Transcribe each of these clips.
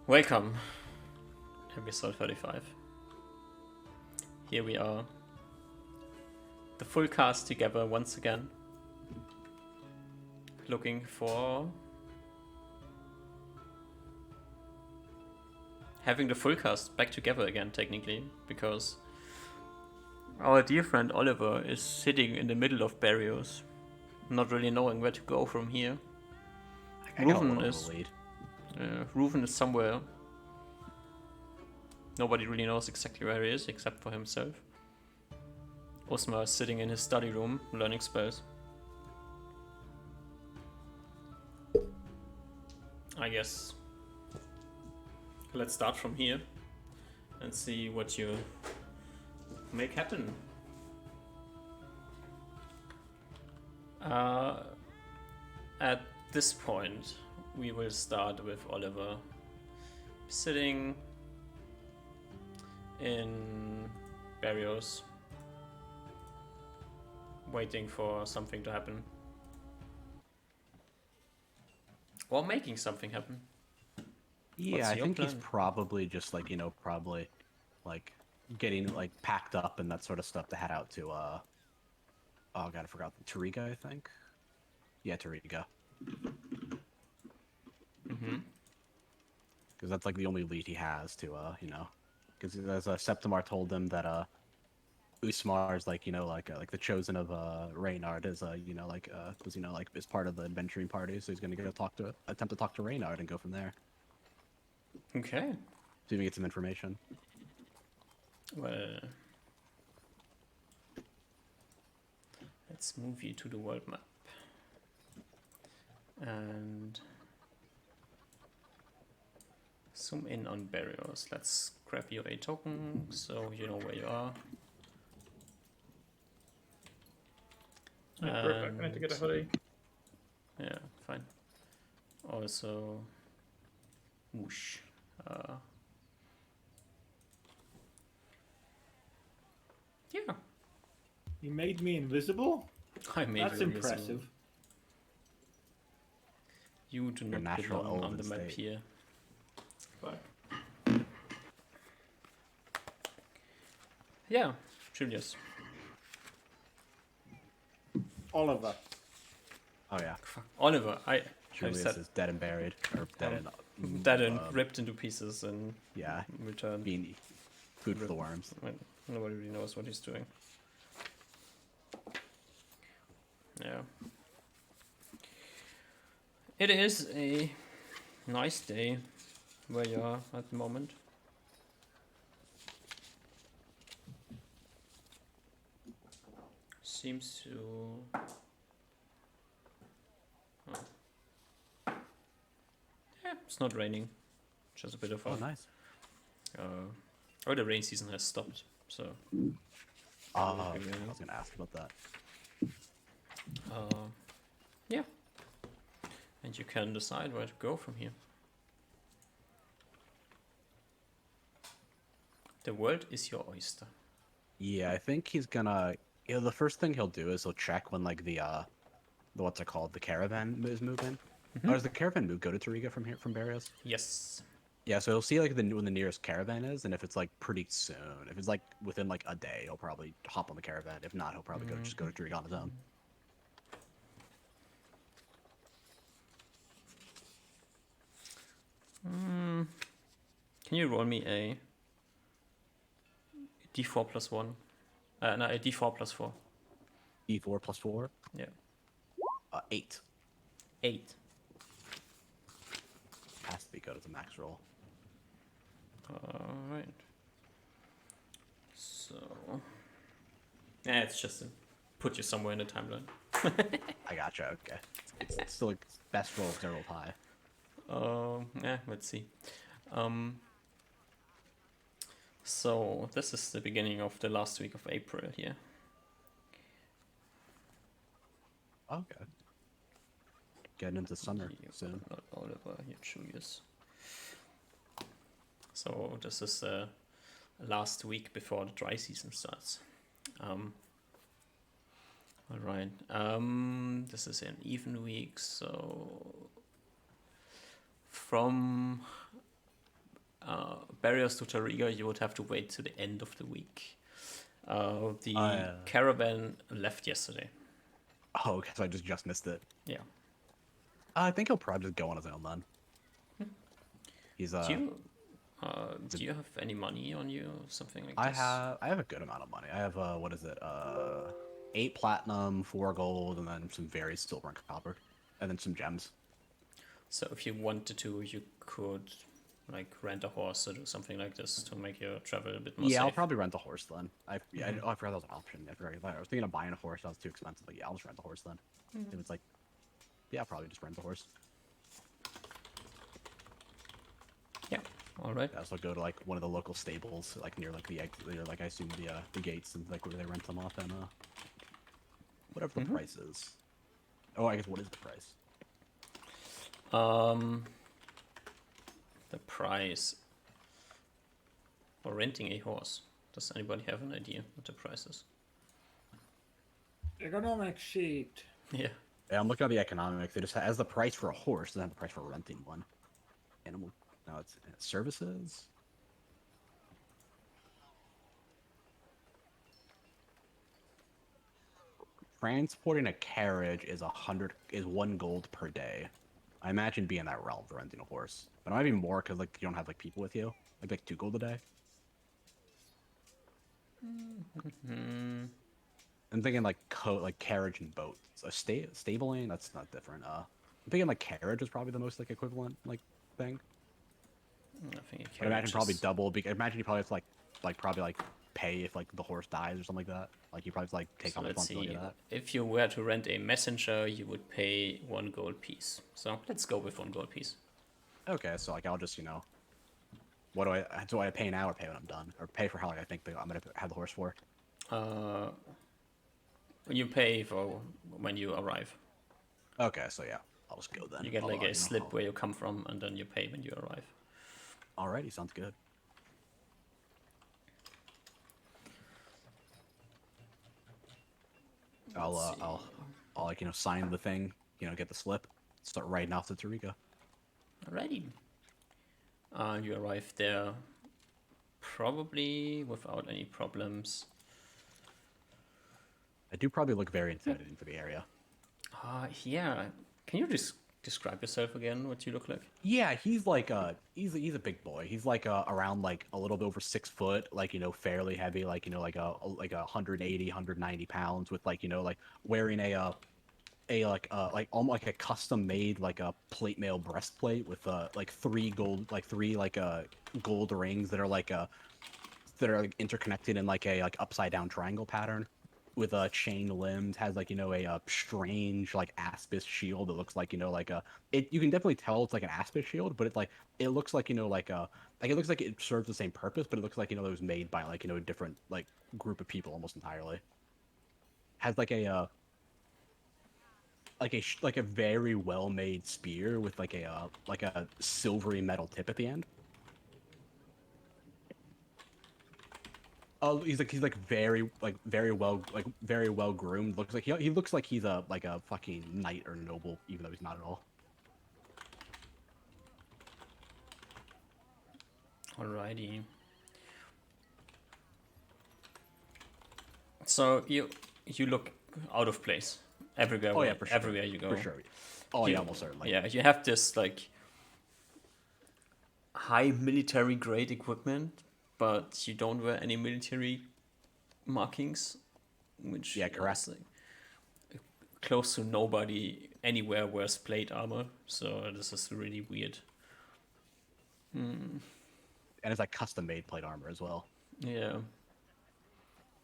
Welcome, episode 35. Here we are, the full cast together once again, looking for having the full cast back together again, technically, because our dear friend Oliver is sitting in the middle of Barrios, not really knowing where to go from here. Reuven is somewhere. Nobody really knows exactly where he is, except for himself. Osmar is sitting in his study room, learning spells. I guess let's start from here and see what you make happen. At this point, we will start with Oliver sitting in Barrios, waiting for something to happen. Or making something happen. Yeah, I think he's probably just probably like getting like packed up and that sort of stuff to head out to oh god, I forgot, Tariga, I think. Yeah, Tariga. Mm-hmm. Because that's like the only lead he has to because as Septimar told him that Usmar is like like the chosen of Reynard is is part of the adventuring party, so he's gonna go attempt to talk to Reynard and go from there. Okay. See if we get some information. Well, let's move you to the world map. And zoom in on Barrios. Let's grab you a token so you know where you are. I need to get a hoodie. Yeah, fine. Also, whoosh. Yeah. You made me invisible? I made That's you impressive. invisible. You do not belong on the map here. Fuck. Yeah, Julius. Oliver. Oh yeah. Fuck. Oliver, Julius is dead and buried, or dead and ripped into pieces and returned. Being food for the worms. Nobody really knows what he's doing. Yeah. It is a nice day where you are at the moment. Seems to... Oh. Yeah, it's not raining. Just a bit of a... Oh, nice. The rain season has stopped, so... I was going to ask about that. Yeah. And you can decide where to go from here. The world is your oyster. Yeah, I think he's gonna... the first thing he'll do is he'll check when, like, the what's it called? The caravan is moving. Mm-hmm. Oh, does the caravan move go to Tariga from Barrios? Yes. Yeah, so he'll see, like, when the nearest caravan is, and if it's, like, pretty soon. If it's, like, within, like, a day, he'll probably hop on the caravan. If not, he'll probably just go to Tariga on his own. Can you roll me a d4 plus 1? No, a d4 plus 4. D4 plus 4? Yeah. 8. 8. Has to be good as a max roll. Alright. So... Yeah, it's just to put you somewhere in the timeline. I gotcha, okay. It's still like best roll if they're rolled high. Yeah, let's see. So this is the beginning of the last week of April here. Okay. Getting into summer soon. Not Oliver, you're Julius. So this is the last week before the dry season starts. Alright. This is an even week, so from barriers to Tariga, you would have to wait to the end of the week. The yeah. caravan left yesterday. Oh, okay, so I just missed it. Yeah. I think he'll probably just go on his own then. He's Do you have any money on you or something like I this? have a good amount of money. I have what is it? 8 platinum, 4 gold, and then some various silver and copper, and then some gems. So if you wanted to, you could like rent a horse or do something like this to make your travel a bit more Yeah, safe. I'll probably rent a horse then. I forgot that was an option. I was thinking of buying a horse. That was too expensive. But yeah, I'll just rent a horse then. If it's like, yeah, I'll probably just rent a horse. Yeah. All right. I also go to like one of the local stables, like near like I assume the gates and like where they rent them off and whatever the price is. Oh, I guess what is the price? The price for renting a horse. Does anybody have an idea what the price is? Economic sheet. Yeah. Yeah, I'm looking at the economics. It just has the price for a horse, doesn't have the price for renting one. Animal. No, it's services. Transporting a carriage is 1 gold per day. I imagine being that realm for renting a horse, but it might be more because like you don't have like people with you. Like 2 gold a day. I'm thinking like carriage and boat. So stabling, that's not different. I'm thinking like carriage is probably the most like equivalent like thing. I think But I imagine probably double. I imagine you probably have to probably pay if like the horse dies or something like that. Like you probably have to take So on let's see. responsibility of that. If you were to rent a messenger, you would pay 1 gold piece. So let's go with 1 gold piece. Okay, so like I'll just what do I pay now or pay when I'm done or pay for how long I think I'm gonna have the horse for? You pay for when you arrive. Okay, so yeah, I'll just go then. You get like I'll, a slip where you come from, and then you pay when you arrive. Alrighty, sounds good. I'll sign the thing, get the slip, start riding off to Tariga. Alrighty. You arrive there probably without any problems. I do probably look very intimidating for the area. Yeah. Can you just describe yourself again? What you look like? Yeah, he's like he's a big boy. He's like around like a little bit over 6 foot, like fairly heavy, like like 180, 190 pounds with like wearing a almost like a custom made like a plate mail breastplate with like 3 gold gold rings that are interconnected in like a upside down triangle pattern with chain limbs, has like a strange like aspis shield that looks like you can definitely tell it's like an aspis shield, but it looks like it looks like it serves the same purpose, but it looks like it was made by like a different like group of people almost entirely. Has like a very well made spear with like a silvery metal tip at the end. Oh, he's very well groomed. Looks like he looks like he's a fucking knight or noble, even though he's not at all. Alrighty. So you look out of place everywhere. Oh yeah, for sure. Everywhere you go. For sure. Oh yeah, almost certainly. Yeah, you have this like high military grade equipment, but you don't wear any military markings, which correct. Like, close to nobody anywhere wears plate armor, so this is really weird. And it's like custom made plate armor as well. Yeah.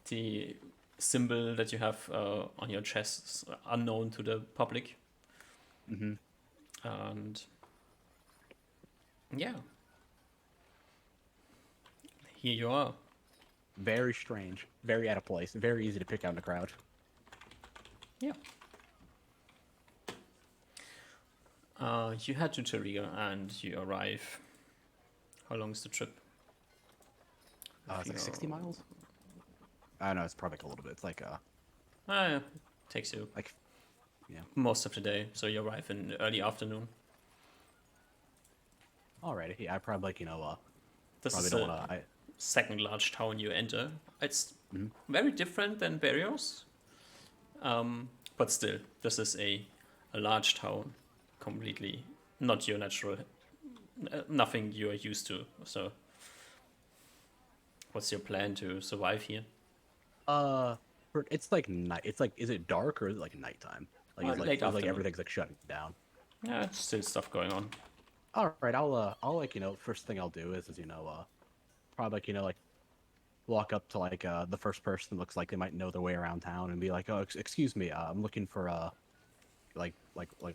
The symbol that you have on your chest is unknown to the public. Mm-hmm. And yeah. Here you are. Very strange. Very out of place. Very easy to pick out in a crowd. Yeah. You head to Tariga and you arrive. How long is the trip? It's like 60 miles? I don't know, it's probably like a little bit. It's like takes you like yeah. most of the day, so you arrive in early afternoon. Alrighty, yeah, I probably This Probably is don't the want to. second large town you enter. It's Mhm. very different than Barrios, but still, this is a large town, completely not your natural, nothing you are used to. So, what's your plan to survive here? It's like night. It's like, is it dark or is it like nighttime? Like, Late is like afternoon. everything's like shutting down. Yeah, it's still stuff going on. All right, I'll like, first thing I'll do is probably like, like walk up to like the first person that looks like they might know their way around town and be like, oh, excuse me, I'm looking for like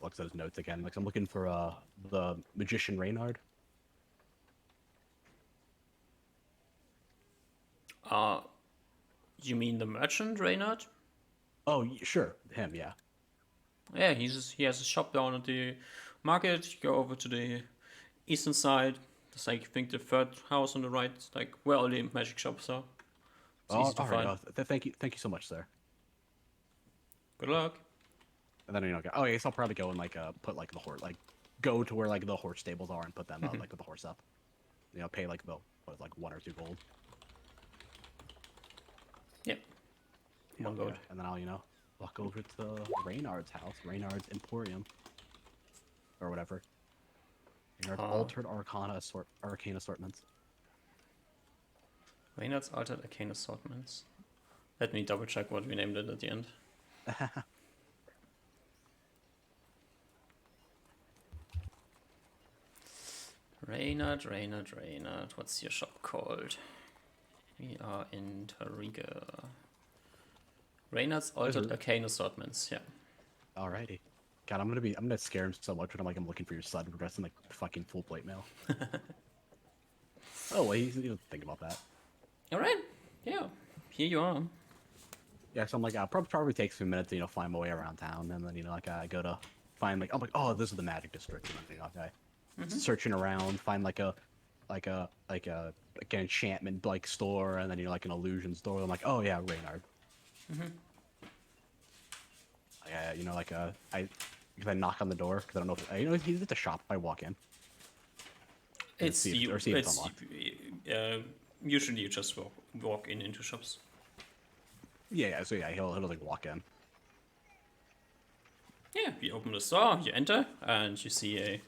looks at his notes again. Like, I'm looking for the magician Reynard. Uh, you mean the merchant, Reynard? Oh, sure, him, yeah. Yeah, he has a shop down at the market. You go over to the eastern side. It's like I think the third house on the right, like where all the magic shops are. It's Oh, easy to all right. find. Thank you so much, sir. Good luck. And then oh, I guess I'll probably go and like put like the horse, like go to where like the horse stables are and put them like with the horse up. Pay like the what, like 1 or 2 gold. Yep. One Yeah, gold. and then I'll walk over to Reynard's house, Reynard's Emporium, or whatever. Reynard's Altered Arcane Assortments. Reynard's Altered Arcane Assortments. Let me double check what we named it at the end. Reynard. What's your shop called? We are in Tariga. Reynard's Altered Arcane Assortments, yeah. Alrighty. God, I'm gonna scare him so much when I'm looking for your son dressed in like fucking full plate mail. Oh, well, he doesn't think about that. Alright, yeah. Here you are. Yeah, so I'm like, probably takes a few minutes to find my way around town, and then like I go to find like, I'm like, oh, this is the magic district, and then searching around, find like an enchantment like store, and then like an illusion store. I'm like, oh yeah, Reynard. I knock on the door because I don't know if he's at the shop. I walk in. Usually you just walk into shops. Yeah, so yeah, he'll like walk in. Yeah, you open the store, you enter, and you see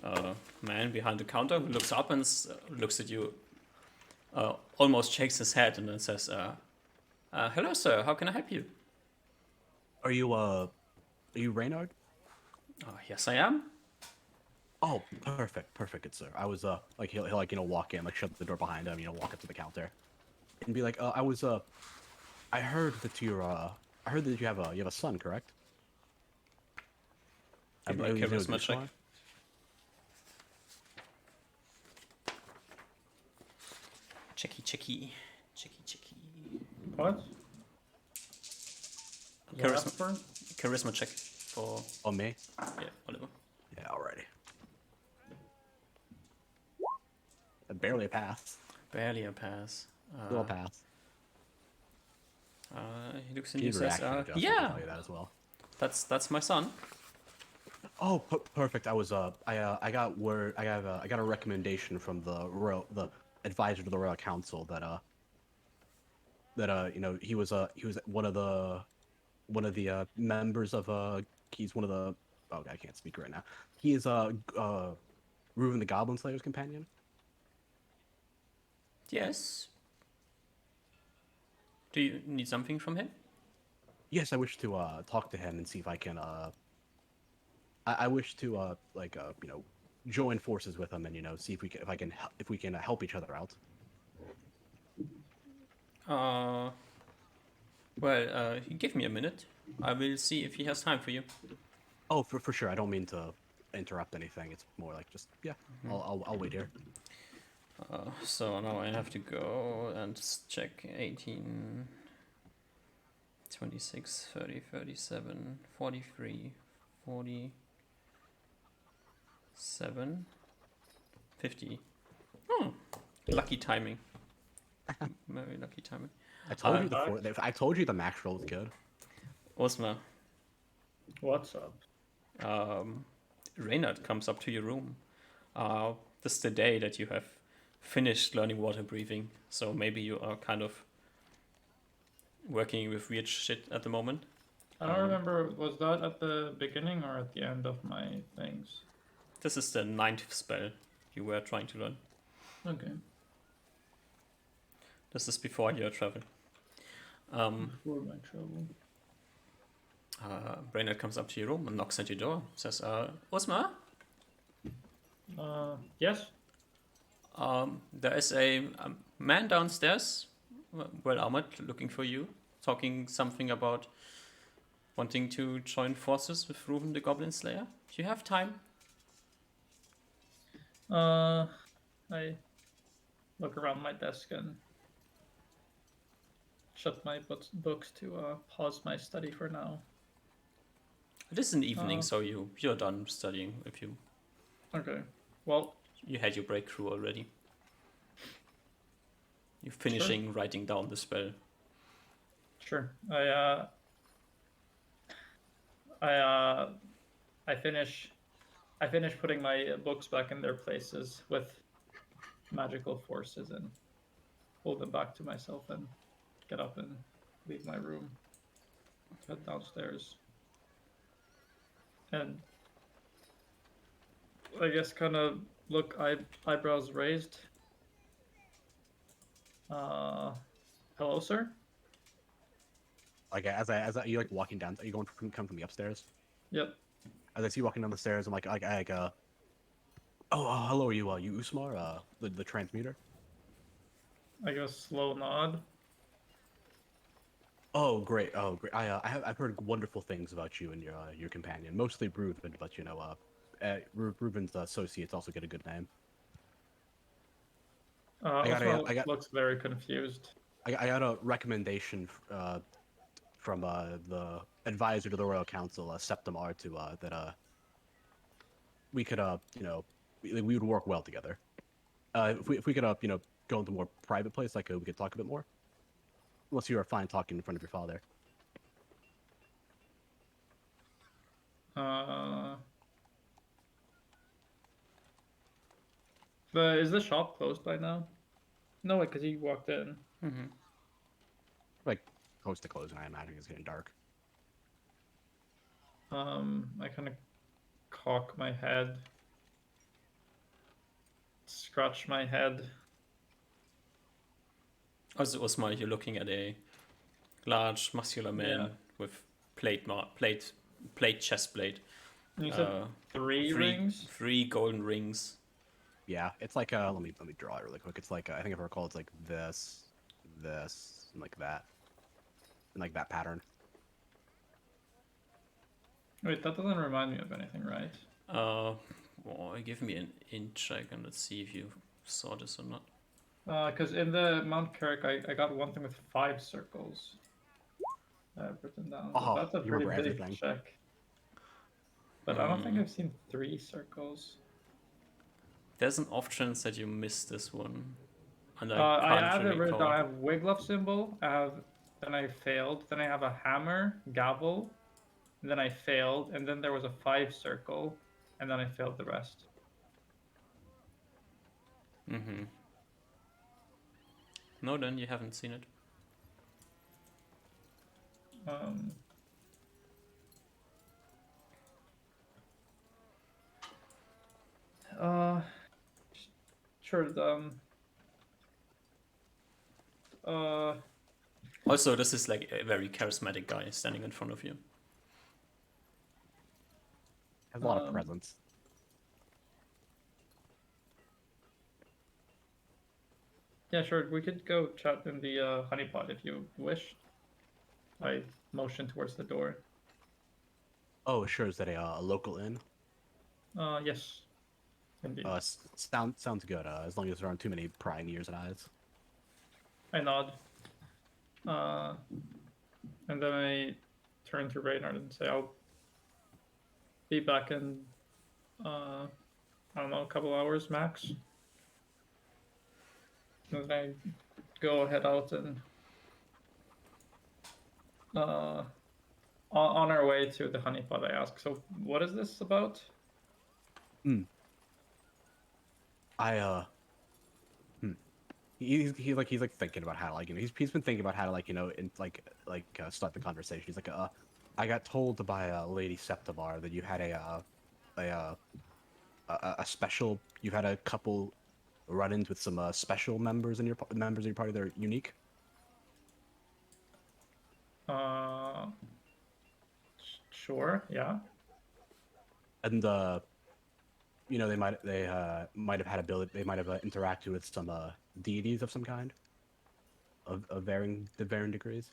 a man behind the counter who looks up and looks at you, almost shakes his head, and then says, hello, sir, how can I help you? Are you Reynard? Yes, I am. Oh, perfect, good sir. I was like he'll like walk in, like shut the door behind him, walk up to the counter, and be like, I heard that you have a son, correct? Give me a charisma check. Checky. What? Charisma check for... Oh, me? Yeah, Oliver. Yeah, alrighty. Barely a pass. Barely a pass. Still a pass. He looks at you and says, yeah, tell you that as well. That's my son. Oh, perfect. I got word. I got a recommendation from the advisor to the Royal Council that he was one of the members of he's one of the I can't speak right now. He is Reuven the Goblin Slayer's companion. Yes. Do you need something from him? Yes, I wish to talk to him and see if I can I wish to join forces with him and see if we can help each other out. Well, give me a minute. I will see if he has time for you. Oh, for sure. I don't mean to interrupt anything. It's more like just yeah. I'll wait here. So now I have to go and check 18, 26, 30, 37, 43, 47, 50. Oh, lucky timing. Very lucky timing. I told you the max roll was good. Osma, What's up? Reynard comes up to your room. This is the day that you have finished learning water breathing, so maybe you are kind of working with weird shit at the moment. I don't remember, was that at the beginning or at the end of my things? This is the 9th spell you were trying to learn. Okay. This is before your travel. Before my trouble. Brainerd comes up to your room and knocks at your door. Says, Osmar, Yes? there is a man downstairs, well armored, looking for you, talking something about wanting to join forces with Reuven the Goblin Slayer. Do you have time? I look around my desk and shut my books to pause my study for now. It is an evening, so you're done studying. If you Okay. Well, you had your breakthrough already. You're finishing writing down the spell. sure. I finish putting my books back in their places with magical forces and hold them back to myself and get up and leave my room, head downstairs, and I guess kind of look eyebrows raised. Hello, sir. Like as I you like walking down, are you going from come from the upstairs? Yep. As I see you walking down the stairs, I'm like hello, are you you Usmar, the transmuter? I give a slow nod. Oh great, I've heard wonderful things about you and your companion, mostly Reuven, but Reuven's associates also get a good name. Osmo looks very confused. I got a recommendation from the advisor to the Royal Council, Septim R, to that we could we would work well together. If we could go into a more private place, like we could talk a bit more. Unless you are fine talking in front of your father. Is the shop closed by now? No, because he walked in. Mm-hmm. Like close to closing, I imagine it's getting dark. I kind of cock my head, scratch my head. Also, Osmar, you're looking at a large, muscular man with plate chest plate. You said three rings? 3 golden rings. Yeah, it's like let me draw it really quick. It's like I think if I recall, it's like this, and like that, and like that pattern. Wait, that doesn't remind me of anything, right? Well, give me an inch. I can let's see if you saw this or not. Because in the Mount Carrick, I got one thing with 5 circles. I've written down. So that's a pretty big check. But I don't think I've seen 3 circles. There's an option that you missed this one. And I have it written down. I have Wiglove symbol. Then I failed. Then I have a hammer, gavel. And then I failed. And then there was a 5 circle. And then I failed the rest. Mm-hmm. No, then you haven't seen it. Sure. Also, this is like a very charismatic guy standing in front of you. Has a lot of presence. Yeah, sure. We could go chat in the honeypot if you wish. I motion towards the door. Oh, sure. Is that a local inn? Yes. Indeed. Sounds good. As long as there aren't too many prying ears and eyes. I nod. And then I turn to Reynard and say, I'll be back in, I don't know, a couple hours max. And then I head out and on our way to the honeypot, I ask, so what is this about? he's like thinking about how like he's been thinking about how to like start the conversation. He's like I got told by Lady Septimar that you had a uh, a special. You had a couple run-ins with some special members of your party that are unique. Uh, sure. Yeah. And they might have had ability. They might have interacted with some deities of some kind, of varying degrees.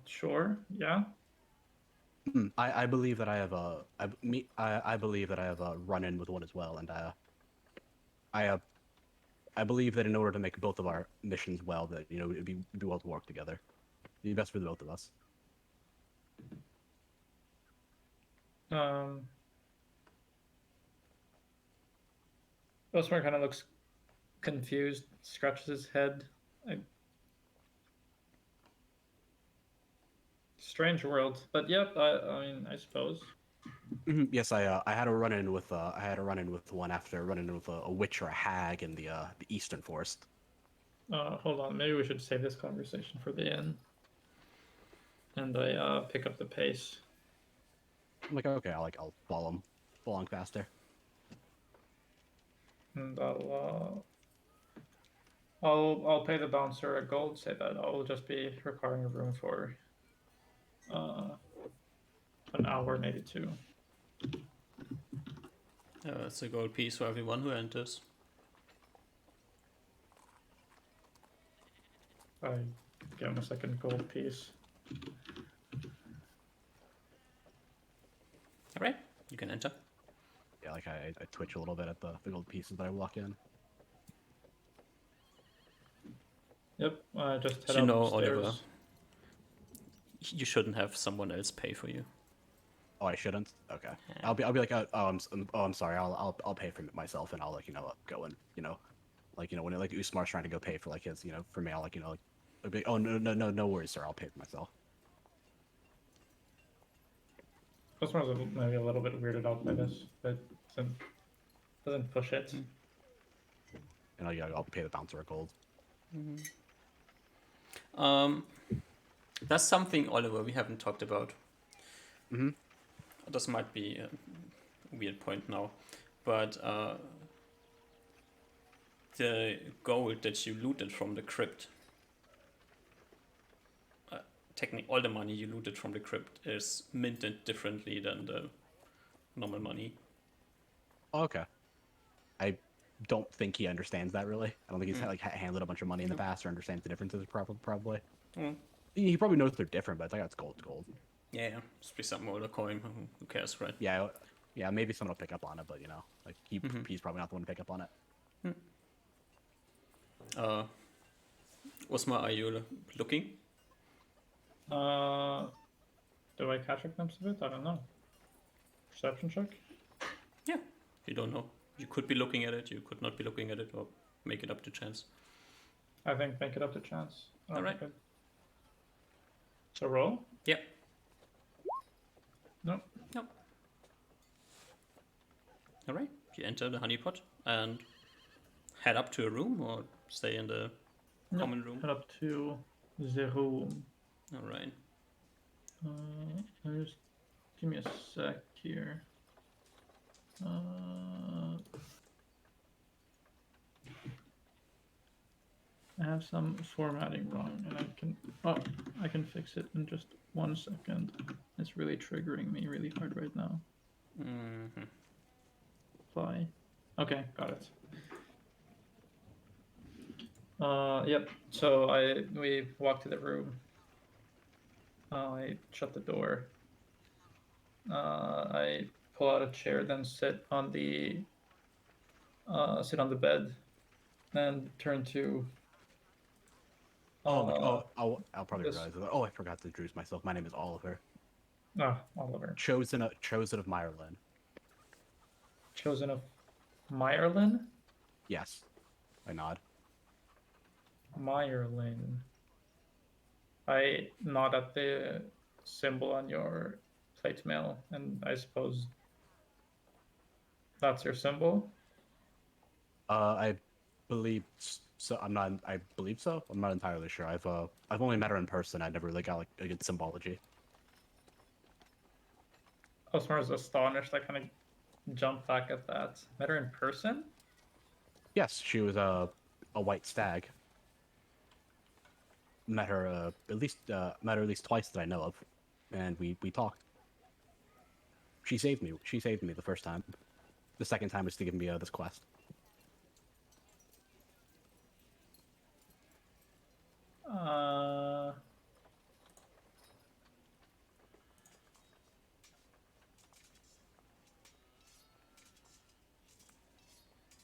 Sure. Yeah. I believe that I have a I believe that I have a run-in with one as well, and I I believe that in order to make both of our missions well, that it'd be well to work together. It'd be best for the both of us. Um, Osmar kind of looks confused, scratches his head. Strange world, but yep. I mean, I suppose. Yes, I had a run-in with one after running in with a witch or a hag in the eastern forest. Hold on. Maybe we should save this conversation for the end. And I pick up the pace. I'm like, okay, I'll follow along faster. And I'll pay the bouncer a gold. Say that I'll just be requiring a room for uh, an hour, maybe two. It's a gold piece for everyone who enters. I give him a second gold piece. All right, you can enter. Yeah, like I twitch a little bit at the gold pieces that I walk in. Yep, just head You know, upstairs. Oliver, you shouldn't have someone else pay for you. Oh, I shouldn't. Okay, Yeah. I'll be like, I'm sorry. I'll pay for it myself, and I'll go and when Usmar's trying to go pay for like his for me, I'll I'll be, oh no worries, sir. I'll pay for myself. Customer's maybe a little bit weirded out by this, but doesn't push it. And I'll pay the bouncer a gold. That's something, Oliver, we haven't talked about. Mhm. This might be a weird point now, but the gold that you looted from the crypt, technically all the money you looted from the crypt is minted differently than the normal money. Okay. I don't think he understands that really. I don't think he's handled a bunch of money in the past or understands the differences. Probably. Mm. He probably knows they're different, but it's like it's gold. Yeah, just be some older coin. Who cares, right? Yeah. Maybe someone will pick up on it, but he's probably not the one to pick up on it. Osma, are you looking? Do I catch a glimpse of it? I don't know. Perception check? Yeah, you don't know. You could be looking at it, you could not be looking at it, or make it up to chance. I think make it up to chance. All right. Good. So roll? Yep. No. Nope. All right. You enter the honeypot and head up to a room or stay in the common room. Head up to the room. All right. Just give me a sec here. I have some formatting wrong, and I can fix it in just 1 second. It's really triggering me really hard right now. Mm-hmm. Apply. Okay, got it. Yep. So we walk to the room. I shut the door. I pull out a chair, then sit on the bed, and turn to. I'll probably realize it. Oh, I forgot to introduce myself. My name is Oliver. Oliver. Chosen of Myrelin. Chosen of Myrelin? Yes. I nod. Myrelin. I nod at the symbol on your plate mail, and I suppose that's your symbol? I believe So I'm not. I believe so. I'm not entirely sure. I've only met her in person. I never really got like a good symbology. Osmar is astonished. I kind of jumped back at that. Met her in person? Yes, she was a white stag. Met her at least twice that I know of, and we talked. She saved me. She saved me the first time. The second time was to give me this quest. Uh,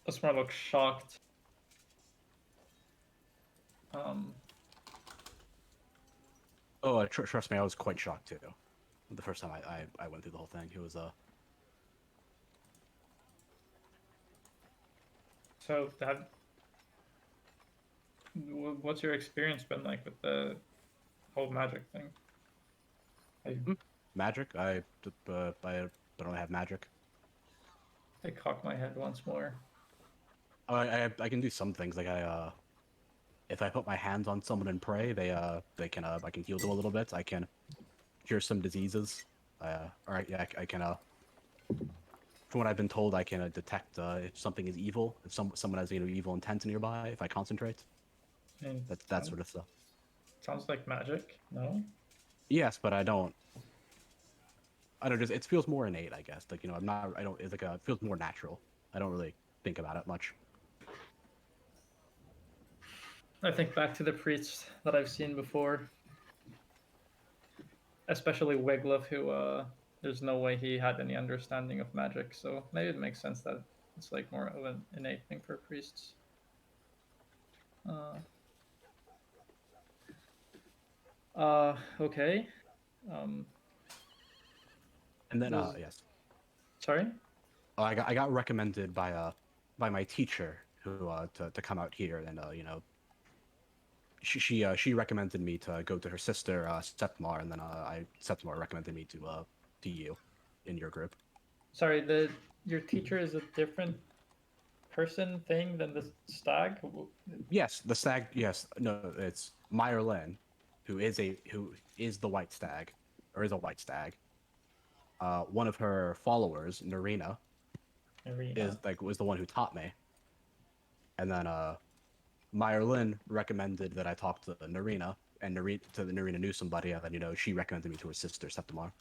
Osmar looks shocked. Um, Oh, trust me, I was quite shocked too. The first time I went through the whole thing, it was so what's your experience been like with the whole magic thing? magic. I don't really have magic. I cock my head once more. I can do some things like if I put my hands on someone and pray, they can I can heal them a little bit. I can cure some diseases. Yeah, I can from what I've been told, I can detect if something is evil, if someone has evil intent nearby. If I concentrate, I mean, that sort of stuff. sounds like magic. No. Yes, but I don't. I don't just. It feels more innate, I guess. Like I'm not. I don't. It's like it feels more natural. I don't really think about it much. I think back to the priests that I've seen before, especially Wiglaf, who there's no way he had any understanding of magic. So maybe it makes sense that it's like more of an innate thing for priests. Uh, okay. Um, And then was yes, sorry. I got recommended by my teacher who to come out here and she recommended me to go to her sister Sepmar, and then Sepmar recommended me to you in your group. Sorry, the your teacher is a different person thing than the stag. Yes, the stag. Yes, no, it's Myrlin, who is the white stag, or is a white stag. One of her followers, Narina, Arena. was the one who taught me, and then Myrlin recommended that I talk to Narina, and Narina knew somebody, and then she recommended me to her sister Septimar.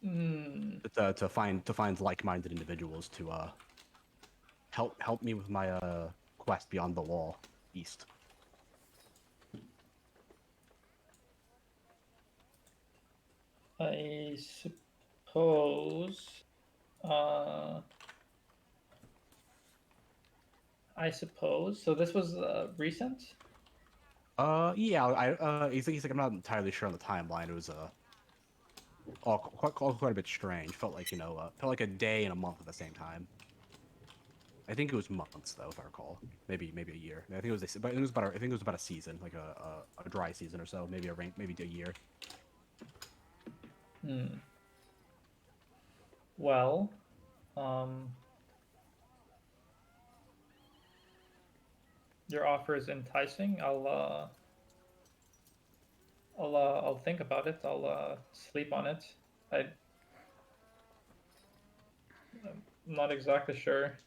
Hmm. To find like-minded individuals to help me with my quest beyond the wall east. I suppose. Uh, I suppose. So this was recent. Yeah, he's like I'm not entirely sure on the timeline. It was all quite a bit strange. Felt like felt like a day and a month at the same time. I think it was months though, if I recall. Maybe a year. I think it was but I think it was about a season, like a dry season or so. Maybe a year. Hmm. Well, um, your offer is enticing. I'll think about it. I'll sleep on it. I'm not exactly sure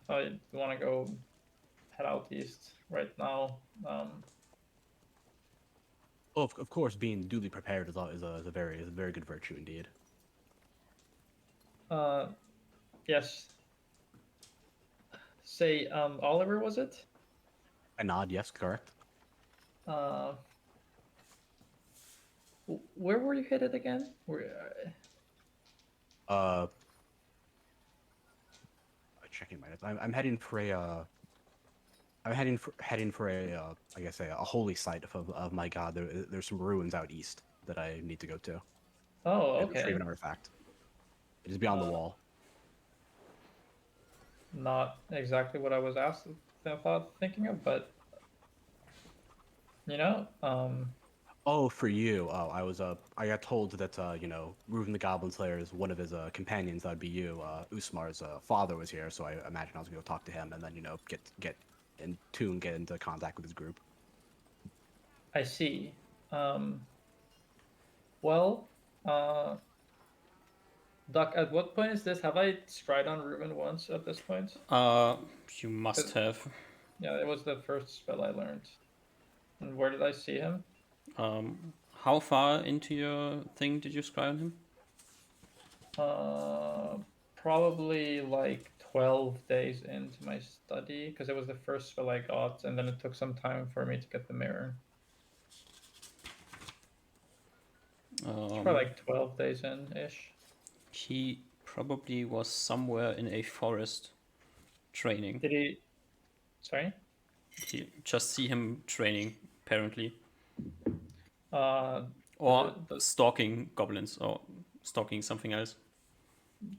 if I want to go head out east right now. Oh, of course, being duly prepared is a very good virtue indeed. Uh, yes. Say, Oliver, was it? I nod. Yes, correct. Uh, where were you headed again? Uh, checking my notes. I'm heading for a heading for a I guess a holy site of my god. There's some ruins out east that I need to go to Oh, and retrieve okay. an artifact. It is beyond the Uh, wall. Not exactly what I was thinking of, but you know, Oh, for you. Oh, I got told that Reuven the Goblin Slayer is one of his companions. That'd be you. Usmar's father was here, so I imagine I was gonna go talk to him and then get in tune, get into contact with his group. I see. Um, well, uh, Doc, at what point is this? Have I scryed on Ruben once at this point? You must have. Yeah, it was the first spell I learned. And where did I see him? How far into your thing did you scry on him? Probably like 12 days into my study, because it was the first spell I got, and then it took some time for me to get the mirror. It's probably like 12 days in-ish. He probably was somewhere in a forest training. Did he... Sorry? You just see him training, apparently. Uh, Or stalking goblins, or stalking something else.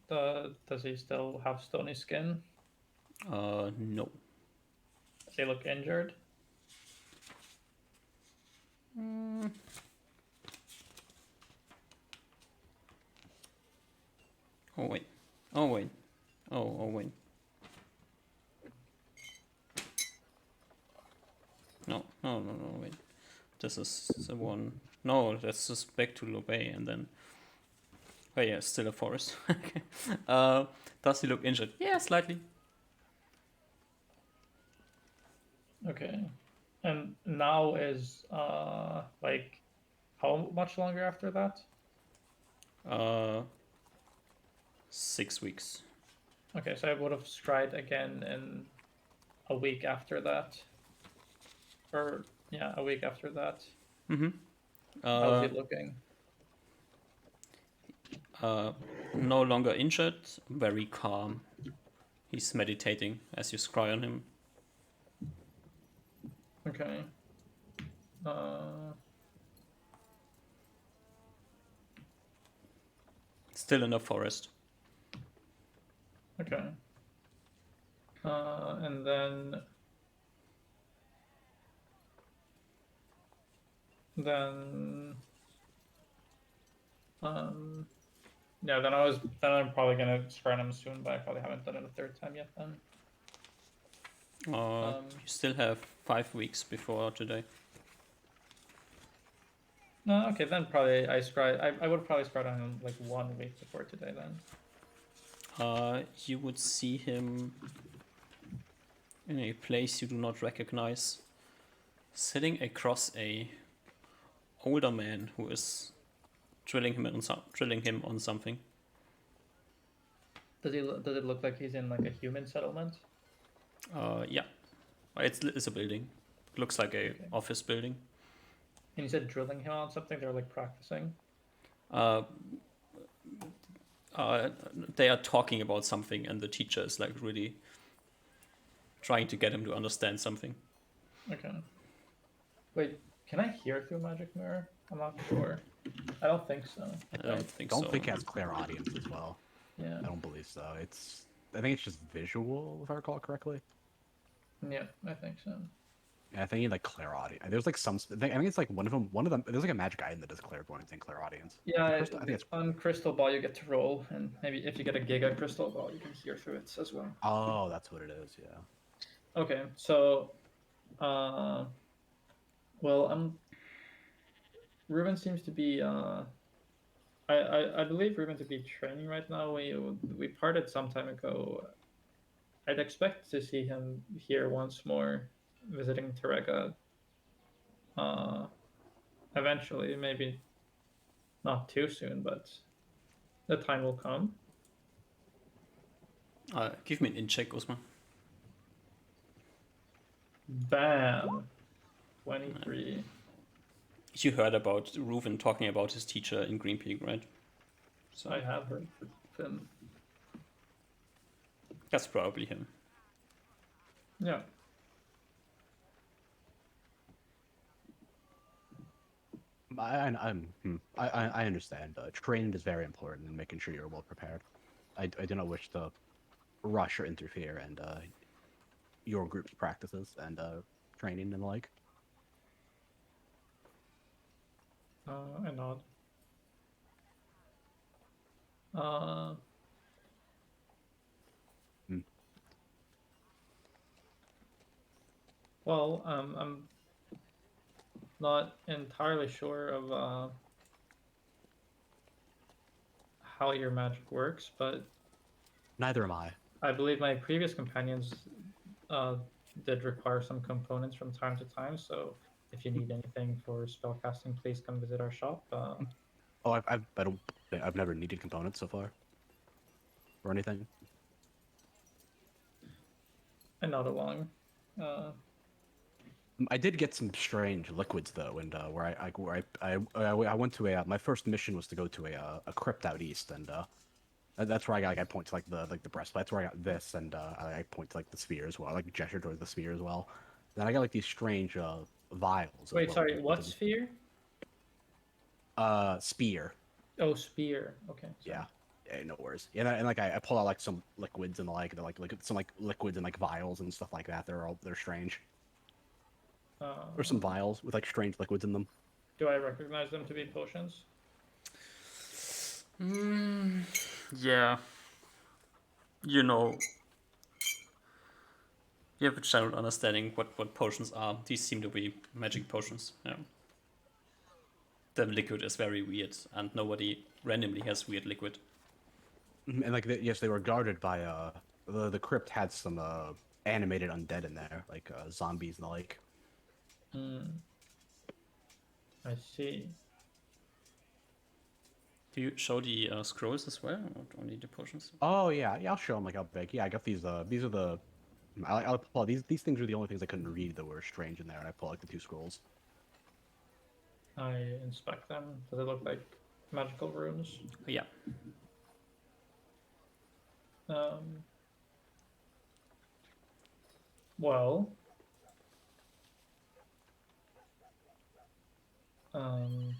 does he still have stony skin? No. Does he look injured? Oh wait. Oh wait. Oh wait. No, wait. This is the one. No, that's just back to Lobay and then. Oh yeah, still a forest. Okay. Does he look injured? Yeah, slightly. Okay. And now is like how much longer after that? 6 weeks. Okay, so I would have scryed again in a week after that. Or yeah, a week after that. How's he looking? No longer injured, very calm. He's meditating as you scry on him. Okay. Still in the forest. Okay. And then yeah, then I'm probably gonna scry him soon, but I probably haven't done it a third time yet then. You still have 5 weeks before today. No, okay, then probably I would have probably scryed on him like 1 week before today then. You would see him in a place you do not recognize, sitting across a older man who is drilling him on something. Does it look like he's in like a human settlement? Yeah, it's a building. Looks like a office building. And you said drilling him on something. They're like practicing. They are talking about something, and the teacher is like really trying to get him to understand something. Okay. Wait, can I hear through magic mirror? I'm not sure. I don't think so. I don't think so. Don't think it has clairaudience as well. Yeah. I don't believe so. I think it's just visual, if I recall correctly. Yeah, I think so. And I think you need like clairaudience. There's like some. I think it's like one of them. There's like a magic item that does clairvoyance and clairaudience. Yeah, I think it's. on crystal ball you get to roll, and maybe if you get a giga crystal ball, you can hear through it as well. Oh, that's what it is. Yeah. Okay, so, well, Ruben seems to be. I believe Ruben to be training right now. We parted some time ago. I'd expect to see him here once more, visiting Terega. Eventually, maybe not too soon, but the time will come. Give me an in check, Osman. Bam, 23. You heard about Reuven talking about his teacher in Green Peak, right? So I have heard him. that's probably him. Yeah. I understand. Training is very important and making sure you're well prepared. I do not wish to rush or interfere and your group's practices and training and the like. I nod. Uh, Hmm. well, I'm not entirely sure of how your magic works, but Neither am I. I believe my previous companions uh, did require some components from time to time. So if you need anything for spellcasting, please come visit our shop. Oh, I've never needed components so far or anything. I nod along. I did get some strange liquids though, and I went to a my first mission was to go to a crypt out east, and that's where I got I point to like the breastplate. That's where I got this, and I point to like the sphere as well. I like gesture towards the sphere as well. Then I got like these strange vials as Wait, well sorry, what with sphere? spear. Oh, spear. Okay, sorry. Yeah. Yeah, no worries. Yeah, and like I pull out like some liquids and they're like some like liquids and like vials and stuff like that. They're strange. Or some Um, vials with like strange liquids in them. do I recognize them to be potions? Yeah, you know, you have a general understanding what potions are. These seem to be magic potions. Yeah. The liquid is very weird, and nobody randomly has weird liquid. And like yes, they were guarded by the crypt had some animated undead in there, like zombies and the like. Hmm, I see. Do you show the scrolls as well, or only the potions? Oh yeah, yeah, I'll show them like how big. Yeah, I got these are the I'll pull these things are the only things I couldn't read that were strange in there, and I pull like the two scrolls. I inspect them. Does it look like magical runes? Yeah. Um, well, um,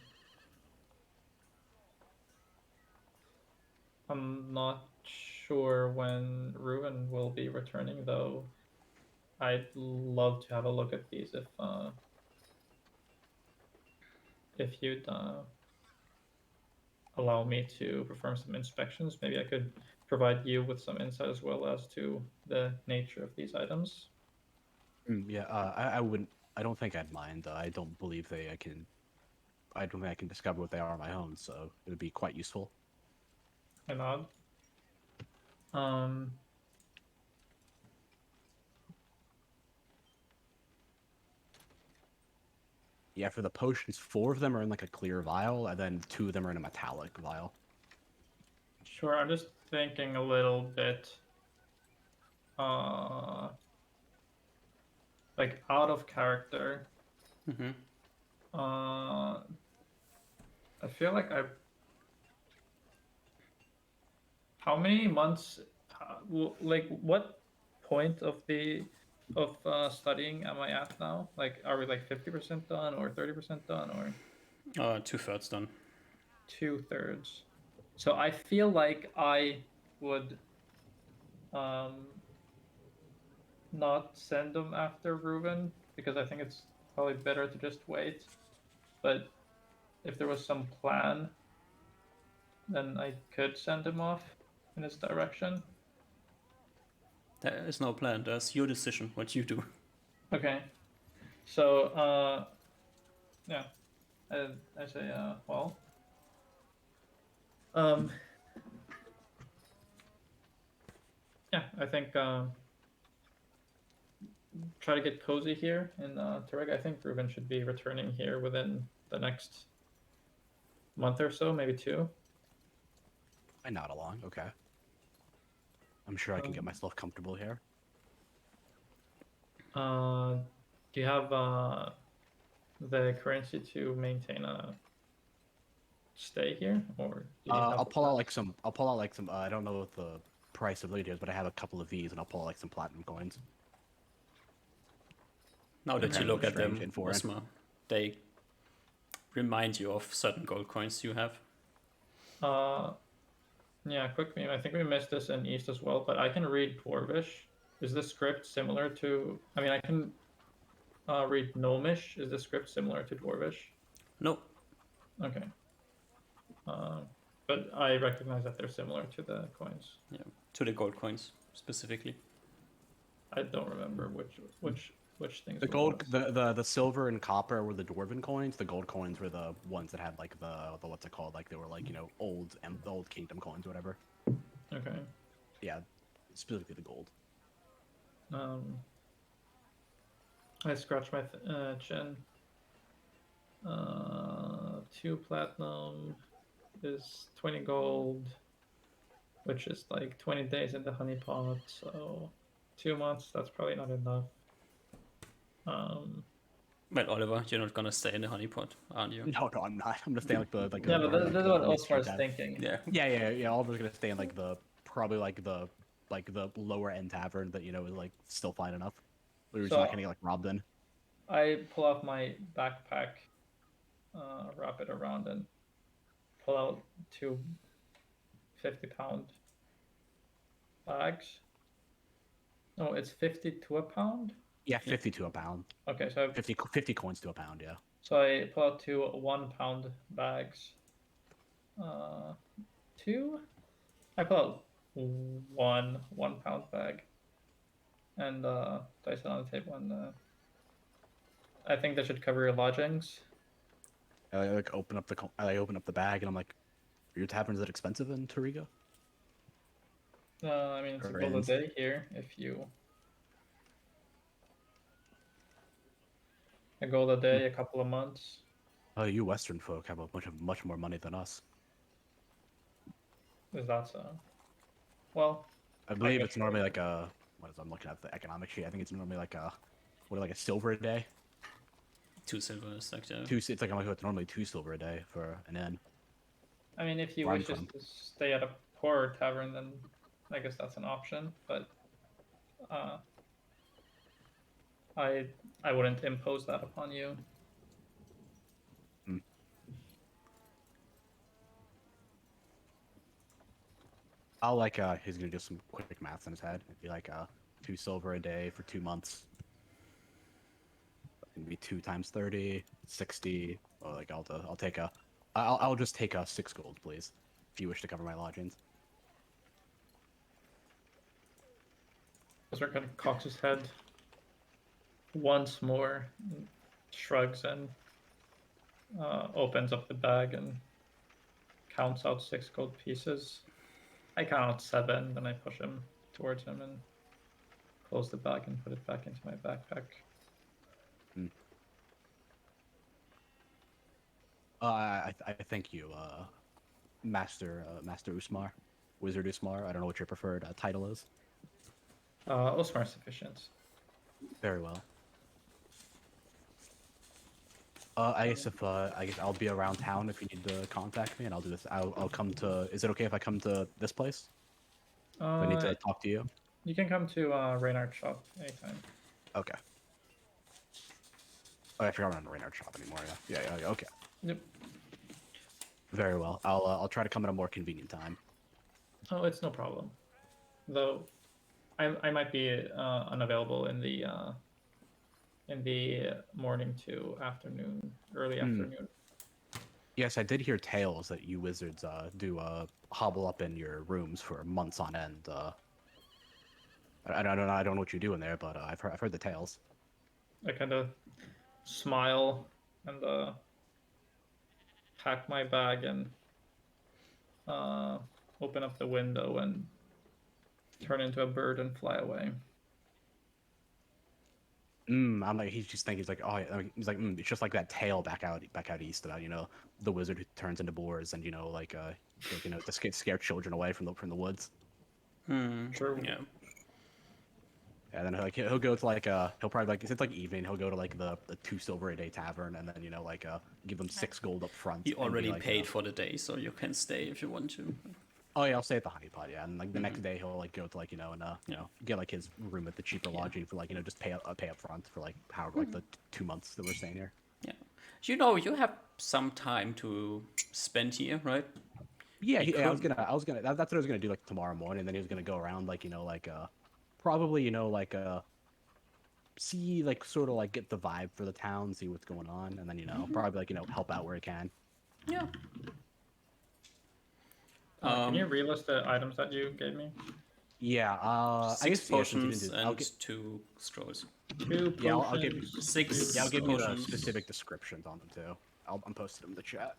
I'm not sure when Ruin will be returning, though. I'd love to have a look at these if you'd allow me to perform some inspections. Maybe I could provide you with some insight as well as to the nature of these items. Yeah, I wouldn't. I don't think I'd mind. I don't believe they. I can. I don't think I can discover what they are on my own, so it would be quite useful. I nod. Um, Yeah, for the potions, 4 of them are in like a clear vial, and then 2 of them are in a metallic vial. sure. I'm just thinking a little bit, uh, like out of character. Mm-hmm. Uh, I feel like I. How many months? Like, what point of the studying am I at now? Like, are we like 50% done, or 30% done, or 2/3 done. 2/3? So I feel like I would um not send them after Ruben because I think it's probably better to just wait. But if there was some plan, then I could send him off in his direction. There is no plan. That's your decision. What you do. Okay. So yeah, I say well, um yeah, I think try to get cozy here in Turek. I think Ruben should be returning here within the next month or so, maybe two. I nod along. Okay. I'm sure I can get Um, myself comfortable here. uh, do you have the currency to maintain a stay here, or do you need help I'll with pull out that? like some. I'll pull out like some. I don't know what the price of later is, but I have a couple of these, and I'll pull out like some platinum coins. Now that you Apparently look they're at strange them, and foreign. Osma, they remind you of certain gold coins you have. Uh, yeah, quick meme. I think we missed this in East as well, but I can read Dwarvish. Is the script similar to? I mean, I can read Gnomish. Is the script similar to Dwarvish? No, Okay. But I recognize that they're similar to the coins. Yeah, to the gold coins specifically. I don't remember which things. The were gold, what. the silver and copper were the dwarven coins. The gold coins were the ones that had like the what's it called? Like they were like old and the old kingdom coins, or whatever. Okay. Yeah, specifically the gold. I scratched my chin. 2 platinum is 20 gold, which is like 20 days in the honeypot. So 2 months. That's probably not enough. Well, Oliver, you're not gonna stay in the honeypot, aren't you? No, I'm not. I'm gonna stay like the Yeah, but probably, this like, is what the least Osmar's cheap thinking. Yeah. Yeah. Oliver's gonna stay in like the probably like the lower end tavern that is like still fine enough. We're just So not gonna get like robbed in. I pull out my backpack, wrap it around, and pull out 2 50-pound bags. No, it's 50 to a pound. Yeah, 50 to a pound. Okay, so 50 coins to a pound. Yeah. so I pull out 2 1-pound bags. 2. I pull out 1 1-pound bag, and dice it on the table. And I think that should cover your lodgings. I like open up the bag and I'm like, are your taverns that expensive in Torrigo? I mean, it's a Or gold a inns? day here. If you a gold a day, a couple of months. Oh, you Western folk have much more money than us. Is that so? Well, I believe guess it's normally like a I'm looking at the economic sheet. I think it's normally like a silver a day. 2 silver is like the... It's like it's normally 2 silver a day for an inn. I mean, if you Where I'm wish us from. to stay at a poorer tavern, then I guess that's an option. But uh, I wouldn't impose that upon you. Hmm. I'll like he's gonna do some quick maths in his head. It'd be like 2 silver a day for 2 months. It'd be 2 times 30, 60. Or like I'll just take 6 gold, please, if you wish to cover my lodgings. Ezra kind of cocks his head once more, and shrugs, and opens up the bag and counts out 6 gold pieces. I count out 7, then I push him towards him and close the bag and put it back into my backpack. I thank you, Master Usmar, Wizard Usmar. I don't know what your preferred title is. Osmar sufficient. Very well. I guess I'll be around town if you need to contact me, and I'll do this. I'll come to. Is it okay if I come to this place? Do I need to talk to you? You can come to Reynard's shop anytime. Okay. Oh, I forgot I'm not in Reynard's shop anymore. Yeah. Okay. Yep. Very well. I'll try to come at a more convenient time. Oh, it's no problem. Though, I might be unavailable in the morning to afternoon, early afternoon. Yes, I did hear tales that you wizards do hobble up in your rooms for months on end. I don't know what you do in there, but I've heard the tales. I kind of smile and pack my bag and open up the window and turn into a bird and fly away. I'm like, he's like, oh, yeah. He's like, it's just like that tale back out east about the wizard who turns into boars and to scare children away from the woods. True. Yeah. And then like he'll go to like he'll probably like it's like evening. He'll go to like the 2 silver a day tavern and then give them 6 gold up front. You and be already like, paid for the day, so you can stay if you want to. Oh yeah, I'll stay at the honeypot. Yeah, and like the next day he'll like go to like and get like his room at the cheaper lodging for like just pay up front for like however like the 2 months that we're staying here. Yeah. You have some time to spend here, right? Yeah, I was gonna that's what I was gonna do like tomorrow morning. And then he was gonna go around like probably see like sort of like get the vibe for the town, see what's going on, and then probably like help out where he can. Yeah. Can you relist the items that you gave me? Yeah. I 6 guess yeah, since you didn't potions do, I'll and get. 2 scrolls. 2 Yeah, I'll give you. potions. 6 Yeah, I'll give you the potions. specific descriptions on them too. I'm posting them in the chat.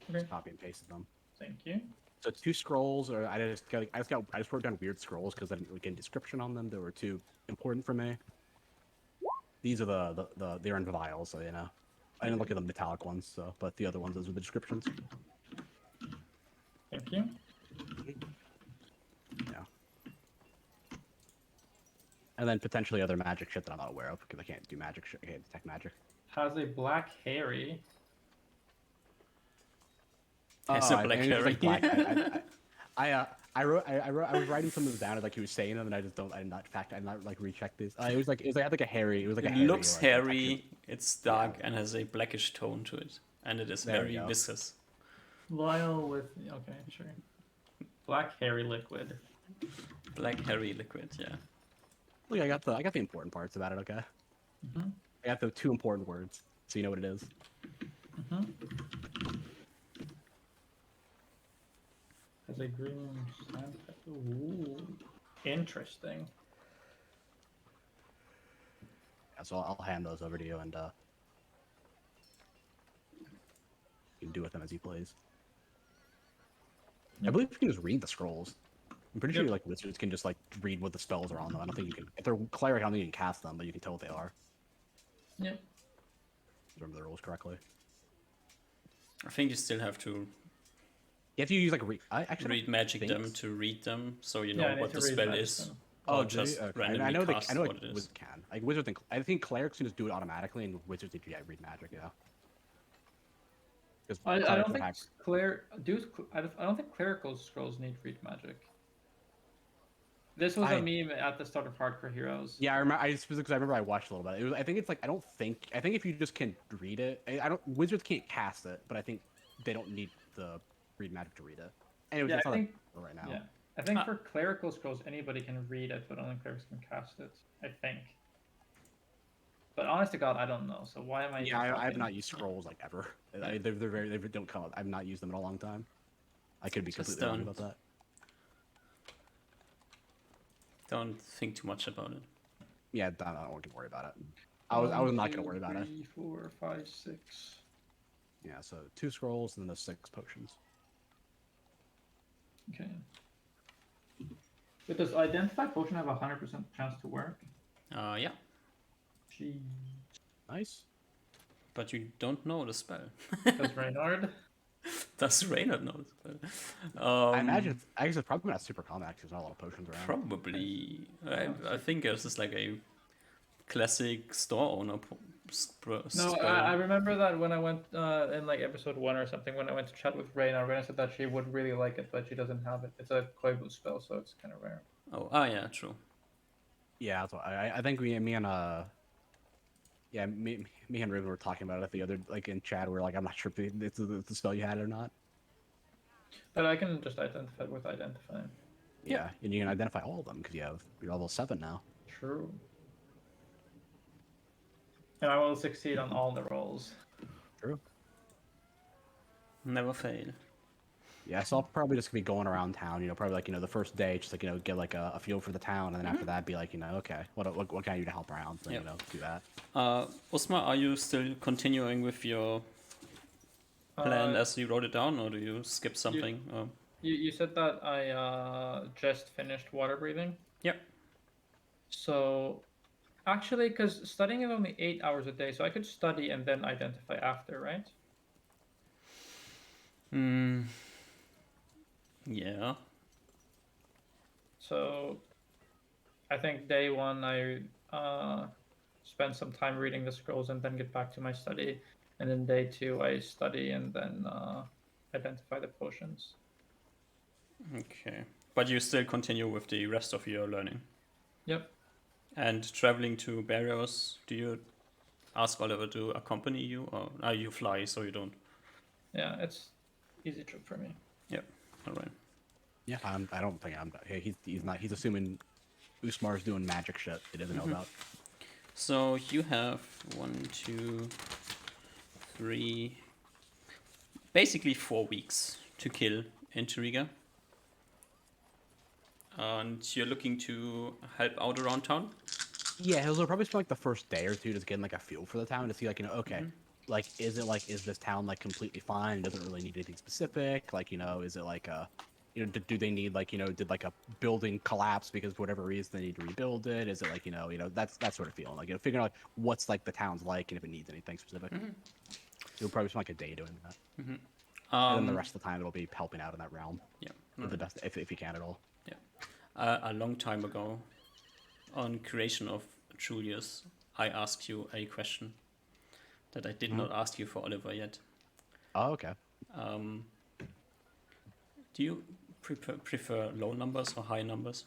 Okay. Just copy and pasted them. Thank you. So 2 scrolls, or I just wrote down weird scrolls because I didn't really get a description on them. There were 2 important for me. These are they're in vials, so you know. I didn't look at the metallic ones, so but the other ones, those are the descriptions. Thank you. Yeah. And then potentially other magic shit that I'm not aware of because I can't do magic shit. I can't detect magic. Has a black Harry. Has a I black think it was, like, Harry. black. I was writing some of them down and like he was saying them and I did not like recheck these. It had like a hairy. It was like a It hairy. looks or, like, hairy, texture. it's dark, and has a blackish tone to it. And it is There we very go. viscous. Vial with. Okay, sure. Black Harry liquid. Black hairy liquid, yeah. Look, I got the important parts about it. Okay. Mhm. I got the 2 important words, so you know what it is. Mhm. Has a green sand. Ooh, interesting. Yeah, so I'll hand those over to you and you can do with them as you please. I Yep. believe you can just read the scrolls. I'm pretty sure Yep. like wizards can just like read what the spells are on them. I don't think you can. If they're cleric, I don't think you can cast them, but you can tell what they are. Yep. Remember the rules correctly. I think you still have to You have to use like I actually read magic think them so. to read them, so you Yeah, I know need what to the read spell magic is. them. Or do just you? Okay. randomly I know cast what like it is. wizards can. Like wizards, I think clerics can just do it automatically, and wizards yeah read magic. Yeah. I Clerics don't would think have- I don't think clerical scrolls need read magic. This was I- a meme at the start of Hardcore Heroes. Yeah, I remember. I specifically because I remember I watched a little bit. It was. I think it's like I don't think. I think if you just can read it, I don't. Wizards can't cast it, but I think they don't need the read magic to read it. Anyways, Yeah, that's I not think. right now. Yeah, I think Ah. for clerical scrolls, anybody can read it, but only clerics can cast it. I think. But honest to God, I don't know. So why am I? Yeah, even I have talking? not used scrolls like ever. They don't come up. I've not used them in a long time. I could be Just completely wrong don't. about that. Don't think too much about it. Yeah, I don't want to worry about it. I was not gonna worry about it. 3, 4, 5, 6. Yeah, so 2 scrolls and then the 6 potions. Okay. But does identify potion have a 100% chance to work? Yeah, Jeez. Nice. but you don't know the spell. Does Reynard? Does Reynard know the spell? I imagine I guess it's probably not super common because there's not a lot of potions around. Probably. I think it's just like a classic store owner No, spell. I remember that when I went in like episode 1 or something, when I went to chat with Reynard, Reynard said that she would really like it, but she doesn't have it. It's a Koibu spell, so it's kind of rare. Oh, yeah, true. Yeah, that's what I think me and me and Ruben were talking about it the other like in chat. We are like, I'm not sure if it's the spell you had or not. But I can just identify with identify. Yeah, and you can identify all of them because you're level 7 now. True. And I will succeed on all the rolls. True. Never fail. Yeah, so I'll probably just be going around town. Probably like the first day, just like get like a feel for the town, and then after that, be like okay, what can I do to help around? Then Yep. do that. Usma, are you still continuing with your plan Uh, as you wrote it down, or do you skip something? You said that I just finished water breathing. Yep. So, actually, because studying is only 8 hours a day, so I could study and then identify after, right? Yeah. So, I think day 1 I spend some time reading the scrolls and then get back to my study, and then day 2 I study and then identify the potions. Okay. But you still continue with the rest of your learning. Yep. And traveling to barriers, do you ask Oliver to accompany you, or you fly so you don't? Yeah, it's easy trip for me. Yep. All right. Yeah, I don't think I'm. He's not. He's assuming Usmar's doing magic shit he doesn't know about. So you have 1, 2, 3, basically 4 weeks to kill in Tariga. And you're looking to help out around town? Yeah, he'll probably spend like the first day or two just getting like a feel for the town to see like, okay, like is this town like completely fine? Doesn't really need anything specific. Like, is it like do they need like, did like a building collapse because for whatever reason they need to rebuild it? Is it like, that's that sort of feeling. Like, figuring out like what's like the town's like and if it needs anything specific. He'll probably spend like a day doing that. And then the rest of the time it'll be helping out in that realm. Yeah. The best if he can at all. Yeah. A long time ago, on creation of Julius, I asked you a question that I did not ask you for Oliver yet. Oh, okay. Do you prefer low numbers or high numbers?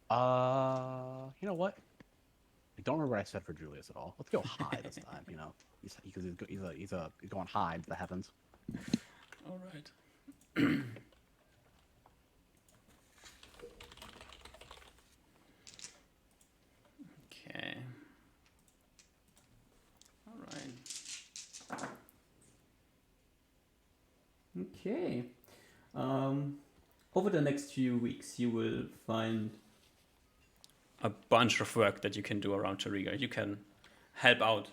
You know what? I don't remember what I said for Julius at all. Let's go high this time. He's going high into the heavens. All right. Okay. All right. Okay. Over the next few weeks, you will find a bunch of work that you can do around Tariga. You can help out.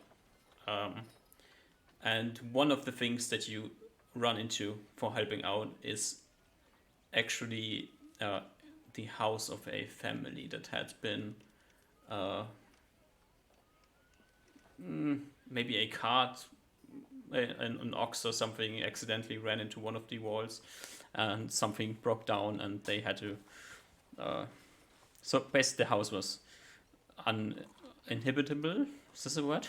And one of the things that you run into for helping out is actually the house of a family that had been maybe a cart, an ox or something accidentally ran into one of the walls and something broke down and they had to so basically the house was uninhabitable. Is this a word?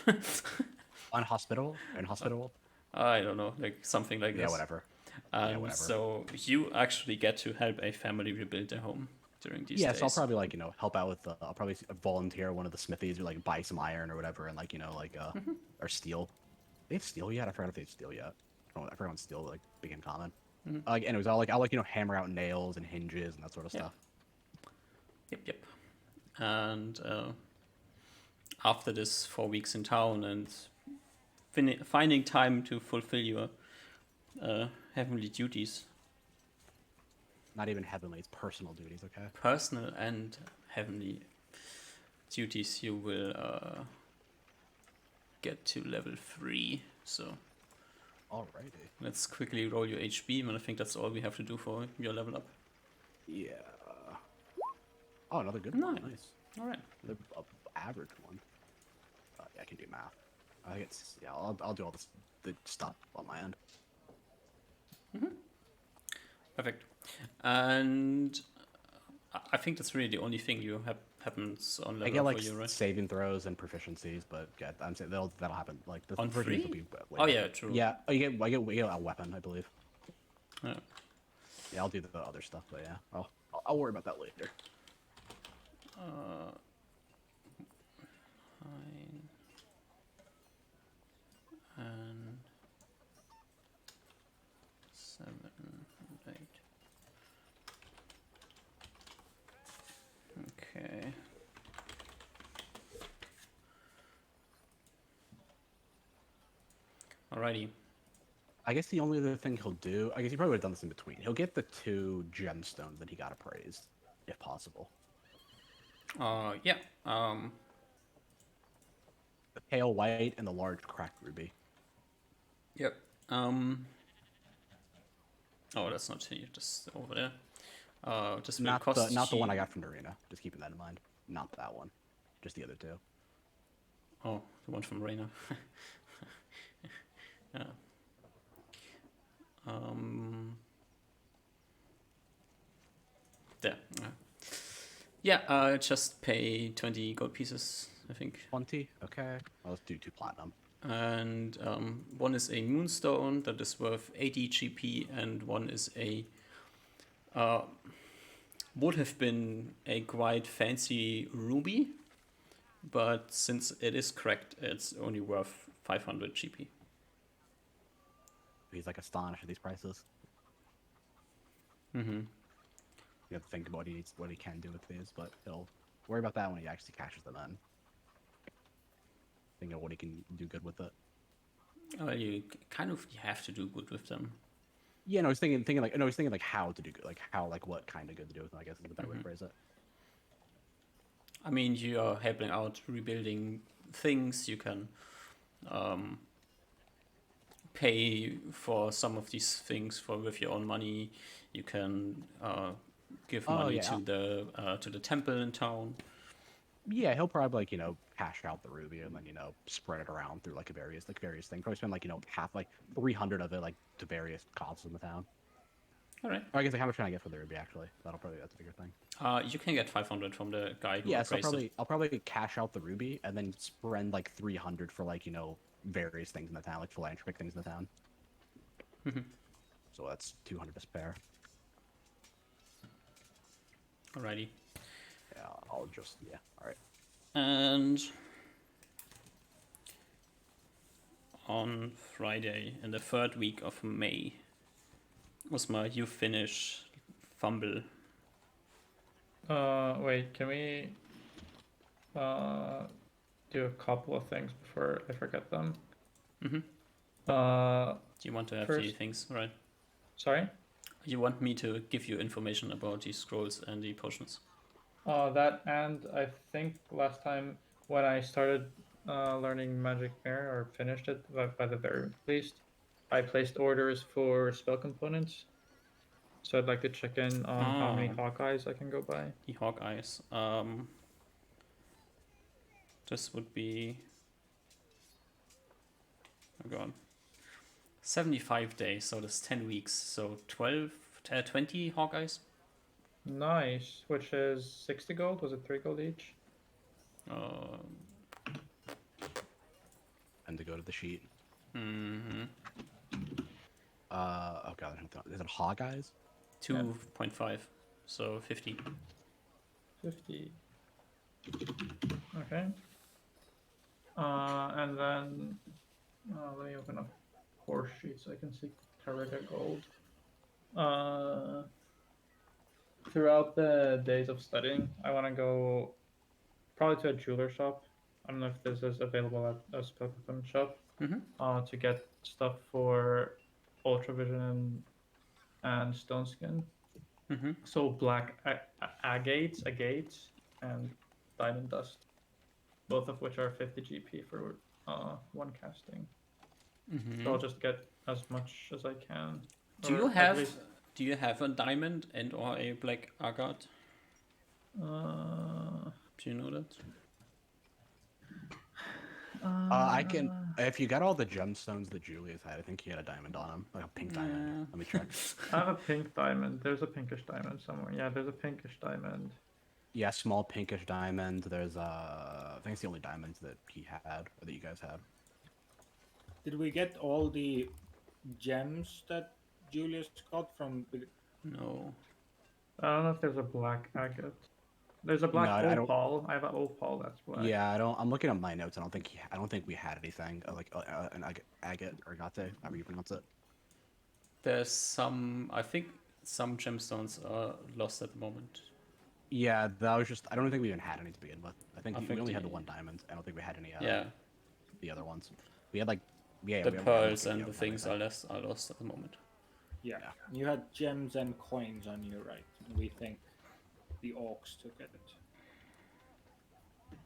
Unhospitable? Inhospitable? I don't know, like something like this. Yeah, whatever. And so you actually get to help a family rebuild their home during these days. Yeah, so I'll probably like help out with. I'll probably volunteer at one of the smithies or like buy some iron or whatever, and like or steel. They have steel yet? I forgot if they have steel yet. I forgot when steel like became common. Anyways, I'll hammer out nails and hinges and that sort of stuff. Yep. And after this 4 weeks in town and finding time to fulfill your heavenly duties. Not even heavenly, it's personal duties, okay? Personal and heavenly duties, you will get to level 3. So alrighty. Let's quickly roll your HB, and I think that's all we have to do for your level up. Yeah. Oh, another good one. Nice. All right. The average one. Yeah, I can do math. I think it's I'll do all the stuff on my end. Perfect. And I think that's really the only thing you happens on level I get like for you, right? saving throws and proficiencies, but yeah, I'm saying that'll happen. Like the On proficiencies free? will be Oh yeah, true. Yeah, I get a weapon, I believe. Yeah. Yeah, I'll do the other stuff, but yeah, I'll worry about that later. Fine. And 7 and 8. Okay. Alrighty. I guess the only other thing he'll do, I guess he probably would have done this in between. He'll get the 2 gemstones that he got appraised, if possible. Yeah. The pale white and the large cracked ruby. Yep. Oh, that's not here. Just over there. Just will Not cost the one you- I got from Arena. Just keeping that in mind. Not that one. Just the other 2. Oh, the one from Reina. Yeah. There. Yeah. Just pay 20 gold pieces, I think. 20? Okay. I'll just do 2 platinum. And one is a moonstone that is worth 80 GP, and one is a would have been a quite fancy ruby, but since it is cracked, it's only worth 500 GP. He's like astonished at these prices. Mm-hmm. You have to think about what he can do with these, but he'll worry about that when he actually cashes them in. Think of what he can do good with it. You kind of have to do good with them. Yeah, no, I was thinking like, no, I was thinking like how to do good, like how, like what kind of good to do with them, I guess is the better way to phrase it. I mean, you are helping out rebuilding things. You can pay for some of these things for with your own money. You can give Oh, money yeah. to the temple in town. Yeah, he'll probably like, cash out the ruby and then, spread it around through like various things. Probably spend like, half like 300 of it like to various causes in the town. All right. Or I guess like how much can I get for the ruby actually? That's a bigger thing. You can get 500 from the guy who Yeah, so appraised it. I'll probably cash out the ruby and then spend like 300 for like, various things in the town, like philanthropic things in the town. So that's 200 to spare. Alrighty. Yeah, all right. And on Friday, in the third week of May, Osmar, you finish Fumble. Wait, can we do a couple of things before I forget them? Mm-hmm. Uh, Do you want to have the first- things, right? sorry? You want me to give you information about the scrolls and the potions? That, and I think last time when I started learning Magic Mirror, or finished it by the very least, I placed orders for spell components. So I'd like to check in on how many Hawkeyes I can go by. The Hawkeyes. This would be... Oh god. 75 days, so that's 10 weeks. So 20 Hawkeyes? Nice, which is 60 gold. Was it 3 gold each? And to go to the sheet. Mm-hmm. Oh god, is it hog eyes? 2.5, so 50. 50. Okay. And then let me open up course sheet so I can see Tarega gold. Throughout the days of studying, I want to go probably to a jeweler shop. I don't know if this is available at a spell component shop. Mm-hmm. To get stuff for Ultravision and Stone Skin. Mm-hmm. So black agates, and diamond dust, both of which are 50 GP for one casting. Mm-hmm. So I'll just get as much as I can. Do or you at have least- a diamond and or a black agate? Do you know that? I can. If you got all the gemstones that Julius had, I think he had a diamond on him, like a pink diamond. Let me check. I have a pink diamond. There's a pinkish diamond somewhere. Yeah, there's a pinkish diamond. Yeah, small pinkish diamond. There's I think it's the only diamonds that he had or that you guys had. Did we get all the gems that Julius got from? No. I don't know if there's a black agate. There's a black No, I don't- opal. I have an opal that's black. Yeah, I don't. I'm looking at my notes. I don't think we had anything like an agate or agate, however you pronounce it. There's some... I think some gemstones are lost at the moment. Yeah, that was just. I don't think we even had any to begin with. I think I we think only had the- the one diamond. I don't think we had any. Yeah. The other ones. We had like. Yeah. The we had pearls like, and the things are lost at the moment. Yeah, you had gems and coins on you, right? We think the orcs took it.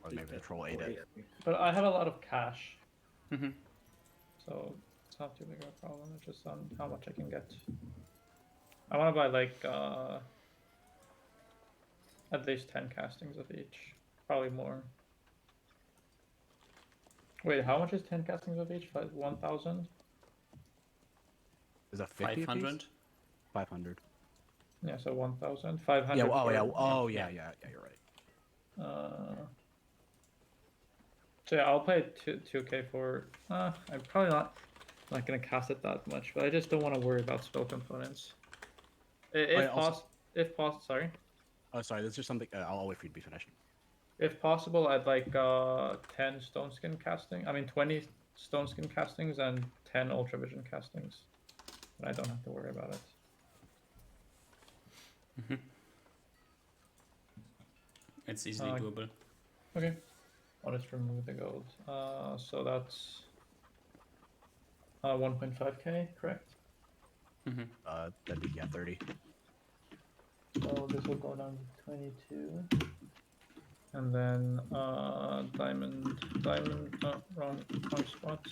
Or maybe the troll ate it. But I have a lot of cash. Mm-hmm. So it's not too big of a problem. It's just on how much I can get. I want to buy like at least 10 castings of each. Probably more. Wait, how much is 10 castings of each? 1,000? Is that 50 apiece? 500? 500. Yeah, so 1,000. 500. Yeah. for- Yeah. You're right. So yeah, I'll pay 2K for. I'm probably not gonna cast it that much, but I just don't want to worry about spell components. If also- If possible, sorry. Oh, sorry. There's just something. I'll wait for you to be finished. If possible, I'd like 10 stone skin casting. I mean 20 stone skin castings and 10 ultravision castings. But I don't have to worry about it. It's easily doable. Okay. I'll just remove the gold. So that's 1.5k, correct? That'd be, yeah, 30. So this will go down to 22. And then diamond, wrong spot.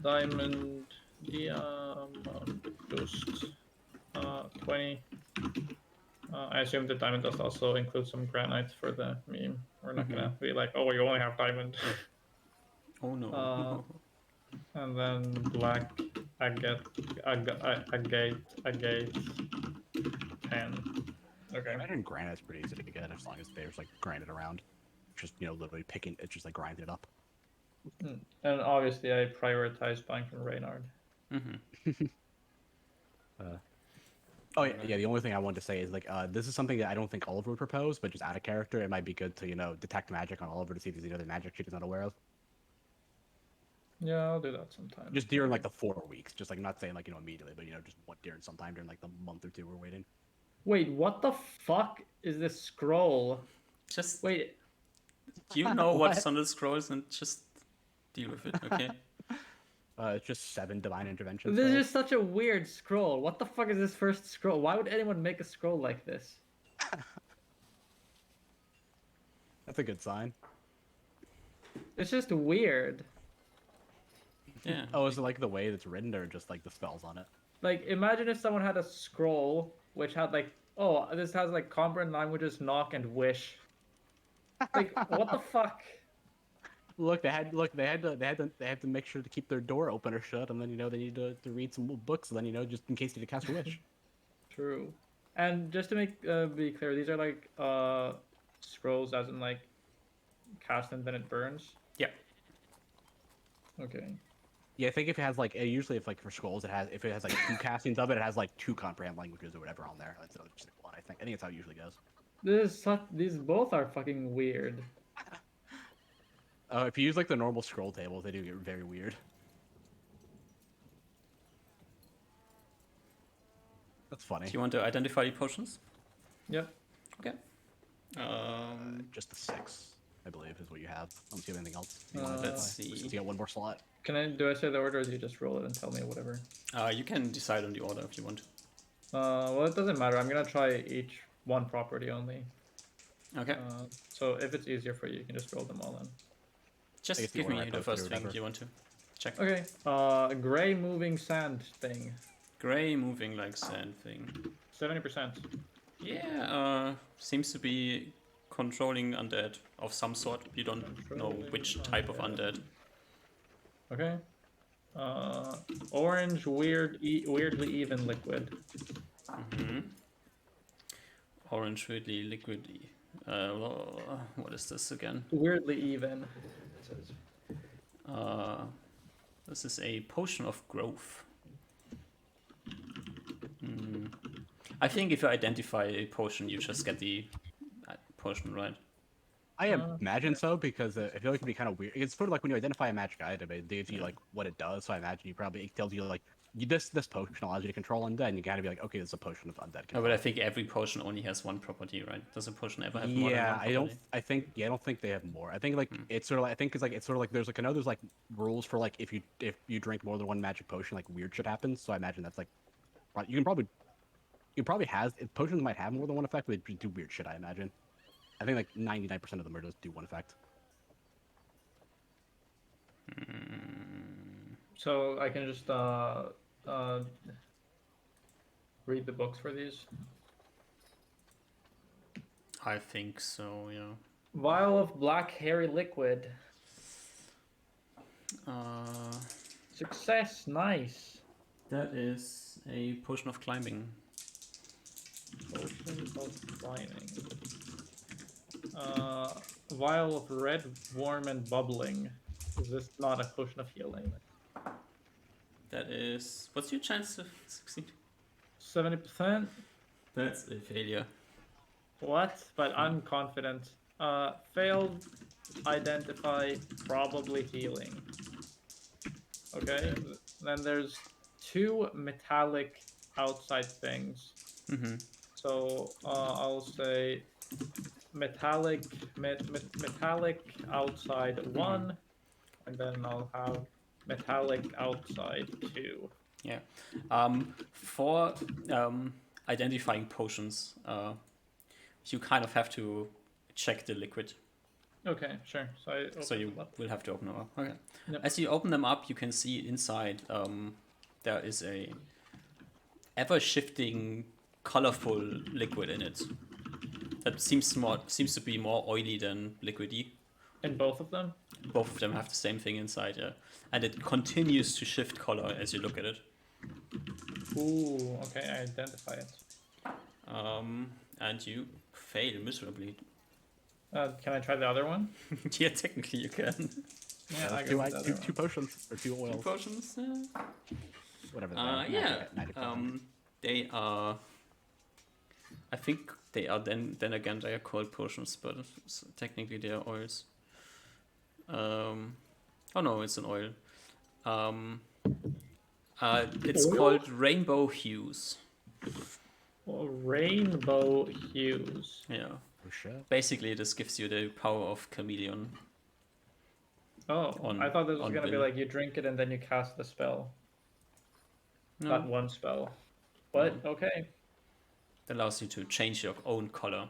Diamond, boost, 20. I assume the diamond does also include some granite for the meme. We're not gonna be like, oh, you only have diamond. Oh no. And then black, agate, 10. Okay. I imagine granite's pretty easy to get as long as there's like granite around. Just, you know, literally picking it, just like grinding it up. And obviously, I prioritize buying from Reynard. Oh yeah, the only thing I wanted to say is like this is something that I don't think Oliver would propose, but just out of character, it might be good to, you know, detect magic on Oliver to see if there's any other magic she is not aware of. Yeah, I'll do that sometime. Just during like the 4 weeks, just like not saying like, you know, immediately, but you know, just during sometime during like the month or two we're waiting. Wait, what the fuck is this scroll? Just Wait, you know what's on the scrolls and just deal with it, okay? It's just 7 divine interventions. this spells. is such a weird scroll. What the fuck is this first scroll? Why would anyone make a scroll like this? That's a good sign. It's just weird. Yeah. Oh, is it like the way that's written or just like the spells on it? Like, imagine if someone had a scroll which had like, oh, this has like comprehend languages, knock, and wish. Like, what the fuck? Look, they had to make sure to keep their door open or shut, and then, you know, they need to read some books, and then, you know, just in case they need to cast a wish. True. And just to make be clear, these are like scrolls as in like cast and then it burns. Yeah. Okay. Yeah, I think if it has like usually if like for scrolls if it has like 2 castings of it, it has like 2 comprehend languages or whatever on there. Instead of just like 1, I think. I think that's how it usually goes. These both are fucking weird. If you use like the normal scroll tables, they do get very weird. That's funny. Do you want to identify the potions? Yep. Okay. Just the 6, I believe, is what you have. Unless you have anything else. Let's see. Since you got 1 more slot. Do I say the order or do you just roll it and tell me whatever? You can decide on the order if you want. Well, it doesn't matter. I'm gonna try each one property only. Okay. So if it's easier for you, you can just roll them all in. Just guess the give order me I the posted or first thing whatever. you want to check. Okay. Gray moving sand thing. Gray moving like sand thing. 70%. Yeah, seems to be controlling undead of some sort. You don't know which type of undead. Okay. Orange, weirdly even liquid. Orange, weirdly liquidy. What is this again? Weirdly even. This is a potion of growth. I think if you identify a potion, you just get the potion, right? I imagine so, because I feel like it'd be kind of weird. It's sort of like when you identify a magic item, it gives you like what it does. So I imagine it tells you like this potion allows you to control undead, and you gotta be like, okay, this is a potion of undead control. No, but I think every potion only has one property, right? Does a potion ever have more than one Yeah, property? I don't think they have more. I think like it's sort of like, I think it's sort of like there's like, I know there's like rules for like if you drink more than 1 magic potion, like weird shit happens. So I imagine that's like you probably has potions might have more than 1 effect, but they do weird shit. I imagine. I think like 99% of them are just do 1 effect. So I can just read the books for these. I think so, yeah. Vial of black hairy liquid. Success, nice. That is a potion of climbing. Potion of climbing. Vial of red, warm, and bubbling. Is this not a potion of healing? That is... What's your chance to succeed? 70%? That's a failure. What? But I'm confident. Failed, identify, probably healing. Okay, then there's 2 metallic outside things. So I'll say metallic outside 1, and then I'll have metallic outside too. Yeah. For identifying potions, you kind of have to check the liquid. Okay, sure. So I open So you them up. will have to open them up. Okay. Yep. As you open them up, you can see inside there is a ever-shifting, colorful liquid in it. That seems to be more oily than liquidy. In both of them? Both of them have the same thing inside, yeah. And it continues to shift color as you look at it. Ooh, okay, I identify it. And you fail miserably. Can I try the other one? Yeah, technically you can. Yeah, I two, go with the other two one. potions or two Two oils, potions? whatever. They are. Yeah. Magic potions. They are. I think they are. Then again, they are called potions, but technically they are oils. Oh no, it's an oil. It's Oil? called rainbow hues. Oh, rainbow hues. Yeah. Oh shit. Basically, this gives you the power of chameleon. Oh, On- I thought this was on gonna be Will. like you drink it and then you cast the spell. No, That one spell. But okay. it allows you to change your own color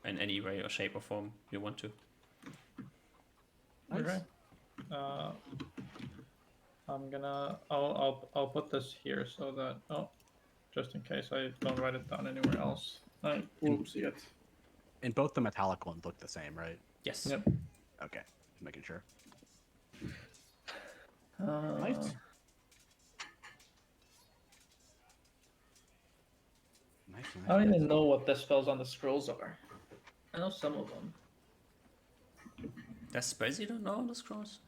in any way or shape or form you want to. Nice. Okay. I'm gonna. I'll put this here so that just in case I don't write it down anywhere else. I won't see it. And both the metallic ones look the same, right? Yes. Yep. Okay, just making sure. Nice. Nice. I don't even know what the spells on the scrolls are. I know some of them. There's spells you don't know on the scrolls?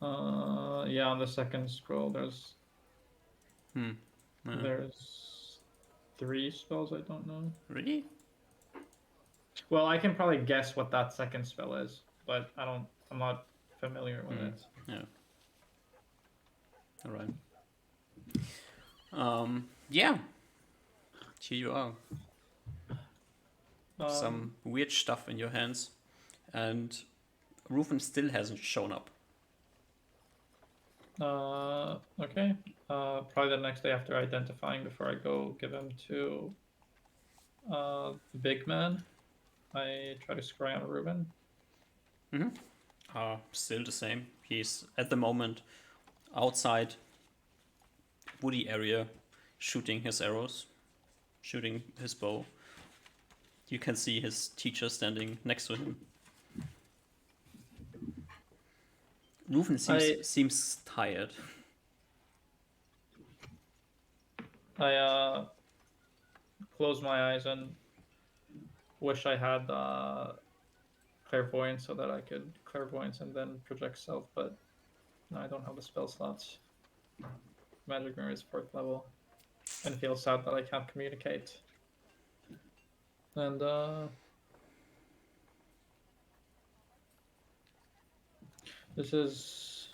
Yeah, on the second scroll, there's Yeah. there's 3 spells I don't know. Really? Well, I can probably guess what that second spell is, but I'm not familiar with it. Yeah. Alright. Yeah. Here you are. Some weird stuff in your hands. And Rufin still hasn't shown up. Okay. Probably the next day after identifying, before I go give him to the big man, I try to scry on Ruben. Still the same. He's at the moment outside woody area shooting his arrows, shooting his bow. You can see his teacher standing next to him. Rufin seems tired. I close my eyes and wish I had clairvoyance so that I could clairvoyance and then project self, but no, I don't have the spell slots. Magic mirror is 4th level, and it feels sad that I can't communicate. And this is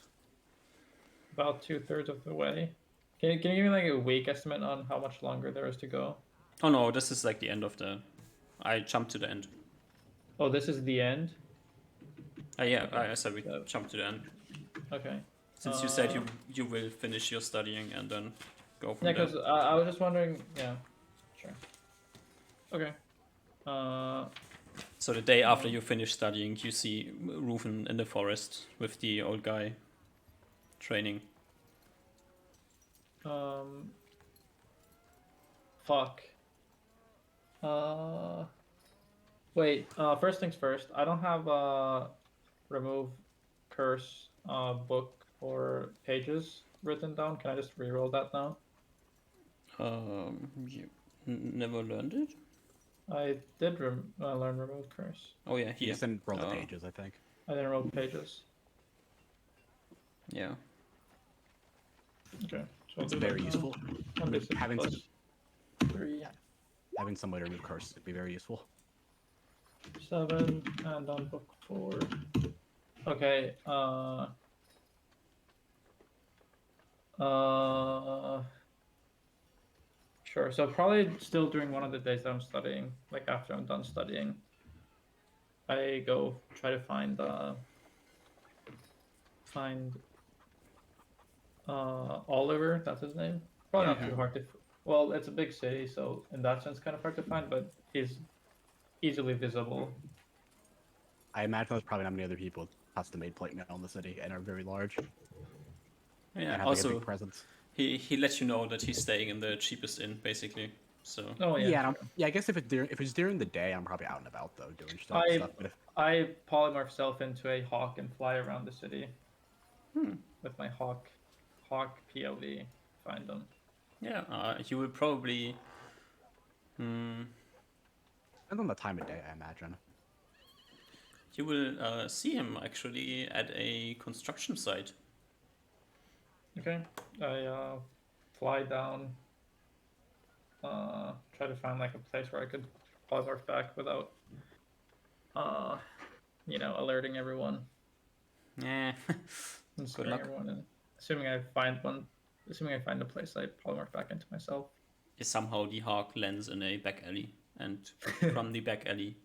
about 2/3 of the way. Can you give me like a week estimate on how much longer there is to go? Oh no, this is like the end of the... I jumped to the end. Oh, this is the end? Yeah, I said we jumped to the end. Okay. Since you said you will finish your studying and then go from Yeah, there. because I was just wondering. Yeah, sure. Okay. So the day after you finish studying, you see Rufin in the forest with the old guy training. Fuck. Wait. First things first. I don't have remove curse book or pages written down. Can I just reroll that now? You never learned it? I did learn remove curse. Oh yeah, You here. just didn't roll the pages, I think. I didn't roll pages. Yeah. Okay. So I'll It's do that very now. useful. 1d6 Having plus some, 3. having some way to remove curse would be very useful. 7 and on book 4. Okay. Sure. So probably still during one of the days that I'm studying, like after I'm done studying, I go try to find Oliver, that's his name. Probably not Yeah. too hard to. Well, it's a big city, so in that sense, kind of hard to find, but he's easily visible. I imagine there's probably not many other people with custom-made plate mail in the city and are very large Yeah. and have like a big Also, presence. he lets you know that he's staying in the cheapest inn, basically. So Oh yeah, Yeah, sure. yeah. I guess if it's during the day, I'm probably out and about though, doing stuff. I But if I polymorph self into a hawk and fly around the city hmm, with my hawk POV. Find them. yeah, you will probably. Hmm, depends on the time of day, I imagine. you will see him actually at a construction site. Okay, I fly down. Try to find like a place where I could polymorph back without uh, alerting everyone Yeah. and Good scaring luck. everyone. And assuming I find a place, I polymorph back into myself. Somehow the hawk lands in a back alley, and from the back alley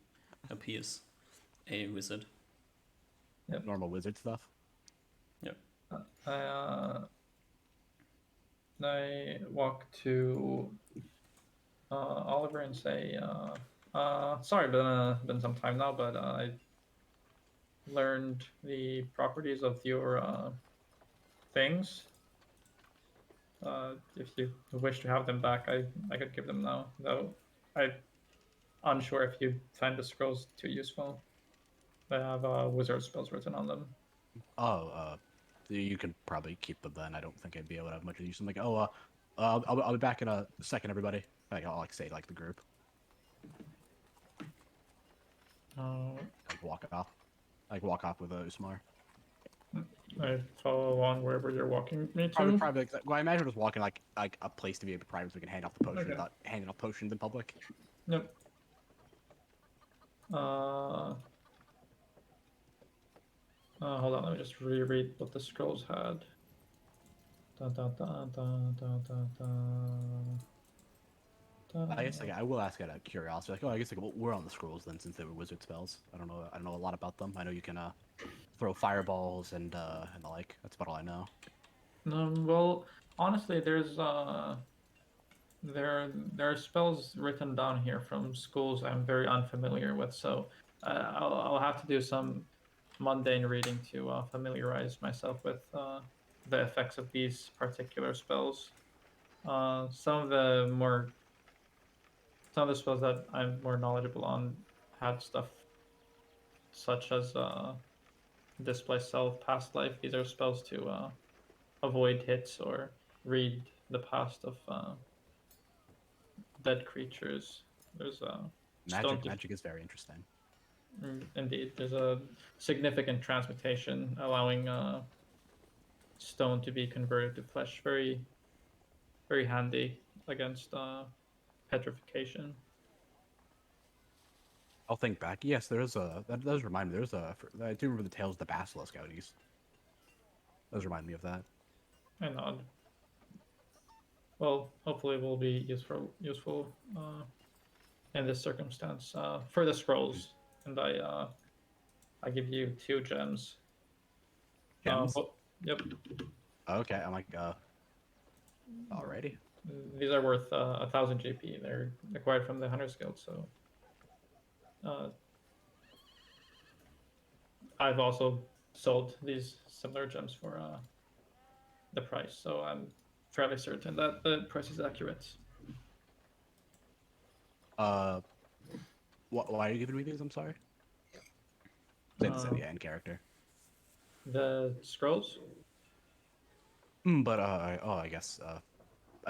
appears a wizard. Yep. Normal wizard stuff. Yep. I walk to Oliver and say, "Sorry, been some time now, but I learned the properties of your things. If you wish to have them back, I could give them now. Though I'm unsure if you find the scrolls too useful. They have wizard spells written on them. Oh, you can probably keep them then. I don't think I'd be able to have much use. I'm like, oh, I'll be back in a second, everybody. Like I'll like say like the group, Uh, like walk off with Usmar. I follow along wherever you're walking me to. Probably. Well, I imagine just walking like a place to be private so we can hand off the potion Okay. without handing off potions in public. Yep. Hold on, let me just reread what the scrolls had. Dun, dun, dun, dun, dun, dun, dun, dun. I guess like I will ask out of curiosity, like, oh, I guess like well, we're on the scrolls then since they were wizard spells. I don't know a lot about them. I know you can throw fireballs and the like. That's about all I know. Well, honestly, there are spells written down here from schools I'm very unfamiliar with, so I'll have to do some mundane reading to familiarize myself with the effects of these particular spells. Some of the spells that I'm more knowledgeable on had stuff such as display self, past life. These are spells to avoid hits or read the past of dead creatures. There's Magic is very interesting. Indeed, there's a significant transmutation allowing stone to be converted to flesh. Very, very handy against petrification. I'll think back. Yes, that does remind me. I do remember the Tales of the Basilisk out east. Does remind me of that. I nod. Well, hopefully, it will be useful in this circumstance for the scrolls, and I give you 2 gems. Gems? Yep. Okay, I'm like, alrighty. These are worth 1,000 GP. They're acquired from the Hunters Guild, so I've also sold these similar gems for the price, so I'm fairly certain that the price is accurate. Why are you giving me these? I'm sorry. Say the same, yeah, in character. The scrolls? But I guess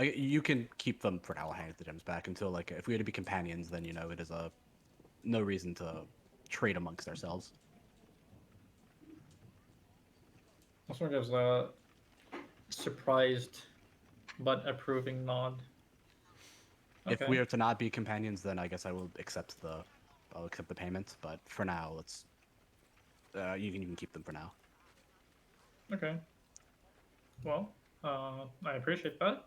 you can keep them for now. I'll hand the gems back until like if we were to be companions, then it is no reason to trade amongst ourselves. This one gives a surprised but approving nod. If we are to not be companions, then I guess I'll accept the payment. But for now, let's you can keep them for now. Okay. Well, I appreciate that.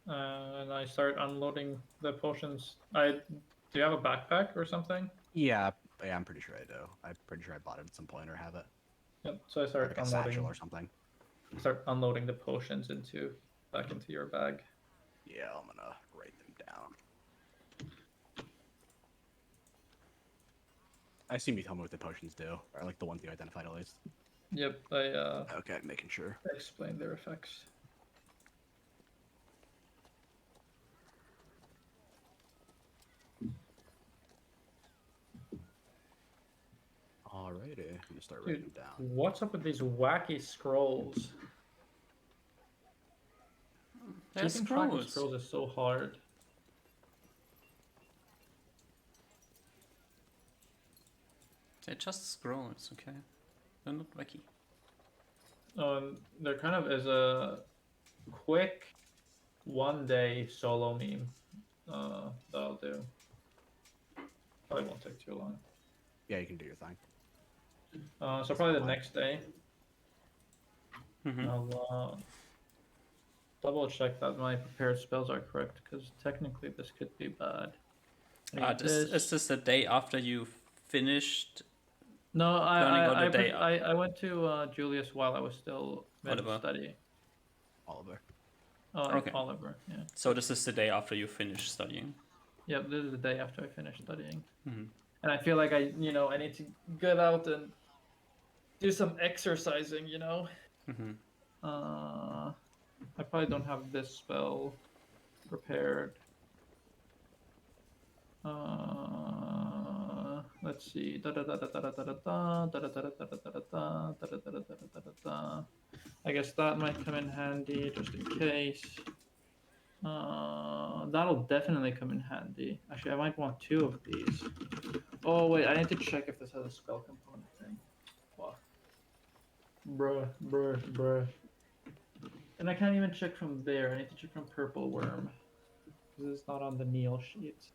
And I start unloading the potions. Do you have a backpack or something? Yeah, I'm pretty sure I do. I'm pretty sure I bought it at some point or have it. Yep. So I start like a satchel unloading. or something. Start unloading the potions back into your bag. Yeah, I'm gonna write them down. I assume you tell me what the potions do, or like the ones you identified at least. Yep. I Okay, making sure. explain their effects. Alrighty, I'm gonna start writing Dude, them down. what's up with these wacky scrolls? There's Keeping track of scrolls. scrolls is so hard. They're just scrolls, okay? They're not wacky. There kind of is a quick 1-day solo meme that I'll do. Probably won't take too long. Yeah, you can do your thing. So probably the next day, Mm-hmm. I'll double check that my prepared spells are correct, because technically this could be bad. I need Is this the day after you finished? No, learning or the day I went to Julius while I was still in Oliver. study. Oliver. Oh, Okay. Oliver, yeah. So this is the day after you finish studying. Yep, this is the day after I finished studying. Mm-hmm. And I feel like I need to get out and do some exercising, Mm-hmm. I probably don't have this spell prepared. Let's see. I guess that might come in handy just in case. That'll definitely come in handy. Actually, I might want 2 of these. Oh wait, I need to check if this has a spell component thing. Fuck. Bruh. And I can't even check from there. I need to check from Purple Worm. This is not on the Neil sheet.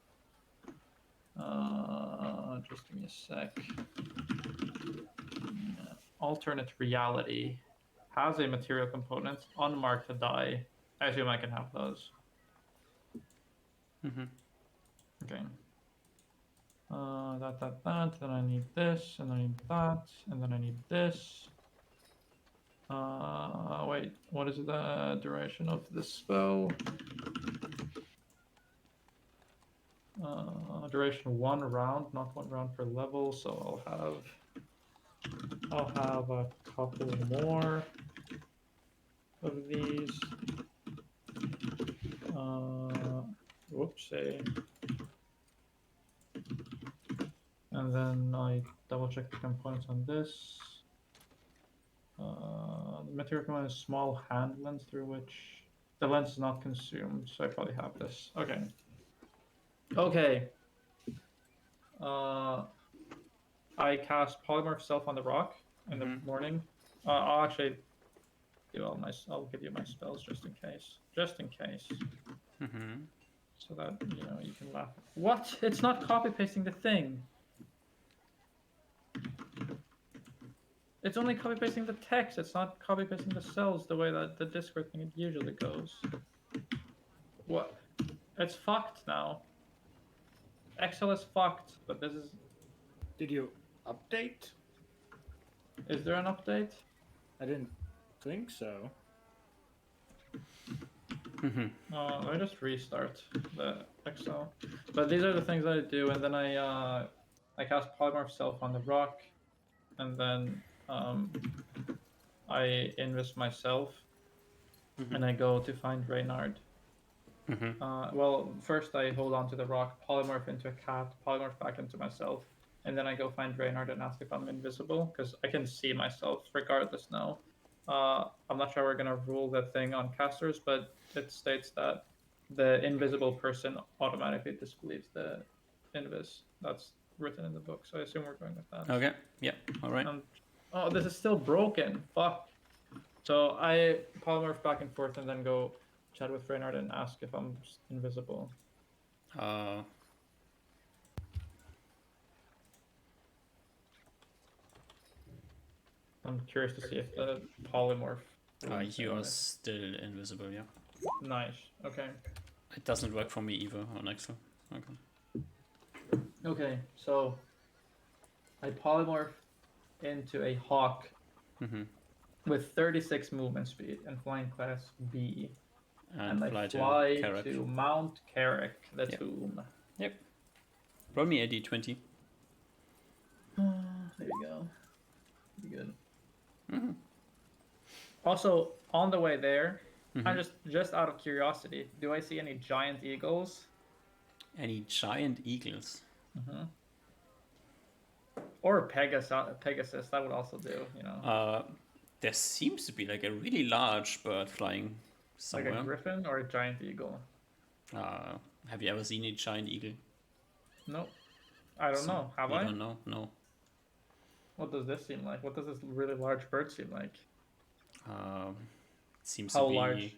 Just give me a sec. Yeah. Alternate reality has a material component. Unmarked to die. I assume I can have those. Mm-hmm. Okay. That. Then I need this, and then I need that, and then I need this. Wait. What is the duration of this spell? Duration 1 round, not 1 round per level. So I'll have a couple more of these. Whoopsie. And then I double check the components on this. The material component is small hand lens through which the lens is not consumed, so I probably have this. Okay. Okay. I cast Polymorph Self on the rock in the morning. I'll actually do I'll give you my spells just in case. Just in case. Mm-hmm. So that, you can laugh. What? It's not copy pasting the thing. It's only copy pasting the text. It's not copy pasting the cells the way that the Discord thing usually goes. What? It's fucked now. Excel is fucked, but this is. Did you update? Is there an update? I didn't think so. Mm-hmm. Let me just restart the Excel. But these are the things that I do, and then I cast Polymorph Self on the rock, and then I invest myself, and I go to find Reynard. Well, first I hold on to the rock, polymorph into a cat, polymorph back into myself, and then I go find Reynard and ask if I'm invisible, because I can see myself regardless now. I'm not sure we're going to rule the thing on casters, but it states that the invisible person automatically disbelieves the invis. That's written in the book, so I assume we're going with that. Okay. Yeah. All right. Oh, this is still broken. Fuck. So I polymorph back and forth and then go chat with Reynard and ask if I'm invisible. Uh. I'm curious to see if the polymorph. You are still invisible. Yeah. Nice. Okay. It doesn't work for me either on Excel. Okay. Okay. So I polymorph into a hawk with 36 movement speed and flying class B. And I fly fly to Carrick. to Mount Carrick, the Yep. tomb. Yep. Roll me a d20. There you go. Pretty good. Also, on the way there, I'm just out of curiosity. Do I see any giant eagles? Any giant eagles? Or Pegasus, that would also do, you know. There seems to be like a really large bird flying Like somewhere. a griffin or a giant eagle? Have you ever seen a giant eagle? Nope. I don't know. Have you I? don't know? No. What does this seem like? What does this really large bird seem like? It seems How to be large?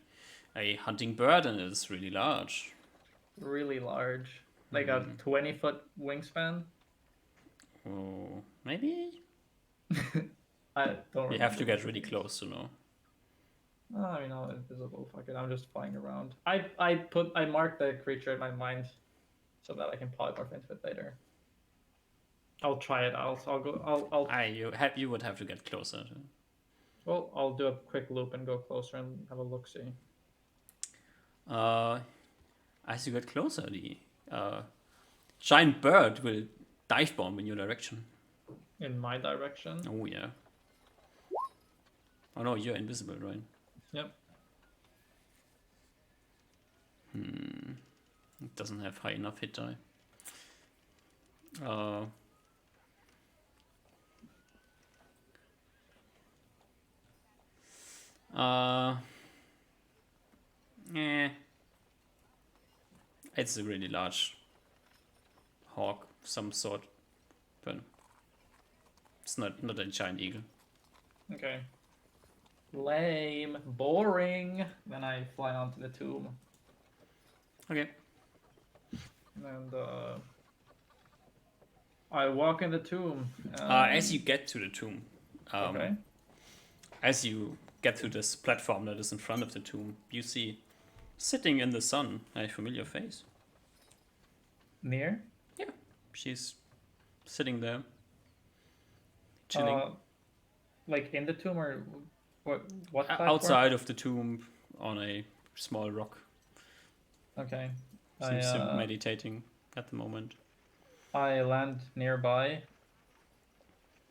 a hunting bird, and it's really large. Really large. Like a 20-foot wingspan? Oh, maybe? I don't You have to remember get what really it is. close to know. I mean, I'm invisible. Fuck it. I'm just flying around. I marked the creature in my mind so that I can polymorph into it later. I'll try it out. You would have to get closer. Well, I'll do a quick loop and go closer and have a look. See. As you get closer, the giant bird will dive bomb in your direction. In my direction. Oh yeah. Oh no, you're invisible, right? Yep. It doesn't have high enough hit die. It's a really large hawk of some sort, but it's not a giant eagle. Okay. Lame. Boring. Then I fly onto the tomb. Okay. And I walk in the tomb. As you get to the tomb, Okay. as you get to this platform that is in front of the tomb, you see sitting in the sun a familiar face. Near? Yeah, she's sitting there, chilling. Like in the tomb or what platform? Outside of the tomb on a small rock. Okay. Seems to be meditating at the moment. I land nearby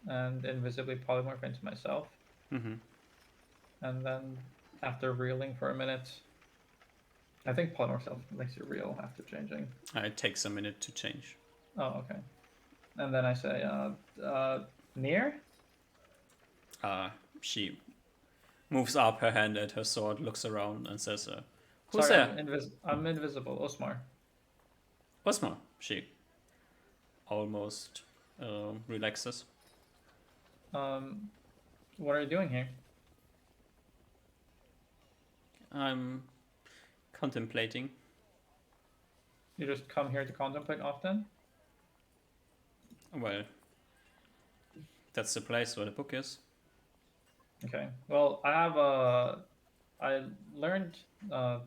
and invisibly polymorph into myself. Mm-hmm. And then after reeling for a minute, I think polymorph self makes you reel after changing. It takes a minute to change. Oh, okay. And then I say, near? She moves up her hand at her sword, looks around, and says, "Who's Sorry, there?" I'm invisible. Osmar. Osmar. She almost relaxes. What are you doing here? I'm contemplating. You just come here to contemplate often? Well, that's the place where the book is. Okay. Well, I learned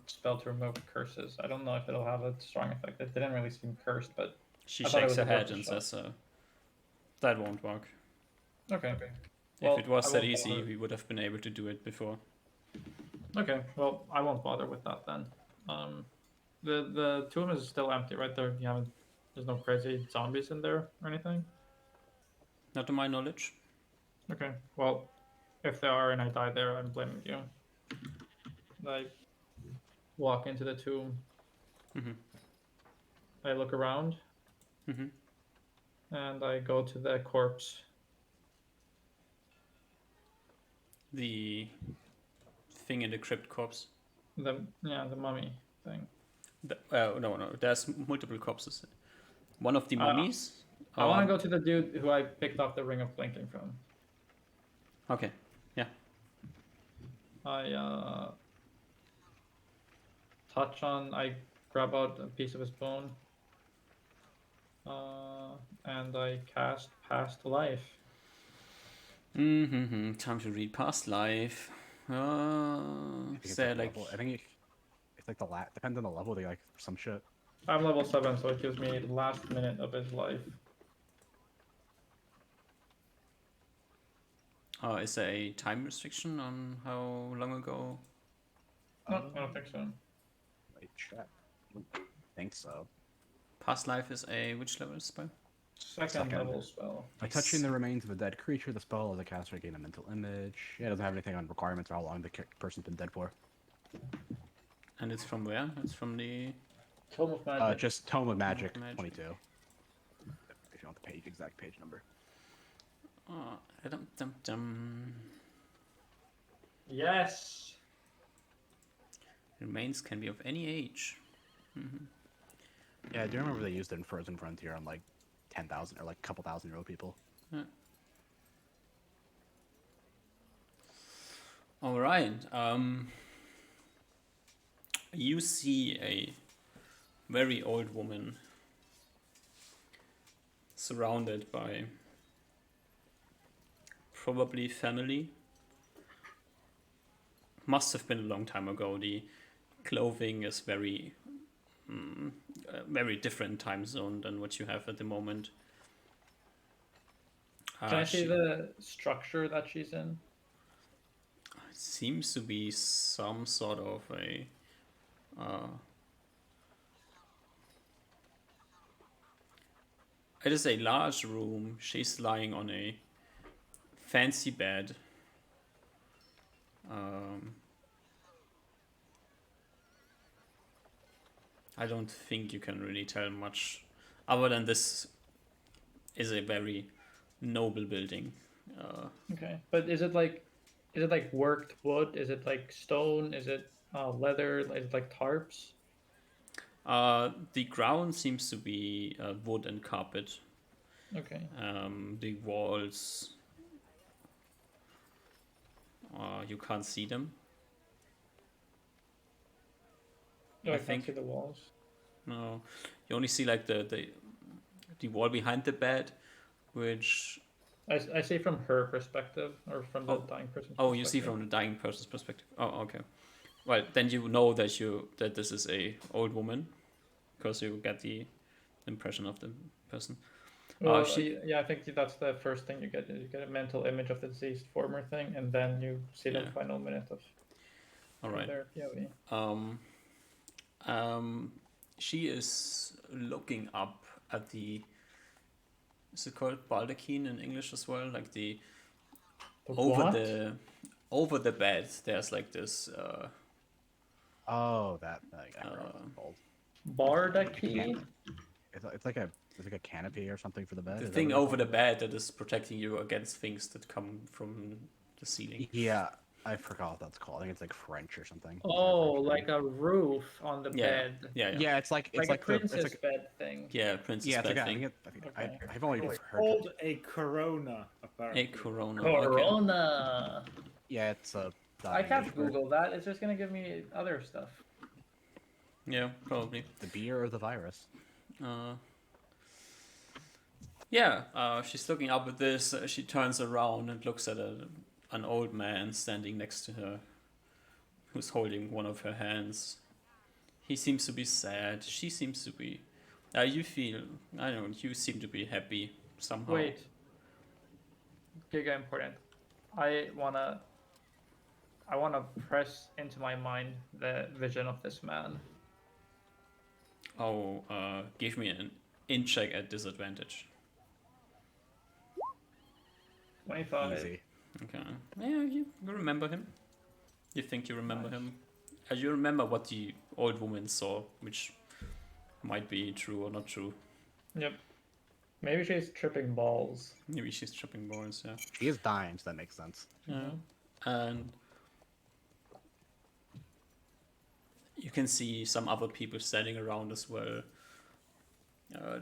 spell to remove curses. I don't know if it'll have a strong effect. It didn't really seem cursed, but She I thought it shakes was her a head worth a and shot. says, "That won't work. Okay. If it was I that won't easy, bother. we would have been able to do it before." Okay. Well, I won't bother with that then. The tomb is still empty, right? There's no crazy zombies in there or anything. Not to my knowledge. Okay. Well, if there are and I die there, I'm blaming you. I walk into the tomb. Mhm. I look around. Mhm. And I go to the corpse. The thing in the crypt corpse. The mummy thing. No. There's multiple corpses. One of the mummies. I want to go to the dude who I picked off the Ring of Blinking from. Okay. Yeah. I I grab out a piece of his bone. And I cast Past Life. Time to read past life. Is there like level. I think it's like depends on the level. They like some shit. I'm level 7, so it gives me the last minute of his life. Is there a time restriction on how long ago? No, I don't think so. Wait, check. I don't think so. Past life is a which level spell? Second level spell. By touching the remains of a dead creature, the spell as a caster gain a mental image. Yeah, it doesn't have anything on requirements or how long the person's been dead for. And it's from where? It's from the. Tome of Magic. Just Tome of Magic, Magic. 22. If you want the exact page number. Dum. Yes. Remains can be of any age. Yeah, I do remember they used it in Frozen Frontier on like 10,000 or like a couple thousand-year-old people. Yeah. All right. You see a very old woman surrounded by probably family. Must have been a long time ago. The clothing is very different time zone than what you have at the moment. Can I see the structure that she's in? Seems to be some sort of a it is a large room. She's lying on a fancy bed. I don't think you can really tell much other than this is a very noble building. Okay, but is it like worked wood? Is it like stone? Is it leather? Is it like tarps? The ground seems to be wood and carpet. Okay. The walls, you can't see them. No, I I can't think- see the walls. No, you only see like the wall behind the bed, which I see from her perspective or from the dying person's oh, you see perspective. from the dying person's perspective. Oh, okay. Well, then you know that this is a old woman, because you get the impression of the person. Well, she- yeah, I think that's the first thing you get. You get a mental image of the deceased former thing, and then you see the Yeah. final minute of All right. their POV. She is looking up at the. Is it called baldachin in English as well? Like the What? over the bed. There's like this. Oh, that I forgot what it's called. Bardaki? It's like a canopy or something for the bed. The is that thing what it's over the called? bed that is protecting you against things that come from the ceiling. Yeah, I forgot what that's called. I think it's like French or something. Oh, like a roof on the Yeah, bed. yeah. Yeah, it's like Like a the princess bed thing. Yeah, princess yeah, it's bed like thing. Okay. I've only It's heard. called a corona, apparently. A corona. Okay. Corona. Yeah, it's a. I can't English word. Google that. It's just gonna give me other stuff. Yeah, probably. The beer or the virus. She's looking up at this. She turns around and looks at an old man standing next to her, who's holding one of her hands. He seems to be sad. She seems to be. You feel. I don't know. You seem to be happy somehow. Wait. Giga important. I wanna press into my mind the vision of this man. Oh, give me an in check at disadvantage. 25. Easy. Okay. Yeah, you remember him. You think you remember him. You remember what the old woman saw, which might be true or not true. Yep. Maybe she's tripping balls. Maybe she's tripping balls, yeah. She is dying, so that makes sense. Yeah. And you can see some other people standing around as well.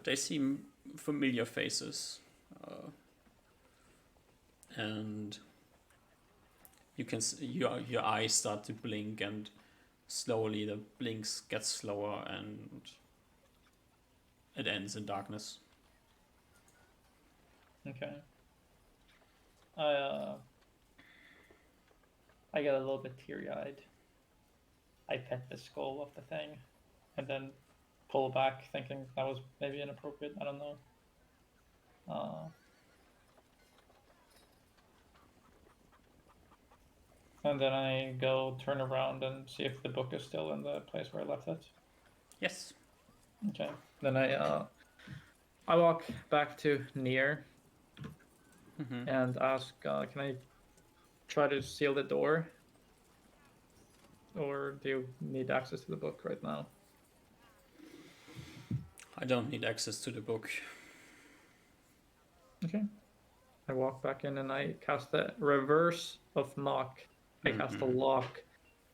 They seem familiar faces. And you can see your eyes start to blink, and slowly the blinks get slower and it ends in darkness. Okay. I get a little bit teary-eyed. I pet the skull of the thing, and then pull back, thinking that was maybe inappropriate. I don't know. And then I go turn around and see if the book is still in the place where I left it. Yes. Okay. Then I walk back to Near and ask, can I try to seal the door? Or do you need access to the book right now? I don't need access to the book. Okay. I walk back in and I cast the reverse of knock. I cast a lock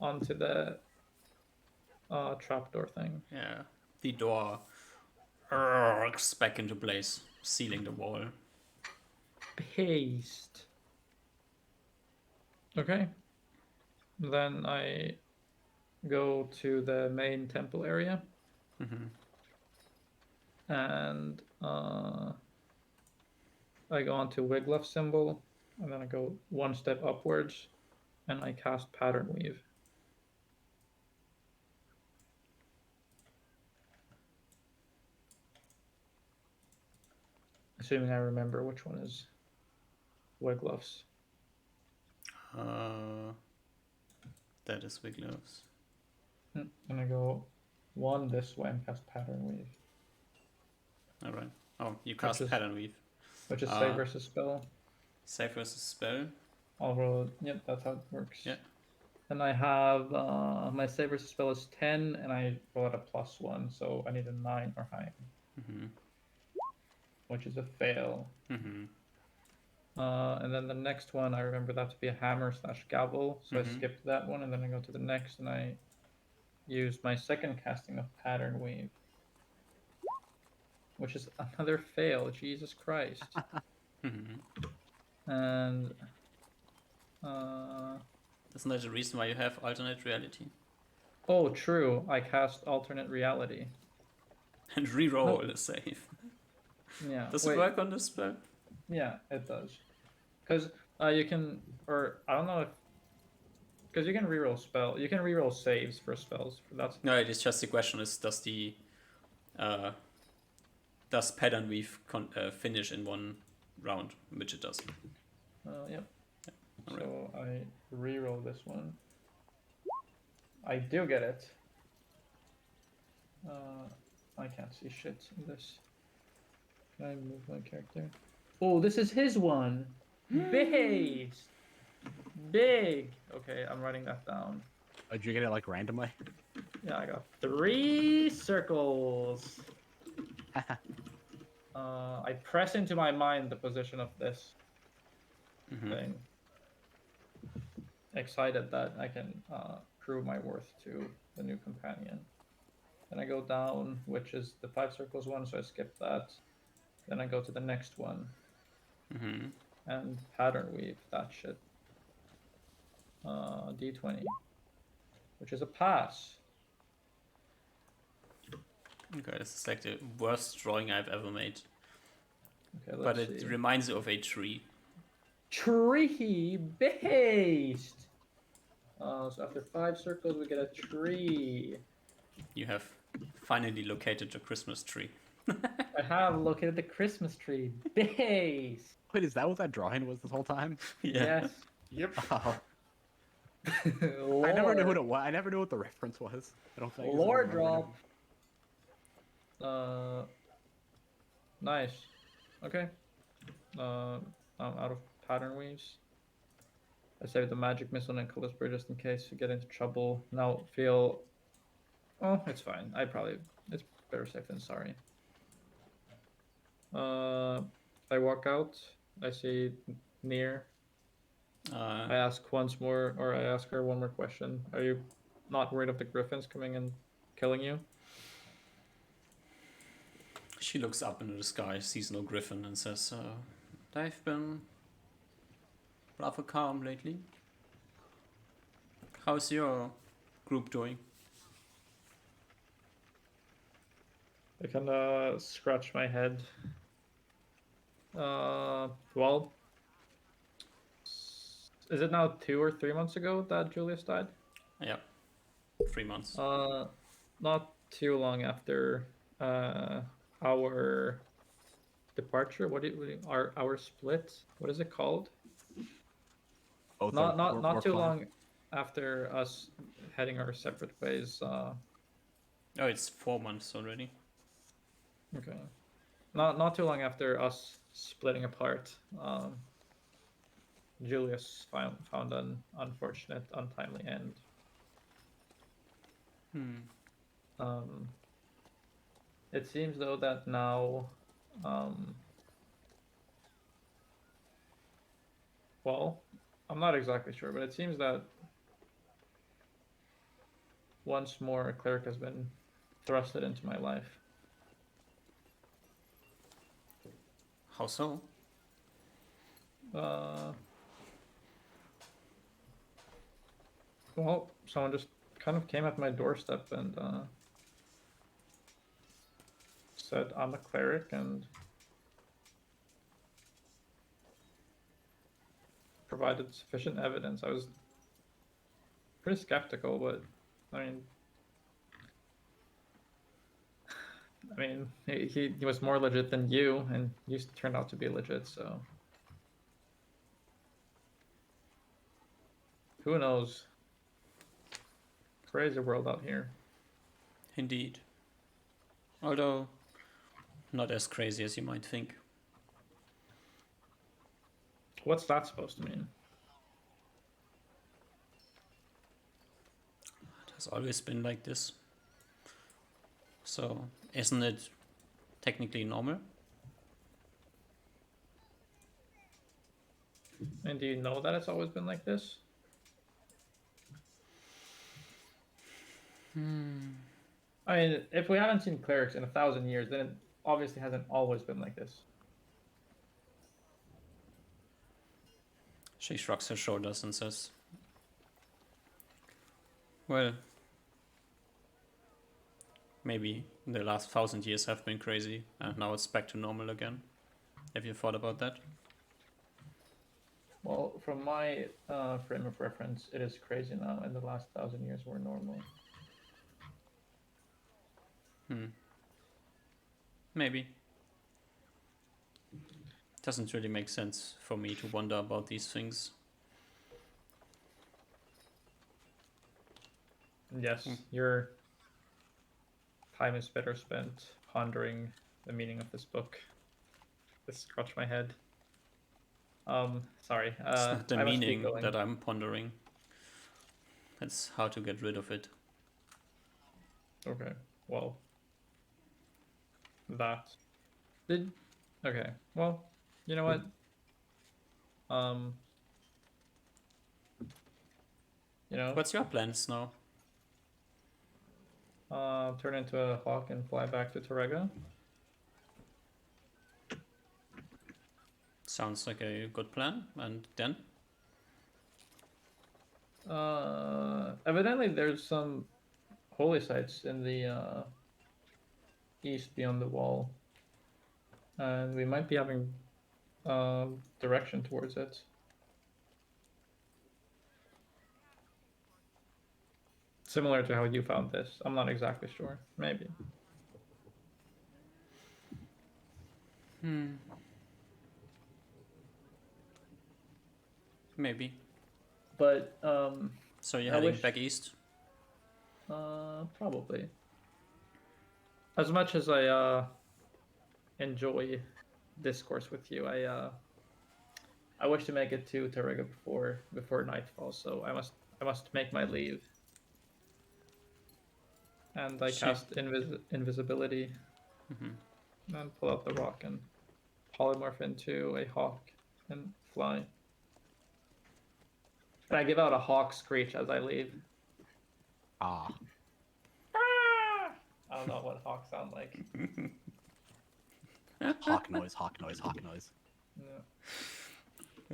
onto the trapdoor thing. Yeah. The door arcs back into place, sealing the wall. Paste. Okay. Then I go to the main temple area. And I go onto Wiglaf symbol, and then I go one step upwards, and I cast Pattern Weave. Assuming I remember which one is Wiglaf's. That is Wiglow's. And I go one this way and cast Pattern Weave. All right. Oh, you cast Pattern Weave. Which is save versus spell. Save versus spell. I'll roll it. Yep, that's how it works. Yeah. And I have my save versus spell is 10, and I roll at a +1, so I need a 9 or higher. Which is a fail. And then the next one, I remember that to be a hammer / gavel, so I skipped that one, and then I go to the next, and I use my second casting of Pattern Weave. Which is another fail, Jesus Christ. And isn't that the reason why you have alternate reality? oh, true. I cast alternate reality. And re-roll the save. Yeah. Does it work on this spell? Yeah, it does. Because you can, or I don't know if, because you can reroll spell. You can reroll saves for spells. That's No, it is just the question is does Pattern Weave finish in one round, which it does. yep. All So I reroll this one. I do get it. I can't see shit in this. Can I move my character? Oh, this is his one. Based. Big. Okay, I'm writing that down. Oh, did you get it like randomly? Yeah, I got 3 circles. I press into my mind the position of this thing. Excited that I can prove my worth to the new companion. Then I go down, which is the 5 circles one, so I skip that. Then I go to the next one. And Pattern Weave that shit. D20, which is a pass. Okay, this is like the worst drawing I've ever made. Okay, But let's it see. reminds you of a tree. Tree based. So after 5 circles, we get a tree. You have finally located the Christmas tree. I have located the Christmas tree base. Wait, is that what that drawing was this whole time? Yes. Yep. Oh, Lore. I never knew what it was. I never knew what the reference was. I don't think. Lore drop. Nice. Okay. I'm out of Pattern Weaves. I saved the magic missile and Callispro just in case you get into trouble. Now feel. Oh, it's fine. It's better safe than sorry. I walk out. I see Near. I ask once more, or I ask her one more question. Are you not worried of the griffins coming and killing you? She looks up into the sky, sees no griffin, and says, they've been rather calm lately. How's your group doing? I kind of scratch my head. Well, is it now 2 or 3 months ago that Julius died? Yeah, 3 months. Not too long after our departure. Our split? What is it called? Both Not we're too fine. long. after us heading our separate ways. Oh, it's 4 months already. Okay. Not too long after us splitting apart, Julius found an unfortunate, untimely end. Hmm. It seems though that now, well, I'm not exactly sure, but it seems that once more a cleric has been thrusted into my life. How so? Well, someone just kind of came at my doorstep and said I'm a cleric and provided sufficient evidence. I was pretty skeptical, but I mean, he was more legit than you, and you turned out to be legit. So who knows? Crazy world out here. Indeed. Although, not as crazy as you might think. What's that supposed to mean? It has always been like this. So, isn't it technically normal? And do you know that it's always been like this? I mean, if we haven't seen clerics in 1,000 years, then it obviously hasn't always been like this. She shrugs her shoulders and says, well, maybe the last 1,000 years have been crazy and now it's back to normal again. Have you thought about that? Well, from my frame of reference, it is crazy now, and the last 1,000 years were normal. Maybe. Doesn't really make sense for me to wonder about these things. Yes, your time is better spent pondering the meaning of this book. Just scratch my head. Sorry. It's not the I must be meaning going. that I'm pondering. It's how to get rid of it. Okay. Well. That. Okay. Well, you know what? What's your plans now? Turn into a hawk and fly back to Torrega. Sounds like a good plan. And then? Evidently there's some holy sites in the east beyond the wall, and we might be having direction towards it. Similar to how you found this. I'm not exactly sure. Maybe. Maybe. But So you're I heading wish- back east? probably. As much as I enjoy discourse with you, I wish to make it to Torrega before nightfall, so I must make my leave. And I Sure. cast invisibility and pull out the rock and polymorph into a hawk and fly. And I give out a hawk screech as I leave. Ah. I don't know what hawks sound like. Hawk noise, hawk noise, hawk noise. Yeah.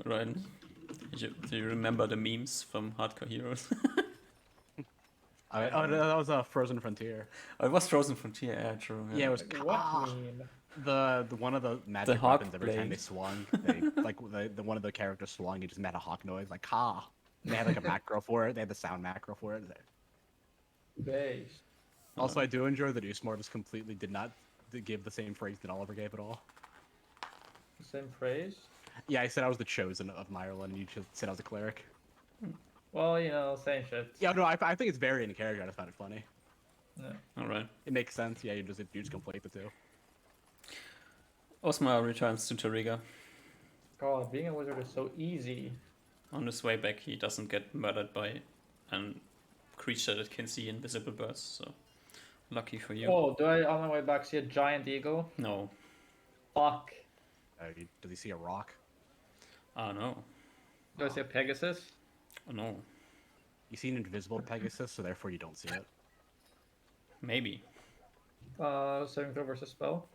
Right. Do you remember the memes from Hardcore Heroes? That was a Frozen Frontier. Oh, it was Frozen Frontier, yeah, true. Yeah, it was What meme? the one of the magic hawk weapons. Every time blade. they swung, they like the one of the characters swung, he just made a hawk noise like ha. And they had like a macro for it. They had the sound macro for it. Base. Also, I do enjoy that Usmar just completely did not give the same phrase that Oliver gave at all. Same phrase? Yeah, I said I was the chosen of Ireland, and you just said I was a cleric. Well, you know, same shit. Yeah, no, I think it's very in character. I just found it funny. Yeah. All right. It makes sense. Yeah, you just conflate the two. Osmar returns to Tariga. God, being a wizard is so easy. On his way back, he doesn't get murdered by a creature that can see invisible birds, so lucky for you. Oh, do I on my way back see a giant eagle? No. Fuck. Does he see a rock? Oh, no. Do I see a Pegasus? Oh, no. You see an invisible Pegasus, so therefore you don't see it. Maybe. Saving throw versus spell.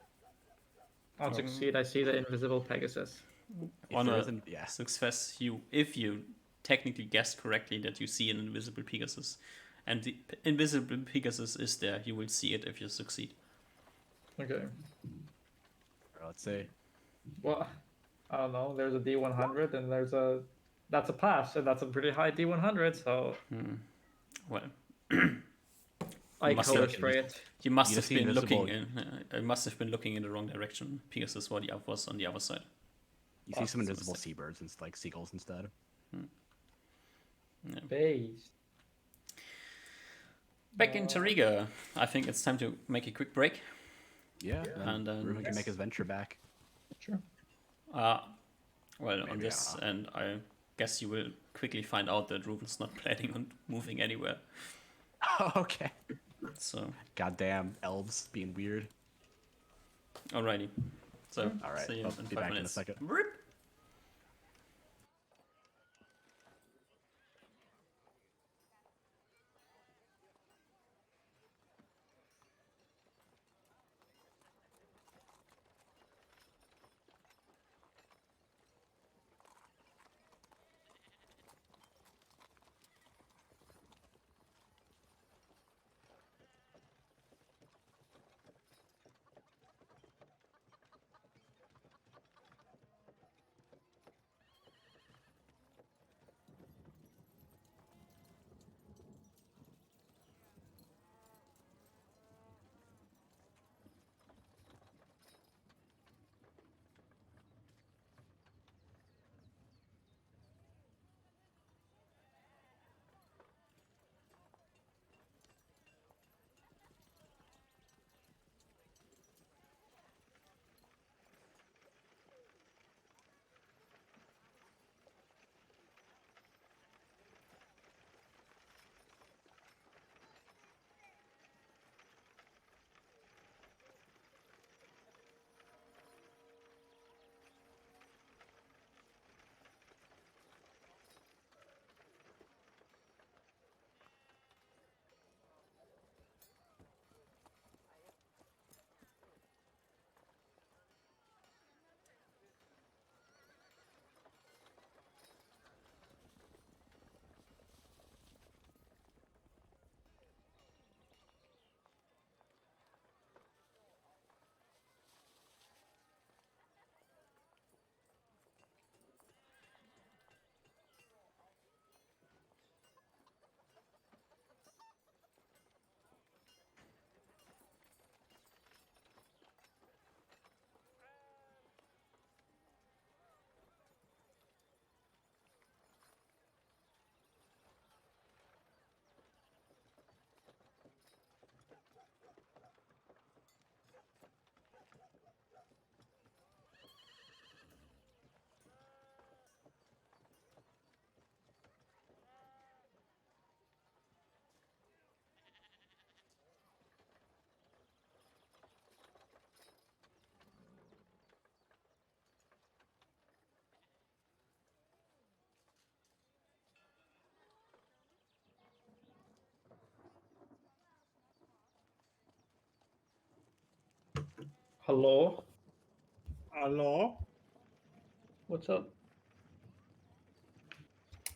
On Um, succeed, I see the invisible Pegasus. If On there a isn't, yeah. success, if you technically guessed correctly that you see an invisible Pegasus, and the invisible Pegasus is there, you will see it if you succeed. Okay. Let's see. Well, I don't know. There's a D100 and that's a pass, and that's a pretty high D100. So Well, I must color have- spray it. you must You have just see been invisible- looking in. I must have been looking in the wrong direction. Pegasus was on the other side. You see some that's a invisible mistake. seabirds and like seagulls instead. Base. Back in Tariga, I think it's time to make a quick break. Yeah. And then- Ruben can make his venture back. Sure. Well, Maybe, on I this, don't and I guess you will quickly find out that Ruben's not planning on moving anywhere. Okay. So, Goddamn elves being weird. alrighty. So, All right, see you I'll in be 5 back in a minutes. second. Rip. Hello. Hello? What's up?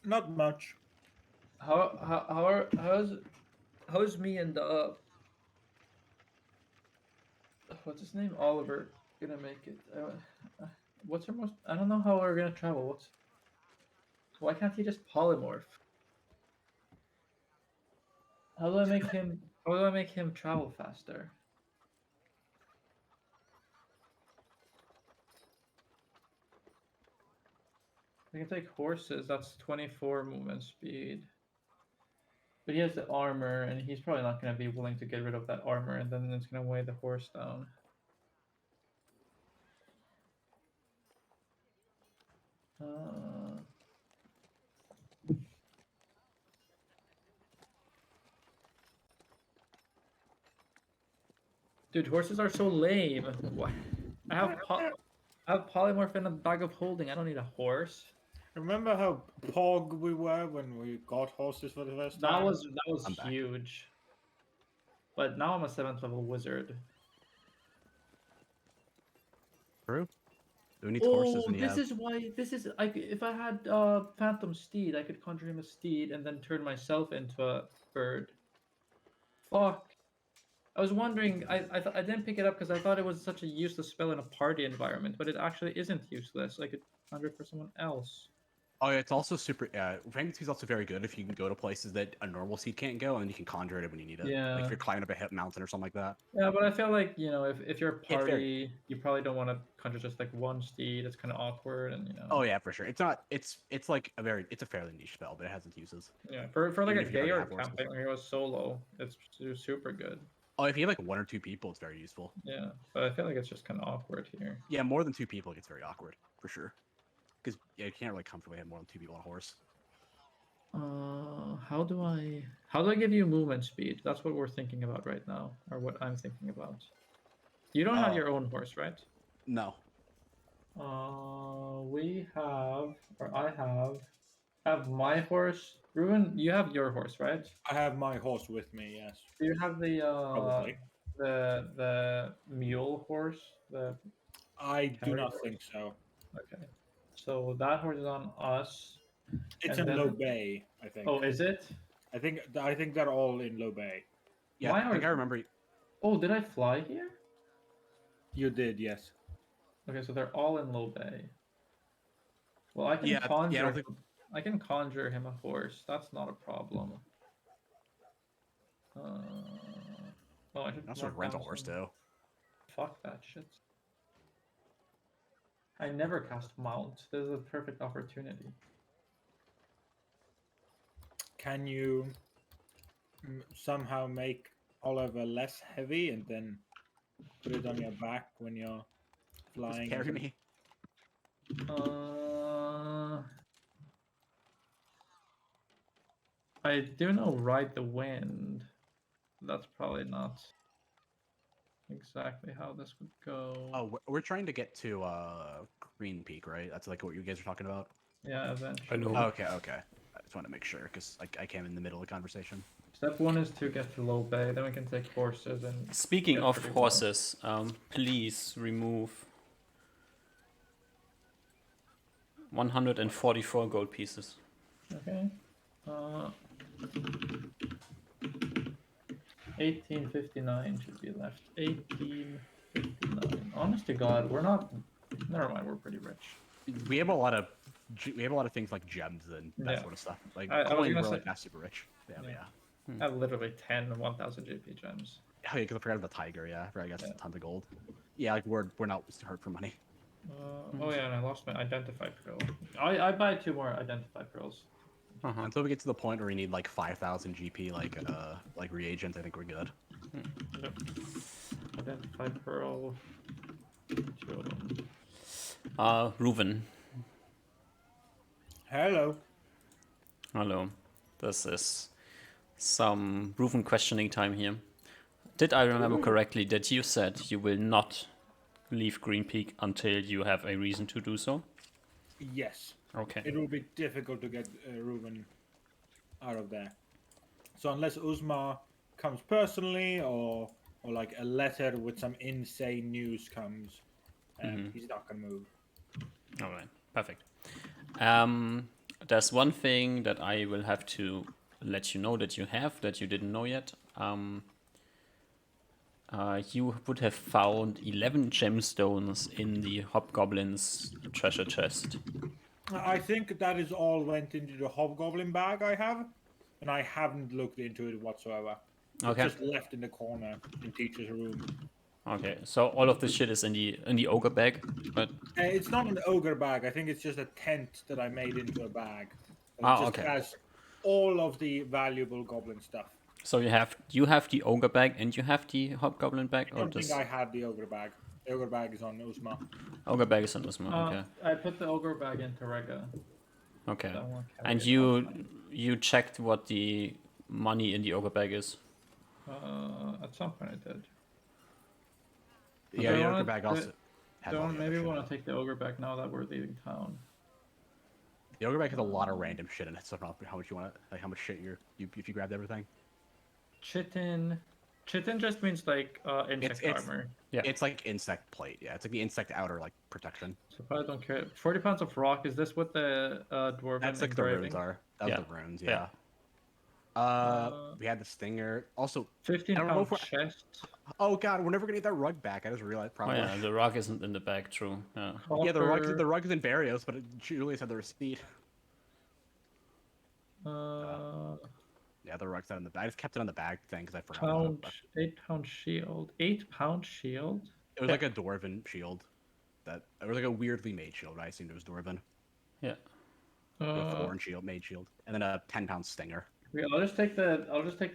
Not much. How's me and what's his name, Oliver, gonna make it? What's our most? I don't know how we're gonna travel. Why can't he just polymorph? How do I make him? How do I make him travel faster? I can take horses. That's 24 movement speed. But he has the armor, and he's probably not going to be willing to get rid of that armor, and then it's going to weigh the horse down. Dude, horses are so lame. What? I have polymorph and a bag of holding. I don't need a horse. Remember how pog we were when we got horses for the first time? That was I'm back. huge. But now I'm a 7th level wizard. True. Who needs horses Oh, when you this have... is why if I had Phantom Steed, I could conjure him a steed and then turn myself into a bird. Fuck. I was wondering. I didn't pick it up because I thought it was such a useless spell in a party environment, but it actually isn't useless. I could conjure it for someone else. Oh, yeah, it's also super... Phantom Steed is also very good if you can go to places that a normal seed can't go, and then you can conjure it when you need it. Yeah. Like if you're climbing up a hip mountain or something like that. Yeah, but I feel like, you know, if you're a very- party, you probably don't want to conjure just like one steed. It's kind of awkward, and you know. Oh, yeah, for sure. It's not... It's like a very... It's a fairly niche spell, but it has its uses. Yeah, for like Even a if you don't Gayer have horses. campaign where he was solo, it's super good. Oh, if you have like 1 or 2 people, it's very useful. Yeah, but I feel like it's just kind of awkward here. Yeah, more than 2 people, it gets very awkward, for sure. Because you can't really comfortably have more than 2 people on a horse. How do I give you movement speed? That's what we're thinking about right now, or what I'm thinking about. You don't have your own horse, right? No. We have, or I have my horse. Ruben, you have your horse, right? I have my horse with me, yes. Do you have Probably. the mule horse? I do Carry not horse? think so. Okay. So that horse is on us. It's And in then- Low Bay, I think. Oh, is it? I think they're all in Low Bay. Yeah, Why I think are- I remember... Oh, did I fly here? You did, yes. Okay, so they're all in Low Bay. Well, I can Yeah, conjure. I don't think- I can conjure him a horse. That's not a problem. Oh, I should That's mark what rent a down horse, some- too. Fuck that shit. I never cast mount. This is a perfect opportunity. Can you somehow make Oliver less heavy and then put it on your back when you're flying? Just carry me. I do know ride the wind. That's probably not exactly how this would go. Oh, we're trying to get to Green Peak, right? That's like what you guys are talking about? Yeah, eventually. I know. Okay. I just want to make sure, because I came in the middle of the conversation. Step 1 is to get to Low Bay, then we can take horses and... Speaking get of pretty far. horses, please remove 144 gold pieces. Okay. 1859 should be left. 1859. Honest to God, we're not... Never mind, we're pretty rich. We have a lot of things like gems and that Yeah. sort of stuff. Like, I was only gonna we're like say- not super rich. Yeah, Yeah. yeah. I have literally 10 1000 JP gems. Oh, yeah, because I forgot about the tiger. Yeah, I forgot I got Yeah. tons of gold. Yeah, like we're not hurt for money. Oh yeah, and I lost my identify pearl. I buy 2 more identify pearls. Uh-huh. Until we get to the point where we need like 5,000 GP, like reagents, I think we're good. Yep. Identify pearl. 2 of them. Reuven, Hello. hello. This is some Reuven questioning time here. Did I remember correctly that you said you will not leave Green Peak until you have a reason to do so? Yes. Okay. It will be difficult to get Reuven out of there. So unless Uzma comes personally or like a letter with some insane news comes, he's not gonna move. All right, perfect. There's one thing that I will have to let you know that you have that you didn't know yet. You would have found 11 gemstones in the Hobgoblin's treasure chest. I think that is all went into the hobgoblin bag I have, and I haven't looked into it whatsoever. Okay. It's just left in the corner in teacher's room. Okay, so all of this shit is in the ogre bag, but It's not an ogre bag. I think it's just a tent that I made into a bag. It just okay. has all of the valuable goblin stuff. So you have the ogre bag and you have the hobgoblin bag, I or don't think just I had the ogre bag. The ogre bag is on Uzma. ogre bag is on Usma? Okay, I put the ogre bag into Rega. okay. I won't carry And it you checked what the money in the ogre bag is. at some point I did. Yeah, I the ogre wanna- bag also has all the other Maybe we shit. want to take the ogre back now that we're leaving town. The ogre bag has a lot of random shit in it, so I don't know how much you want to, like how much shit if you grabbed everything. Chitin just means like insect it's- armor. Yeah. It's like insect plate. Yeah, it's like the insect outer like protection. So I don't care. 40 pounds of rock. Is this what the dwarven That's like engraving? the runes are. That was Yeah. the runes. Yeah. Yeah. We had the stinger. Also, 15 I don't know pound if we're- chest. oh god, we're never gonna get that rug back. I just realized Oh probably. yeah, the rock isn't in the bag. True. Yeah. Yeah, the rug Copper, is in Barrios, but Julius had the receipt. Yeah, the rug's not in the bag. I just kept it on the bag thing because I forgot about it. 8-pound shield. 8-pound shield. It was like a dwarven shield. It was like a weirdly made shield. I assumed it was dwarven. Yeah. A Uh, foreign shield, made shield, and then a 10-pound stinger. I'll just take the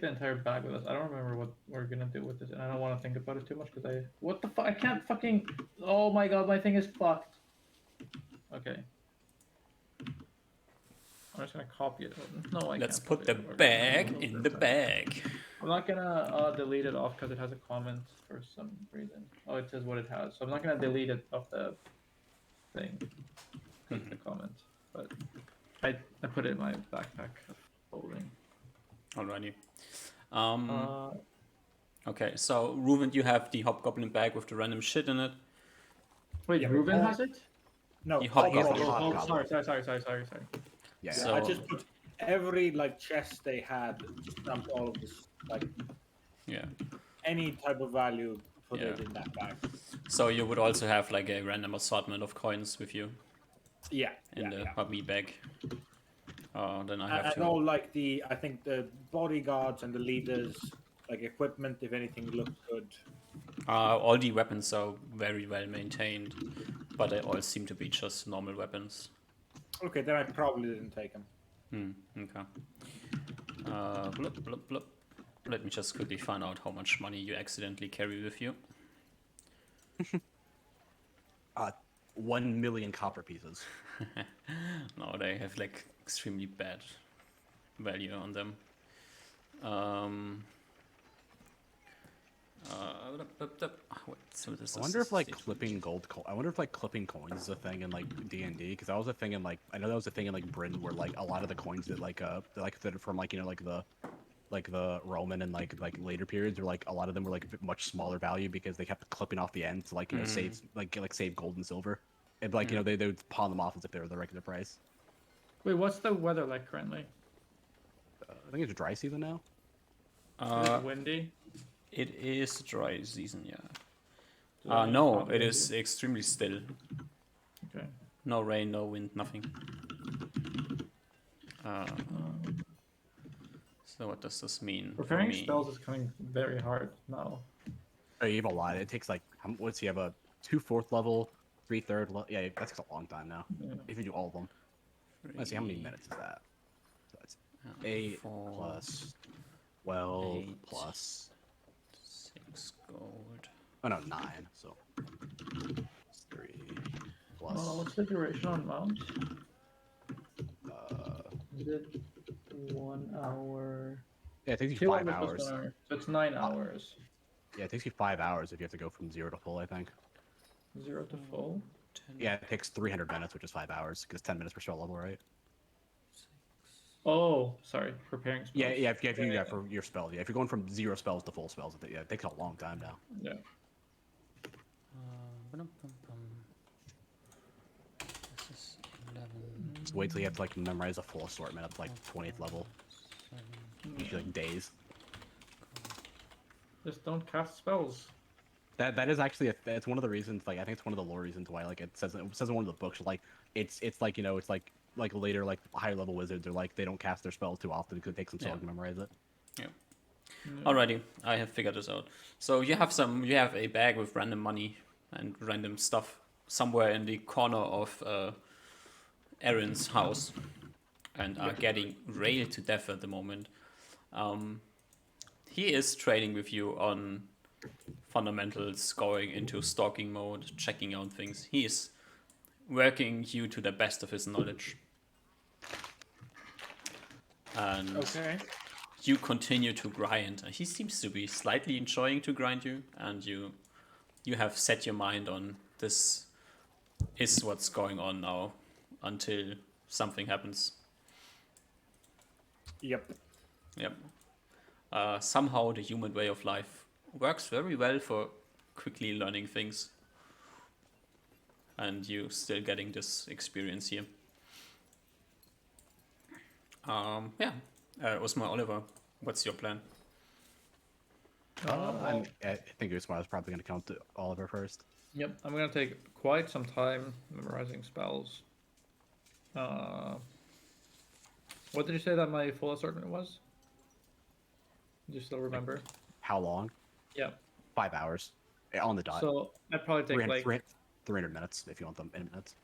entire bag with us. I don't remember what we're gonna do with this, and I don't want to think about it too much because what the fuck? I can't fucking. Oh my god, my thing is fucked. Okay. I'm just gonna copy it. No, I Let's can't put copy the it. We're gonna bag have to in go the for it. bag. I'm not gonna delete it off because it has a comment for some reason. Oh, it says what it has, so I'm not gonna delete it off the thing. Take the comment, but I put it in my backpack folding. Alrighty. Uh, Okay, so Ruben, you have the hobgoblin bag with the random shit in it. wait, Yeah, Ruben but- has it? No, The hot Yes, goblin. the hot Oh, goblin. sorry. Yeah. So- I just put every like chest they had, just dumped all of this, like Yeah. any type of value, put it Yeah. in that bag. So you would also have like a random assortment of coins with you Yeah, in the yeah. hobby bag. Then I have And to. all like I think the bodyguards and the leaders, like equipment, if anything looks good. All the weapons are very well maintained, but they all seem to be just normal weapons. Okay, then I probably didn't take them. Okay. Blup, blup, blup. Let me just quickly find out how much money you accidentally carry with you. 1 million copper pieces. No, they have like extremely bad value on them. Wait, so this I wonder if like is- clipping I wonder if like clipping coins is a thing in like DnD, because that was a thing in like I know that was a thing in like Britain where like a lot of the coins that that from like like the Roman and like later periods are like a lot of them were like much smaller value because they kept clipping off the end to like save save gold and silver, and like they would pawn them off as if they were the regular price. Wait, what's the weather like currently? I think it's dry season now. Is it windy? It is dry season, yeah. So it's No, not it windy? is extremely still. Okay. No rain, no wind, nothing. So what does this mean for Preparing me? spells is coming very hard now. Oh, you have a lot. It takes like what's he have a 2 4th level, 3 3rd level. Yeah, that takes a long time now. Yeah. If you do all of them. Let's see how many minutes is that. So that's 8 4, plus 12 8. plus 6 gold. oh no 9. So 3 plus What's the duration on mount? uh, Is it 1 hour? yeah, it takes you Two 5 hours plus hours. 1 hour. So it's 9 hours. Yeah, it takes you 5 hours if you have to go from 0 to full. I think. 0 to full. 10, Yeah, it takes 300 minutes, which is 5 hours because 10 minutes per spell level, right? Oh, sorry. Preparing spells. Yeah, yeah, for your spells. Yeah, if you're going from 0 spells to full spells, yeah, it takes a long time now. Yeah. This is 11. So wait till you have to like memorize a full assortment up to like 20th level. Usually like days. Just don't cast spells. That is actually it's one of the reasons. Like I think it's one of the lore reasons why like it says in one of the books like it's like it's like later like higher level wizards are like they don't cast their spells too often because it takes them so long to memorize it. Yeah. Alrighty, I have figured this out. So you have a bag with random money and random stuff somewhere in the corner of Aaron's house, and are getting railed to death at the moment. He is training with you on fundamentals, going into stalking mode, checking out things. He is working you to the best of his knowledge. And Okay. you continue to grind. He seems to be slightly enjoying to grind you, and you have set your mind on this is what's going on now until something happens. Yep. Yep. Somehow the human way of life works very well for quickly learning things, and you still getting this experience here. Yeah. Osmar, Oliver, what's your plan? I think Usmar is probably going to count to Oliver first. Yep, I'm gonna take quite some time memorizing spells. What did you say that my full assortment was? Do you still remember? How long? Yeah. 5 hours. On the dot. So I'd probably take 300 minutes if you want them in minutes.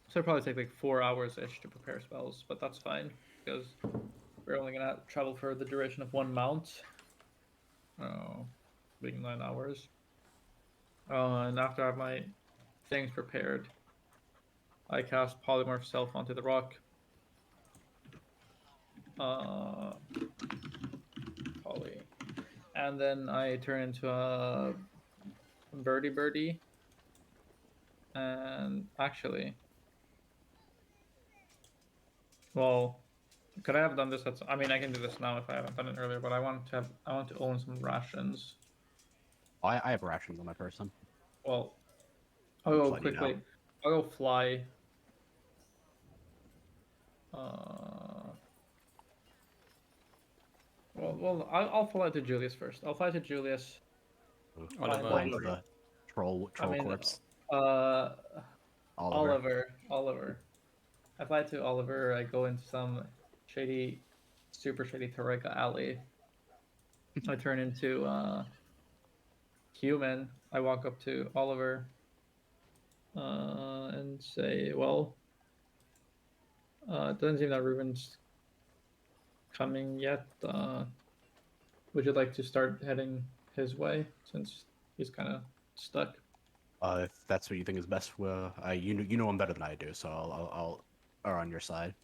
So it'd probably take like 4 hours ish to prepare spells, but that's fine because we're only gonna travel for the duration of one mount. Being 9 hours. And after I have my things prepared, I cast Polymorph Self onto the rock. Poly. And then I turn into a birdie. And actually, well, could I have done this? I mean, I can do this now if I haven't done it earlier. But I want to own some rations. I have rations on my person. Well, I'll go Just letting you quickly. know. I'll go fly. Well, I'll fly to Julius first. I'll fly to Julius. Oliver. Find the troll corpse. Oliver. I fly to Oliver. I go into some super shady Toreka alley. I turn into human. I walk up to Oliver and say, "Well, it doesn't seem that Ruben's coming yet. Would you like to start heading his way since he's kind of stuck?" If that's what you think is best, you know him better than I do, so I'll are on your side.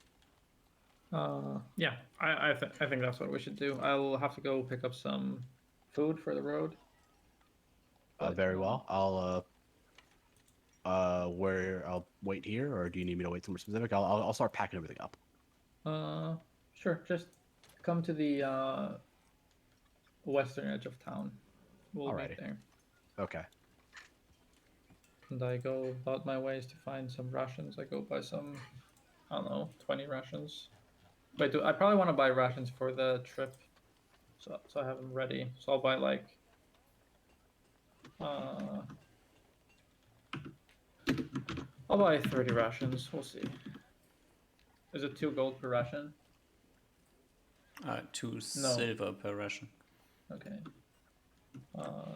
Yeah, I think that's what we should do. I'll have to go pick up some food for the road. Very well. I'll wait here, or do you need me to wait somewhere specific? I'll start packing everything up. Sure. Just come to the western edge of town. We'll meet Alrighty. there. Okay. And I go about my ways to find some rations. I go buy some, I don't know, 20 rations. Wait, I probably want to buy rations for the trip, so I have them ready. So I'll buy like, I'll buy 30 rations. We'll see. Is it 2 gold per ration? 2 silver per ration. Okay.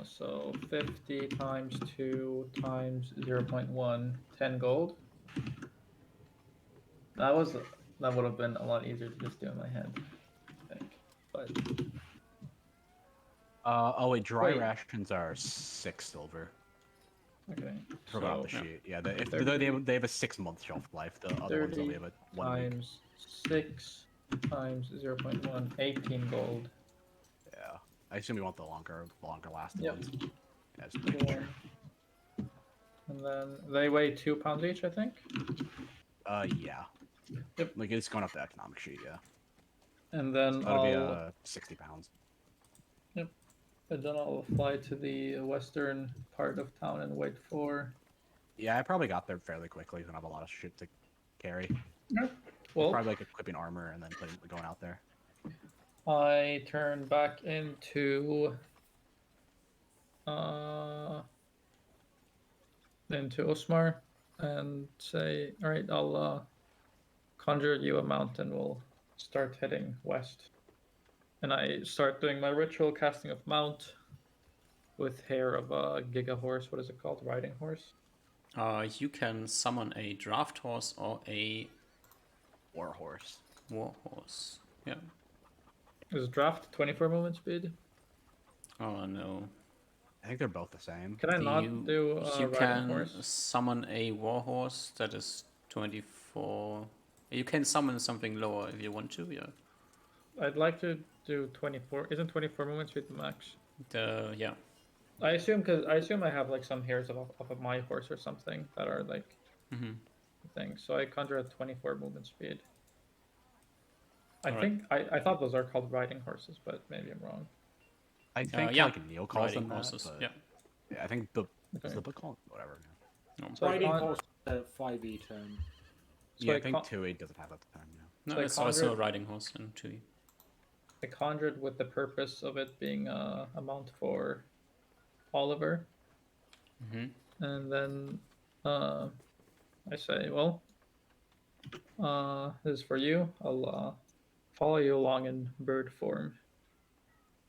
So 50 times 2 times 0.1, 10 gold. That would have been a lot easier to just do in my head, I think. But dry rations are 6 silver. okay. Forgot So the sheet. Yeah, they have a 6-month shelf life. The other ones only have a 1 week. times 6 times 0.1, 18 gold. Yeah, I assume you want the longer lasting Yep. ones. Yeah, just making sure. And then they weigh 2 pounds each, I think. Yeah. Yep. Like it's going off the economic sheet. Yeah. And then That'll be 60 pounds. Yep. And then I'll fly to the western part of town and wait for. Yeah, I probably got there fairly quickly. I have a lot of shit to carry. Well, Probably like equipping armor and then going out there. I turn back into Osmar and say, "All right, I'll conjure you a mountain. We'll start heading west." And I start doing my ritual casting of Mount with hair of a Giga Horse. What is it called? Riding Horse? You can summon a draft horse or a Warhorse. war horse. Yeah. Is draft 24 movement speed? Oh no. I think they're both the same. Can I not do you riding can horse? summon a war horse that is 24. You can summon something lower if you want to. Yeah. I'd like to do 24. Isn't 24 movement speed the max? Yeah. I assume I have like some hairs of my horse or something that are like Mm-hmm. things. So I conjure at 24 movement speed. I Alright. think I thought those are called riding horses, but maybe I'm wrong. I think yeah. like Neil calls Riding them horses. that, but Yeah. yeah, I think the Okay. is the book called whatever. No. So I Riding con- horse 5e turn. So Yeah, I I think con- 2E doesn't have that time. Yeah. No, So I it's also a conjured- riding horse in 2E. I conjured with the purpose of it being a mount for Oliver, Mm-hmm. and then I say, well, this is for you. I'll follow you along in bird form.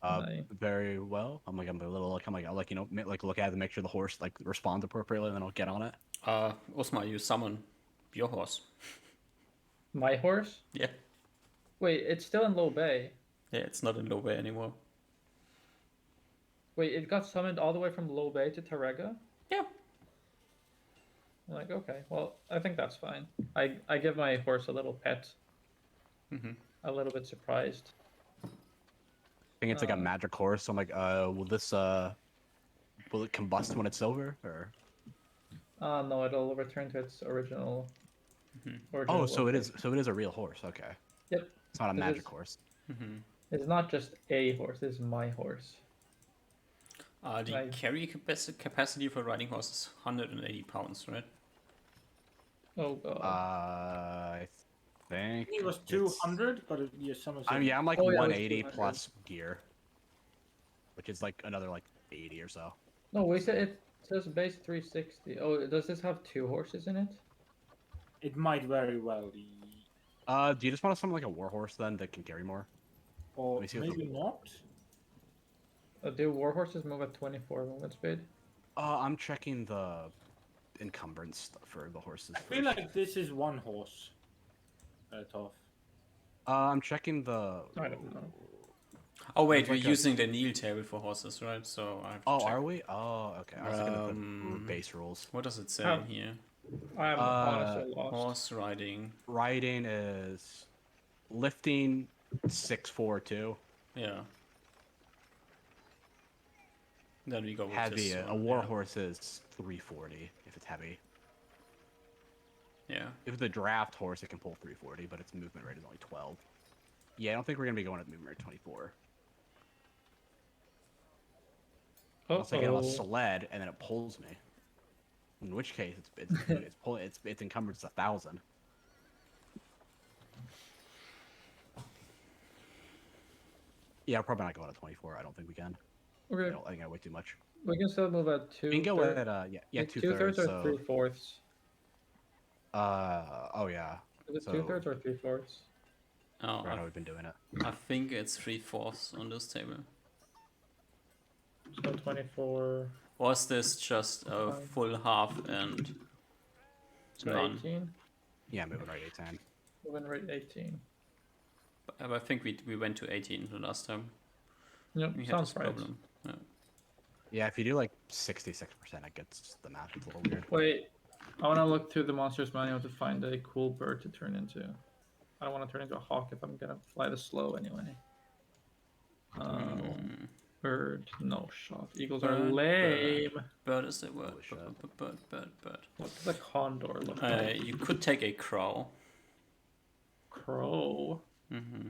I- Very well. I'm a little like I'll like like look at it and make sure the horse like responds appropriately, and then I'll get on it. Osmar, you summon your horse. My horse? Yeah. Wait, it's still in Low Bay. Yeah, it's not in low bay anymore. Wait, it got summoned all the way from Low Bay to Tarega? Yeah. I'm like, okay, well, I think that's fine. I give my horse a little pet. Mm-hmm. A little bit surprised. I think it's like a magic horse. So I'm like, will it combust when it's silver or? No, it'll return to its original. Mm-hmm. Oh, so it location. is. So it is a real horse. Okay. Yep. It's not a It magic is. horse. Mm-hmm. It's not just a horse. It's my horse. The Right. carry capacity for riding horse is 180 pounds, right? Oh god. I think It was it's- 200, but yeah, someone said I'm like Oh, yeah, it was 180 200. plus gear, which is like another like 80 or so. No, we said it says base 360. Oh, does this have 2 horses in it? it might very well be. Do you just want to summon like a warhorse then that can carry more? Or me see what the- maybe not. Do war horses move at 24 movement speed? I'm checking the encumbrance for the horses. I feel like this is one horse. Tough. I'm checking the. I don't know. Oh wait, It's we're like a- using the Neil table for horses, right? So I have to Oh, check. are we? Oh, okay. I was looking at the Um, base rules. What does it say Oh. here? I'm honestly lost. Horse riding. Riding is lifting 642. Yeah. Then we go with Heavy. this A one, warhorse is 340 if it's heavy. Yeah. If it's a draft horse, it can pull 340, but its movement rate is only 12. Yeah, I don't think we're gonna be going at movement rate 24. Unless I get on a Uh-oh. sled and then it pulls me. In which case, it's encumbered to 1,000. Yeah, we're probably not going at 24. I don't think we can. Okay, I think I way too much. we can still move at 2. We can go at yeah, two-thirds 2/3. or So 3/4. oh yeah, Is it so- 2/3 or 3/4? Oh, right how we've been doing it. I think it's 3/4 on this table. So 24. Was this just a Fine. full half and So none? 18. Yeah, moving right 810. Moving rate 18. I think we went to 18 the last time. Yep, We had sounds this right. problem. Yeah. Yeah, if you do like 66%, it gets the math. It's a little weird. Wait, I want to look through the monster's manual to find a cool bird to turn into. I don't want to turn into a hawk if I'm gonna fly the slow anyway. Mm, Bird, no shot. Eagles are Bird, lame. bird is the word. Holy shit. Bird. What does a condor look like? You could take a crow. Crow. Mm-hmm.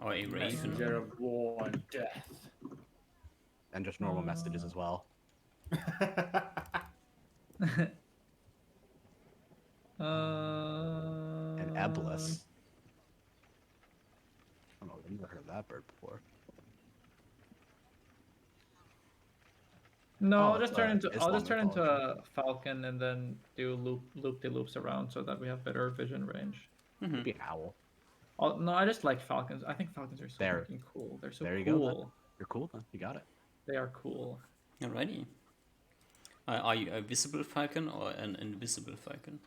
Or a raven. Messenger of war and death. And just normal messages as well. And Eblis. I don't know, I've never heard of that bird before. No, Oh, I'll just it's, turn into Islam a falcon and then do loop de loops around so that we have better vision range. Mm-hmm. Maybe an owl. Oh, no, I just like falcons. I think falcons are so There. fucking cool. They're so There you go, cool. then. You're cool then. You got it. They are cool. Alrighty. Are you a visible falcon or an invisible falcon?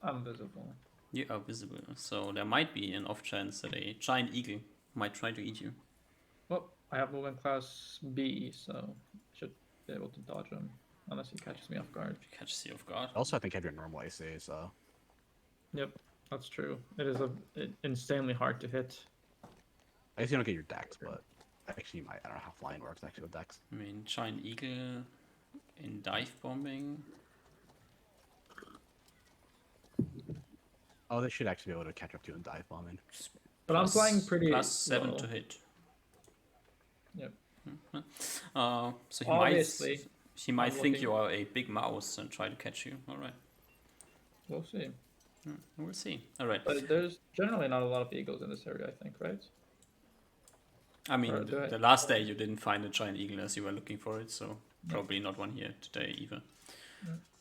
I'm visible. You are visible, so there might be an off chance that a giant eagle might try to eat you. Well, I have movement class B, so I should be able to dodge him unless he catches me off guard. If he catches you off guard. Also, I think you have your normal AC, so Yep, that's true. It is insanely hard to hit. I guess you don't get your dex, but actually you might. I don't know how flying works actually with dex. I mean, giant eagle in dive bombing. Oh, they should actually be able to catch up to you in dive bombing. But I'm flying pretty +7 low. to hit. Yep. So he Obviously, might I'm think looking- you are a big mouse and try to catch you. All right, We'll see. we'll see. All right. But there's generally not a lot of eagles in this area, I think, right? I mean, Or do I- the last day you didn't find a giant eagle as you were looking for it, so probably not one here today either.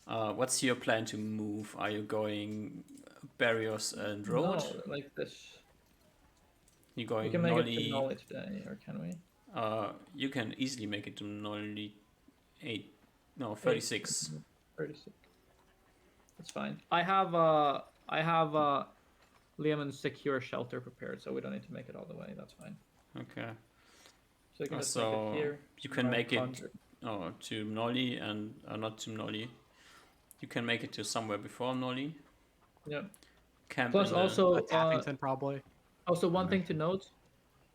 What's your plan to move? Are you going barriers and road? No, like this. You We going can make it to nollie? Nolly today, or can we? You can easily make it to nollie 36. 36. That's fine. I have Liamon's secure shelter prepared, so we don't need to make it all the way. That's fine. Okay. So you can just So make it here. you can and make it conjure. to nollie and not to nollie. You can make it to somewhere before nollie. Yep. Camp Plus in the- also A Tappington probably. Also, one thing to note,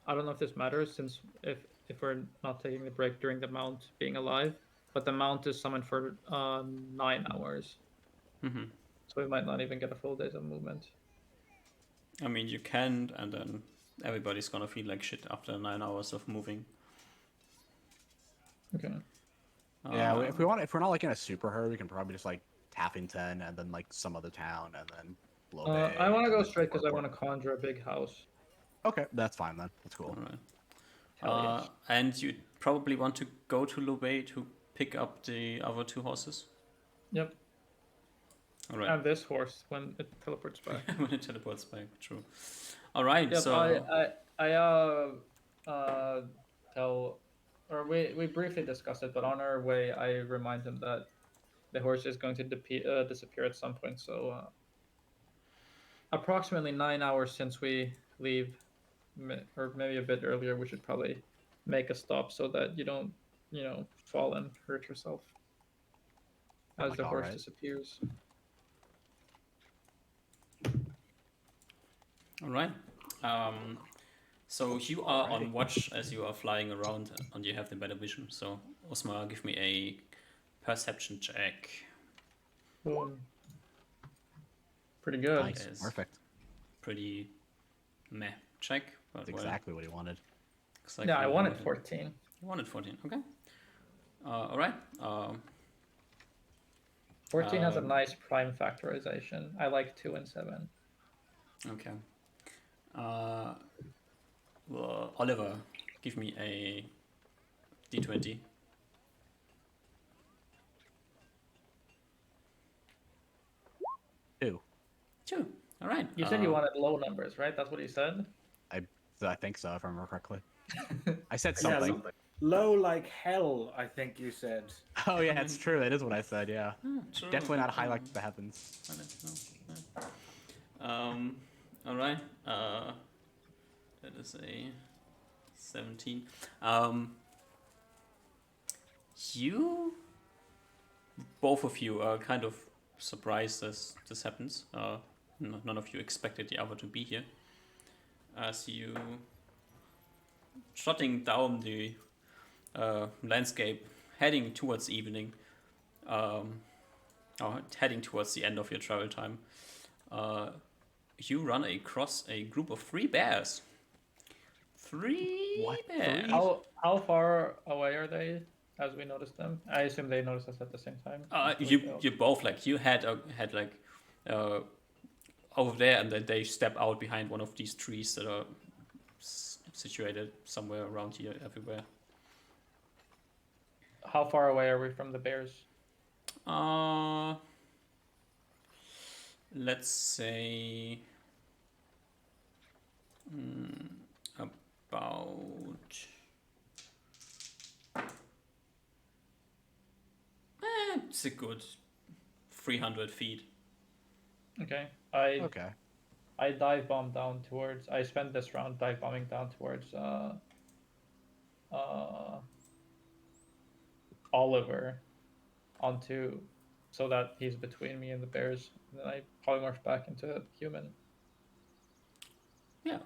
I don't know if this matters since if we're not taking the break during the mount being alive, but the mount is summoned for 9 hours, Mhm. so we might not even get a full days of movement. I mean, you can, and then everybody's gonna feel like shit after 9 hours of moving. Okay. Yeah, if we're not like in a super hurry, we can probably just like Tappington and then like some other town and then Low Bay. I want to and go then straight because I Port. want to conjure a big house. Okay, that's fine then. That's cool. Alright. Hell yes. And you probably want to go to Lubei to pick up the other 2 horses. Yep. Alright. And this horse when it teleports back. When it teleports back, true. Alright, Yep. so I tell, or we briefly discussed it, but on our way I remind him that the horse is going to disappear at some point. So approximately 9 hours since we leave, or maybe a bit earlier, we should probably make a stop so that you don't, fall and hurt yourself as Like, the horse alright. disappears. Alright. So you are on watch as you are flying around and you have the better vision. So Osmar, give me a perception check. Boom. Pretty good. Nice, Yes. perfect. Pretty meh check. But That's exactly what he wanted. looks like Yeah, I you wanted 14. You wanted 14, okay. Alright. 14 has a Um, nice prime factorization. I like 2 and 7. Okay. Well, Oliver, give me a d20. Two. 2. All right. You said you wanted low numbers, right? That's what you said? I think so, if I remember correctly. I said Yeah, something. low like hell, I think you said. Oh yeah, it's true. That is what I said. Yeah, True. definitely not high like the heavens. All right. That is a 17. You, both of you, are kind of surprised as this happens. None of you expected the other to be here. As you trotting down the landscape, heading towards evening, or heading towards the end of your travel time, you run across a group of 3 bears. 3 What? bears. How far away are they as we notice them? I assume they notice us at the same time. You both you had like over there, and then they step out behind one of these trees that are situated somewhere around here, everywhere. How far away are we from the bears? Let's say About. It's a good 300 feet. Okay. Okay. I dive bomb down towards. I spent this round dive bombing down towards Oliver onto so that he's between me and the bears. And then I polymorph back into a human. Yeah.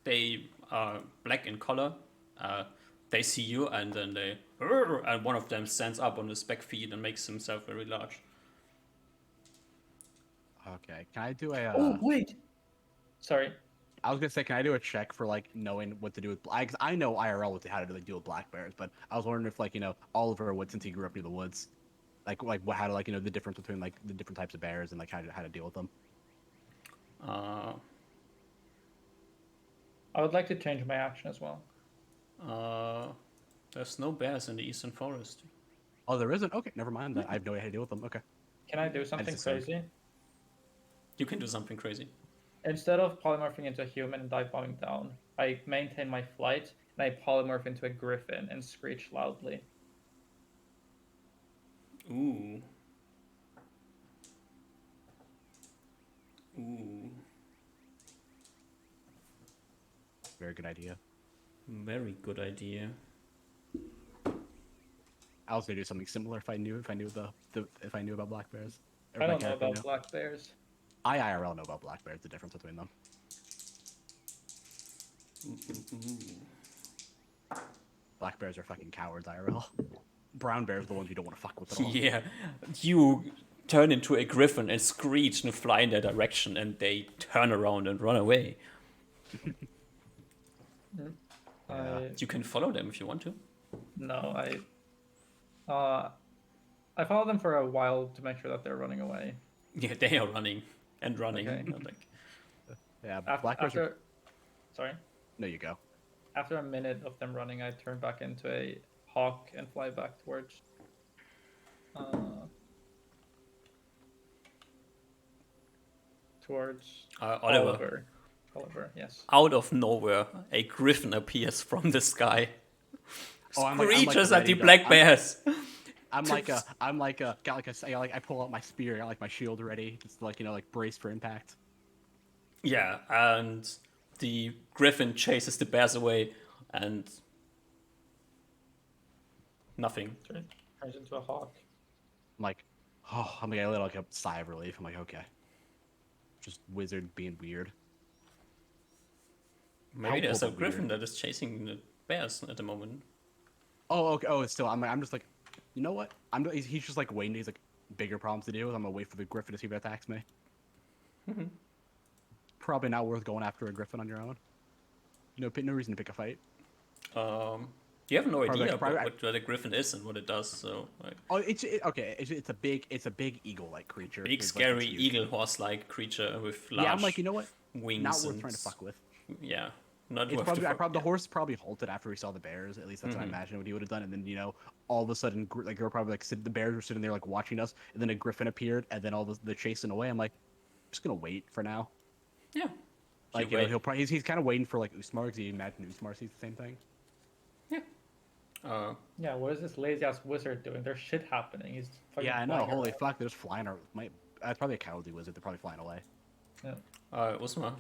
They are black in color. They see you and then and one of them stands up on his back feet and makes himself very large. Okay. Can I do a? Oh wait. Sorry. I was gonna say, can I do a check for like knowing what to do with? Cause I know IRL how to like deal with black bears, but I was wondering if like Oliver would, since he grew up near the woods, like what how to like the difference between like the different types of bears and like how to deal with them. Uh, I would like to change my action as well. there's no bears in the eastern forest. Oh, there isn't. Okay, never mind. Then I have no idea how to deal with them. Okay. Can I do something assumed. crazy? You can do something crazy. Instead of polymorphing into a human and dive bombing down, I maintain my flight and I polymorph into a griffin and screech loudly. Ooh. Ooh. Very good idea. Very good idea. I was gonna do something similar if I knew if I knew about black bears. Or I my don't know character about knew. black bears. I IRL know about black bears. The difference between them. Black bears are fucking cowards. IRL. Brown bears are the ones you don't want to fuck with at all. Yeah, you turn into a griffin and screech and fly in their direction, and they turn around and run away. You can follow them if you want to. No, I follow them for a while to make sure that they're running away. Yeah, they are running and running. Okay. Like, Yeah, black bears are. Sorry. No, you go. After a minute of them running, I turn back into a hawk and fly back towards. Towards Oliver. Oliver, yes. Out of nowhere, a griffin appears from the sky. Oh, I'm Screeches like at the ready to- black bears. I got my spear, I got like my shield ready, just like like brace for impact. Yeah, and the griffin chases the bears away, and nothing. Turns into a hawk. I'm like, oh, I'm like a little like a sigh of relief. I'm like, okay, just wizard being weird. Maybe there's a Helpful, but griffin weird. that is chasing the bears at the moment. Oh, okay. Oh, it's still. I'm just like, you know what? He's just like waiting. He's like bigger problems to deal with. I'm gonna wait for the griffin to see if it attacks me. Probably not worth going after a griffin on your own. No reason to pick a fight. You have no Probably- idea probably- what a griffin is and what it does. So, like, Oh, okay. It's a big eagle-like creature. big, It's, like, scary it's huge. eagle horse-like creature with large Yeah, I'm like, you know what? wings. Not worth and trying to fuck with. Yeah, not It's worth probably, to I fuck- probably the horse probably halted after he saw the bears. At least that's what I imagine what he would have done. And then all of a sudden, like they were probably like the bears were sitting there like watching us, and then a griffin appeared, and then all the chasing away. I'm like, I'm just gonna wait for now. Yeah. Like You wait. he'll probably he's kind of waiting for like Usmar because he imagined Usmar sees the same thing. Yeah. Yeah, what is this lazy ass wizard doing? There's shit happening. He's fucking Yeah, I know. flying Holy around. fuck, they're just flying. That's probably a cowardly wizard. They're probably flying away. Yeah. Usma,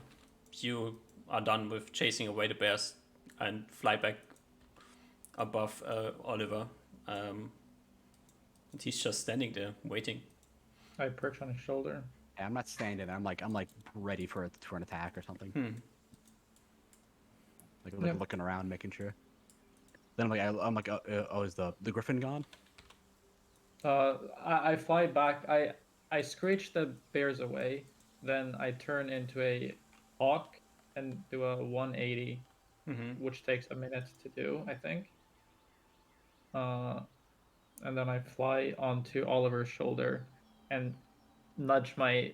you are done with chasing away the bears and fly back above Oliver. And he's just standing there waiting. I perch on his shoulder. Yeah, I'm not standing there. I'm like ready for an attack or something. Like Yeah. looking around, making sure. Then I'm like, oh, is the griffin gone? I fly back. I screech the bears away. Then I turn into a hawk and do a 180, which takes a minute to do, I think. And then I fly onto Oliver's shoulder and nudge my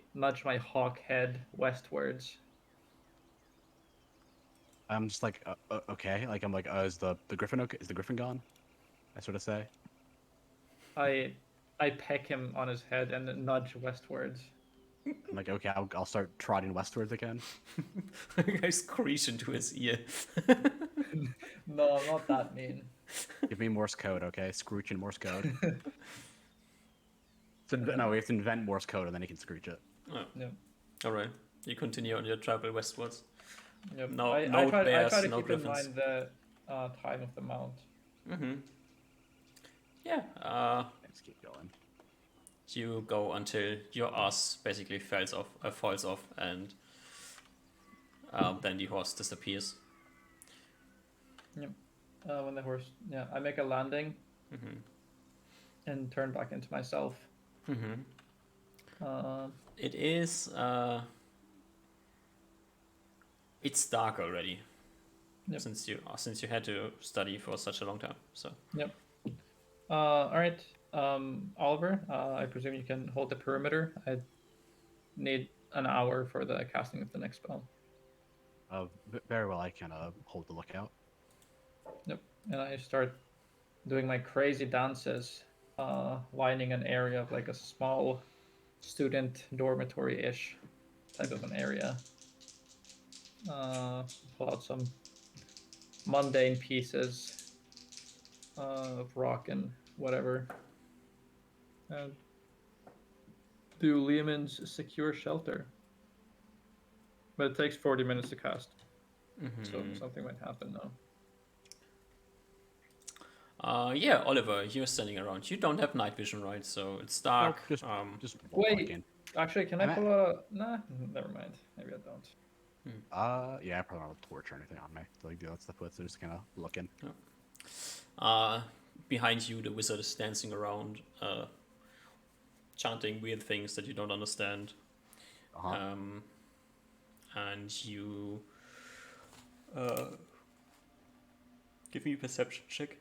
hawk head westwards. I'm just like, okay. Like I'm like, is the griffin okay? Is the griffin gone? I sort of say. I peck him on his head and nudge westwards. I'm like, okay, I'll start trotting westwards again. I screech into his ear. No, I'm not that mean. Give me Morse code, okay? Screech in Morse code. No, we have to invent Morse code and then he can screech it. Oh, Yep. all right. You continue on your travel westwards. Yep. No, I no try bears, to no keep griffins. in mind the time of the mount. Mm-hmm. Yeah. Let's keep going. You go until your ass basically falls off, and then the horse disappears. Yep. When the horse, yeah, I make a landing Mm-hmm. and turn back into myself. Mm-hmm. Uh, It is. It's dark already. Yep. Since you had to study for such a long time. So. Yep. All right. Oliver, I presume you can hold the perimeter. I need an hour for the casting of the next spell. Very well, I can hold the lookout. Yep. And I start doing my crazy dances, lining an area of like a small student dormitory-ish type of an area. Pull out some mundane pieces of rock and whatever. Do Lehman's secure shelter. But it takes 40 minutes to cast. Mm-hmm. So something might happen now. Yeah, Oliver, you're standing around. You don't have night vision, right? So it's dark. Just Wait. walking. Actually, can I pull a... Nah, never mind. Maybe I don't. Yeah, I probably don't have a torch or anything on me. So like, that's the foot, so just kind of looking. Behind you, the wizard is dancing around, chanting weird things that you don't understand. Uh-huh. And you give me a perception check.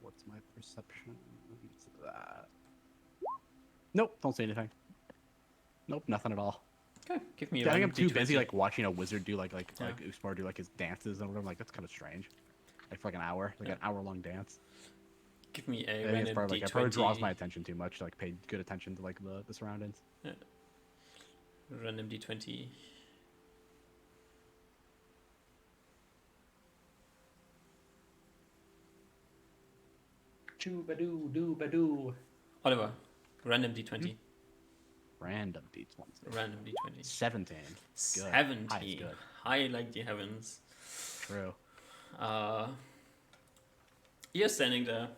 What's my perception? That. Nope, don't say anything. Nope, nothing at all. Okay, give me. Yeah, I think I'm too D20. busy like watching a wizard do like Yeah. Usmar do like his dances and whatever. Like that's kind of strange. Like for like an hour, like an hour-long dance. Give me a I think it's random probably, D20. it probably draws my attention too much to like pay good attention to like the surroundings. Random D20. Choo-ba-doo, doo-ba-doo. Oliver, random D20. Random D20. Random D20. 17. Good. 17. High is good. High like the heavens. True. You're standing there,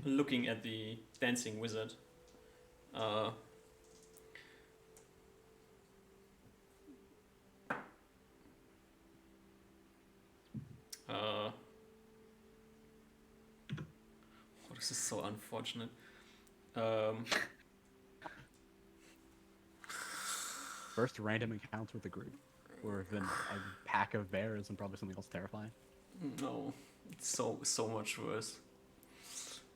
looking at the dancing wizard. This is so unfortunate. First random encounter with a group, or then a pack of bears, and probably something else terrifying. No, it's so much worse.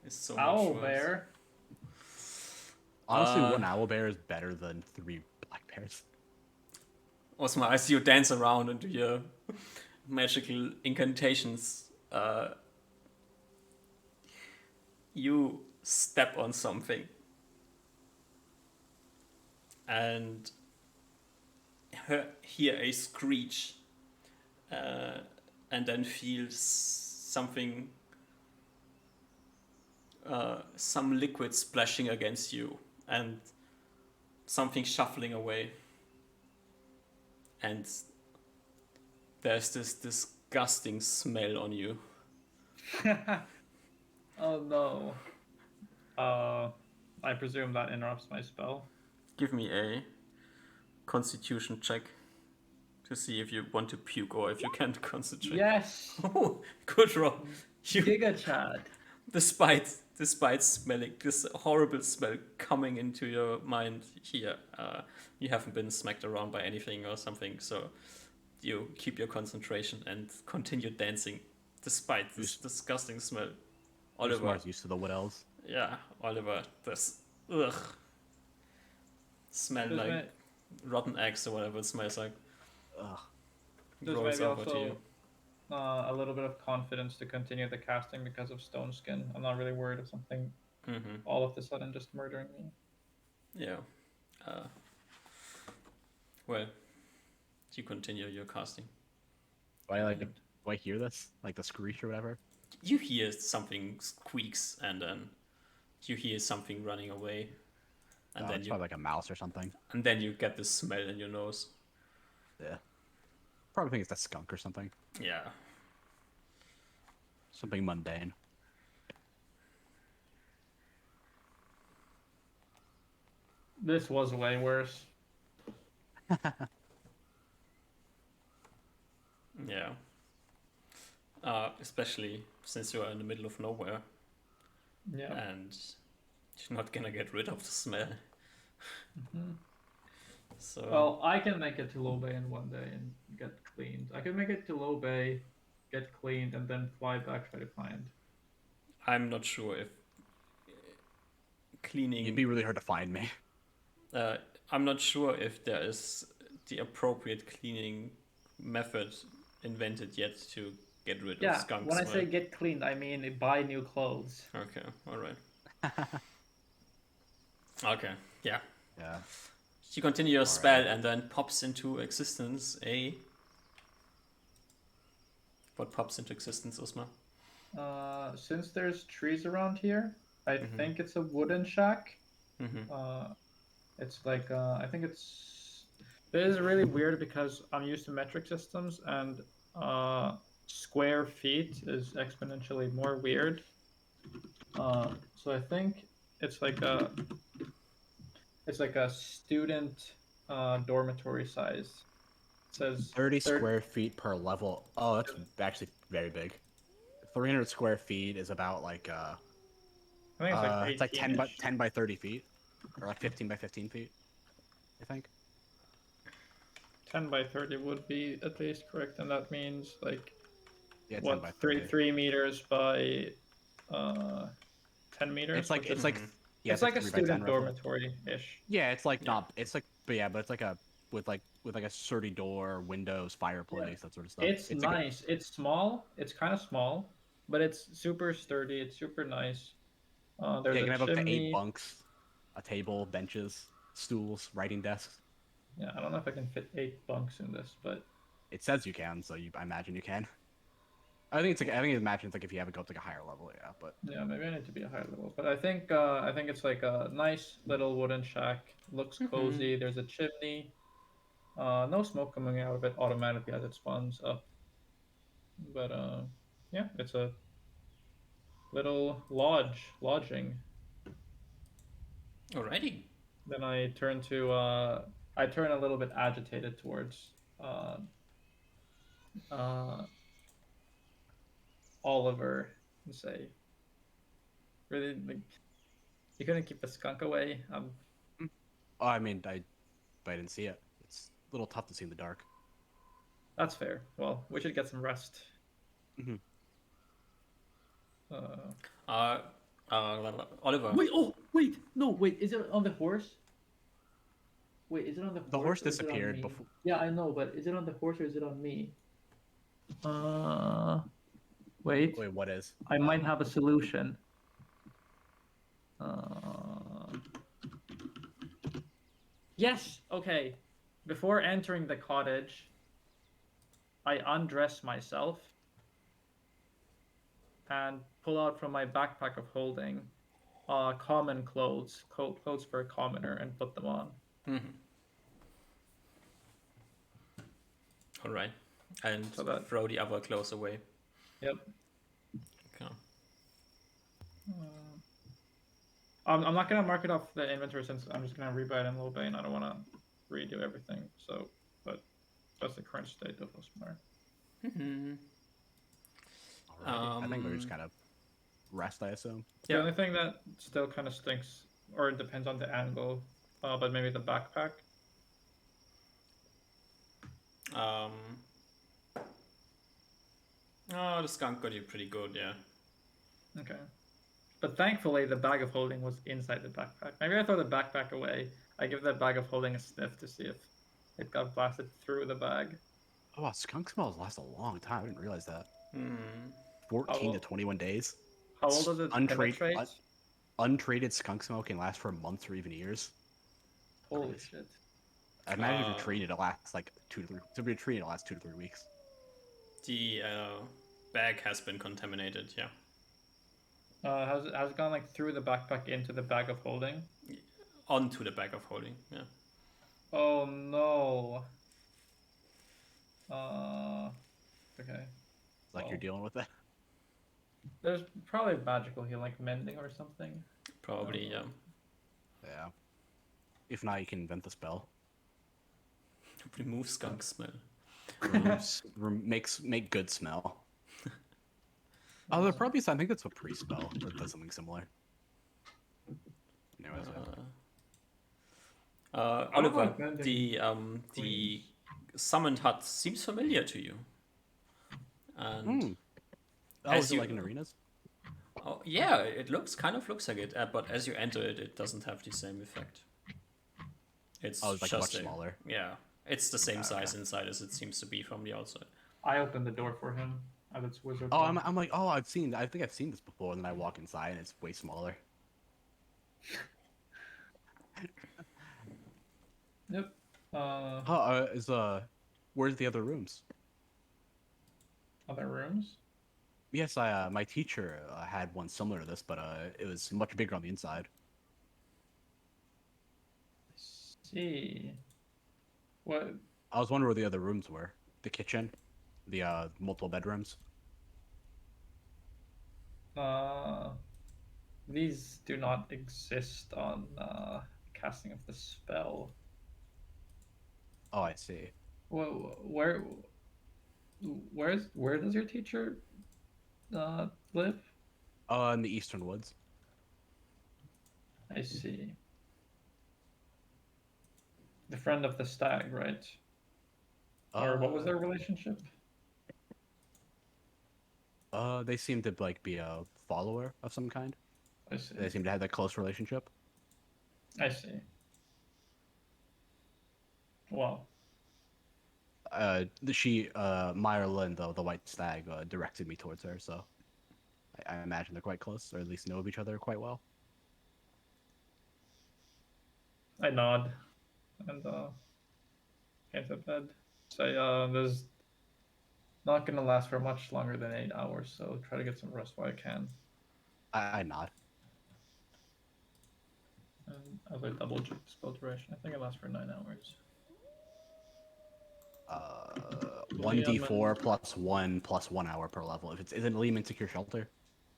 It's so Owl much worse. bear. Honestly, one owl bear is better than 3 black bears. Osmar, I see you dance around and do your magical incantations. You step on something and hear a screech, and then feel something, some liquid splashing against you, and something shuffling away. And there's this disgusting smell on you. Oh no. I presume that interrupts my spell. Give me a constitution check to see if you want to puke or if you can't concentrate. Yes. Oh, good roll. You, Giga Chad. despite smelling this horrible smell coming into your mind here, you haven't been smacked around by anything or something, so you keep your concentration and continue dancing despite this disgusting smell. Oliver, Usmar's used to the wood elves. yeah, Oliver, this smell Does like rotten eggs or whatever it smells like. Ugh. There's Grows maybe over to you. also a little bit of confidence to continue the casting because of stone skin. I'm not really worried of something Mm-hmm. all of a sudden just murdering me. Yeah. Uh, well, you continue your casting. Do I hear this? Like the screech or whatever? You hear something squeaks, and then you hear something running away, and Oh, then it's you probably like a mouse or something. get the smell in your nose. Yeah. Probably think it's a skunk or something. Yeah. Something mundane. This was way worse. Yeah. Especially since you are in the middle of nowhere Yeah. and you're not gonna get rid of the smell. Hmm. So Well, I can make it to low bay in one day and get cleaned. I can make it to low bay, get cleaned, and then fly back, try to find. I'm not sure if cleaning. It'd be really hard to find me. I'm not sure if there is the appropriate cleaning method invented yet to get rid of skunk when smell. I say get cleaned, I mean buy new clothes. Okay, all right. Okay, yeah. Yeah. You continue your All spell right. and then pops into existence a. What pops into existence, Usma? Since there's trees around here, I Mhm. think it's a wooden shack. Mm-hmm. It's like I think it's. This is really weird because I'm used to metric systems and square feet is exponentially more weird. So I think it's like a student dormitory size. It says 30 square feet per level. Oh, that's actually very big. 300 square feet is about like I think it's like it's like 18 10 by 30 feet, or like 15 by 15 feet, I think. 10 by 30 would be at least correct, and that means like Yeah, 10 what by three 30. 3 meters by 10 meters. It's like which it's is, like yeah, it's it's like like a 3 by 10 student roughly. dormitory ish. Yeah, it's like Yeah. not. It's like, but yeah, but it's like a with like a sturdy door, windows, fireplace, that sort of stuff. It's It's like a, nice. It's small. It's kind of small, but it's super sturdy. It's super nice. There's yeah, you a can have up to 8 chimney. bunks, a table, benches, stools, writing desks. Yeah, I don't know if I can fit 8 bunks in this, but It says you can, so I imagine you can. I think imagine it's like if you have it go up to like a higher level, yeah. But yeah, maybe I need to be a higher level. But I think it's like a nice little wooden shack. Looks cozy. There's a chimney. No smoke coming out of it automatically as it spawns up. But yeah, it's a little lodging. Alrighty. Then I turn a little bit agitated towards uh, uh, Oliver and say, "Really, like, you couldn't keep the skunk away?" oh, I mean, but I didn't see it. It's a little tough to see in the dark. That's fair. Well, we should get some rest. Mhm. Oliver. Wait! Oh, wait! No, wait! Is it on the horse? Wait, is it on the horse? The horse or is it on disappeared me? before. Yeah, I know, but is it on the horse or is it on me? Wait. Wait, what is? I might have a solution. Uh... Yes. Okay. Before entering the cottage, I undress myself and pull out from my backpack of holding common clothes for a commoner, and put them on. Mm-hmm. All right, and So that- throw the other clothes away. Yep. Okay. I'm not gonna mark it off the inventory since I'm just gonna rebuy it in low bay and I don't want to redo everything. So, but that's the current state of Osmar. Mm-hmm. Alrighty. I think we're just kind of rest, I assume. The only thing that still kind of stinks, or it depends on the angle, but maybe the backpack. Oh, the skunk got you pretty good, yeah. Okay. But thankfully, the bag of holding was inside the backpack. Maybe I throw the backpack away. I give that bag of holding a sniff to see if it got blasted through the bag. Oh, wow, skunk smells last a long time. I didn't realize that. Hmm. 14 to 21 days. How old does it Untrade. penetrate? untreated skunk smell can last for months or even years. Holy shit. I imagine if Uh, you're treated, it lasts like 2 to 3. To be treated, it lasts 2 to 3 weeks. The bag has been contaminated. Yeah. Has it gone like through the backpack into the bag of holding? Onto the bag of holding. Yeah. Oh no. Okay. Like you're Well, dealing with it. there's probably magical healing, like mending or something. Probably. Yeah. Yeah. If not, you can invent the spell. Remove skunk smell. Make good smell. Oh, there probably I think that's a pre-spell that does something similar. Anyways, I don't Oliver, like mending the queens. summoned hut seems familiar to you. And oh, as is it you- like in arenas? oh, yeah, it looks like it, but as you enter it, it doesn't have the same effect. It's Oh, it's like just much smaller. Yeah, it's the same Okay. size inside as it seems to be from the outside. I opened the door for him at its wizard. Oh, one. I'm like, oh, I think I've seen this before, and then I walk inside and it's way smaller. Yep. Where's the other rooms? Other rooms? Yes, my teacher had one similar to this, but it was much bigger on the inside. See. What? I was wondering where the other rooms were. The kitchen, the multiple bedrooms. These do not exist on casting of the spell. Oh, I see. Where does your teacher live? In the Eastern Woods. I see. The friend of the stag, right? Or what was their relationship? They seem to like be a follower of some kind. I see. They seem to have that close relationship. I see. Well, Meyer Lynn, though, the white stag, directed me towards her, so I imagine they're quite close, or at least know of each other quite well. I nod and get to bed. Say, there's not gonna last for much longer than 8 hours, so try to get some rest while I can. I nod. And as I double check the spell duration, I think it lasts for 9 hours. 1d4 plus 1 hour per level. If it's is it Lehman Secure Shelter?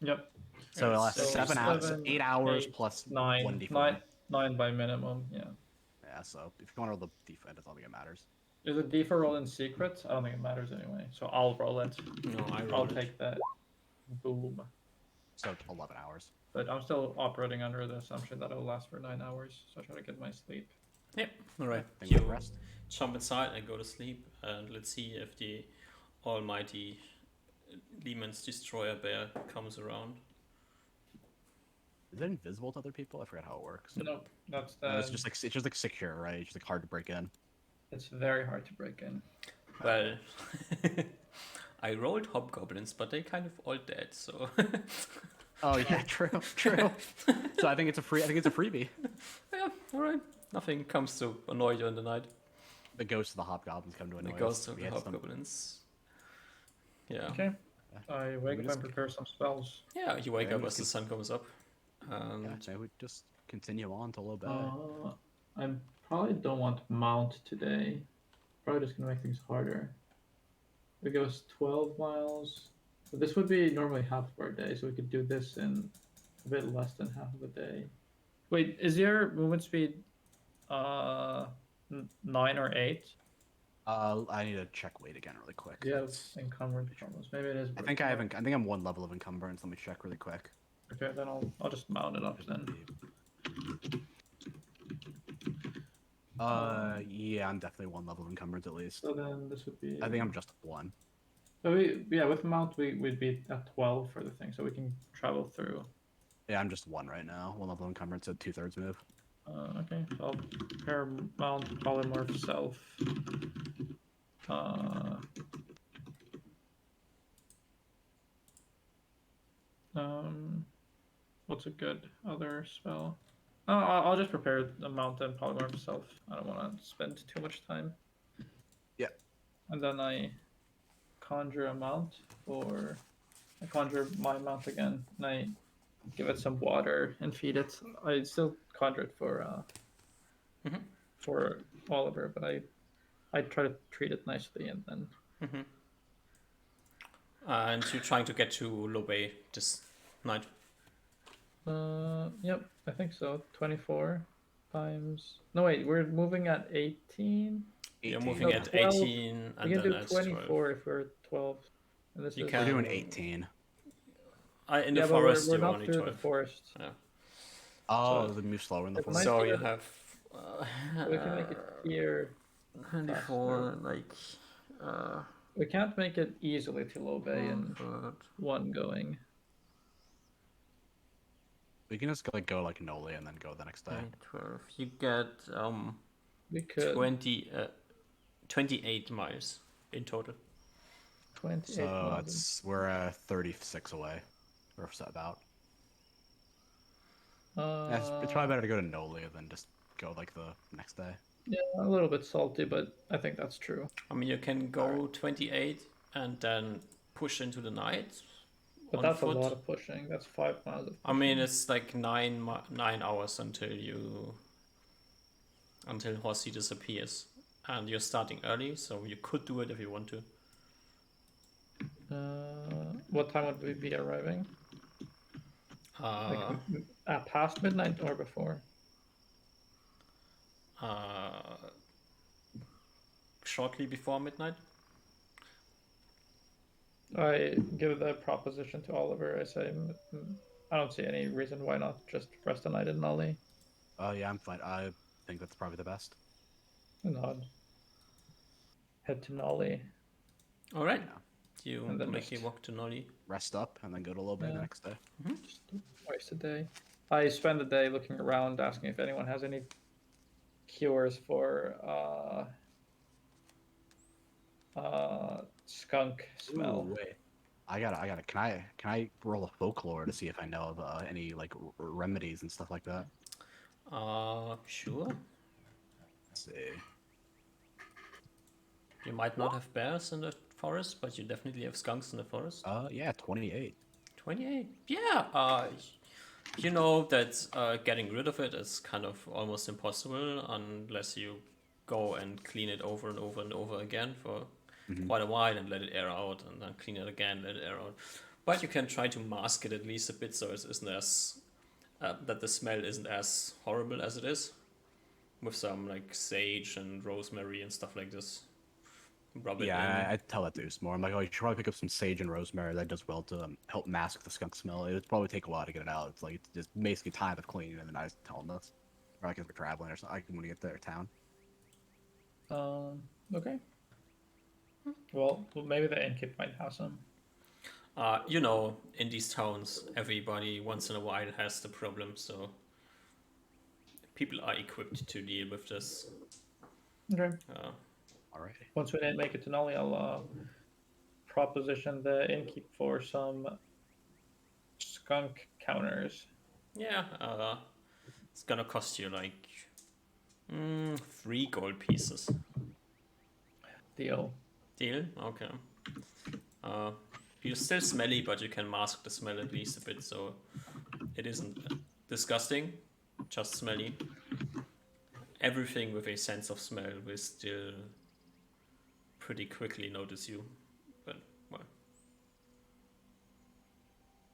Yep. So it Yes, lasts so 7 hours, 7, 8 hours 8, plus 9, 1d4. 9 by minimum. Yeah. Yeah, so if you want to roll the defense, that's all that matters. Is it D for roll in secret? I don't think it matters anyway. So I'll roll it. No, I'll rolled it. take that. Boom. So 11 hours. But I'm still operating under the assumption that it'll last for 9 hours, so I try to get my sleep. Yep. All right. Think we You rest. jump inside and go to sleep, and let's see if the almighty Lehman's destroyer bear comes around. Is it invisible to other people? I forgot how it works. Nope, that's the. No, it's just like secure, right? It's just like hard to break in. It's very hard to break in. Well, I rolled hobgoblins, but they kind of all dead, so. Oh yeah, true. So I think it's a freebie. Yeah, all right. Nothing comes to annoy you in the night. The ghosts of the hobgoblins come to annoy The us. ghosts of We the had some- hobgoblins. Yeah. Okay. I wake up just- and prepare some spells. Yeah, you wake Yeah, up we as the just sun comes up. And Yeah, so we just continue on to a little bit. I probably don't want mount today. Probably just gonna make things harder. It goes 12 miles. But this would be normally half of our day, so we could do this in a bit less than half of a day. Wait, is your movement speed 9 or 8? I need to check weight again really quick. Yeah, it's encumbrance problems. Maybe it is. I think I think I'm 1 level of encumbrance. Let me check really quick. Okay, then I'll just mount it up then. Yeah, I'm definitely 1 level of encumbrance at least. So then this would be. I think I'm just 1. So with mount we'd be at 12 for the thing, so we can travel through. Yeah, I'm just 1 right now. 1 level of encumbrance at 2/3 move. Okay, so I'll prepare mount polymorph self. What's a good other spell? Oh, I'll just prepare a mountain polymorph myself. I don't want to spend too much time. Yeah. And then I conjure a mount for. I conjure my mount again, and I give it some water and feed it. I still conjure it Mhm. for Oliver, but I try to treat it nicely and then. And you're trying to get to Low Bay this night. Yep, I think so. 24 times. No, wait, we're moving at 18. You're 18. moving No, at 12. 18 We and can then do at 24 if we're 12. And this You is can- We're doing 18. 12. In the yeah, but forest, we're you're not only through 12. the forest. Yeah. Oh, So- the move slower in the It forest. might So be you that- have We can make it here. 24, like We can't make it easily to low bay and one going. We can just like go like Noli and then go the next day. 12. You get We could 28 miles in total. 28 So miles. we're 36 away, or so about. Yeah, it's probably better to go to Noli than just go like the next day. Yeah, a little bit salty, but I think that's true. I mean, you can go 28 and then push into the night. But on that's foot. a lot of pushing. That's 5 miles of I mean, pushing. it's like 9 hours until Horsey disappears, and you're starting early, so you could do it if you want to. What time would we be arriving? Like past midnight or before? Shortly before midnight. I give the proposition to Oliver. I say, I don't see any reason why not just rest a night in Nolly. Oh yeah, I'm fine. I think that's probably the best. Nod. Head to Nolly. All right. Yeah. You And then make a just- walk to Nolly. Rest up and then go to Low Bay Yeah. the next day. Just twice a day. I spend the day looking around, asking if anyone has any cures for skunk smell. Ooh, wait. I gotta. Can I roll a folklore to see if I know of any like remedies and stuff like that? Sure. Let's see. You might not have bears in the forest, but you definitely have skunks in the forest. Yeah, 28. 28. Yeah. You know that getting rid of it is kind of almost impossible unless you go and clean it over and over and over again for quite a while and let it air out, and then clean it again, let it air out. But you can try to mask it at least a bit so it isn't as that the smell isn't as horrible as it is, with some like sage and rosemary and stuff like this. Rub it in. Yeah, I tell that to Usmore. I'm like, oh, you should probably pick up some sage and rosemary. That does well to help mask the skunk smell. It would probably take a while to get it out. It's like it's just basically time of cleaning, and then I just tell them this. Or like if we're traveling or something, like when we get to their town. Okay. Well, maybe the innkeep might have some. You know, in these towns, everybody once in a while has the problem, so people are equipped to deal with this. Okay. Alrighty. Once we make it to Nolly, I'll proposition the innkeep for some skunk counters. Yeah, it's gonna cost you like 3 gold pieces. Deal. Deal? Okay. You're still smelly, but you can mask the smell at least a bit, so it isn't disgusting, just smelly. Everything with a sense of smell will still pretty quickly notice you, but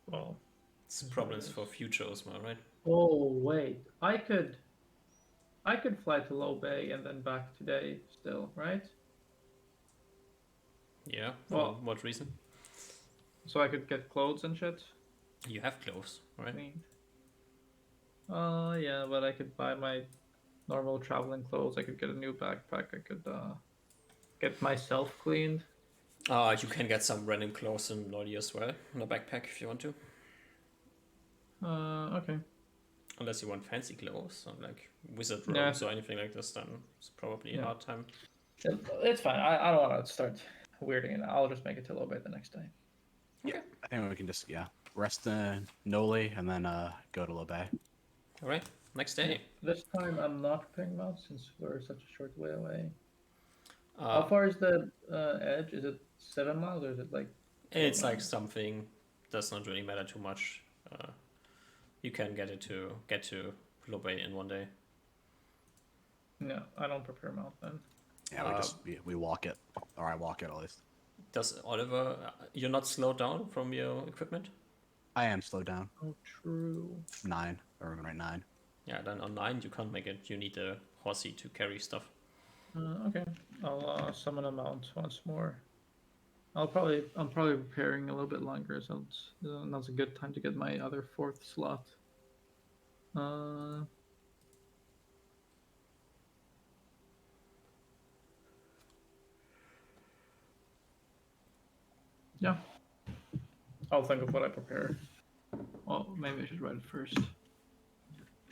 Well. it's problems for future Osmar, right? Oh wait, I could fly to Low Bay and then back today still, right? Yeah, for Well- what reason? So I could get clothes and shit. You have clothes, right? Cleaned. Yeah, but I could buy my normal traveling clothes. I could get a new backpack. I could get myself cleaned. You can get some random clothes in Lodi as well, in a backpack if you want to. Okay. Unless you want fancy clothes, or like wizard Yeah. robes or anything like this, then it's probably a Yeah. hard time. It's fine. I don't want to start weirding it. I'll just make it to Low Bay the next day. I think we can just rest in Noli, and then go to Lobe. All right, next day. This time I'm not preparing mounts since we're such a short way away. How Uh, far is the edge? Is it 7 miles or is it like? it's like miles? something does not really matter too much. You can get to Lobe in one day. No, I don't prepare mount then. Yeah, we walk it, or I walk it at least. Does Oliver? You're not slowed down from your equipment? I am slowed down. Oh, true. 9, or right 9. Yeah, then on 9 you can't make it. You need a horsey to carry stuff. Okay, I'll summon a mount once more. I'm probably preparing a little bit longer, so that's a good time to get my other 4th slot. Yeah. I'll think of what I prepare. Well, maybe I should write it first.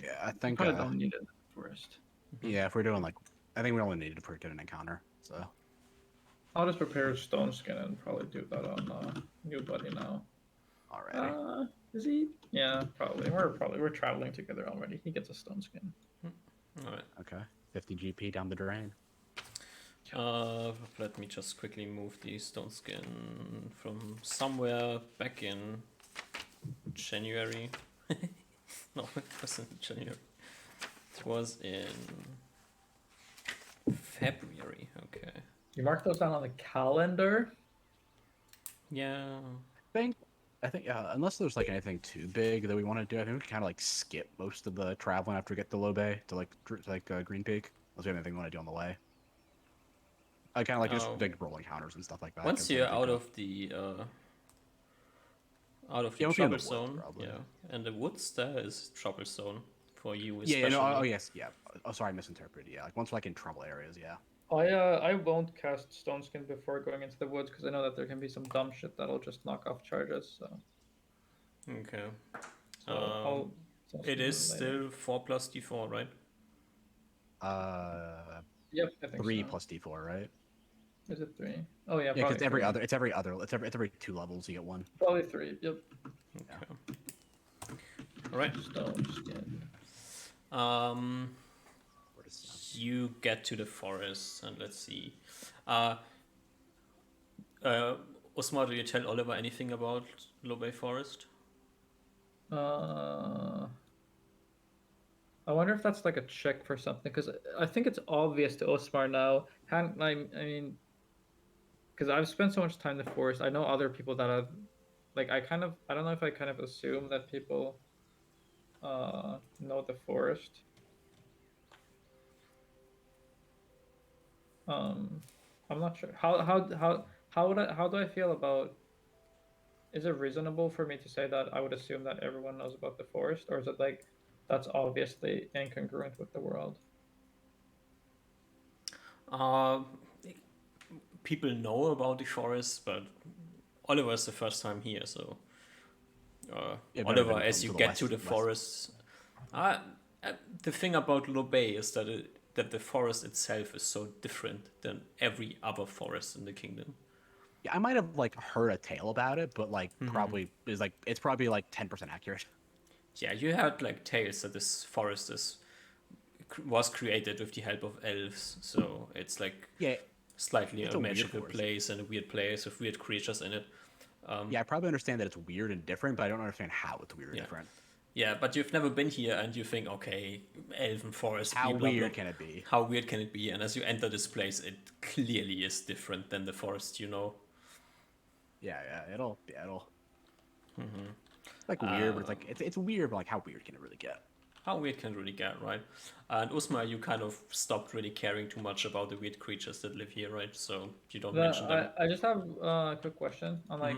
Yeah, I think. Probably don't need it first. Yeah, if we're doing like, I think we only need to get an encounter. So. I'll just prepare stone skin and probably do that on new buddy now. Alrighty. Is he? Yeah, probably. We're traveling together already. He gets a stone skin. All right. Okay. 50 GP down the drain. Let me just quickly move the stone skin from somewhere back in January. No, it wasn't January. It was in February. Okay. You mark those down on the calendar. Yeah. I think unless there's like anything too big that we want to do, I think we can kind of like skip most of the traveling after we get to Lobe to Green Peak. Unless we have anything we want to do on the way. I kind of like just big roll encounters and stuff like that. Once you're out of the trouble zone, probably. yeah, and the woods, there is trouble zone for you. Yeah, Especially. oh yes, yeah. Oh, sorry, I misinterpreted. Yeah, like once we're like in trouble areas, yeah. I won't cast stone skin before going into the woods because I know that there can be some dumb shit that'll just knock off charges. So. Okay. So it is still 4 plus d4, right? Yep, I think 3 so. plus D4, right? Is it 3? Oh yeah, Yeah, because probably it's every 2 levels you get 1. Probably 3. Yep. Okay. All right. Stone skin. You get to the forest, and let's see. Osmar, do you tell Oliver anything about Lobe Forest? I wonder if that's like a check for something, because I think it's obvious to Osmar now. I mean, because I've spent so much time in the forest. I know other people that have, like, I don't know if I kind of assume that people know the forest. I'm not sure. How do I feel about? Is it reasonable for me to say that I would assume that everyone knows about the forest, or is it like that's obviously incongruent with the world? People know about the forest, but Oliver is the first time here, so Oliver, as you get to the forest, the thing about Lobe is that the forest itself is so different than every other forest in the kingdom. Yeah, I might have like heard a tale about it, but like it's probably like 10% accurate. Yeah, you had like tales that this forest was created with the help of elves, so it's like slightly a magical place and a weird place with weird creatures in it. I probably understand that it's weird and different, but I don't understand how it's weird and different. Yeah, but you've never been here, and you think, okay, elven forest. How weird can it be? How weird can it be? And as you enter this place, it clearly is different than the forest you know. Yeah, it'll. It's like weird, but it's like it's weird, but like how weird can it really get? How weird can it really get, right? And Usma, you kind of stopped really caring too much about the weird creatures that live here, right? So you don't mention them. I just have a quick question on like,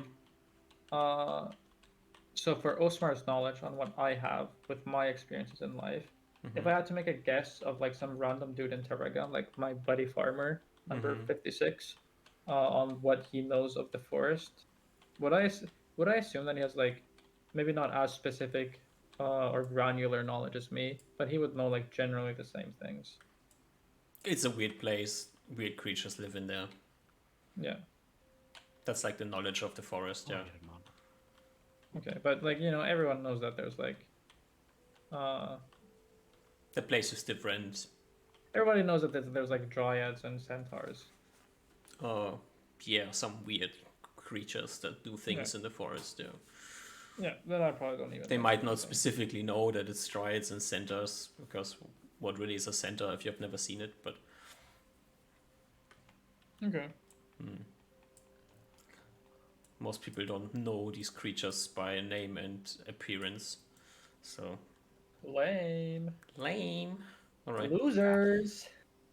so for Osmar's knowledge on what I have with my experiences in life, if I had to make a guess of like some random dude in Terrega, like my buddy farmer, number 56, on what he knows of the forest, would I assume that he has like maybe not as specific or granular knowledge as me, but he would know like generally the same things? It's a weird place. Weird creatures live in there. Yeah. That's like the knowledge of the forest, yeah. Okay, but like everyone knows that there's like, The place is different. everybody knows that there's like dryads and centaurs. Yeah, some weird creatures that do things in the forest. Yeah. Yeah, then I probably don't even. They know might not anything. specifically know that it's dryads and centaurs, because what really is a centaur if you've never seen it? But Okay. most people don't know these creatures by name and appearance. So Lame. lame. All right. Losers.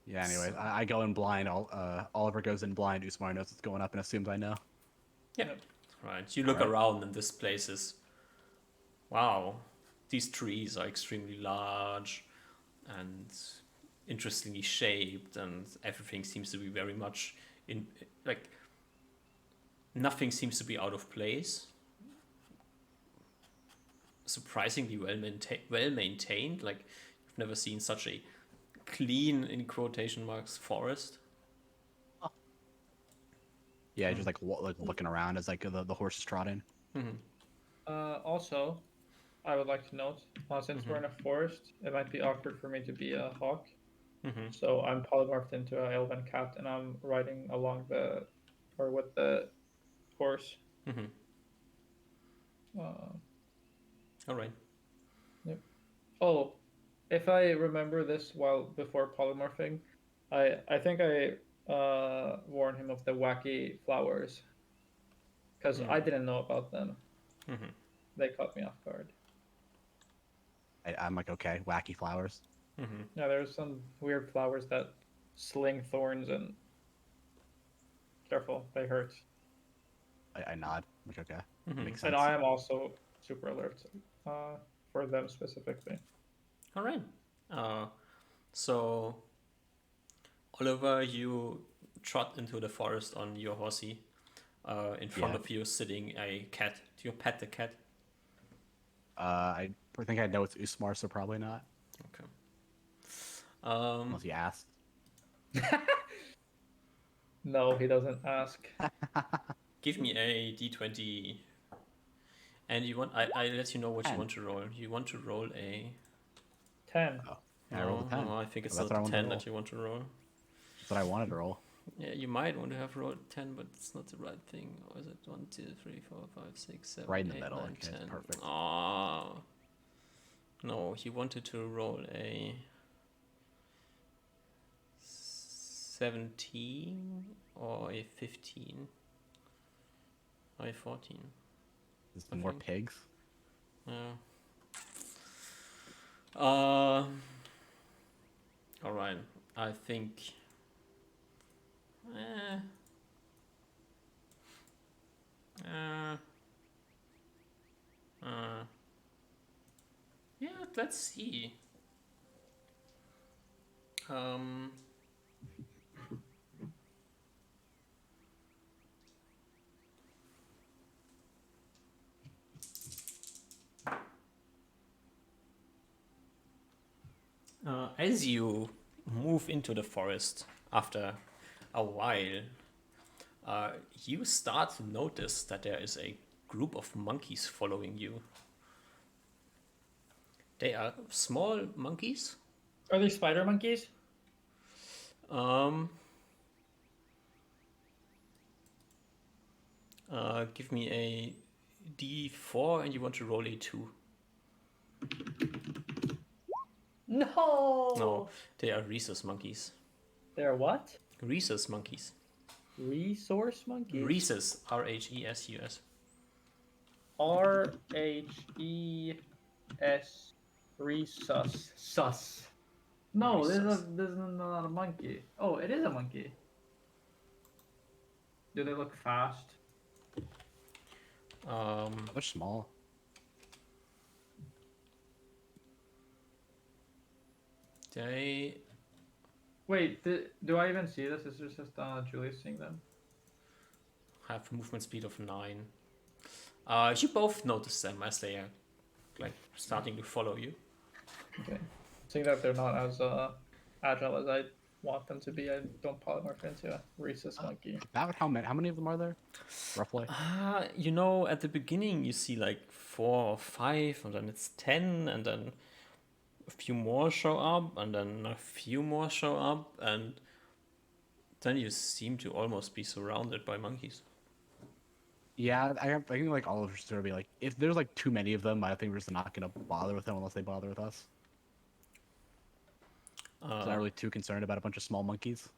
Yeah. Anyways, I go in blind. Oliver goes in blind. Usmar knows what's going up and assumes I know. Yeah. Right. You look around and this place is, wow, these trees are extremely large and interestingly shaped, and everything seems to be very much in, like, nothing seems to be out of place. Surprisingly well maintained. Like, you've never seen such a clean, in quotation marks, forest. Yeah, just like looking around as like the horse is trotting. Also, I would like to note, since we're in a forest, it might be awkward for me to be a hawk. So I'm polymorphed into an elven cat, and I'm riding along with the horse. All right. Yep. Oh, if I remember this before polymorphing, I think I warned him of the wacky flowers, because I didn't know about them. They caught me off guard. I'm like, okay, wacky flowers. Yeah, there's some weird flowers that sling thorns, and careful, they hurt. I nod. I'm like, okay, makes sense. And I am also super alert for them specifically. All right. So, Oliver, you trot into the forest on your horsey. In front of you, sitting a cat. Do you pet the cat? I think I know it's Usmar, so probably not. Okay. Unless you ask. No, he doesn't ask. Give me a d20. And you want? I let you know what you want to roll. You want to roll a 10. Oh, yeah, I rolled a 10. No, I think it's That's not what I the 10 wanted to roll. that you want to roll. That's what I wanted to roll. Yeah, you might want to have rolled 10, but it's not the right thing. Or is it 1, 2, 3, 4, 5, 6, 7, Right in the 8, middle. 9, Okay, 10. perfect. Oh. No, he wanted to roll a 17 or a 15 or a 14. Is there more think. pigs? Yeah. All right. I think. Yeah. Let's see. As you move into the forest after a while, you start to notice that there is a group of monkeys following you. They are small monkeys. Are they spider monkeys? Give me a D4 and you want to roll a 2. No! No, they are rhesus monkeys. They're what? Rhesus monkeys. Resource monkeys? Rhesus, R-H-E-S-U-S. R-H-E-S. Resus. Sus. No, this Rhesus. is not a monkey. Oh, it is a monkey. Do they look fast? They're small. They Wait, do I even see this? Is this just Julius seeing them? have movement speed of 9. You both notice them as they are like starting to follow you. Okay. Seeing that they're not as agile as I want them to be. I don't polymorph into a rhesus monkey. About how many of them are there, roughly? You know, at the beginning you see like 4 or 5, and then it's 10, and then a few more show up, and then a few more show up, and then you seem to almost be surrounded by monkeys. Yeah, I think like all of us are gonna be like, if there's like too many of them, I think we're just not gonna bother with them unless they bother with us. So not really too concerned about a bunch of small monkeys.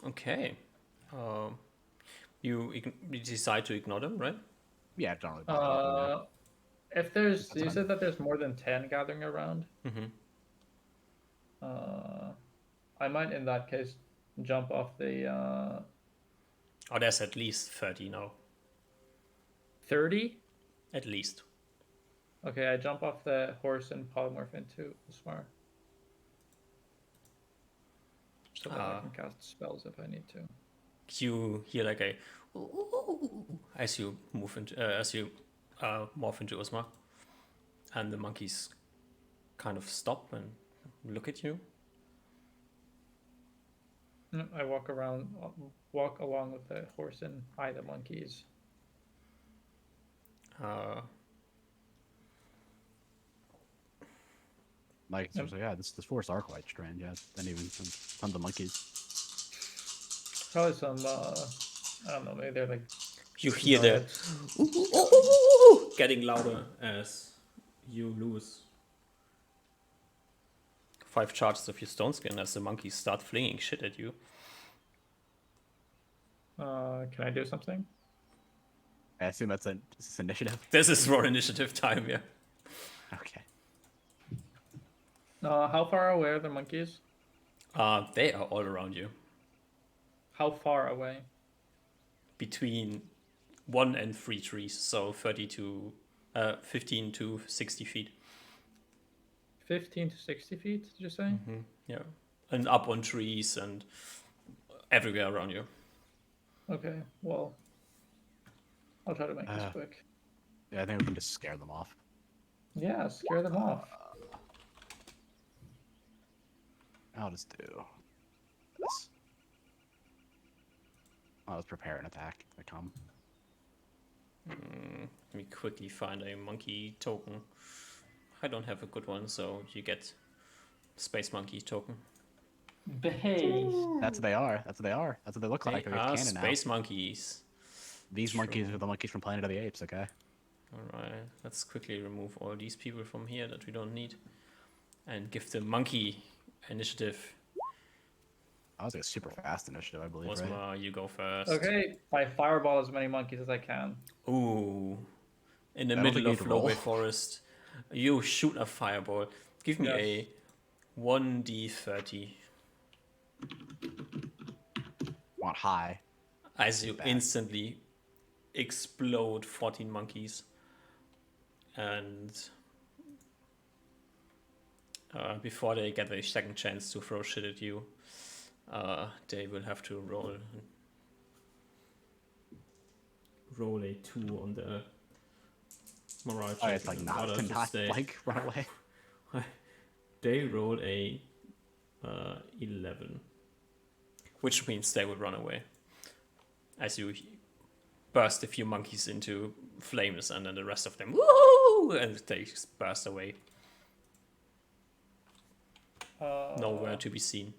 Okay. You decide to ignore them, right? Yeah, don't really bother with them. If there's, That's you fine. said that there's more than 10 gathering around. Mm-hmm. I might, in that case, jump off the Oh, there's at least 30 now. 30. At least. Okay, I jump off the horse and polymorph into Usmar. So that I can cast spells if I need to. You hear like a as you move into morph into Usma, and the monkeys kind of stop and look at you. I walk along with the horse and eye the monkeys. Like, it's just like, yeah, this forest are quite strange. Yeah, and even tons of monkeys. Probably some, I don't know, maybe they're like. You hear the Guards. getting louder as you lose 5 charges of your stone skin as the monkeys start flinging shit at you. Can I do something? I assume that's this initiative. This is for initiative time, yeah. Okay. How far away are the monkeys? They are all around you. How far away? Between 1 and 3 trees, so 15 to 60 feet. 15 to 60 feet, did you say? Mm-hmm. Yeah, and up on trees and everywhere around you. Okay, well, I'll try to make this quick. Yeah, I think we can just scare them off. Yeah, scare them off. I'll just do this. I'll just prepare an attack if they come. Let me quickly find a monkey token. I don't have a good one, so you get space monkey token. Behave. That's what they are. That's what they are. That's what they look They like. They're are canon now. space monkeys. These monkeys are the monkeys from Planet of the Apes, okay? Alright, let's quickly remove all these people from here that we don't need. And give the monkey initiative. I was like a super fast initiative, I believe, right? Osma, you go first. Okay, I fireball as many monkeys as I can. Ooh. In the I don't middle think you of need to roll. Lowway Forest. You shoot a fireball. Give me Yes. a 1d30. Want high. As you Bad. instantly explode 14 monkeys. And before they get a second chance to throw shit at you, they will have to roll a 2 on the morale check. Oh, it's like in not order to to not stay. like run away. They roll a 11, which means they will run away. As you burst a few monkeys into flames, and then the rest of them, woo, and they just burst away, nowhere to be seen.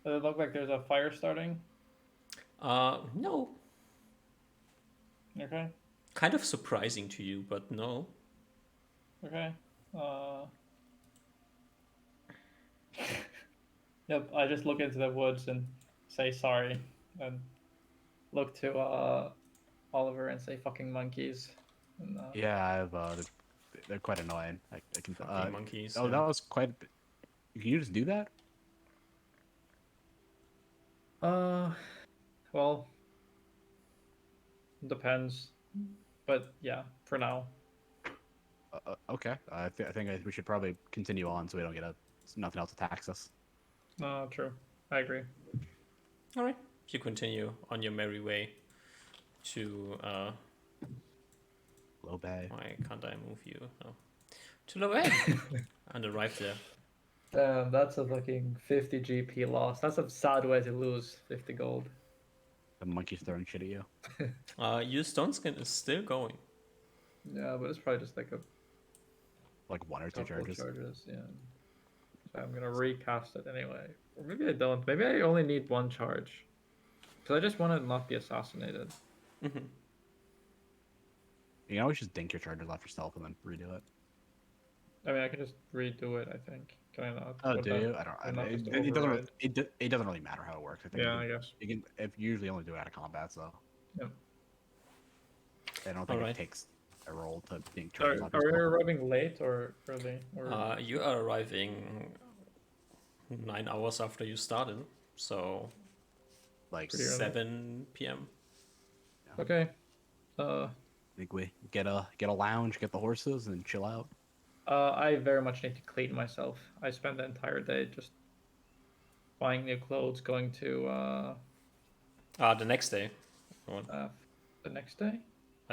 Does it look like there's a fire starting? No, Okay. kind of surprising to you, but no. Okay. Yep, I just look into the woods and say sorry, and look to Oliver and say fucking monkeys. And, Yeah, I have. They're quite annoying. I can. Fucking monkeys. Oh, yeah. that was quite. Can you just do that? well, depends, but yeah, for now. Okay. I think we should probably continue on so we don't get nothing else attacks us. True. I agree. All right. You continue on your merry way to Low bay. why can't I move you? No. to Lorraine and arrive there. Damn, that's a fucking 50 GP loss. That's a sad way to lose 50 gold. The monkey's throwing shit at you. Your stone skin is still going. Yeah, but it's probably just like a Like 1 or 2 couple charges. Yeah. So I'm gonna recast it anyway. Or maybe I don't. Maybe I only need 1 charge. Because I just want to not be assassinated. Mm-hmm. You can always just dink your charges off yourself and then redo it. I mean, I can just redo it, I think. Can I not? Oh, Would do that- you? I don't. would not It, just it doesn't. override? It doesn't really matter how it works. I think. Yeah, you I can, guess. You can. If you usually only do it out of combat, so. Yep. I don't think Alright. it takes a roll to dink Are, charges off are we yourself. arriving late or early? Or... You are arriving 9 hours after you started, so Like, Pretty early. 7 p.m. Okay. I think we get a lounge, get the horses, and chill out. I very much need to clean myself. I spent the entire day just buying new clothes, going to The next day. the next day.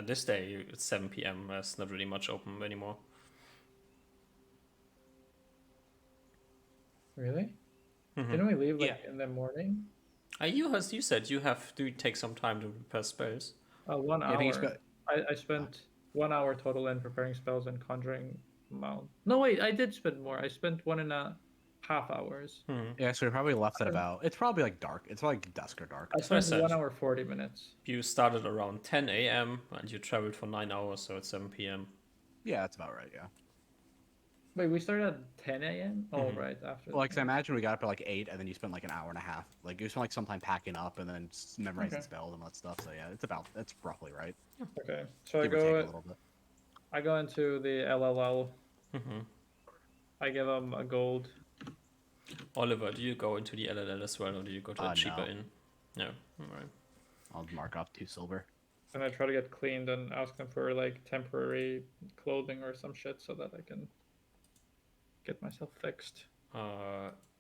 This day, it's 7 p.m. There's not really much open anymore. Really? Mhm. Didn't we leave like in the morning? As you said, you have to take some time to prepare spells. 1 Yeah, hour. I think it's I spent 1 hour total in preparing spells and conjuring mount. No, wait, I did spend more. I spent 1.5 hours. Yeah, so we probably left at about. It's probably like dark. It's like dusk or dark. I what I spent said. 1 hour 40 minutes. You started around 10 a.m. and you traveled for 9 hours, so it's 7 p.m. Yeah, that's about right. Yeah. Wait, we started at 10 a.m. Oh, right after. Well, like, 'cause I imagine we got up at like 8, and then you spent like an hour and a half. Like, you spent like some time packing up, and then memorizing Okay. spells and all that stuff. So yeah, that's roughly right. Okay, so Give or take a little bit. I go into the LLL. Mm-hmm. I give them a gold. Oliver, do you go into the LLL as well, or do you go to a cheaper No. inn? No. Alright. I'll mark off 2 silver. And I try to get cleaned and ask them for like temporary clothing or some shit so that I can get myself fixed.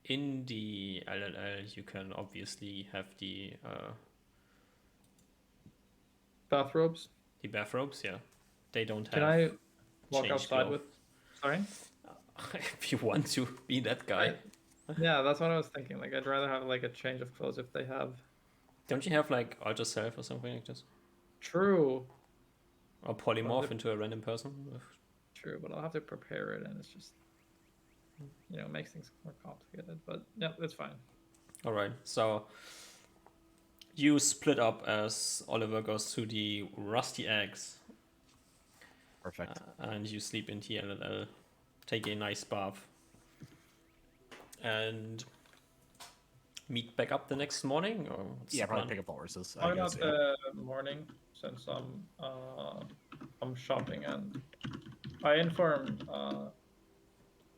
In the LLL, you can obviously have the Bathrobes. bathrobes. Yeah, they don't have. Can I walk change outside clothes. with? Sorry. If you want to be that guy, Yeah, that's what I was thinking. Like, I'd rather have like a change of clothes if they have. don't you have like Alter Self or something like this, True. or polymorph into a random person? True, but I'll have to prepare it, and it's just, makes things more complicated. But yeah, it's fine. All right, so you split up as Oliver goes to the Rusty Eggs, Perfect. and you sleep in the LLL, take a nice bath, and meet back up the next morning. Or what's Yeah, the probably plan? pick up the horses. Why I not guess, yeah. morning, since I'm shopping, and I inform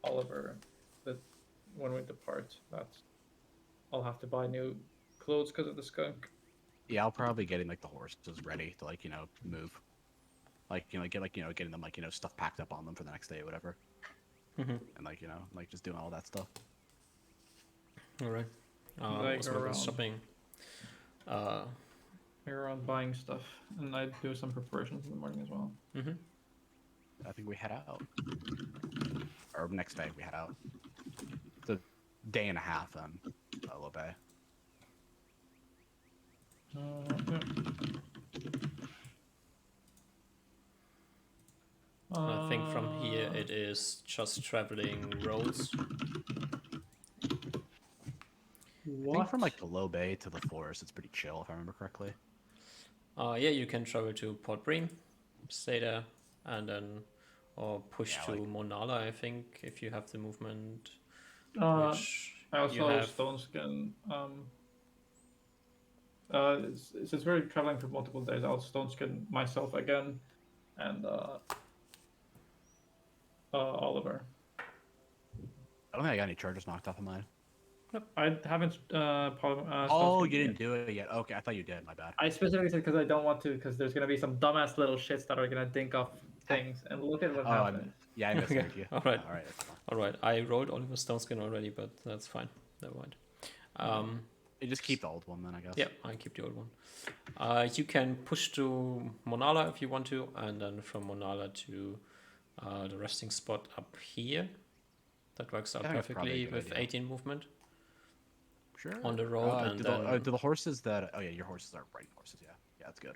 Oliver that when we depart that I'll have to buy new clothes because of the skunk. Yeah, I'll probably getting like the horses ready to like move, like getting them like stuff packed up on them for the next day or whatever, Mhm. and like just doing all that stuff. All right. Like Osmo goes around. shopping. We're around buying stuff, and I do some preparations in the morning as well. Mm-hmm. I think we head out, or next day we head out. It's a day and a half in Low Bay. Yeah. I think from here it is just traveling roads. I think from like the Low Bay to the forest, it's pretty chill if I remember correctly. Yeah, you can travel to Port Bream, stay there, and then or push Yeah, to like- Monala, I think, if you have the movement. I you also have. stone skin. Since we're traveling for multiple days, I'll stone skin myself again, and Oliver. I don't think I got any charges knocked off of mine. I haven't. Oh, you didn't do it yet. Okay, I thought you did. My bad. I specifically said because I don't want to, because there's gonna be some dumbass little shits that are gonna dink off things, and look at what Oh, happened. yeah, I misheard you. All right. All right. That's fine. All right, I rolled Oliver Stoneskin already, but that's fine. Never mind. You just keep the old one then, I guess. Yeah, I keep the old one. You can push to Monala if you want to, and then from Monala to the resting spot up here. That works out I think that's probably a perfectly good with idea. 18 movement Sure. on the road, and then do the horses that? Oh yeah, your horses are riding horses. Yeah, yeah, that's good.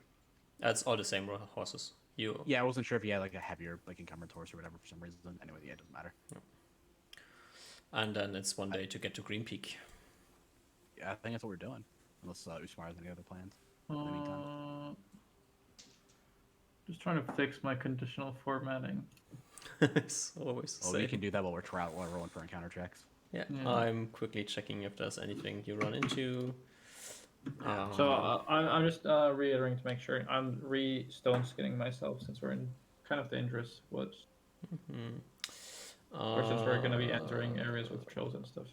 that's all the same horses. You Yeah, I wasn't sure if you had like a heavier like encumbered horse or whatever for some reason. Anyway, yeah, it doesn't matter. and then it's 1 day to get to Green Peak. Yeah, I think that's what we're doing. Unless Usmar has any other plans in the meantime. Just trying to fix my conditional formatting. It's always the Well, same. we can do that while we're rolling for encounter checks. Yeah, Yeah. I'm quickly checking if there's anything you run into. So I'm just reiterating to make sure I'm stone skinning myself since we're in kind of dangerous woods, or since we're going to be entering areas with trails and stuff.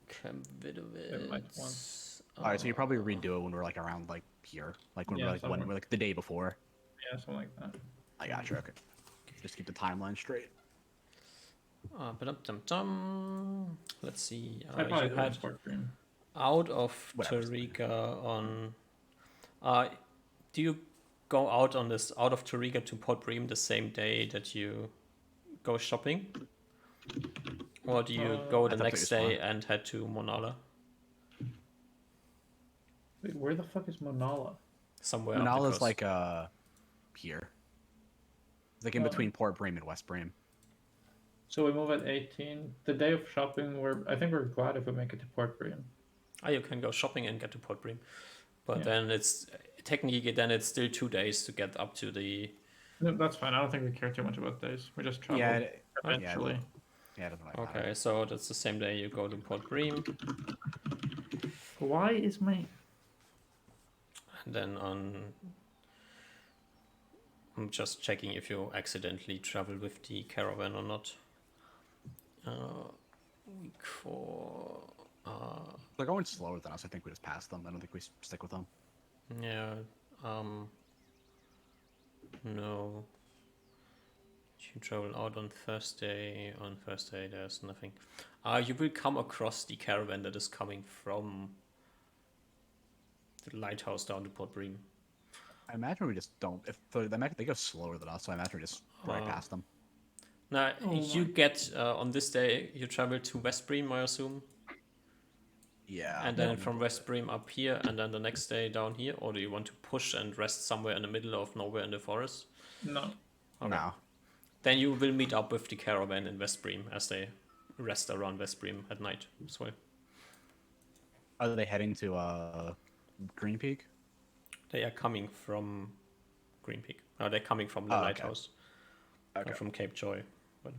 Camp It might want. All right, so you probably redo it when we're like around like here, like when Yeah, we're like somewhere. like the day before. Yeah, something like that. I gotcha. Okay. Just keep the timeline straight. Let's see. I probably You had had sport dream. out of Whatever's Tariqa on. Do you go out of Tariqa to Port Bream the same day that you go shopping, or do you go the That's up to next day Usman. and head to Monala Wait, where the fuck is Monala? somewhere? up the Manala's coast? like here. It's like in between Port Bream and West Bream. So we move at 18. The day of shopping, I think we're glad if we make it to Port Bream. You can go shopping and get to Port Bream, but Yeah. then it's technically it's still 2 days to get up to the. No, that's fine. I don't think we care too much about days. We just travel Yeah, eventually. yeah, it doesn't really matter. Okay, so that's the same day you go to Port Bream, Why is my... and then I'm just checking if you accidentally travel with the caravan or not. Week 4. They're going slower than us. I think we just pass them. I don't think we stick with them. Yeah. No. You travel out on Thursday. On Thursday, there's nothing. You will come across the caravan that is coming from the lighthouse down to Port Bream. I imagine we just don't. I imagine they go slower than us, so I imagine we just right past them. Now, Oh you my- get on this day, you travel to West Bream, I assume, Yeah. and then from West Bream up here, and then the next day down here, or do you want to push and rest somewhere in the middle of nowhere in the forest? No. No. Then you will meet up with the caravan in West Bream as they rest around West Bream at night as well. Are they heading to Green Peak? They are coming from Green Peak. No, they're coming from the Oh, okay. lighthouse, Okay. from Cape Joy. But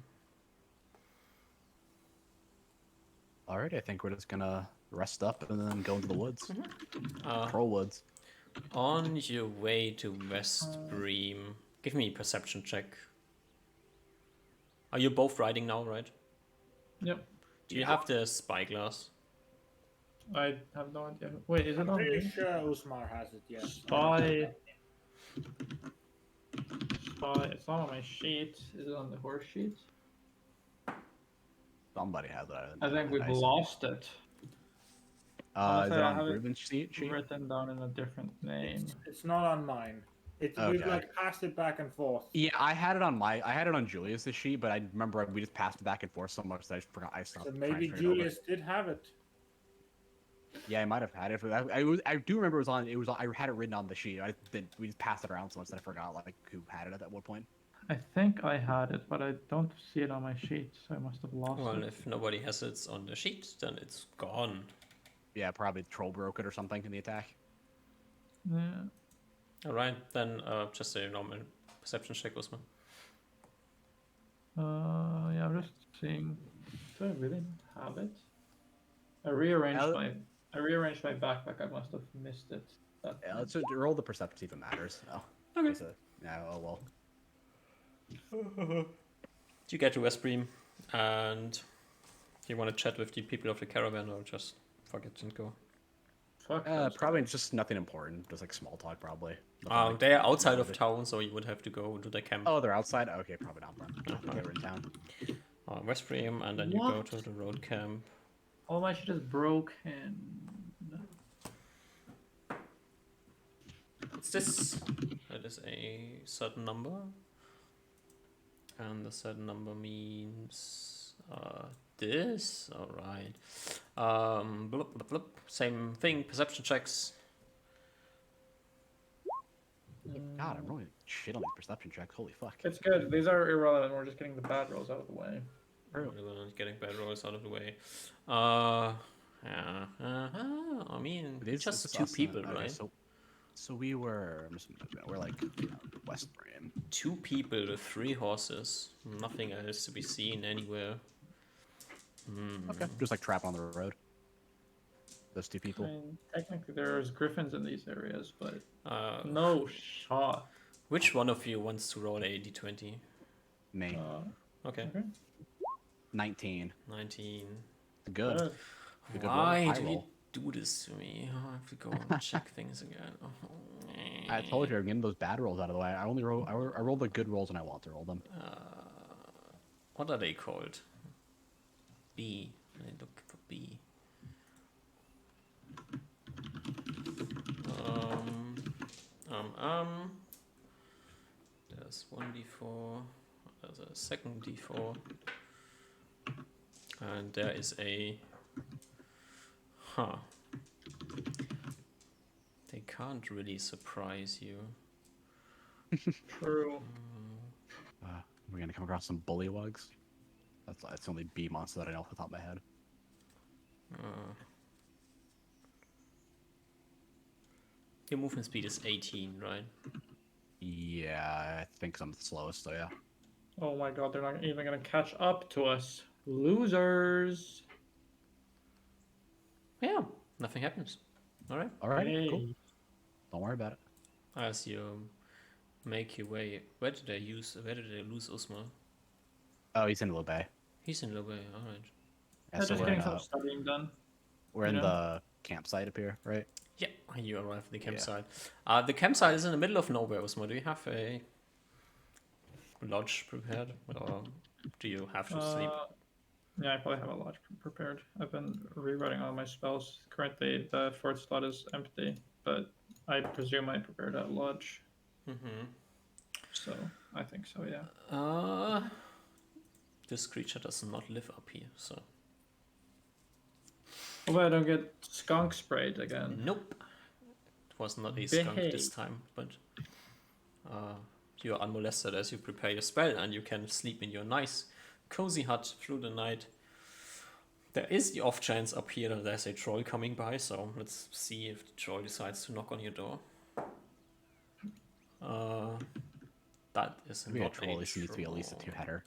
All right. I think we're just gonna rest up and then go into the woods. Uh, Troll woods. on your way to West Bream, give me a perception check. Are you both riding now, right? Yep. Do you have the spyglass? I have no idea. Wait, is it I'm on pretty me? sure Usmar has it, yes. Spy. It's not on my sheet. Is it on the horse sheet? Somebody has it. I think we've Nice. lost it. Is Unless it I on have it Ruben's sheet? written down in a different name. It's not on mine. We've Okay. like passed it back and forth. Yeah, I had it on Julius' sheet, but I remember we just passed it back and forth so much that I just forgot. I stopped. So trying maybe to figure it out. Julius did have it. Yeah, I might have had it. I do remember it was on. I had it written on the sheet. We just passed it around so much that I forgot like who had it at one point. I think I had it, but I don't see it on my sheet, so I must have lost Well, it. if nobody has it on the sheet, then it's gone. Yeah, probably the troll broke it or something in the attack. Yeah. All right, then just a normal perception check, Usman. Yeah, I'm just seeing. Do I really not have it? I rearranged my backpack. I must have missed it. Yeah, let's roll the perception see if it matters. Oh, Okay. Yeah. Oh well. You get to West Bream, and you want to chat with the people of the caravan, or just fuck it and go? Fuck. those Probably just nothing important. Just like small talk, probably. Nothing like- They are outside of relevant. town, so you would have to go to the camp. Oh, they're outside. Okay, probably not then. Okay, we're in town. West Bream, and then you go What? to the road camp. Oh, my shit is broken. What's this? That is a certain number. And the set number means this. All right. Blup, blup, blup. Same thing. Perception checks. God, I'm rolling shit on these perception checks. Holy fuck. It's good. These are irrelevant. We're just getting the bad rolls out of the way. True. We're not getting bad rolls out of the way. Yeah. I mean, It is just it's two us and- people, okay, right? So we were. We're like West Brim. Two people with 3 horses. Nothing else to be seen anywhere. Okay. Just like trap on the road. Those two I people. mean, technically there's griffins in these areas, but Uh, no shot. which one of you wants to roll a d20? Me. Okay. Okay. 19. 19. Good. Good. A good roll. Why High do you roll. do this to me? I have to go and check things again. I told you I'm getting those bad rolls out of the way. I only roll. I roll the good rolls when I want to roll them. What are they called? B. I look for B. There's one d4. There's a second d4. And there is a... Huh. They can't really surprise you. True. We're gonna come across some bullywugs. That's the only B monster that I know off the top of my head. Your movement speed is 18, right? Yeah, I think I'm the slowest. So yeah. Oh my god, they're not even gonna catch up to us. Losers. Yeah, nothing happens. Alright. All right. Hey. Cool. Don't worry about it. As you make your way, where did they lose Usma? Oh, he's in Low Bay. He's in Lobe, alright. Yeah, They're so just we're getting in, some studying done. we're in you know? the campsite up here, right? Yeah, you arrive at the campsite. The campsite is in the middle of nowhere, Usma. Do you have a lodge prepared? Or do you have to sleep? Yeah, I probably have a lodge prepared. I've been rewriting all my spells. Currently, the fourth slot is empty, but I presume I prepared a lodge. Mm-hmm. So, I think so, yeah. This creature does not live up here, so... Hopefully I don't get skunk sprayed again. Nope. It was not a skunk this Behave. time, but you are unmolested as you prepare your spell, and you can sleep in your nice, cozy hut through the night. There is the off chance up here that there's a troll coming by, so let's see if the troll decides to knock on your door. That is Maybe a not troll a needs to be at least a troll. two-header.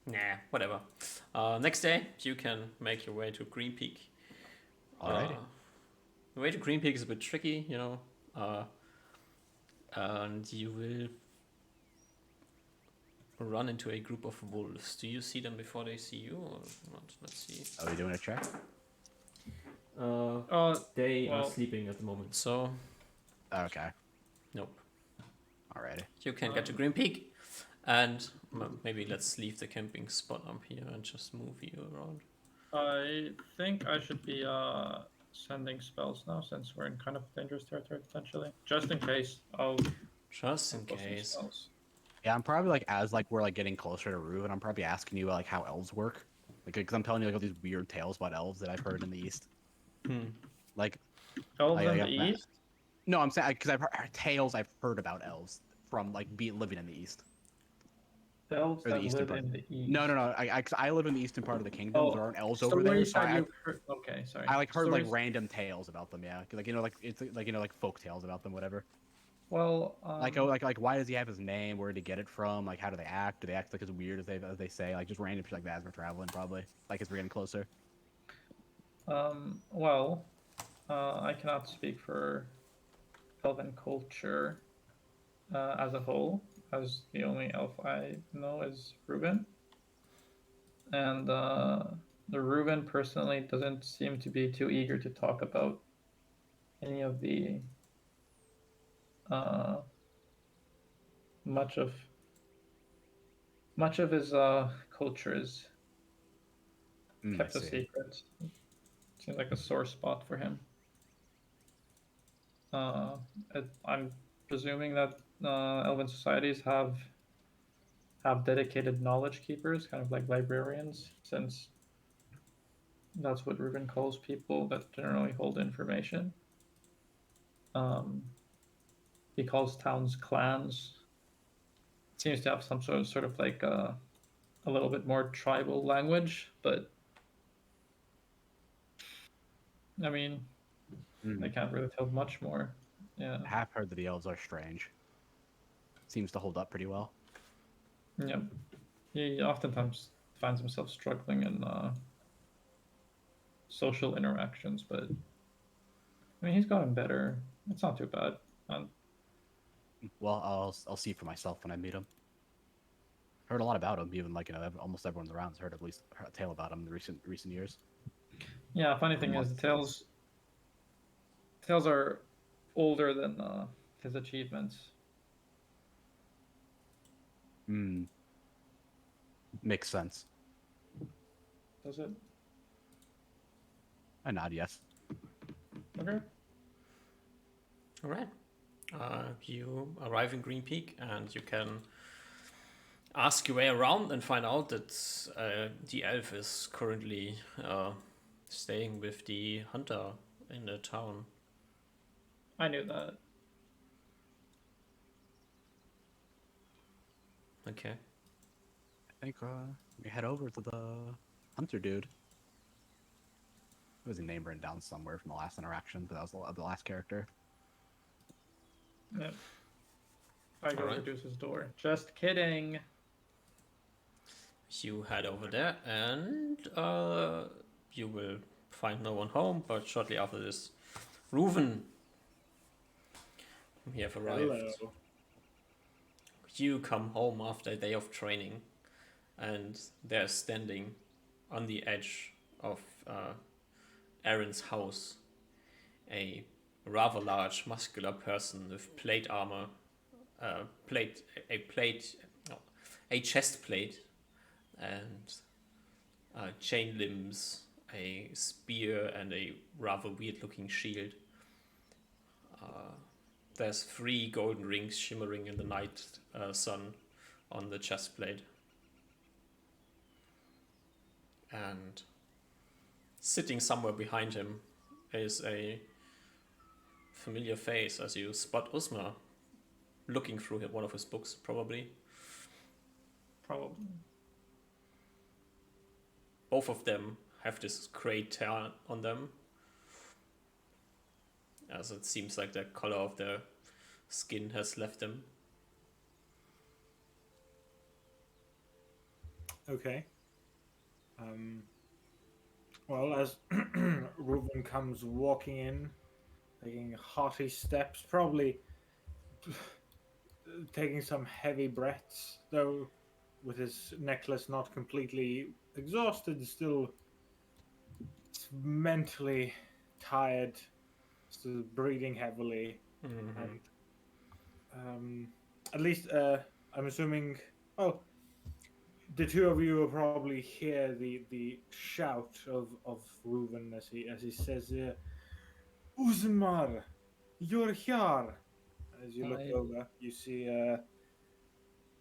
Nah, whatever. Next day, you can make your way to Green Peak. Alrighty. The way to Green Peak is a bit tricky, you know. And you will run into a group of wolves. Do you see them before they see you, or not? Let's see. Are we doing a check? They well- are sleeping at the moment, so Okay. nope. Alrighty. You can get to Green Peak, and maybe let's leave the camping spot up here and just move you around. I think I should be sending spells now since we're in kind of dangerous territory potentially. Just in case, I'll Just in pull some case. spells. Yeah, I'm probably like as like we're like getting closer to Rue, and I'm probably asking you like how elves work, like because I'm telling you like all these weird tales about elves that I've heard in the East. Like, Elves I in got the that. east? no, I'm saying because I've heard tales I've heard about elves from like living in the East. Elves Or the that eastern live part. in the east. No. 'Cause I live in the eastern part of the kingdom. There aren't elves over when there, you so said you've heard... Okay, sorry. I like heard like Stories- random tales about them. Yeah, like you know, like it's like you know, like folk tales about them, whatever. Well, Like oh, like why does he have his name? Where did he get it from? Like how do they act? Do they act like as weird as they say? Like just random shit like that as we're traveling, probably. Like as we're getting closer. I cannot speak for elven culture as a whole, as the only elf I know is Reuben. And the Reuben personally doesn't seem to be too eager to talk about any of the much of his culture is I kept a see. secret. Seems like a sore spot for him. I'm presuming that elven societies have dedicated knowledge keepers, kind of like librarians, since that's what Ruben calls people that generally hold information. Um, he calls towns clans. Seems to have some sort of like a little bit more tribal language, but I mean, they Mm. can't really tell much more. Yeah, I have heard that the elves are strange. Seems to hold up pretty well. yeah. He oftentimes finds himself struggling in social interactions, but I mean, he's gotten better. It's not too bad. Um, Well, I'll see for myself when I meet him. Heard a lot about him. Even like almost everyone around has heard at least a tale about him in the recent years. yeah, funny thing is, the tales are older than his achievements. Hmm. Makes sense. Does it? I nod yes. Okay. All right. You arrive in Green Peak, and you can ask your way around and find out that the elf is currently staying with the hunter in the town. I knew that. Okay. I think we head over to the hunter dude. There was a name written down somewhere from the last interaction, but that was the last character. Yeah. I go Alright. introduce his door. Just kidding. You head over there, and you will find no one home. But shortly after this, Reuven, you have arrived. Hello. You come home after a day of training, and they're standing on the edge of Aaron's house, a rather large, muscular person with plate armor, a chest plate, and chain limbs, a spear, and a rather weird-looking shield. There's 3 golden rings shimmering in the night sun on the chest plate. And sitting somewhere behind him is a familiar face as you spot Usma looking through one of his books, probably. Probably. Both of them have this gray tear on them, as it seems like the color of their skin has left them. Okay. Well, as Reuben comes walking in, taking hearty steps, probably taking some heavy breaths, though with his necklace not completely exhausted, still mentally tired, still breathing heavily, and at least I'm assuming. Oh, the two of you will probably hear the shout of Reuben as he says, "Uzmar, you're here." As you look Hi. over, you see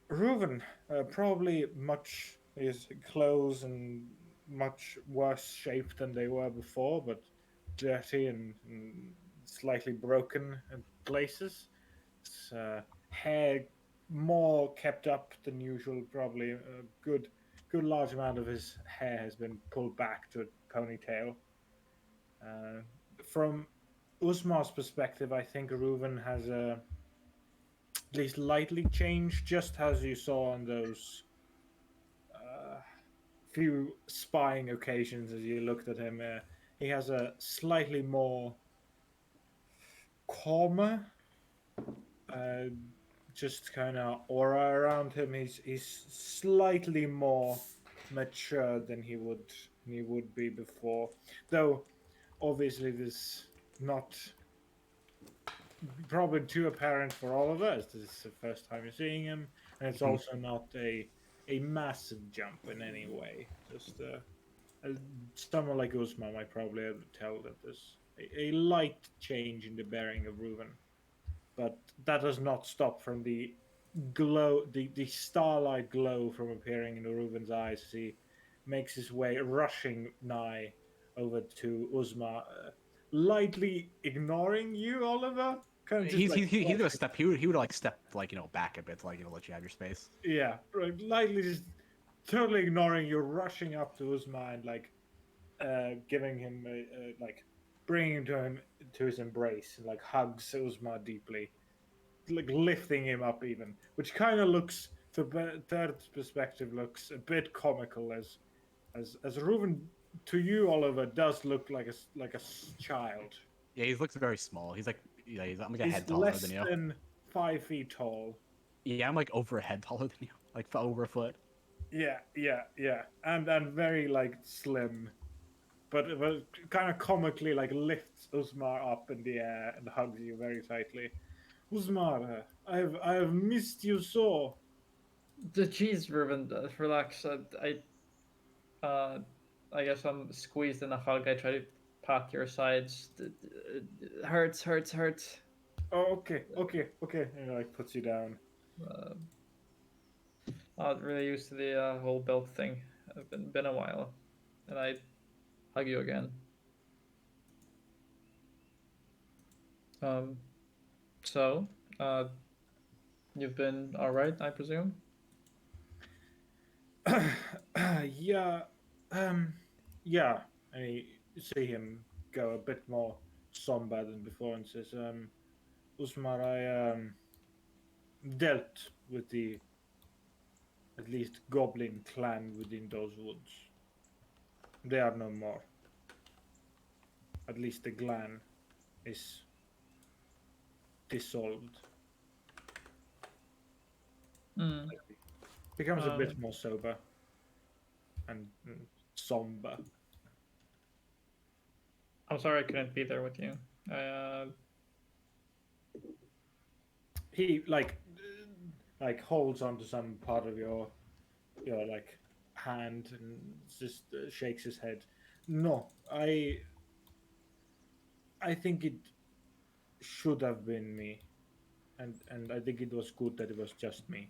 Reuben, probably much his clothes and much worse shape than they were before, but dirty and slightly broken in places. His hair more kept up than usual. Probably a good large amount of his hair has been pulled back to a ponytail. From Usmar's perspective, I think Reuven has at least lightly changed, just as you saw on those few spying occasions as you looked at him. He has a slightly more calmer, uh, just kind of aura around him. He's slightly more mature than he would be before, though obviously this not probably too apparent for all of us. This is the first time you're seeing him, and it's also not a massive jump in any way. Just someone like Uzma might probably able to tell that there's a light change in the bearing of Reuven, but that does not stop from the glow, the starlight glow from appearing in Reuven's eyes as he makes his way rushing nigh over to Uzma, lightly ignoring you, Oliver. Kind of just like He's gonna step. He would like step like back a bit to like let you have your space. yeah, right, lightly just totally ignoring you, rushing up to Uzma and like giving him like bringing him to his embrace and like hugs Uzma deeply, like lifting him up even, which kind of looks to third perspective looks a bit comical as Reuven to you, Oliver, does look like a child. Yeah, he looks very small. He's like I'm like a He's head taller less than you. than 5 feet tall. Yeah, I'm like over a head taller than you, like over a foot. Yeah, and very like slim, but kind of comically like lifts Usmar up in the air and hugs you very tightly. Usmar, I have missed you so. The cheese, Ruben. Relax. Uh, I guess I'm squeezed in a hug. I try to pat your sides. Hurts, hurts, hurts. Oh, okay. And like puts you down. Uh, Not really used to the whole belt thing. It's been a while, and I hug you again. Um, so, you've been all right, I presume. Yeah, um, yeah. I see him go a bit more somber than before and says, Usmar, I dealt with the at least goblin clan within those woods. They are no more. At least the clan is dissolved. Hmm. Becomes a bit Um, more sober and somber. I'm sorry I couldn't be there with you. I, He like holds onto some part of your like hand and just shakes his head. No, I think it should have been me, and I think it was good that it was just me.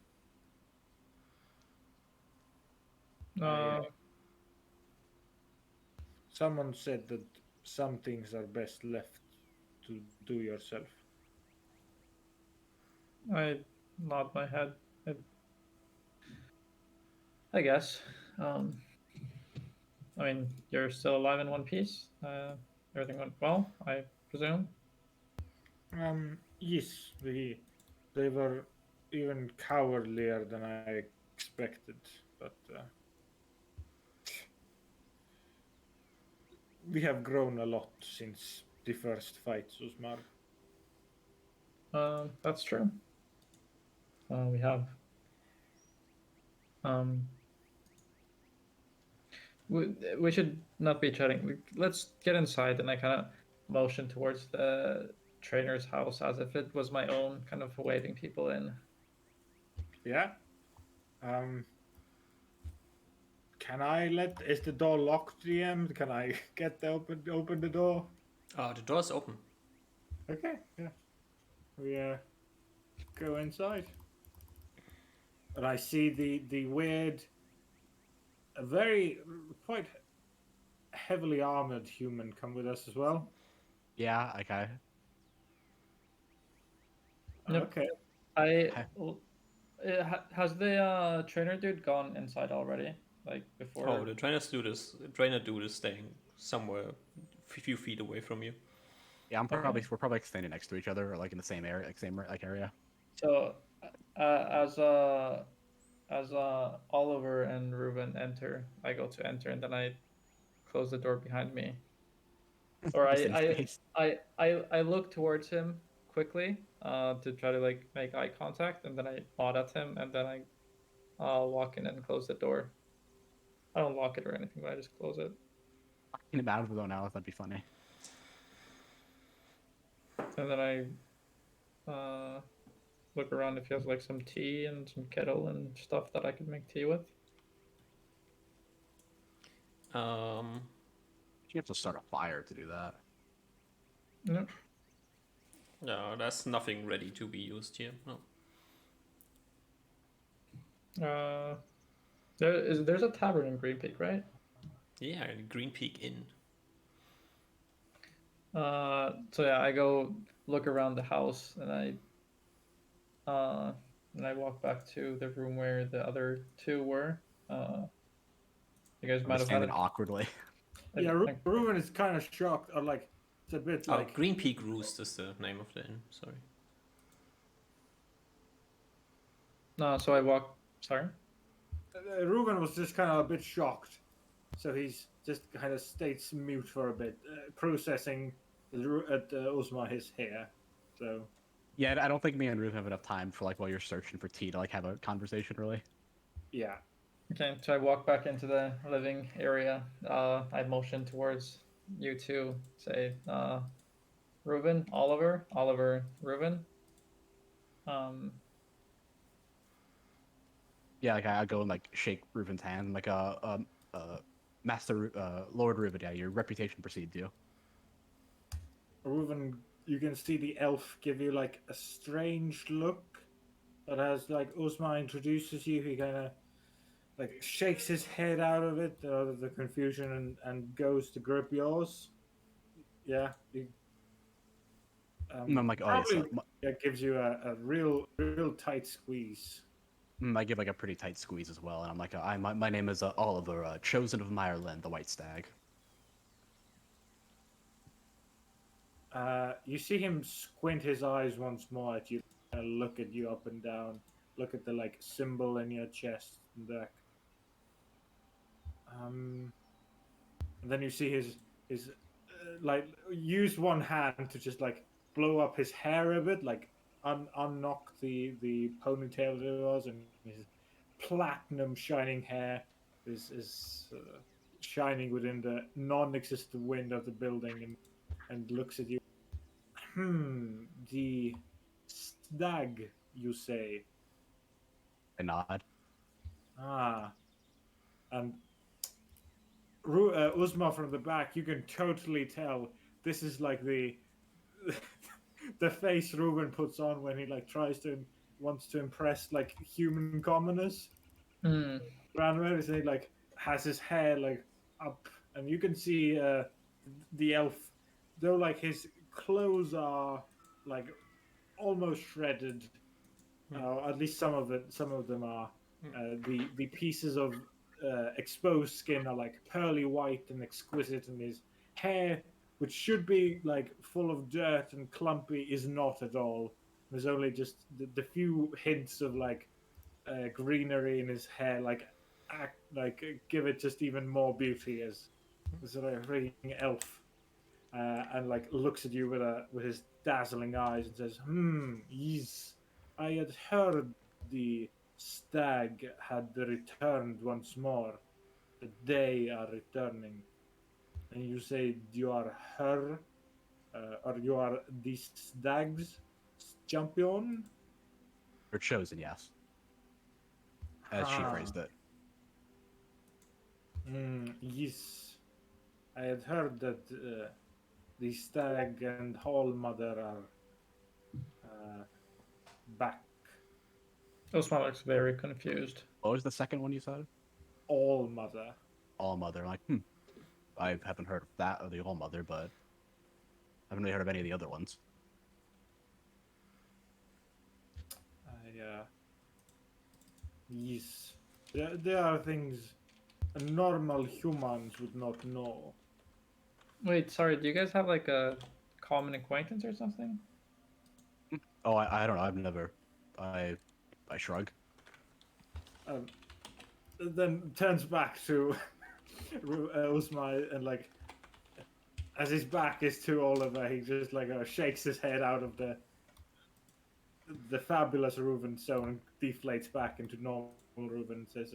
I uh, Someone said that some things are best left to do yourself. I nod my head. I guess. Um, I mean, you're still alive in one piece. Everything went well, I presume. Yes, they were even cowardlier than I expected, but we have grown a lot since the first fight, Susmar. That's true. We have. Um, we should not be chatting. Let's get inside, and I kind of motion towards the trainer's house as if it was my own, kind of waving people in. Yeah. Um. Can I let? Is the door locked, GM? Can I get the open the door? The door's open. Okay. Yeah. We go inside, and I see the weird, a very quite heavily armored human come with us as well. Yeah, okay. Yep. Okay. Has the trainer dude gone inside already? Like before? Oh, the trainer dude is staying somewhere a few feet away from you. Yeah, Okay. we're probably like standing next to each other, or like in the same area, like same like area. So, as Oliver and Ruben enter, I go to enter, and then I close the door behind me. Or The same space. I look towards him quickly, to try to like make eye contact, and then I nod at him, and then I walk in and close the door. I don't lock it or anything, but I just close it. Talking about it though now, that'd be funny. And then I look around if he has like some tea and some kettle and stuff that I could make tea with. Um, You have to start a fire to do that. No. no, there's nothing ready to be used here. No. There's a tavern in Green Peak, right? Yeah, Green Peak Inn. So yeah, I go look around the house and I walk back to the room where the other two were. You guys I'm might just have had standing awkwardly. Yeah, Ruben is kind of shocked, or like it's a bit Oh, like Green Peak Roost is the name of the inn. Sorry. No, so I walk. Sorry. Ruben was just kind of a bit shocked, so he's just kind of stays mute for a bit, processing Uzma his hair. So Yeah, I don't think me and Ruth have enough time for like while you're searching for tea to like have a conversation really. yeah, Okay, so I walk back into the living area. I motion towards you two. Say, Reuben, Oliver, Reuben. Um, Yeah, like I go and like shake Reuben's hand. I'm like Master Lord Reuben. Yeah, your reputation precedes you. Ruben, you can see the elf give you like a strange look, but as like Uzma introduces you, he kind of like shakes his head out of the confusion, and goes to grip yours. Yeah, And I'm like, oh yes, probably gives you a real tight squeeze. I give like a pretty tight squeeze as well, and I'm like, my name is Oliver, chosen of Ireland, the White Stag. You see him squint his eyes once more at you, and look at you up and down, look at the like symbol in your chest and back. And then you see his like use one hand to just like blow up his hair a bit, like unknock the ponytail that it was, and his platinum shining hair is shining within the non-existent wind of the building, and looks at you. The stag, you say? I nod. Ah, and Uzma from the back, you can totally tell this is like the the face Ruben puts on when he like wants to impress like human commoners. hmm. Ranwell is he like has his hair like up, and you can see the elf, though like his clothes are like almost shredded. At least some of them are. The pieces of exposed skin are like pearly white and exquisite, and his hair, which should be like full of dirt and clumpy, is not at all. There's only just the few hints of like greenery in his hair, like give it just even more beauty as sort of freaking elf. And like looks at you with his dazzling eyes and says, yes, I had heard the stag had returned once more. They are returning." And you say you are her, or you are the stag's champion? Or chosen, yes, as she Ah, phrased it. yes. I had heard that the stag and Hall Mother are back. Osman looks very confused. What was the second one you said? All Mother. All Mother. I'm like, I haven't heard of that or the All Mother, but I haven't really heard of any of the other ones. Yes. There are things normal humans would not know. Wait, sorry. Do you guys have like a common acquaintance or something? Oh, I don't know. I've never. I shrug. Then turns back to Usma, and like as his back is to Oliver, he just like shakes his head out of the fabulous Reuben so, and deflates back into normal Reuben and says,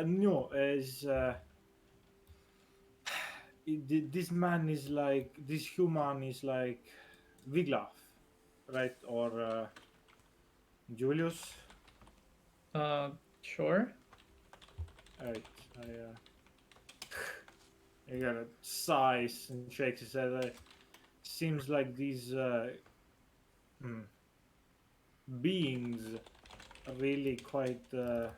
"No, as this man is like this human is like Wiglaf, right? Or Julius. Sure. Right. He kind of sighs and shakes his head. Seems like these beings are really quite are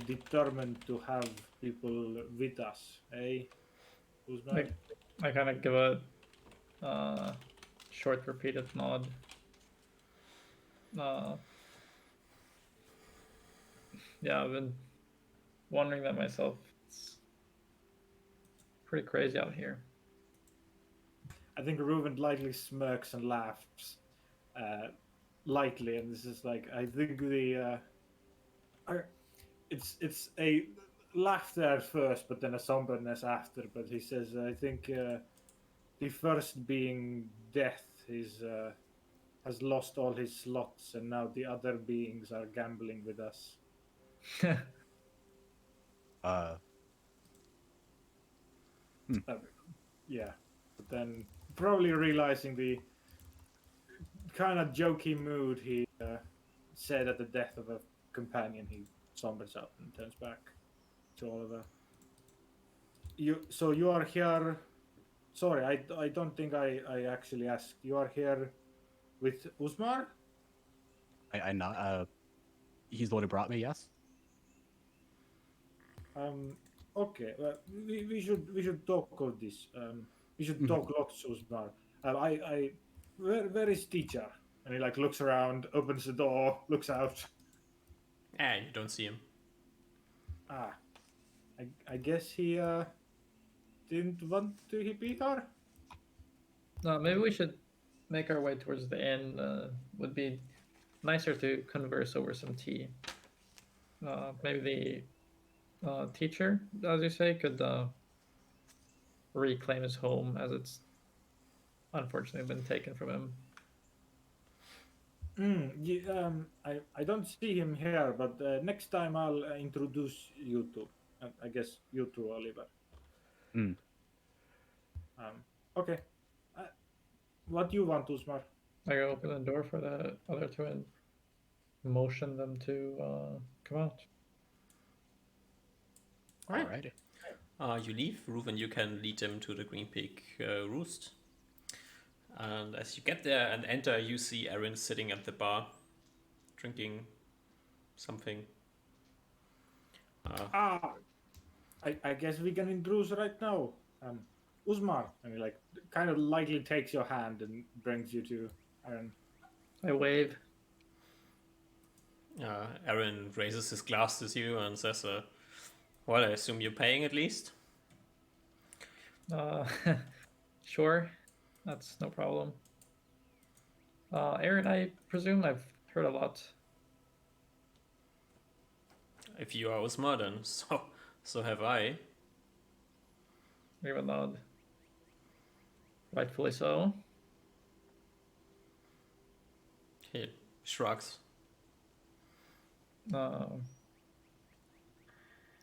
determined to have people with us, eh? Uzma? I kind of give a short, repeated nod. Yeah, I've been wondering that myself. It's pretty crazy out here. I think Reuven lightly smirks and laughs lightly, and this is like I think it's a laughter at first, but then a somberness after. But he says, I think the first being death is has lost all his slots, and now the other beings are gambling with us. Uh, Yeah, but then probably realizing the kind of jokey mood he said at the death of a companion, he sombers up and turns back to Oliver. You are here. Sorry, I don't think I actually asked. You are here with Usmar? I not. He's the one who brought me. Yes. Okay. Well, we should talk of this. We should talk lots, Usmar. Where is teacher? And he like looks around, opens the door, looks out. You don't see him. Ah, I guess he didn't want to be here. No, maybe we should make our way towards the inn. Would be nicer to converse over some tea. Maybe the teacher, as you say, could reclaim his home, as it's unfortunately been taken from him. I don't see him here, but next time I'll introduce you to. I guess you two, Oliver. Mm. Okay. What do you want, Usmar? I go open the door for the other two and motion them to come out. Alrighty. You leave. Reuven, you can lead them to the Green Pig roost. And as you get there and enter, you see Erin sitting at the bar, drinking something. I guess we can introduce right now. Usmar, and he like kind of lightly takes your hand and brings you to Aaron. I wave. Erin raises his glass to you and says, well, I assume you're paying at least? Sure, that's no problem. Aaron, I presume I've heard a lot. If you are Usmar, then so have I. Give a nod. Rightfully so. He shrugs.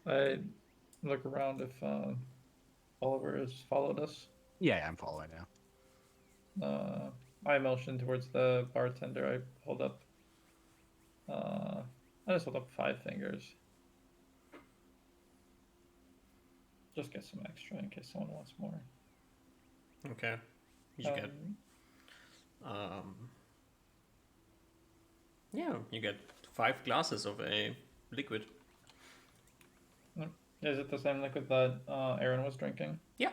I look around if Oliver has followed us. Yeah, I'm following now. I motion towards the bartender. I hold up. I just hold up 5 fingers. Just get some extra in case someone wants more. Okay. You get you get 5 glasses of a liquid. Is it the same liquid that Aaron was drinking? Yeah.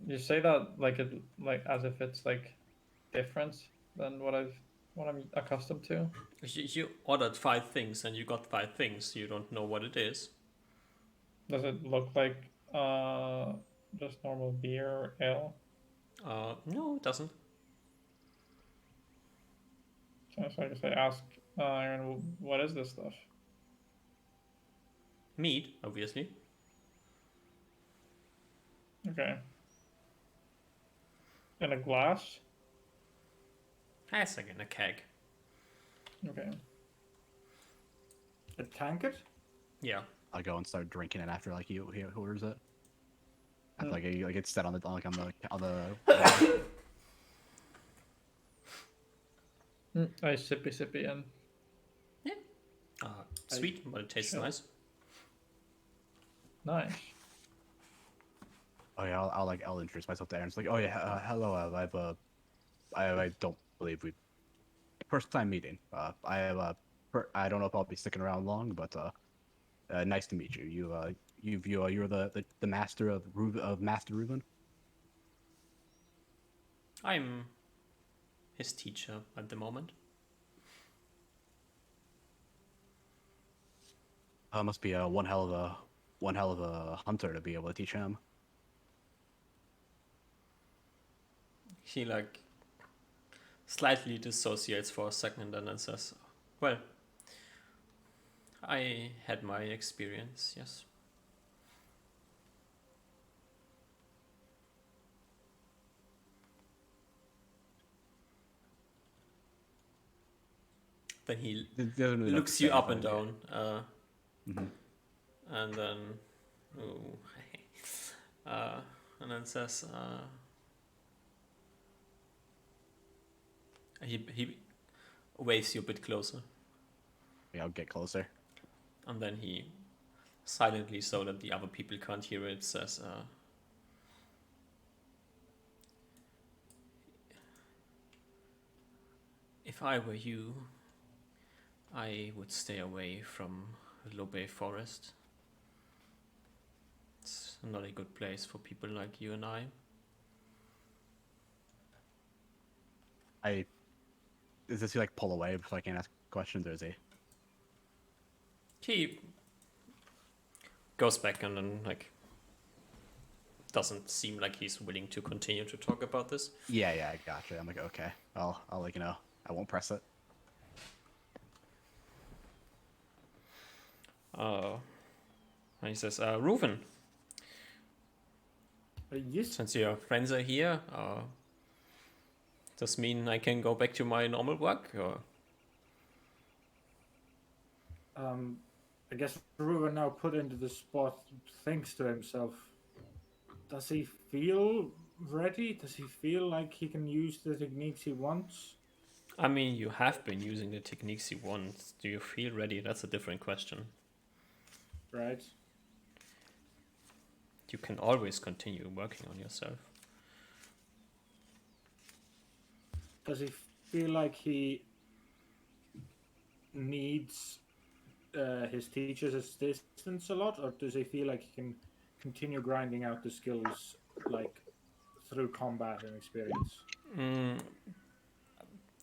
You say that like as if it's like different than what I'm accustomed to. You ordered 5 things and you got 5 things. You don't know what it is. Does it look like just normal beer or ale? No, it doesn't. So I guess I ask Aaron, what is this stuff? Mead, obviously. Okay. In a glass? It's like in a keg. Okay. A tankard? Yeah. I'll go and start drinking it after he orders it. After like it's set on the on the. I sippy and Sweet, but it tastes nice. Nice. Oh yeah, I'll introduce myself to Aaron. It's like, oh yeah, hello. I don't believe we first time meeting. I have I don't know if I'll be sticking around long, but nice to meet you. You're the master of Master Reuben. I'm his teacher at the moment. Must be one hell of a hunter to be able to teach him. He like slightly dissociates for a second and then says, "Well, I had my experience, yes." Then he Doesn't really know what to looks you say, up but and down, Mhm. and then, ooh, and then says, he waves you a bit closer, Yeah, I'll get closer. and then he silently, so that the other people can't hear it, says, "If I were you, I would stay away from Lobe Forest. It's not a good place for people like you and I." Does he like pull away before I can ask questions, or is he? He goes back and then like doesn't seem like he's willing to continue to talk about this. Yeah, I gotcha. I'm like, okay, I'll let you know. I won't press it. And he says, "Reuven, Yes. since your friends are here, does mean I can go back to my normal work, or?" I guess Ruben now put into the spot thinks to himself, does he feel ready? Does he feel like he can use the techniques he wants? I mean, you have been using the techniques you want. Do you feel ready? That's a different question. Right. You can always continue working on yourself. Does he feel like he needs his teacher's assistance a lot, or does he feel like he can continue grinding out the skills like through combat and experience?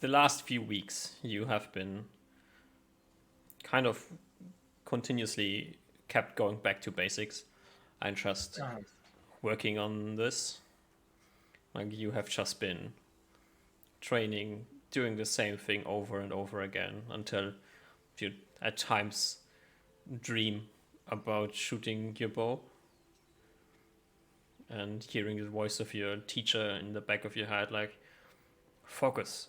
The last few weeks, you have been kind of continuously kept going back to basics and just working on this. Like, you have just been training, doing the same thing over and over again until you at times dream about shooting your bow and hearing the voice of your teacher in the back of your head, like, focus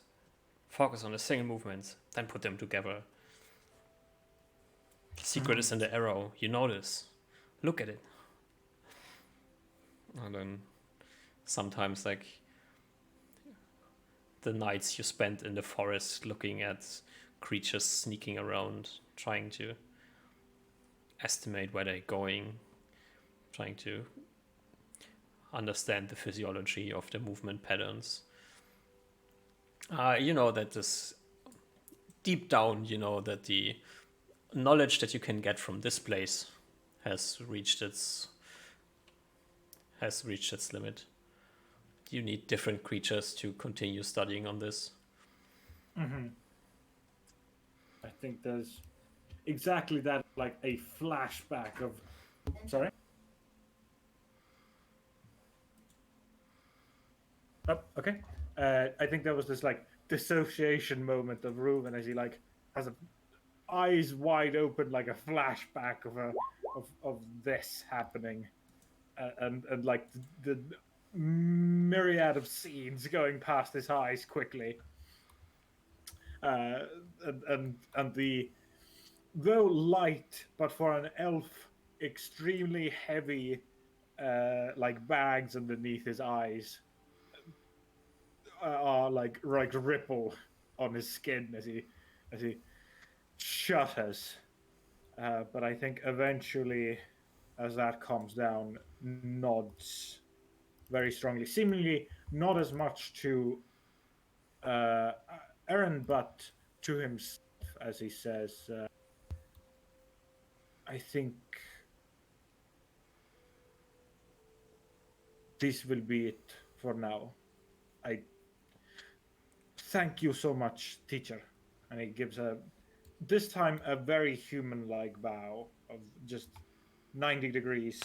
on the single movements, then put them together. The secret is in the arrow, you know this, look at it. And then sometimes, like, the nights you spent in the forest looking at creatures sneaking around, trying to estimate where they're going, trying to understand the physiology of the movement patterns. You know that this, deep down, you know that the knowledge that you can get from this place has reached its limit. You need different creatures to continue studying on this. I think there's exactly that, like a flashback of. Sorry. Oh, okay. I think there was this like dissociation moment of Ruben as he like has eyes wide open, like a flashback of this happening, and like the myriad of scenes going past his eyes quickly. And the though light, but for an elf, extremely heavy, like bags underneath his eyes are like ripple on his skin as he shudders. But I think eventually as that comes down, nods very strongly, seemingly not as much to Aaron, but to himself, as he says, I think this will be it for now. I thank you so much, teacher. And he gives this time a very human-like bow of just 90 degrees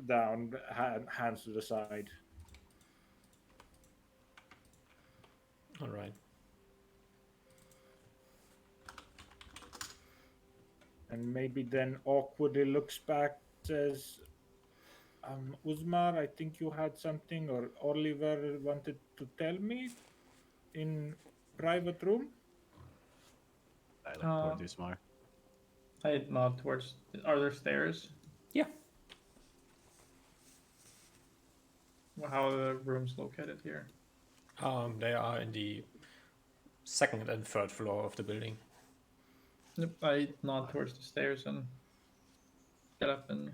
down, hands to the side. All right. And maybe then awkwardly looks back, says, Uzmar, I think you had something, or Oliver wanted to tell me in private room. I look towards Usmar. I nod towards. Are there stairs? Yeah. How are the rooms located here? They are in the second and third floor of the building. Yep, I nod towards the stairs and get up and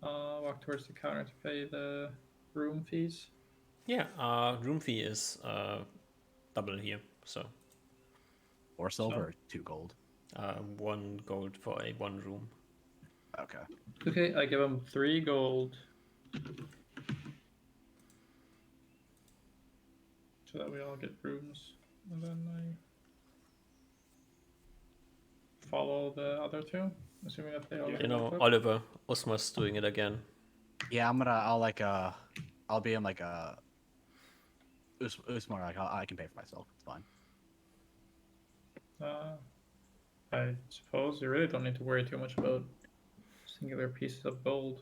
walk towards the counter to pay the room fees. Yeah. Room fee is double here, so 4 silver, or 2 gold. 1 gold for a 1 room. Okay. Okay, I give him 3 gold. So that we all get rooms. And then I follow the other 2, assuming that they all get You know, equipped. Oliver, Osmar's doing it again. Yeah, I'll be in like Usmar, like I can pay for myself. It's fine. I suppose you really don't need to worry too much about singular pieces of gold.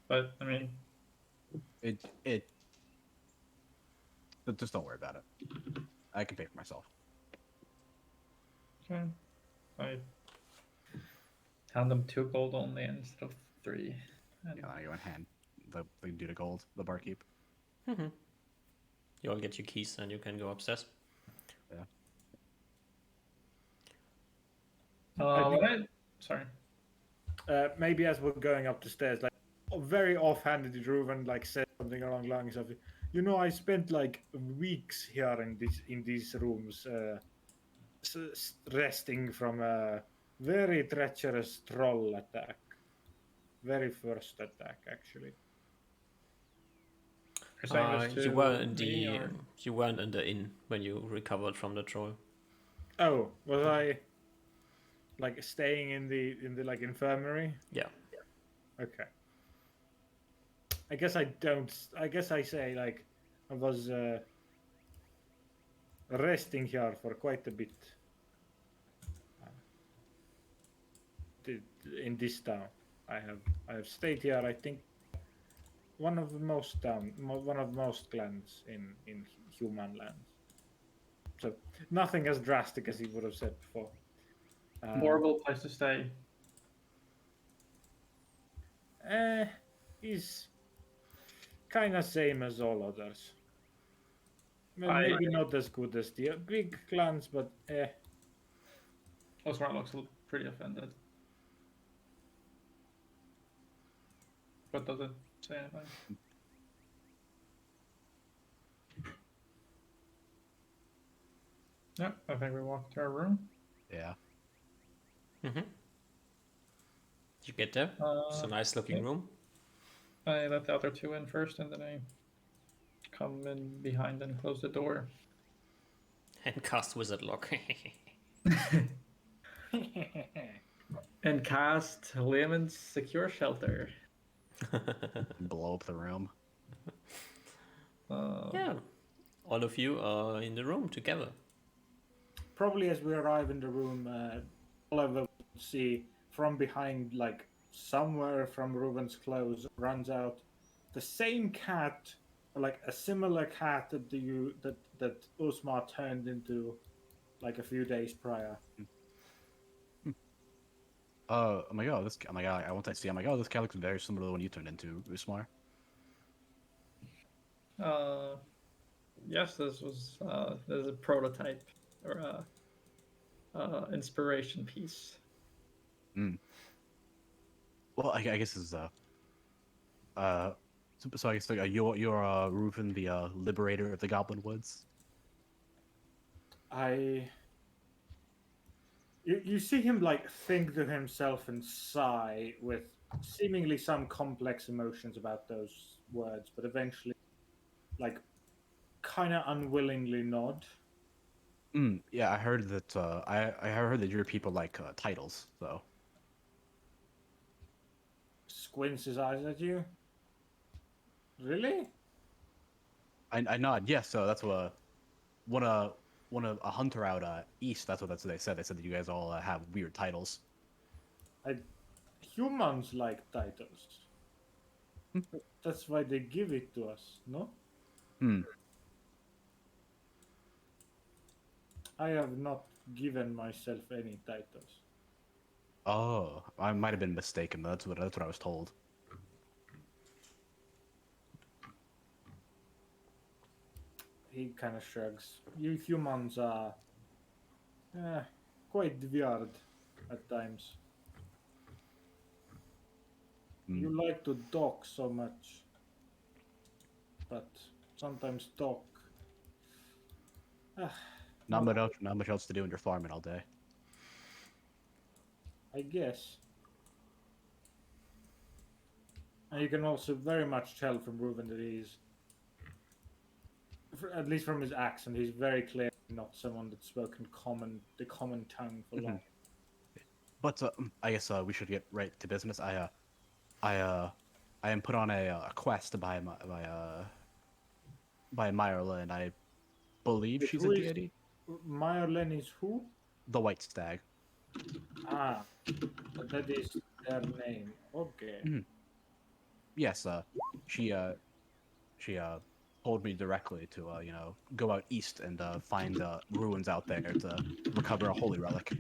But, I mean, Just don't worry about it. I can pay for myself. okay. I hand them 2 gold only instead of 3. And Yeah, I go in hand. The dude of gold, the barkeep. You all get your keys and you can go upstairs. Yeah. Sorry. Maybe as we're going up the stairs, like very offhanded, Reuven like said something along the lines of, you know, I spent like weeks here in these rooms, resting from a very treacherous troll attack, very first attack actually. You're saying this You to weren't me, or- you weren't in the inn when you recovered from the troll. Oh, was I like staying in the like infirmary? Yeah. Okay. I guess I don't. I guess I say like I was resting here for quite a bit in this town. I have stayed here. I think one of the most clans in human lands. So nothing as drastic as he would have said before. Horrible place to stay. He's kind of same as all others. Well, maybe not as good as the big clans, but Osmar looks pretty offended. But doesn't say anything. Yeah, I think we walk to our room. Yeah. You get there. It's a nice looking yeah. room. I let the other 2 in first, and then I come in behind and close the door. And cast wizard lock. And cast Lehman's Secure Shelter. Blow up the room. Yeah. All of you are in the room together. probably as we arrive in the room, Oliver will see from behind, like somewhere from Reuven's clothes, runs out the same cat, or like a similar cat that Usma turned into, like a few days prior. Oh my god, I want to see. Oh my god, this cat looks very similar to the one you turned into, Usmar. Yes, this was there's a prototype or a inspiration piece. Well, I guess this is so I guess you're Reuven, the liberator of the Goblin Woods. You see him like think to himself and sigh with seemingly some complex emotions about those words, but eventually, like, kind of unwillingly nod. Yeah, I heard that. I heard that your people like titles. So Squints his eyes at you. Really? I nod. Yes. So that's what one a hunter out east. That's what they said. They said that you guys all have weird titles. I, humans like titles. Hmm. That's why they give it to us, no? Hmm. I have not given myself any titles. Oh, I might have been mistaken. That's what I was told. He kind of shrugs. You humans are eh, quite weird at times. Hmm. You like to talk so much, but sometimes talk. Ah, Not not, much else. Not much else to do when you're farming all day. I guess. And you can also very much tell from Ruben that he's, at least from his accent, he's very clearly not someone that's spoken the common tongue for long. But I guess we should get right to business. I I am put on a quest by Myerla, and I believe Wait, she's a who is deity. Myerlen is who? The White Stag. Ah, that is their name. Okay. Mhm. Yes, she told me directly to go out east and find ruins out there to recover a holy relic.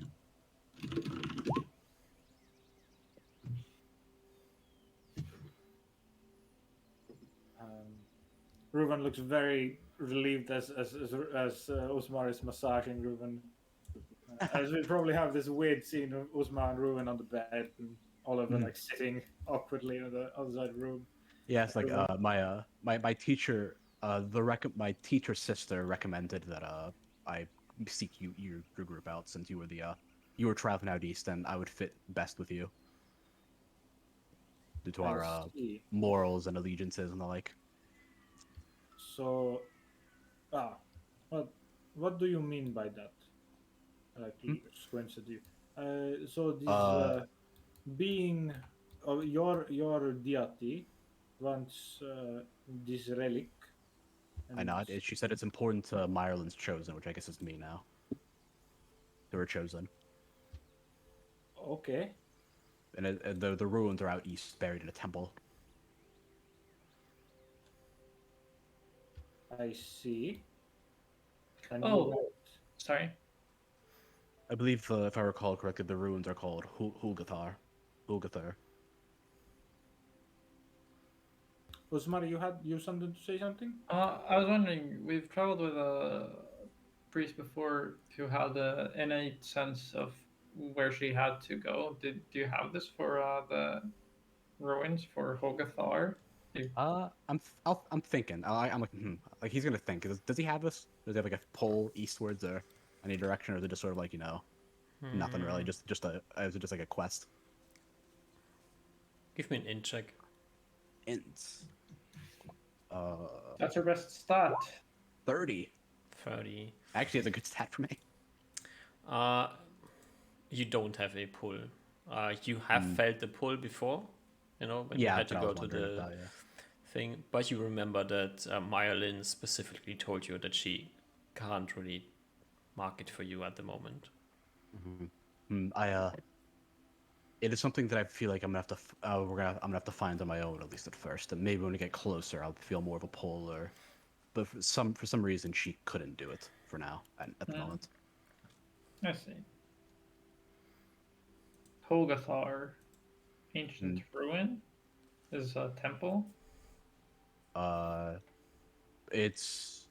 Ruben looks very relieved as Usmar is massaging Ruben. As we probably have this weird scene of Usmar and Ruben on the bed, and Oliver like sitting awkwardly on the other side of the room. Yeah, it's like Ruben, my teacher my teacher's sister recommended that I seek your group out since you were traveling out east and I would fit best with you due to I our see. morals and allegiances and the like. So, ah, what what do you mean by that? Like Hmm? squints at you. So this Uh, being your deity wants this relic, I and nod. She said it's important to Myerland's chosen, which I guess is me now. They were chosen, okay, and the ruins are out east, buried in a temple. I see. And you Oh, want sorry. I believe, if I recall correctly, the ruins are called Hulgathar. Hulgathar. Usmar, you something to say something? I was wondering, we've traveled with a priest before who had an innate sense of where she had to go. Do you have this for the ruins for Hogathar? I'm thinking. I'm like, like he's gonna think. Does he have this? Does he have like a pole eastwards or any direction, or is it just sort of like nothing really? Is it just like a quest? Give me an int check. Int. That's her best stat. 30. 30. Actually, it's a good stat for me. You don't have a pull. You have felt the pull before, when you Yeah, had that's to what I go was to wondering the about. Yeah. thing. But you remember that Myelin specifically told you that she can't really market for you at the moment. It is something that I feel like I'm gonna have to. I'm gonna have to find on my own, at least at first. And maybe when we get closer, I'll feel more of a pull. But for some reason, she couldn't do it for now. At the moment. I see. Hogathar, ancient ruin, is a temple. Uh, it's.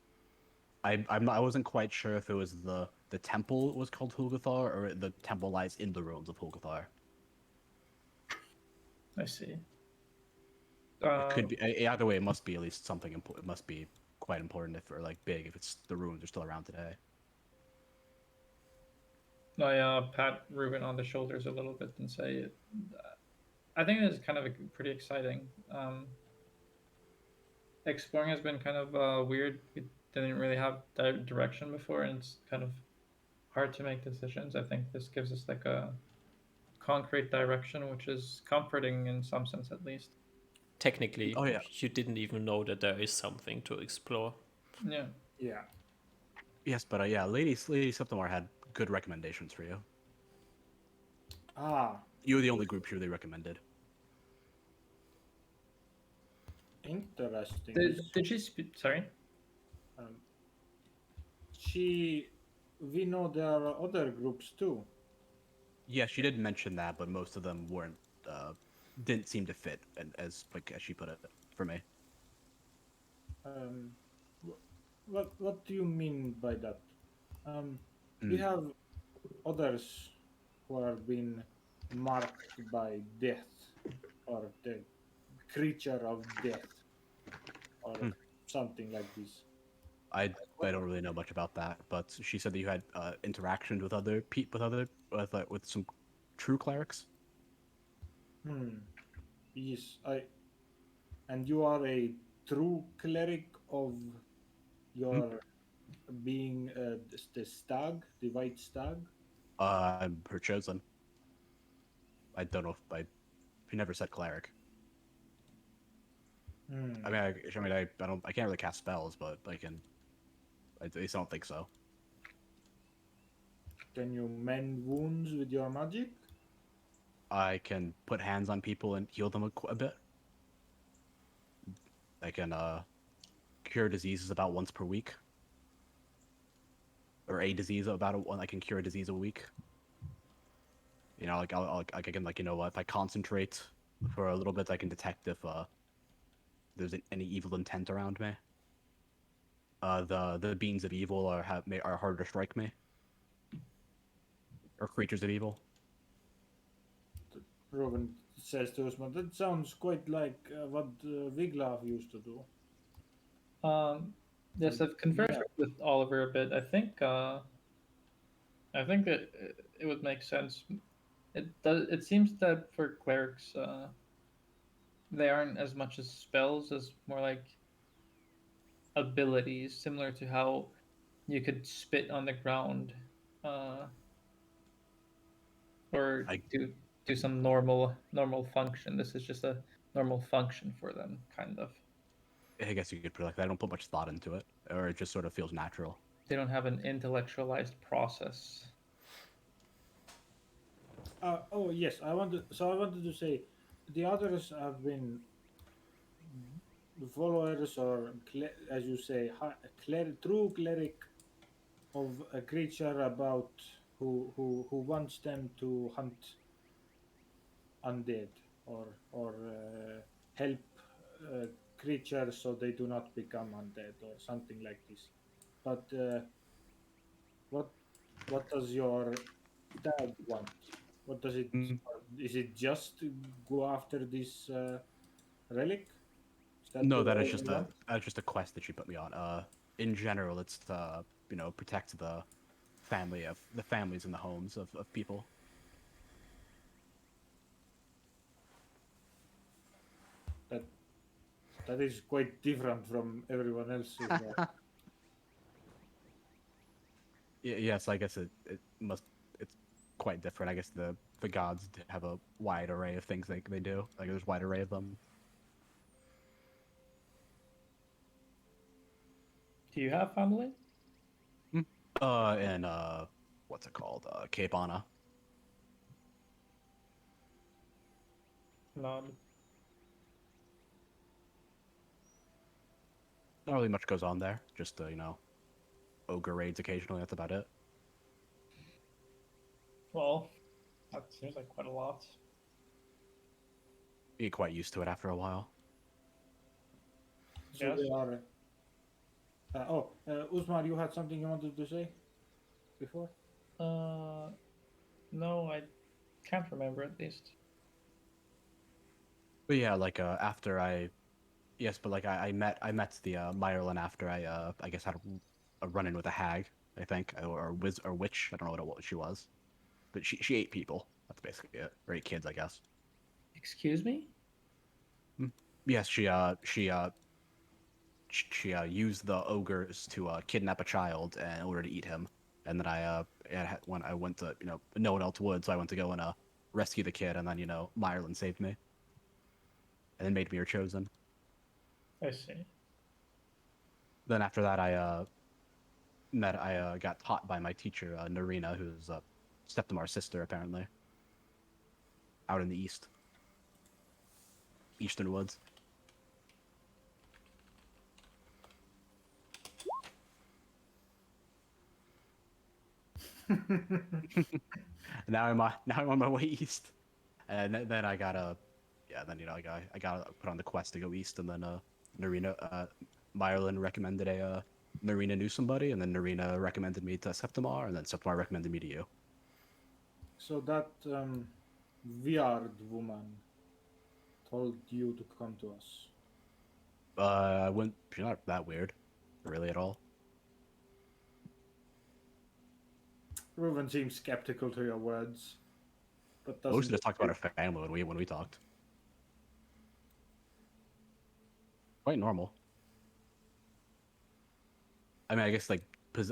I wasn't quite sure if it was the temple was called Hulgathar or the temple lies in the ruins of Hulgathar. I see. It could be either way. It must be at least something important. It must be quite important if or like big if it's the ruins are still around today. I pat Ruben on the shoulders a little bit and say, I think it's kind of pretty exciting. Exploring has been kind of weird. We didn't really have direction before, and it's kind of hard to make decisions. I think this gives us like a concrete direction, which is comforting in some sense, at least. Technically, Oh yeah, you didn't even know that there is something to explore. Yeah. Yeah. yes, but yeah, Lady Septimar had good recommendations for you. Ah, You were the only group she really recommended. interesting. Did she speak? Sorry. Um, we know there are other groups too. Yeah, she did mention that, but most of them weren't didn't seem to fit, and as she put it, for me. Um, what do you mean by that? Um, we Mm. have others who have been marked by death or the creature of death or Hmm. something like this. I don't really know much about that, but she said that you had interactions with other with some true clerics. Hmm. Yes, and you are a true cleric of Hmm? your being the stag, the white stag. I'm her chosen. I don't know if I. She never said cleric. I Hmm. mean, I can't really cast spells, but I can. I at least don't think so. Can you mend wounds with your magic? I can put hands on people and heal them a bit. I can cure diseases about once per week, or a disease about one. I can cure a disease a week. You know, like I can like if I concentrate for a little bit, I can detect if there's any evil intent around me. The beings of evil are harder to strike me, or creatures of evil. Robin says to Usman, that sounds quite like what Viglav used to do. Yes, I've conversed Yeah. with Oliver a bit. I think that it would make sense. It does. It seems that for clerics, they aren't as much as spells as more like abilities, similar to how you could spit on the ground, uh, or I do some normal function. This is just a normal function for them, kind of. I guess you could put it like that. I don't put much thought into it, or it just sort of feels natural. They don't have an intellectualized process. Oh yes, I wanted. So I wanted to say, the others have been followers or, as you say, true cleric of a creature about who wants them to hunt undead or help creatures so they do not become undead or something like this. But what what does your dad want? What does it? Mm. Is it just to go after this relic? Is that No, all they want? that's just a quest that she put me on. In general, it's to protect the families and the homes of people. That that is quite different from everyone else's. Yes, I guess it's quite different. I guess the gods have a wide array of things they do. Like there's a wide array of them. Do you have family? Mm. And what's it called? Cape Anna. No. Not really much goes on there. Just ogre raids occasionally. That's about it. Well, that seems like quite a lot. You get quite used to it after a while. So Yes. they are. Usmar, you had something you wanted to say before? Uh, no, I can't remember at least. But yeah, like after I yes, but like I met the Myrlin after I guess had a run in with a hag, I think, or wiz or witch. I don't know what she was, but she ate people. That's basically it. Or ate kids, I guess. Excuse me? Hmm. Yes, she used the ogres to kidnap a child in order to eat him. And then when I went to no one else would, so I went to go and rescue the kid, and then Myrlin saved me and then made me her chosen. I see. Then after that, I got taught by my teacher, Narina, who's Stepdamar's sister, apparently, out in the eastern woods. Now I'm on my way east, and then I got yeah, then I got put on the quest to go east, and then Narina, Myrlin recommended Narina knew somebody, and then Narina recommended me to Septimar, and then Septimar recommended me to you. So that weird woman told you to come to us. I went. She's not that weird, really at all. Reuven seems skeptical to your words, but Mostly doesn't. just talked about her family when we talked. Quite normal. I mean, I guess I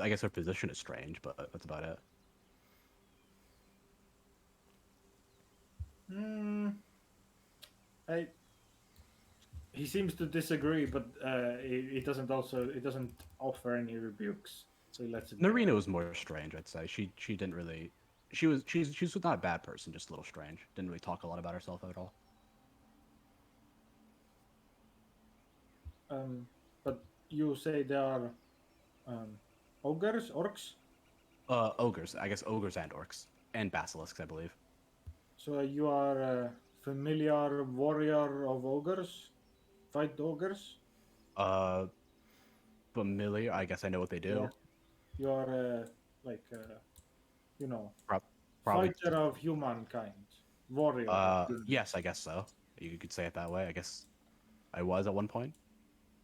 guess her position is strange, but that's about it. Hmm. I, he seems to disagree, but he doesn't offer any rebukes, so he lets it go. Narina was more strange, I'd say. She didn't really. She's not a bad person, just a little strange. Didn't really talk a lot about herself at all. But you say they are um, ogres, orcs. Ogres, I guess ogres and orcs and basilisks, I believe. So you are a familiar warrior of ogres, fight ogres. Uh, Familiar. I guess I know what they You do. are you are like you know Pro- Probably. fighter of humankind, warrior of human. Yes, I guess so. You could say it that way. I guess I was at one point.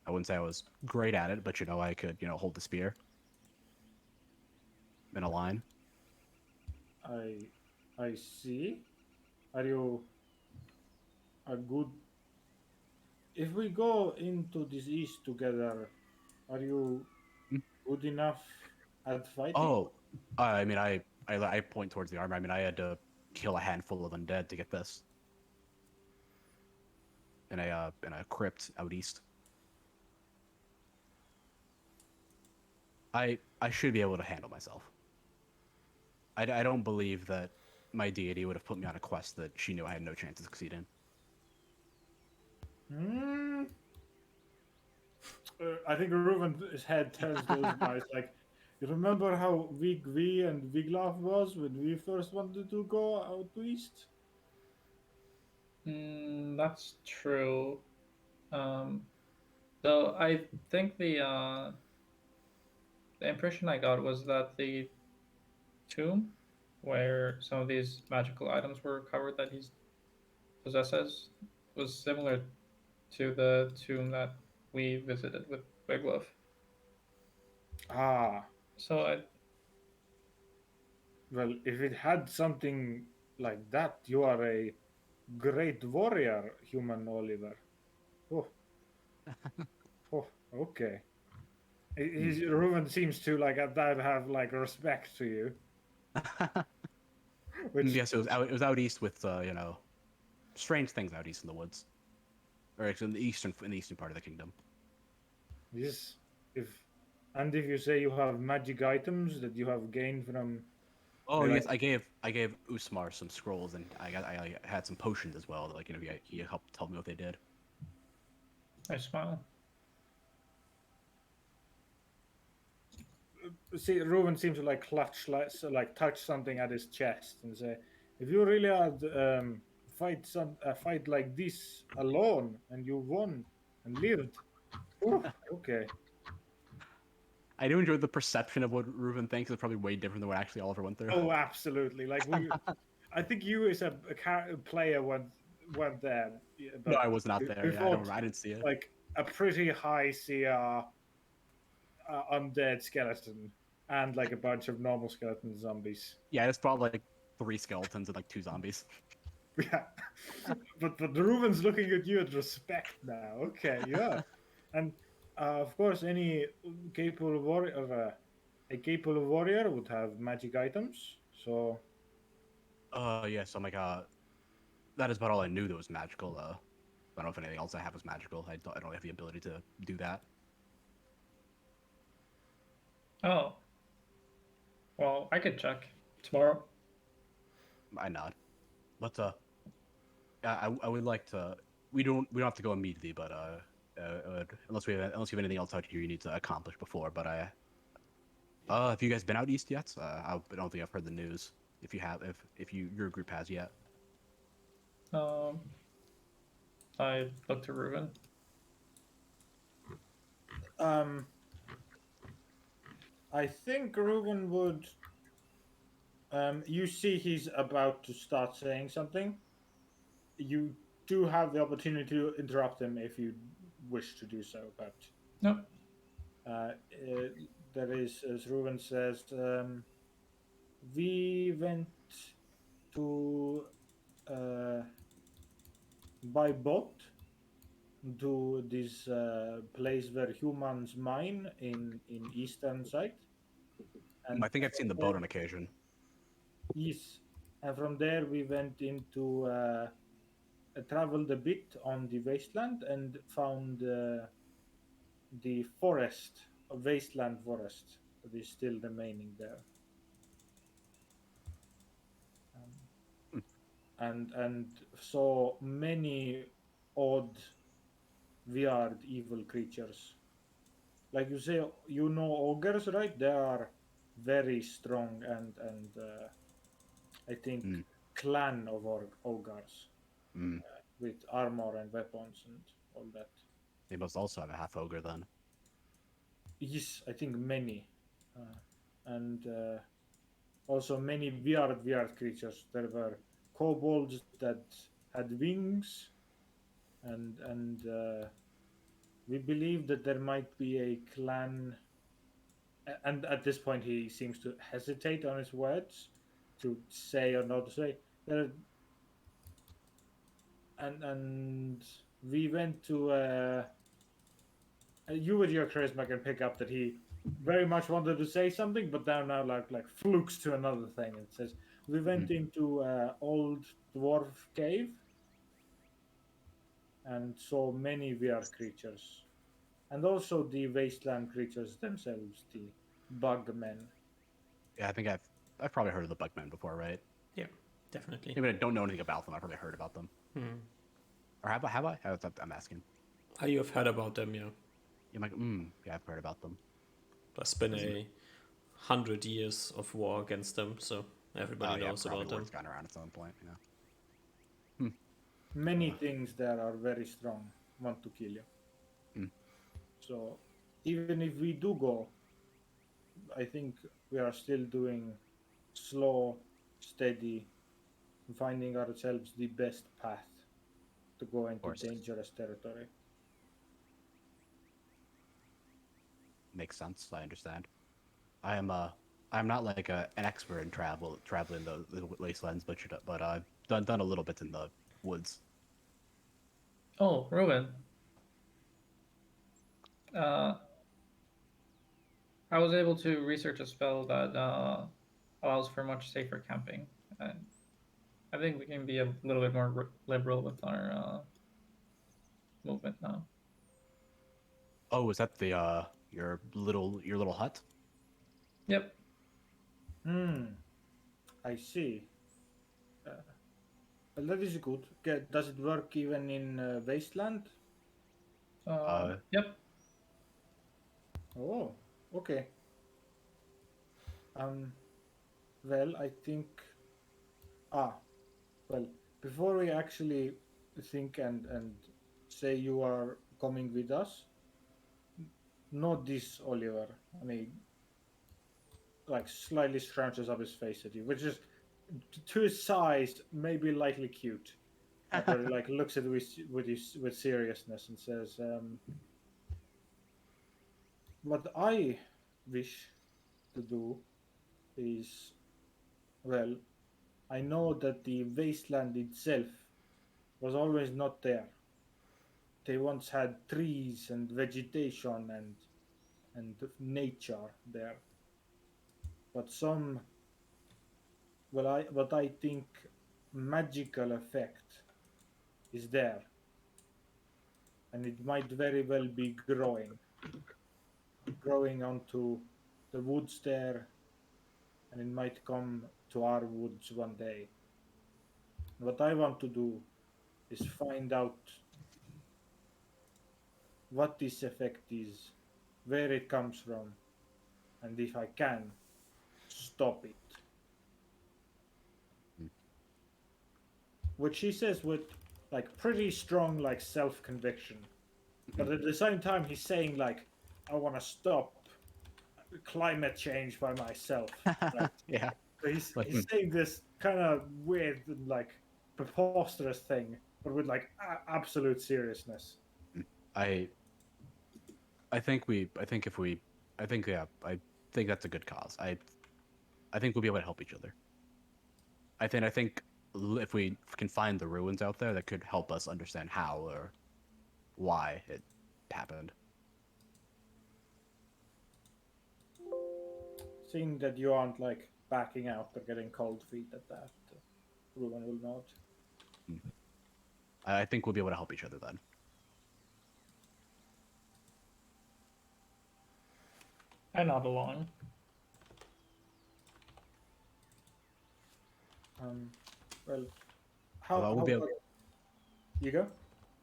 I wouldn't say I was great at it, but I could hold the spear in a line. I I see. Are you a good? If we go into this east together, are you Mm. good enough at fighting? Oh, I mean, I point towards the armor. I mean, I had to kill a handful of undead to get this in a crypt out east. I should be able to handle myself. I don't believe that my deity would have put me on a quest that she knew I had no chance to succeed in. Hmm. I think Reuven's head turns to his eyes like, you remember how weak we and Wiglaf was when we first wanted to go out east? That's true. Um, though I think the impression I got was that the tomb, where some of these magical items were covered that he possesses, was similar to the tomb that we visited with Wiglaf. Ah, So I well, if it had something like that, you are a great warrior, human Oliver. Oh, oh, okay. Reuven seems to like at that have like respect to you, which Yes, it was out east with strange things out east in the woods, or actually in the eastern part of the kingdom. is if and if you say you have magic items that you have gained from Oh like yes, I gave Usmar some scrolls, and I had some potions as well. That, he helped tell me what they did. I smile. see Reuven seems to like clutch like touch something at his chest and say, if you really had fight some fight like this alone and you won and lived, ooh, okay. I do enjoy the perception of what Reuven thinks is probably way different than what actually Oliver went through. Oh, absolutely. Like we, I think you as a player went there. No, I was not there. We Yeah, I fought don't. I didn't see it. like a pretty high CR undead skeleton and like a bunch of normal skeleton zombies. Yeah, it's probably like 3 skeletons and like 2 zombies. Yeah, but Ruben's looking at you with respect now. Okay, yeah, and of course, any capable warrior, a capable warrior would have magic items. So Yeah. So I'm like, that is about all I knew that was magical. I don't know if anything else I have is magical. I don't have the ability to do that. Oh, well, I could check tomorrow. I nod. But I would like to. We don't have to go immediately, but unless you have anything else out here you need to accomplish before. But have you guys been out east yet? I don't think I've heard the news. If you have, if your group has yet. Um, I looked to Ruben. I think Ruben would. You see, he's about to start saying something. You do have the opportunity to interrupt him if you wish to do so, but No. there is, as Ruben says, we went to by boat to this place where humans mine in eastern side. I think I've seen the boat on occasion. Yes, and from there we went into traveled a bit on the wasteland and found the forest, a wasteland forest that is still remaining there. And saw many odd, weird, evil creatures. Like you say, you know ogres, right? They are very strong and I think clan of ogres with armor and weapons and all that. They must also have a half ogre then. Yes, I think many, and also many weird creatures. There were kobolds that had wings, and we believe that there might be a clan. And at this point, he seems to hesitate on his words to say or not to say. There, and we went to. You with your charisma can pick up that he very much wanted to say something, but now like flukes to another thing. It says we went into old dwarf cave and saw many weird creatures, and also the wasteland creatures themselves, the bugmen. Yeah, I think I've probably heard of the Bugmen before, right? Yeah, definitely. Even if I don't know anything about them, I've probably heard about them. Or have I? Have I? I'm asking. You have heard about them, yeah. You're like, yeah, I've heard about them. There's been 100 years of war against them, so everybody knows about them. Word's gotten around at some point, you know. Many things there are very strong, want to kill you. So even if we do go, I think we are still doing slow, steady, finding ourselves the best path to go into dangerous territory. Makes sense. I understand. I'm not like an expert in traveling the wastelands, but I've done a little bit in the woods. Oh, Ruben. I was able to research a spell that allows for much safer camping, and I think we can be a little bit more liberal with our movement now. Oh, is that the your little hut? Yep. I see. That is good. Does it work even in wasteland? Yep. Oh, okay. Well, I think. Well, before we actually think and say you are coming with us, not this Oliver. I mean, like slightly scrunches up his face at you, which is to his size maybe lightly cute. After like looks at it with seriousness and says, "What I wish to do is, well, I know that the wasteland itself was always not there. They once had trees and vegetation and nature there, but some, well, what I think magical effect is there, and it might very well be growing onto the woods there, and it might come to our woods one day. What I want to do is find out what this effect is, where it comes from, and if I can, stop it." Which he says with like pretty strong like self-conviction. But at the same time he's saying like, I want to stop climate change by myself. Right? Yeah. So he's saying this kind of weird and like preposterous thing, but with like absolute seriousness. I I think that's a good cause. I think we'll be able to help each other. I think if we can find the ruins out there, that could help us understand how or why it happened. Seeing that you aren't like backing out or getting cold feet at that, Ruben will not. I think we'll be able to help each other then. I nod along. Well, how we'll be able- you go?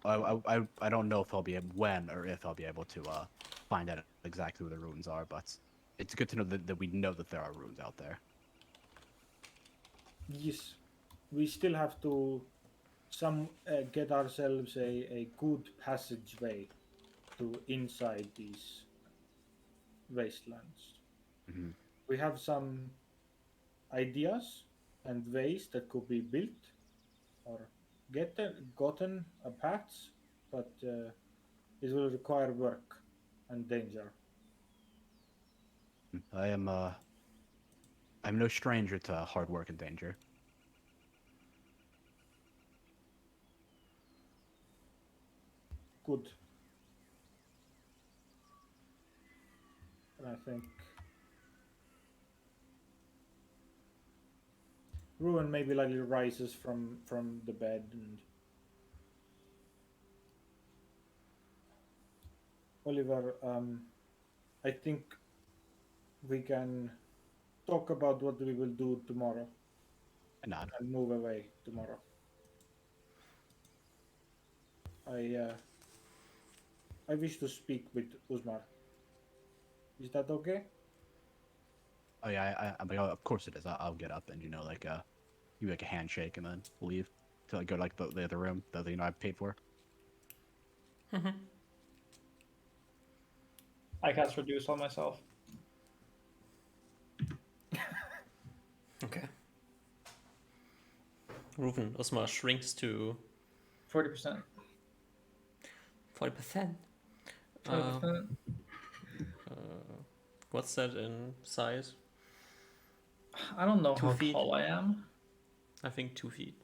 I don't know if I'll be when or if I'll be able to find out exactly where the ruins are, but it's good to know that we know that there are ruins out there. Yes, we still have to get ourselves a good passageway to inside these wastelands. Mhm. We have some ideas and ways that could be built or gotten a paths, but it will require work and danger. I'm no stranger to hard work and danger. Good. And I think Ruin maybe likely rises from the bed and Oliver, I think we can talk about what we will do tomorrow I nod. and move away tomorrow. I wish to speak with Uzmar. Is that okay? Oh yeah, I'm like, oh, of course it is. I'll get up and you like a handshake and then leave to like go to like the other room that I paid for. I cast reduce on myself. Okay. Ruven Osmar shrinks to 40%. 40%. 20%. What's that in size? I don't know 2 how feet. tall I am. I think 2 feet.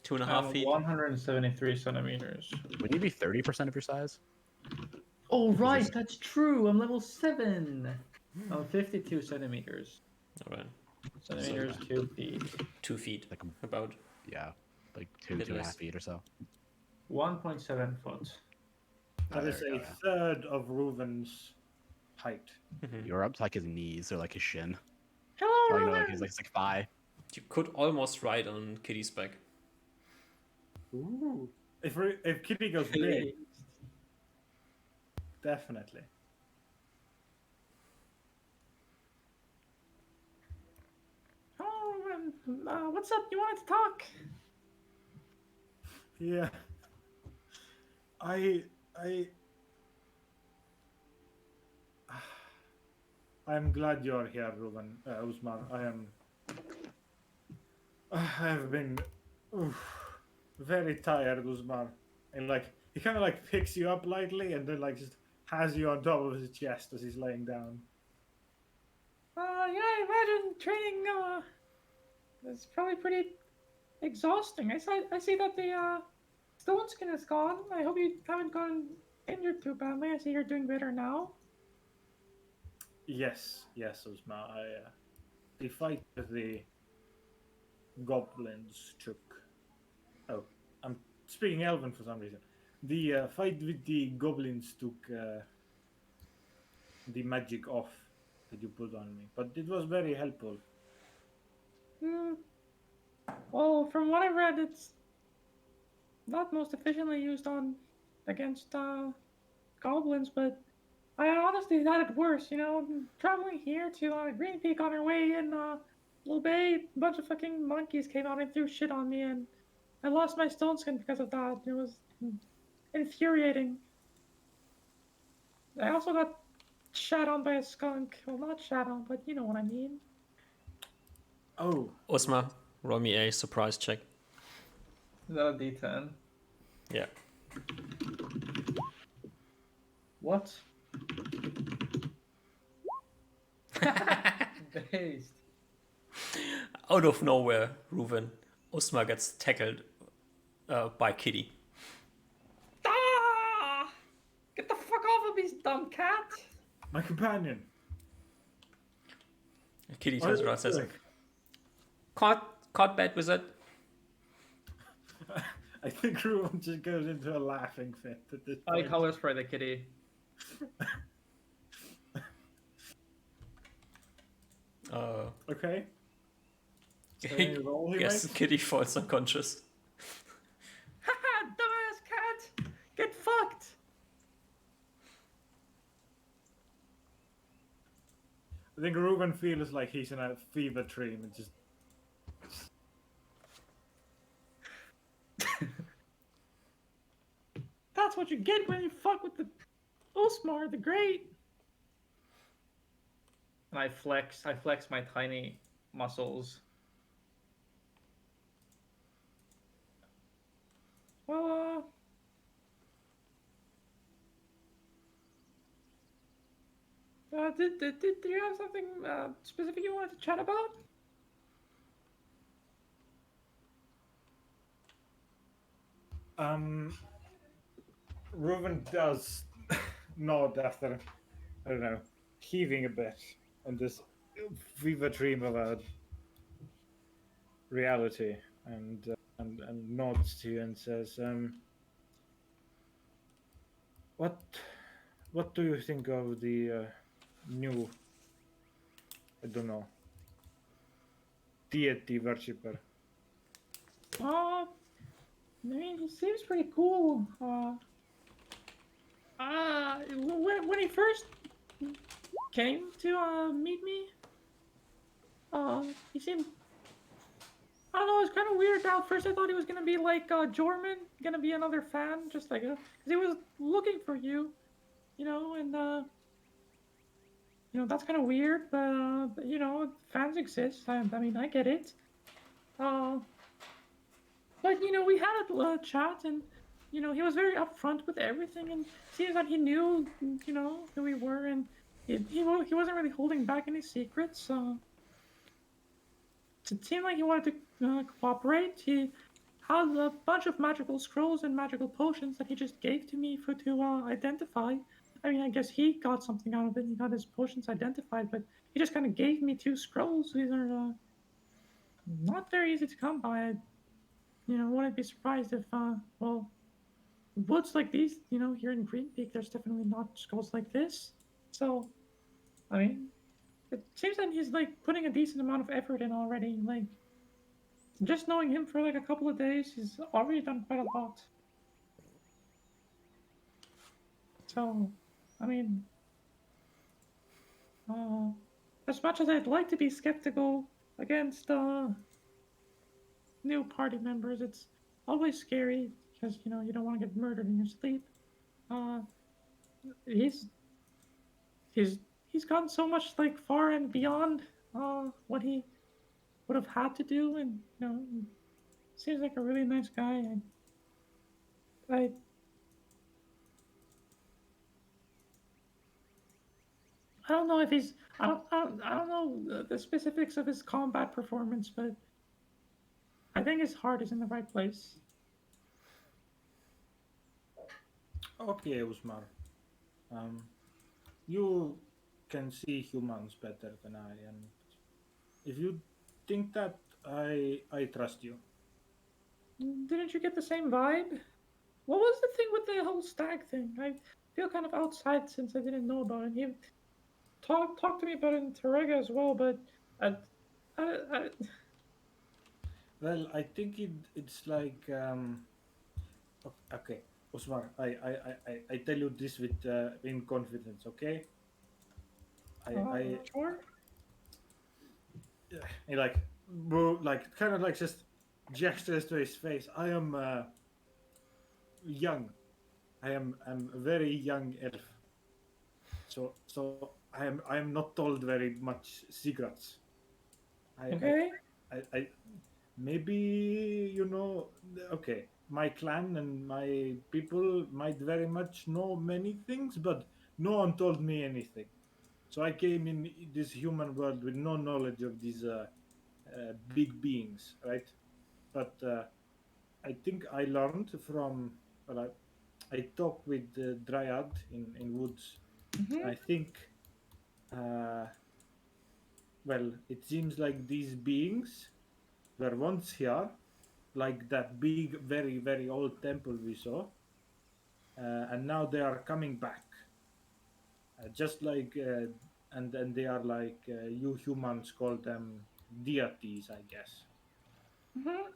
2.5 feet. 173 centimeters. Wouldn't you be 30% of your size? Oh, right, that's true. I'm level 7. I'm 52 centimeters. All right. Centimeters, 2 feet. 2 feet. Like About. yeah, like two Bit and a less. half feet or so. 1.7 foot. That is a third of Reuven's height. You're up to like his knees or like his shin. Hello, Or, Ruben! like his like thigh. You could almost ride on Kitty's back. Ooh. If Kitty goes big, definitely. Hello, Ruben. What's up? You wanted to talk? Yeah. I'm glad you're here, Ruben. Usman. I have been very tired, Usman. And like he kind of like picks you up lightly and then like just has you on top of his chest as he's laying down. Yeah, I imagine training is probably pretty exhausting. I see that the stone skin is gone. I hope you haven't gotten injured too badly. I see you're doing better now. Yes, yes, Usman. The fight with the goblins took. Oh, I'm speaking Elven for some reason. The fight with the goblins took the magic off that you put on me, but it was very helpful. Hmm. Well, from what I read, it's not most efficiently used on against goblins, but I honestly thought it worse. You know, traveling here to Green Peak on our way in Blue Bay, a bunch of fucking monkeys came out and threw shit on me, and I lost my stone skin because of that. It was infuriating. I also got shat on by a skunk. Well, not shat on, but you know what I mean. Oh, Osma, roll me a surprise check. Is that a D10? Yeah. What? Based. Out of nowhere, Reuven, Osma gets tackled by Kitty. Ah! Get the fuck off of me, dumb cat! my companion. Kitty What turns are you around and says, doing? Caught bad wizard. I think Ruben just goes into a laughing fit at this I point. color spray the kitty. Okay. So any roll he Yes, makes? Kitty falls unconscious. Haha, dumbass cat! Get fucked! I think Ruben feels like he's in a fever dream and just. That's what you get when you fuck with the Osmar the Great. And I flex my tiny muscles. Well, did you have something specific you wanted to chat about? Ruben does nod after, I don't know, heaving a bit in this fever dream of a reality, and nods to you and says, "What do you think of the new, I don't know, deity worshipper?" I mean, he seems pretty cool. When he first came to meet me, he seemed, I don't know, it was kind of weird. At first, I thought he was gonna be like Jorman, gonna be another fan, just like, because he was looking for you, you know, and you know that's kind of weird, but you know, fans exist. I mean, I get it. Uh, but you know, we had a chat, and you know, he was very upfront with everything, and seems that he knew, you know, who we were, and he wasn't really holding back any secrets. It seemed like he wanted to cooperate. He had a bunch of magical scrolls and magical potions that he just gave to me to identify. I mean, I guess he got something out of it. He got his potions identified, but he just kind of gave me 2 scrolls. These are not very easy to come by. You know, wouldn't be surprised if, well, woods like these, you know, here in Green Peak, there's definitely not scrolls like this. So, I mean, it seems that he's like putting a decent amount of effort in already. Like, just knowing him for like a couple of days, he's already done quite a lot. So, I mean, as much as I'd like to be skeptical against new party members, it's always scary because you know you don't want to get murdered in your sleep. Uh, he's he's he's gone so much like far and beyond what he would have had to do, and you know, seems like a really nice guy. I I don't know if he's I don't know the specifics of his combat performance, but I think his heart is in the right place. Okay, Usmar. Um, you can see humans better than I, and if you think that, I trust you. Didn't you get the same vibe? What was the thing with the whole stag thing? I feel kind of outside since I didn't know about it. He talked to me about it in Terega as well, but I, I Well, I think it's like okay, Usmar. I tell you this with in confidence. Okay, I sure. he like bro, like kind of like just gestures to his face. I am young. I'm a very young elf. So I am not told very much secrets. I I Okay. I maybe okay, my clan and my people might very much know many things, but no one told me anything. So I came in this human world with no knowledge of these big beings, right? But I think I learned from, well, I talked with the dryad in woods. Mm-hmm. I think, uh, well, it seems like these beings were once here, like that big, very, very old temple we saw, and now they are coming back, just like, and they are like you humans call them deities, I guess. Mm-hmm.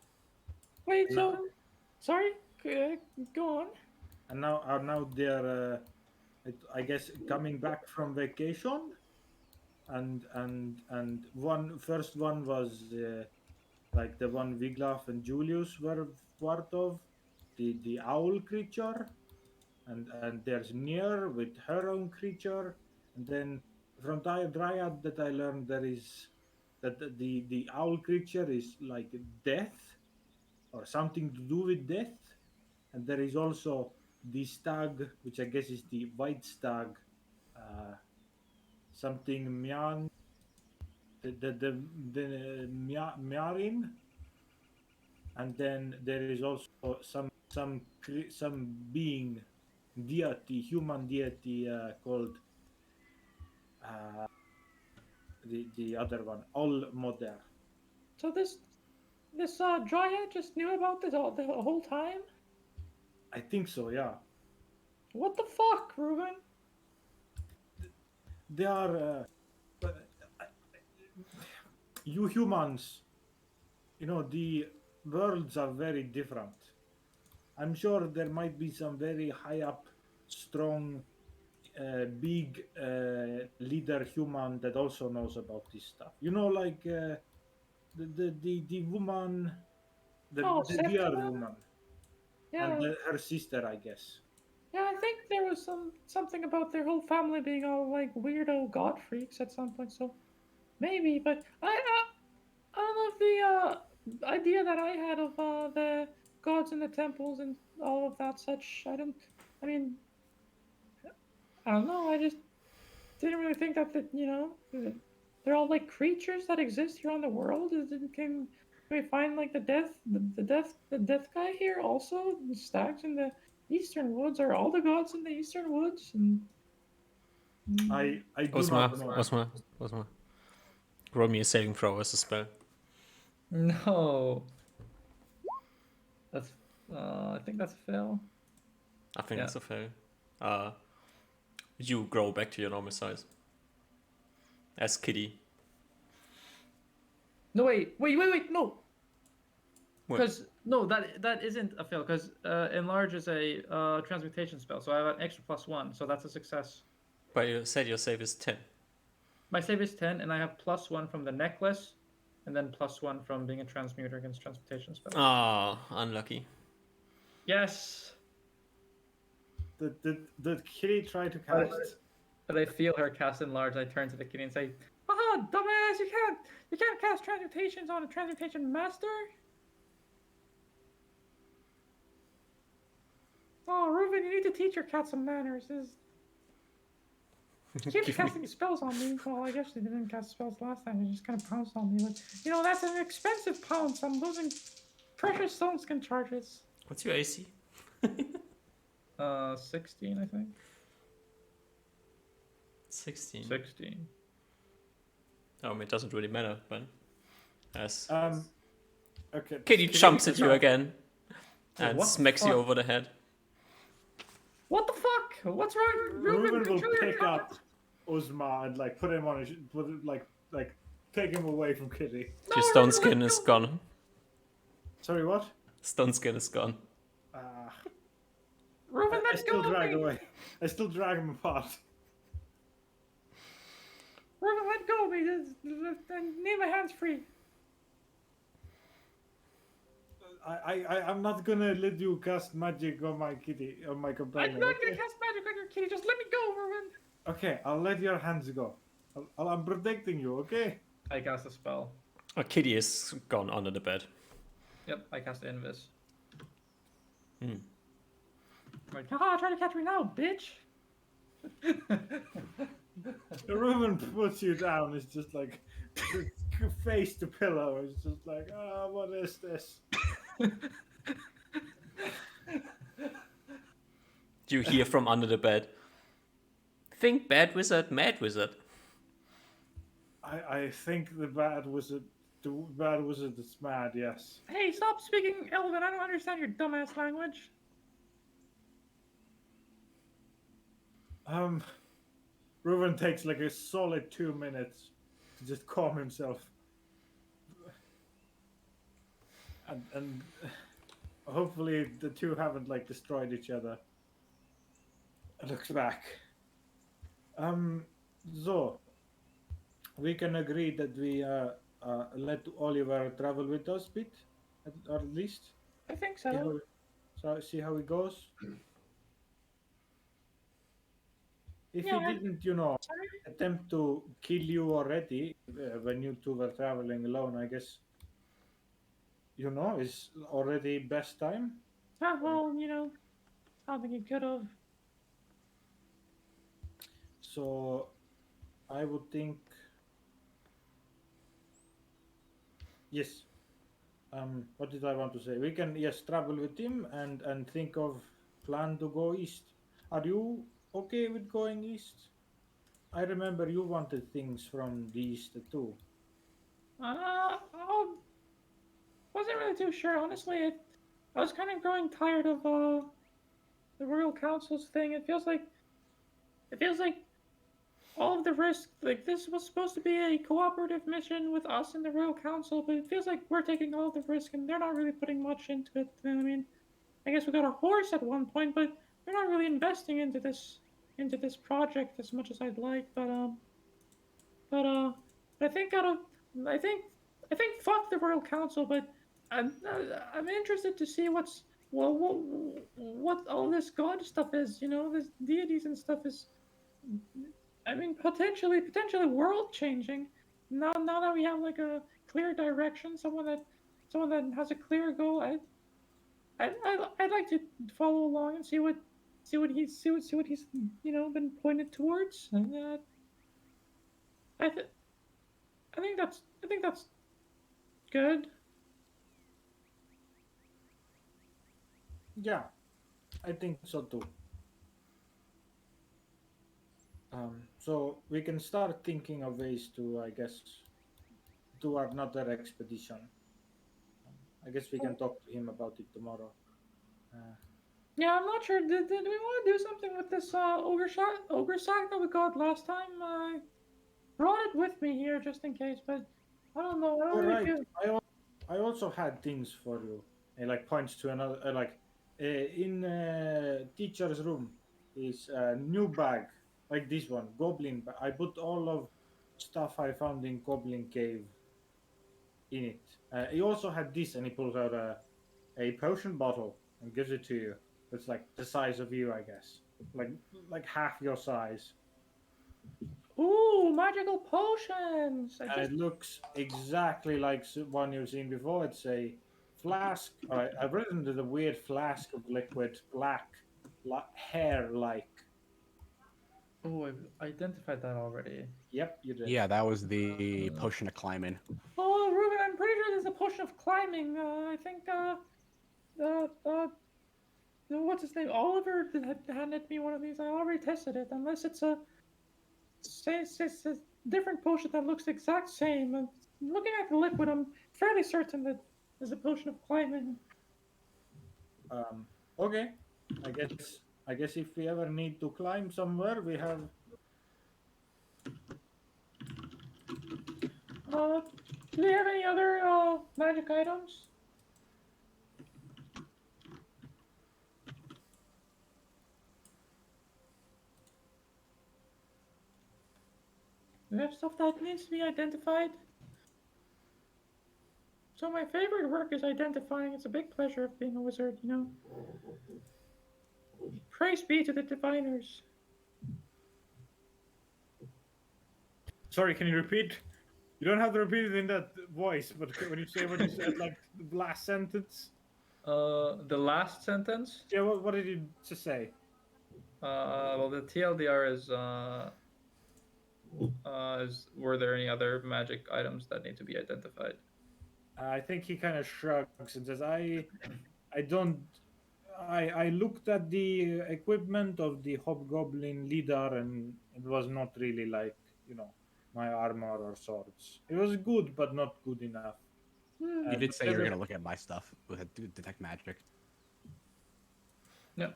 Wait. And now, So sorry. Uh, go on. and now they're, I guess, coming back from vacation, and one first one was like the one Wiglaf and Julius were part of, the owl creature, and there's Nier with her own creature, and then from Dryad that I learned there is that the owl creature is like death or something to do with death, and there is also the stag, which I guess is the white stag, uh, something Mian, the Miarin, and then there is also some being deity, human deity called uh, the other one, All Moder. So this dryad just knew about this all the whole time. I think so. Yeah, What the fuck, Ruben? they are. But you humans, the worlds are very different. I'm sure there might be some very high up, strong, big leader human that also knows about this stuff. Like the woman, Oh, the deer Septima. woman, and Yeah. her sister, I guess. Yeah, I think there was something about their whole family being all like weirdo god freaks at some point. So maybe, but I don't know if the idea that I had of the gods in the temples and all of that such. I don't. I mean, I don't know. I just didn't really think that they're all like creatures that exist here on the world. Can we find like the death guy here also? The stags in the eastern woods are all the gods in the eastern woods and. I do Osma, not know. Osma, Osma. Roll me a saving throw as a spell. No, that's. I think that's Phil. I think Yeah. that's a fail. You grow back to your normal size. As Kitty. No, wait, no. What? Because no, that isn't a fail. Because enlarge is a transmutation spell, so I have an extra +1, so that's a success. But you said your save is 10. My save is 10, and I have +1 from the necklace, and then +1 from being a transmuter against transmutation spells. Ah, unlucky. Yes, Did Kitty try to cast? but I feel her cast enlarge. I turn to the kitty and say, "Ah, dumbass! You can't cast transmutations on a transmutation master." Reuben, you need to teach your cat some manners. She keeps Give me- casting spells on me. Well, I guess she didn't cast spells last time. She just kind of pounced on me. But, that's an expensive pounce. I'm losing precious stone skin charges. What's your AC? 16, I think. 16. 16. Oh, I mean, it doesn't really matter, but as Okay. Kitty jumps at you again and what the smacks you fuck? over the head. What the fuck? What's wrong? Ruben will control your pick cat. up Uzma and like put him on his, like take him away from Kitty. No, Your stone Reuben, skin let is go. gone. Sorry, what? Stone skin is gone. Reuben, I let still go of drag me. away. I still drag him apart. Reuben, let go of me. Leave my hands free. I'm not gonna let you cast magic on my kitty, on my I'm companion. not okay? gonna cast magic on your kitty. Just let me go, Reuben. Okay, I'll let your hands go. I'm protecting you, okay? I cast a spell. Kitty is gone under the bed. Yep, I cast Invis. Hmm. Like, haha, try to catch me now, bitch. Ruben puts you down. It's just like face to pillow. It's just like, what is this? You hear from under the bed. Think bad wizard, mad wizard. I think the bad wizard is mad. Yes. Hey, stop speaking Elven. I don't understand your dumbass language. Ruben takes like a solid 2 minutes to just calm himself, and hopefully the two haven't like destroyed each other. Looks back. So we can agree that we let Oliver travel with us, bit, or at least I think see so. see how it goes. If Yeah, he didn't, attempt to kill you already when you two were traveling alone, I guess, is already best time. Well, I don't think he could have. So I would think, yes. What did I want to say? We can, yes, travel with him and think of plan to go east. Are you okay with going east? I remember you wanted things from the east too. I wasn't really too sure, honestly. I was kind of growing tired of the Royal Council's thing. It feels like all of the risk. Like this was supposed to be a cooperative mission with us and the Royal Council, but it feels like we're taking all of the risk and they're not really putting much into it. I mean, I guess we got a horse at one point, but we're not really investing into this project as much as I'd like. But I think I think fuck the Royal Council. But I'm interested to see what all this god stuff is. This deities and stuff is. I mean, potentially world changing. Now that we have like a clear direction, someone that has a clear goal. I'd like to follow along and see what he's been pointed towards. And I think that's good. Yeah, I think so too. So we can start thinking of ways to, I guess, do another expedition. I guess we can talk to him about it tomorrow. Yeah, I'm not sure. Did we want to do something with this ogre sack that we got last time? I brought it with me here just in case, but I don't know. I All don't really right. feel. I also had things for you. He like points to another in teacher's room is a new bag like this one, goblin bag. I put all of stuff I found in Goblin Cave in it. He also had this, and he pulls out a potion bottle and gives it to you. It's like the size of you, I guess, like half your size. Ooh, magical potions! It looks exactly like one you've seen before. It's a flask. All right, I've written the weird flask of liquid black hair-like. Oh, I've identified that already. Yep, you did. Yeah, that was the potion of climbing. Oh, Ruben, I'm pretty sure there's a potion of climbing. I think, what's his name? Oliver had handed me one of these. I already tested it. Unless it's a different potion that looks the exact same. Looking at the liquid, I'm fairly certain that there's a potion of climbing. Okay. I guess if we ever need to climb somewhere, we have. Do we have any other magic items? Do we have stuff that needs to be identified? So my favorite work is identifying. It's a big pleasure of being a wizard, you know. Praise be to the diviners. Sorry, can you repeat? You don't have to repeat it in that voice, but when you say what you said, like the last sentence. The last sentence. Yeah, what did you just say? Well, the TLDR is were there any other magic items that need to be identified? I think he kind of shrugs and says, I don't. I looked at the equipment of the hobgoblin leader, and it was not really like my armor or swords. It was good, but not good enough. You did say you were gonna look at my stuff with a detect magic. No.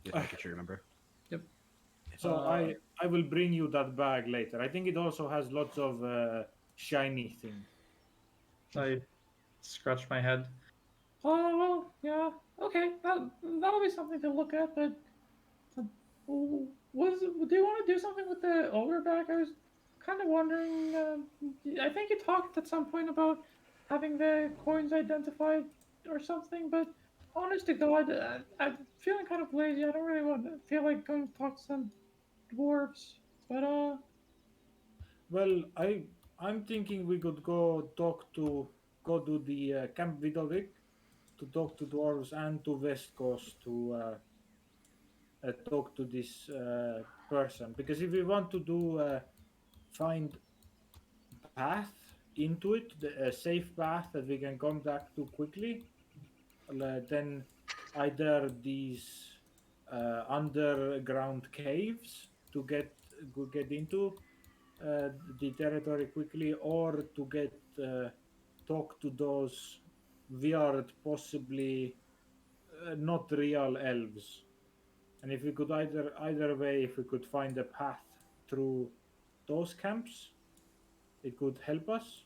Just making sure you remember. Yep. So I will bring you that bag later. I think it also has lots of shiny things. I scratched my head. Oh well, yeah, okay. That'll be something to look at. But do you want to do something with the ogre bag? I was kind of wondering. I think you talked at some point about having the coins identified or something. But honest to God, I'm feeling kind of lazy. I don't really feel like going to talk to some dwarves. But Well, I'm thinking we could go do the Camp Vidovic to talk to dwarves and to West Coast to talk to this person, because if we want to do find path into it, a safe path that we can come back to quickly, then either these underground caves to get into the territory quickly, or to get talk to those weird, possibly not real elves. And if we could either way, if we could find a path through those camps, it could help us.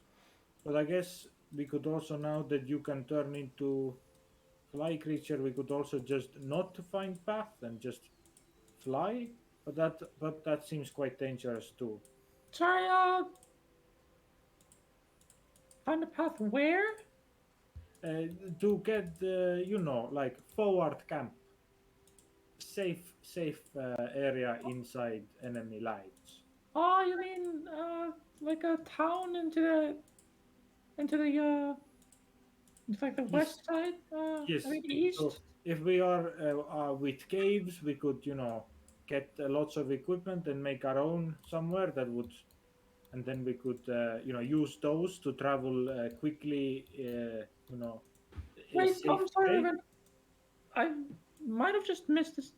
But I guess we could also, now that you can turn into fly creature, we could also just not find path and just fly. But that seems quite dangerous too. sorry. Find a path where? To get like forward camp, safe area inside enemy lines. Oh, you mean like a town into like the Yes. west side? Yes. I mean east. So if we are with caves, we could get lots of equipment and make our own somewhere that would, and then we could use those to travel quickly. Wait, safe I'm sorry, way. Ruben. I might have just missed this.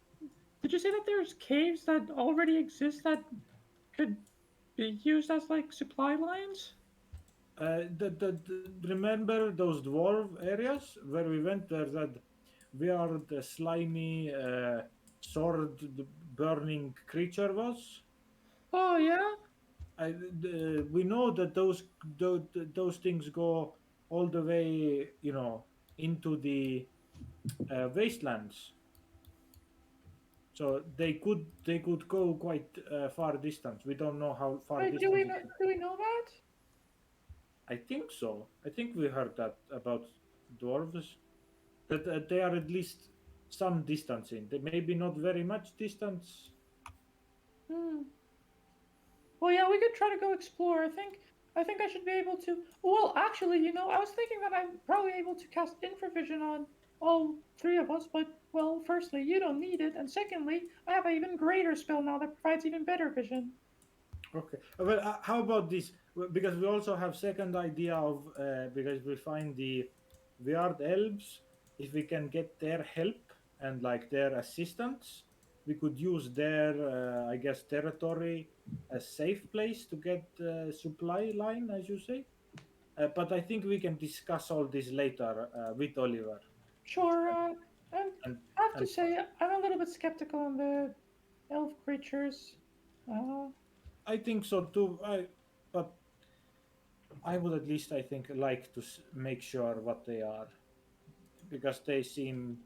Did you say that there's caves that already exist that could be used as like supply lines? Remember those dwarf areas where we went? There's that weird, slimy, sword burning creature was. Oh yeah. We know that those things go all the way, into the wastelands. So they could go quite far distance. We don't know how far Wait, distance. do we know that? I think so. I think we heard that about dwarves. That they are at least some distance in. They maybe not very much distance. Hmm. Well, yeah, we could try to go explore. I think I should be able to. Well, actually, I was thinking that I'm probably able to cast infravision on all three of us, but Well, firstly, you don't need it, and secondly, I have an even greater spell now that provides even better vision. Okay. Well, how about this? Because we also have second idea of because we find the weird elves. If we can get their help and like their assistance, we could use their, I guess, territory as safe place to get supply line, as you say. But I think we can discuss all this later with Oliver. Sure, and And I have to and say, I'm a little bit skeptical on the elf creatures. Uh, I think so too. But I would at least, I think, like to make sure what they are because they seem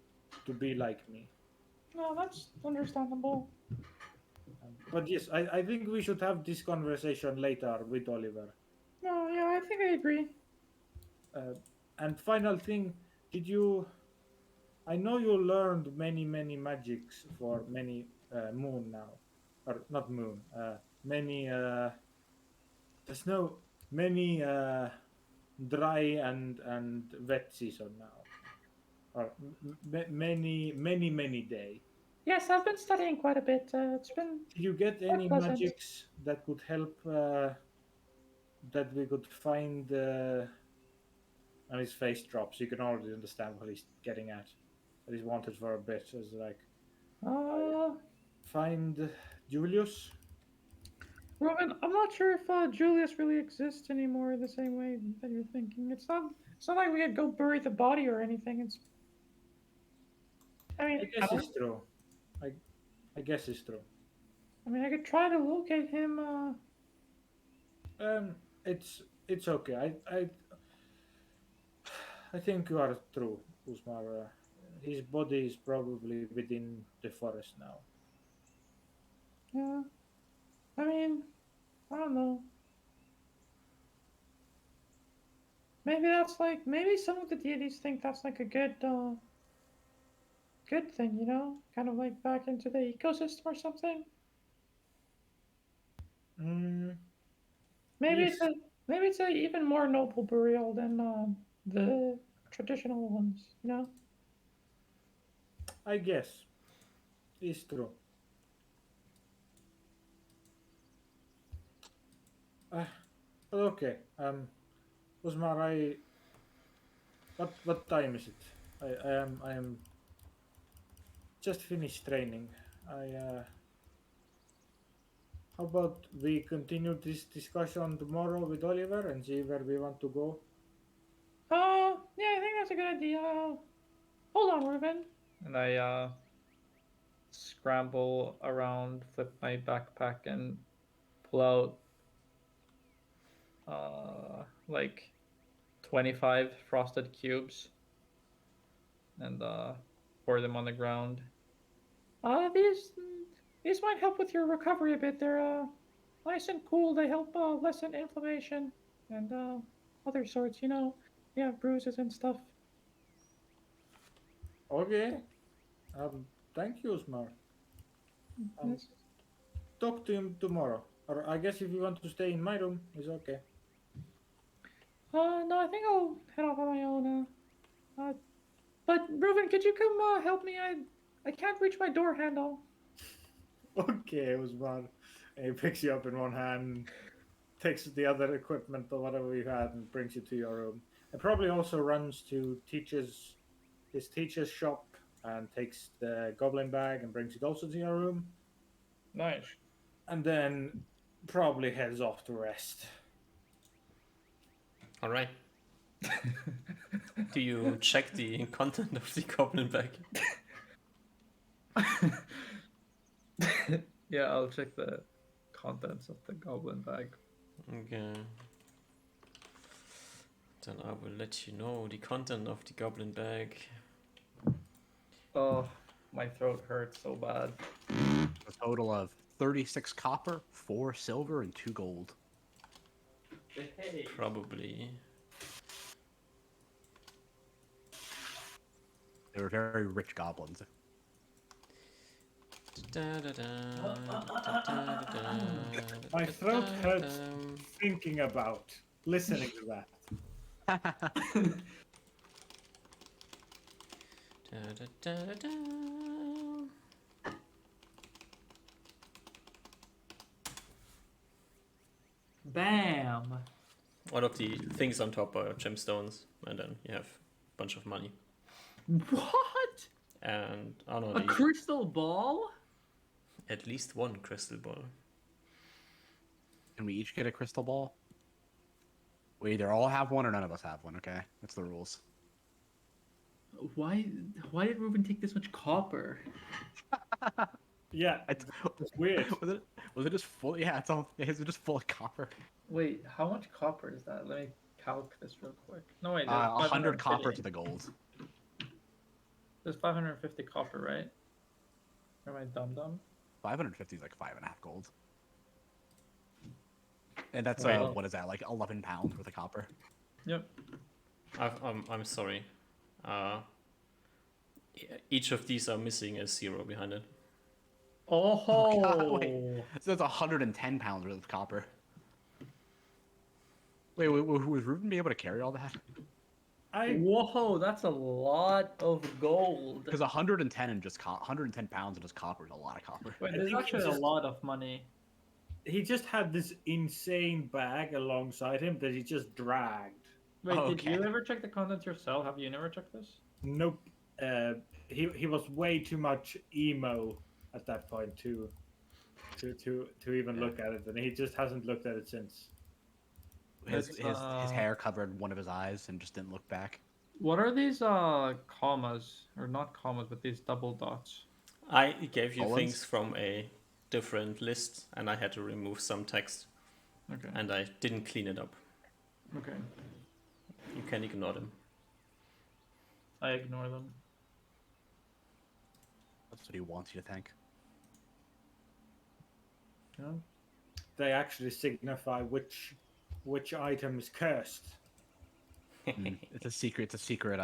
to be like me. no, that's understandable. But yes, I think we should have this conversation later with Oliver. No, yeah, I think I agree. Uh, and final thing, did you? I know you learned many magics for many moon now, or not moon. Many. There's no many dry and wet season now, or many day. Yes, I've been studying quite a bit. It's been Did you get quite any pleasant. magics that could help that we could find? And his face drops. You can already understand what he's getting at. That he's wanted for a bit. Is like Uh, find Julius. Robin, I'm not sure if Julius really exists anymore the same way that you're thinking. It's not like we could go bury the body or anything. I mean, I guess it's true. I I guess it's true. I could try to locate him. It's okay. I think you are true, Usmar. His body is probably within the forest now. Yeah. I mean, I don't know. Maybe some of the deities think that's like a good thing, you know, kind of like back into the ecosystem or something. Mm, Maybe yes, it's a maybe it's a even more noble burial than the traditional ones, you know. I guess it's true. Uh, but okay. Usmar, what time is it? I am just finished training. I How about we continue this discussion tomorrow with Oliver and see where we want to go? Yeah, I think that's a good idea. Hold on, Ruben. And I scramble around, flip my backpack, and pull out like 25 frosted cubes and pour them on the ground. Uh, these these might help with your recovery a bit. They're nice and cool. They help lessen inflammation and other sorts. You know, yeah, bruises and stuff. Okay. Thank you, Smart. Yes. Talk to him tomorrow. Or I guess if you want to stay in my room, it's okay. No, I think I'll head off on my own. But Ruben, could you come help me? I can't reach my door handle. Okay, Usman. And he picks you up in one hand, takes the other equipment or whatever you had, and brings you to your room. And probably also runs to his teacher's shop and takes the goblin bag and brings it also to your room. Nice. And then probably heads off to rest. All right. Do you check the content of the goblin bag? Yeah, I'll check the contents of the goblin bag. Okay. Then I will let you know the content of the goblin bag. Oh, my throat hurts so bad. A total of 36 copper, 4 silver, and 2 gold. Hey. Probably. They were very rich goblins. My throat hurts thinking about listening to that. Da-da-da-da-da. Bam! One of the things on top are gemstones, and then you have a bunch of money. What? And I don't A know, crystal ball? at least one crystal ball. Can we each get a crystal ball? We either all have one or none of us have one. Okay, that's the rules. Why did Ruben take this much copper? Yeah, It's, it's weird. was it just full? Yeah, it's all. Is it just full of copper? Wait, how much copper is that? Let me calc this real quick. No wait, 100 copper 550. to the gold. There's 550 copper, right? Or am I dumb? 550 is like 5.5 gold. And that's Wait. what is that? Like 11 pounds worth of copper. Yep. I'm sorry. Each of these are missing a 0 behind it. Oh, God, wait. So that's 110 pounds worth of copper. Wait, was Ruben be able to carry all that? Whoa, that's a lot of gold. Because 110 and just 110 pounds of just copper is a lot of copper. Wait, I there's think actually it's a just- lot of money. He just had this insane bag alongside him that he just dragged. Wait, did Okay. you ever check the contents yourself? Have you never checked this? Nope. He was way too much emo at that point to even look at it, and he just hasn't looked at it since. His It's, hair covered one of his eyes and just didn't look back. What are these commas, or not commas, but these double dots? I gave you Colons? things from a different list, and I had to remove some text, Okay. and I didn't clean it up. Okay. You can ignore them. I ignore them. That's what he wants you to think. Yeah. They actually signify which item is cursed. It's a secret. It's a secret.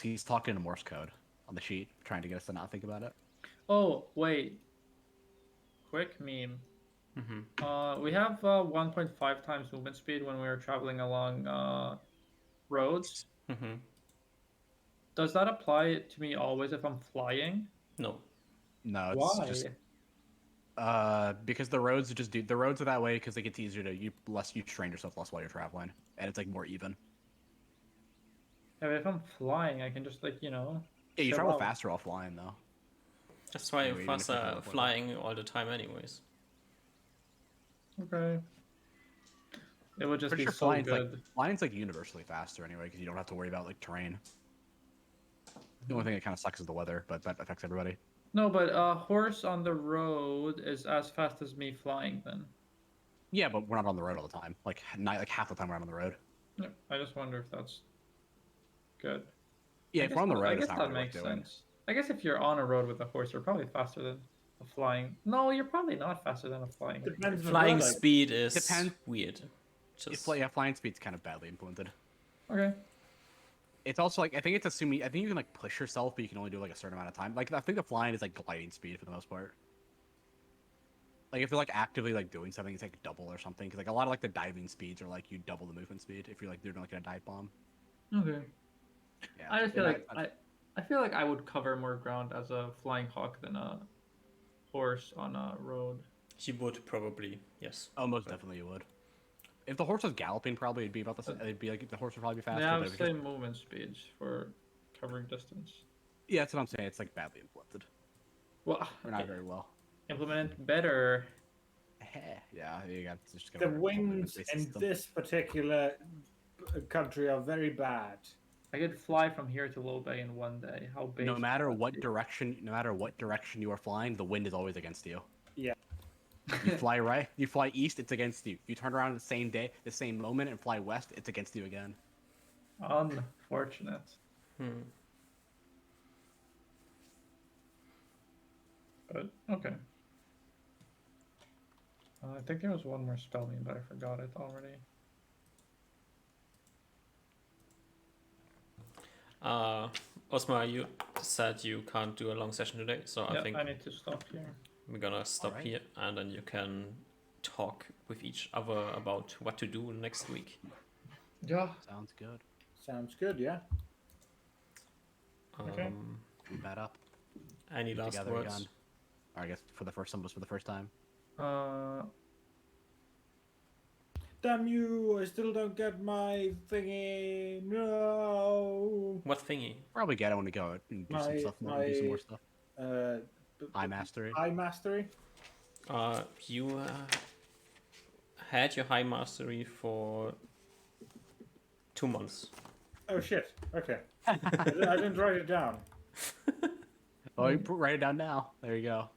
He's talking in Morse code on the sheet, trying to get us to not think about it. Oh, wait. Quick meme. We have 1.5 times movement speed when we are traveling along roads. Does that apply to me always if I'm flying? No. No, it's Why? just because the roads the roads are that way because it gets easier to you strain yourself less while you're traveling, and it's like more even. Yeah, but if I'm flying, I can just Yeah, you chill travel out. faster while flying though. That's why Anyway, even if us you are don't flying all the time anyways. Okay. It would just Pretty be sure so good. flying's like universally faster anyway because you don't have to worry about like terrain. The only thing that kind of sucks is the weather, but that affects everybody. No, but a horse on the road is as fast as me flying then. Yeah, but we're not on the road all the time. Like half the time we're out on the road. Yeah, I just wonder if that's good. Yeah, I if guess we're on the that- road, I it's guess not that really worth makes doing. sense. I guess if you're on a road with a horse, you're probably faster than a flying. No, you're probably not faster than a flying. Depends on the Flying road, I- speed is Depends. weird. Just Flying speed's kind of badly implemented. Okay. It's also like I think you can like push yourself, but you can only do like a certain amount of time. Like I think the flying is like gliding speed for the most part. Like if you're like actively like doing something, it's like double or something. Because like a lot of like the diving speeds are like you double the movement speed if you're like doing like a dive bomb. Okay. Yeah. I just feel and like I feel like I would cover more ground as a flying hawk than a horse on a road. you would probably, yes. Oh, most definitely you would. If the horse was galloping, probably it'd be about the same. It'd be like the horse would probably be faster. They have but if it's same movement speeds for covering distance. yeah, that's what I'm saying. It's like badly implemented. Well, Or not very well. implement better. Yeah, you got just The winds in this particular country are very bad. I could fly from here to Low Bay in one day. How big? no matter what direction you are flying, the wind is always against you. Yeah. You fly right, you fly east, it's against you. You turn around the same day, the same moment, and fly west, it's against you again. Unfortunate. But okay. I think there was one more spell mean, but I forgot it already. Osmar, you said you can't do a long session today, so Yeah, I think I need to stop here. we're gonna stop Alright. here, and then you can talk with each other about what to do next week. Yeah. Sounds good. Sounds good, yeah. Okay. Group that up. Any last Together words? again. Or I guess some of us for the first time. Damn you! I still don't get my thingy. No. What thingy? Probably get it when we go out and do some stuff more. Do some more stuff. Uh, Eye mastery. Eye mastery. You had your high mastery for 2 months. Oh shit. Okay. I didn't write it down. Oh, you write it down now. There you go.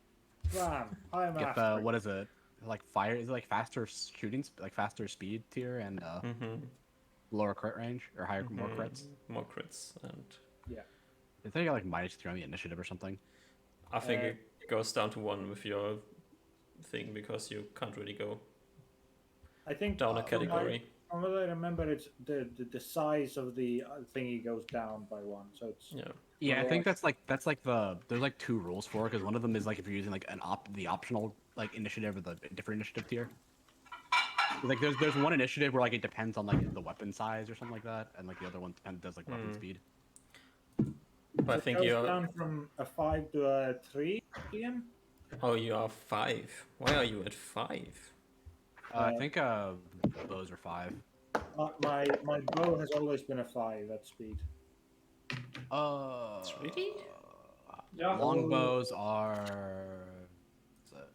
Bam. High Get mastery. the what is it? Like fire? Is it like faster shooting, like faster speed tier and lower crit range or higher more crits? More crits, and Yeah. I think I got like -3 on the initiative or something. I think it goes down to 1 with your thing because you can't really go I think down a category. From what I remember, it's the size of the thingy goes down by 1, so it's Yeah. Yeah, I think that's like there's like 2 rules for it because one of them is like if you're using like the optional like initiative or the different initiative tier. Like there's one initiative where like it depends on like the weapon size or something like that, and like the other one does like weapon speed. But I it think goes you're. down from a 5 to a 3 PM. Oh, you are 5. Why are you at 5? I think bows are 5. My bow has always been a 5 at speed. Really? Yeah. Longbows are. What's that?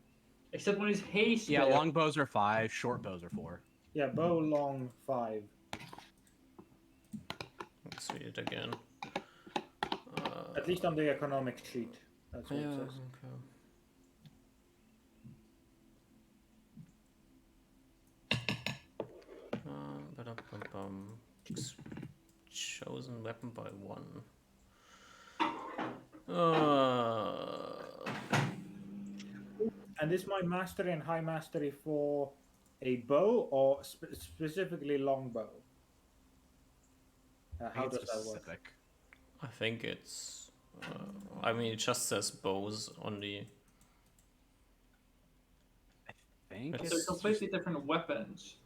Except when he's haste. Yeah, longbows are 5. Short bows are 4. Yeah, bow long 5. Let's read it again. At least on the economic sheet. That's what Yeah. it says. Okay. Ba-dum-bum-bum. Chosen weapon by 1. And is my mastery and high mastery for a bow or specifically long bow? How does that work? Specific. I think it's. I mean, it just says bows only. I think It's- They're it's completely different weapons.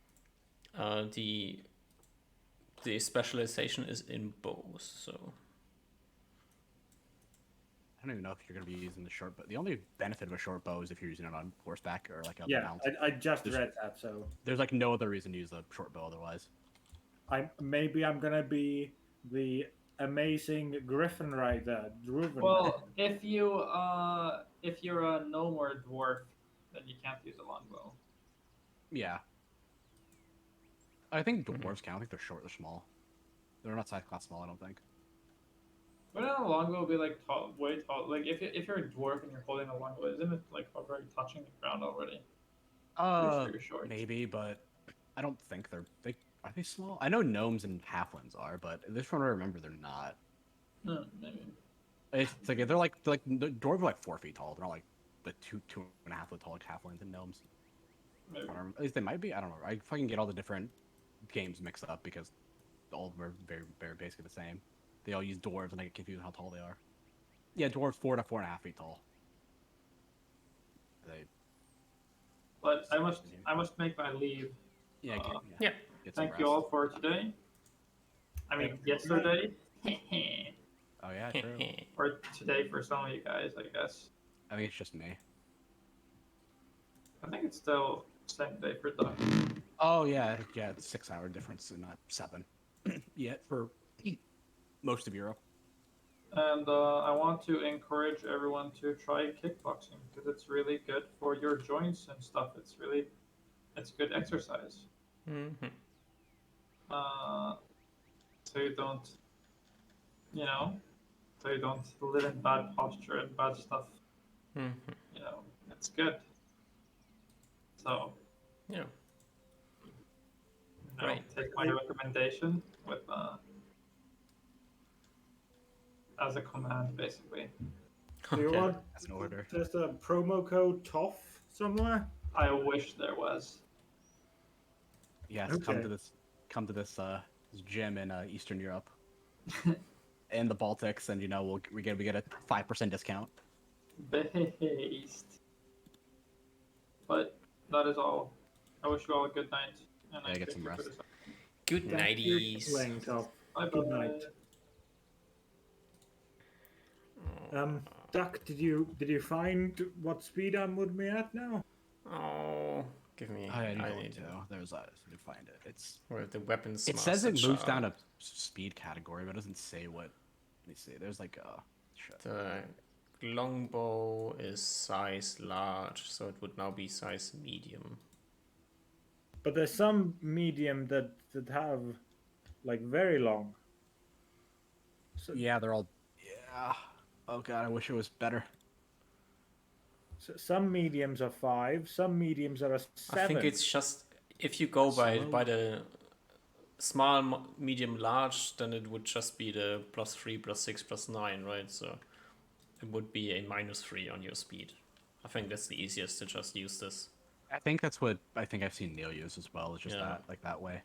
The specialization is in bows, so. I don't even know if you're gonna be using the short bow. The only benefit of a short bow is if you're using it on horseback or like a Yeah, mount. I just There's- read that, so There's like no other reason to use a short bow otherwise. I'm gonna be the amazing Griffin rider, Druven. Well, if you're a gnome or a dwarf, then you can't use a longbow. Yeah. I think dwarves count. I think they're short. They're small. They're not size class small. I don't think. Wouldn't a longbow be like tall, way tall? Like if you're a dwarf and you're holding a longbow, isn't it like already touching the ground already? Pretty short. Maybe, but I don't think are they small? I know gnomes and halflings are, but this one I remember they're not. Maybe. It's like they're like the dwarves are like 4 feet tall. They're not like the 2.5 foot tall like halflings and gnomes. Maybe. At least they might be. I don't know. I fucking get all the different games mixed up because all of them are very basically the same. They all use dwarves, and I get confused how tall they are. Yeah, dwarves 4 to 4.5 feet tall. They. But I must make my leave. Yeah. Yeah. Get some Thank you rest. all for today. I mean, yesterday. Oh yeah, true. Or today for some of you guys, I guess. I think it's just me. I think it's still same day for Doug. Oh yeah. It's 6 hour difference and not 7. Yet for most of Europe. And I want to encourage everyone to try kickboxing because it's really good for your joints and stuff. It's good exercise. Mm-hmm. So you don't, so you don't live in bad posture and bad stuff. Mm-hmm. It's good. So, Yeah. right. Take my recommendation with as a command, basically. Do you want That's an order. just a promo code TOFF somewhere? I wish there was. Yes, Okay. come to this gym in Eastern Europe, and the Baltics, and we get a 5% discount. Based. But that is all. I wish you all a good night. And Yeah, I get thank some you for rest. this. Good Thank you for nighties. playing, TOFF. Bye Good bye. night. Oh. Duck, did you find what speed I'm with me at now? Oh, give me. I I need need to. There's a to find it. It's Where the weapons. it says master it moves down chart. a speed category, but it doesn't say what. Let me see. There's like a shit. The longbow is size large, so it would now be size medium. But there's some medium that have like very long. So, Yeah, they're all. Yeah. Oh god, I wish it was better. some mediums are 5, some mediums are a 7. I think it's just if you go by Slow. the small, medium, large, then it would just be the +3, +6, +9, right? So it would be a -3 on your speed. I think that's the easiest to just use this. I think that's what I think I've seen Neil use as well. It's just Yeah. that like that way.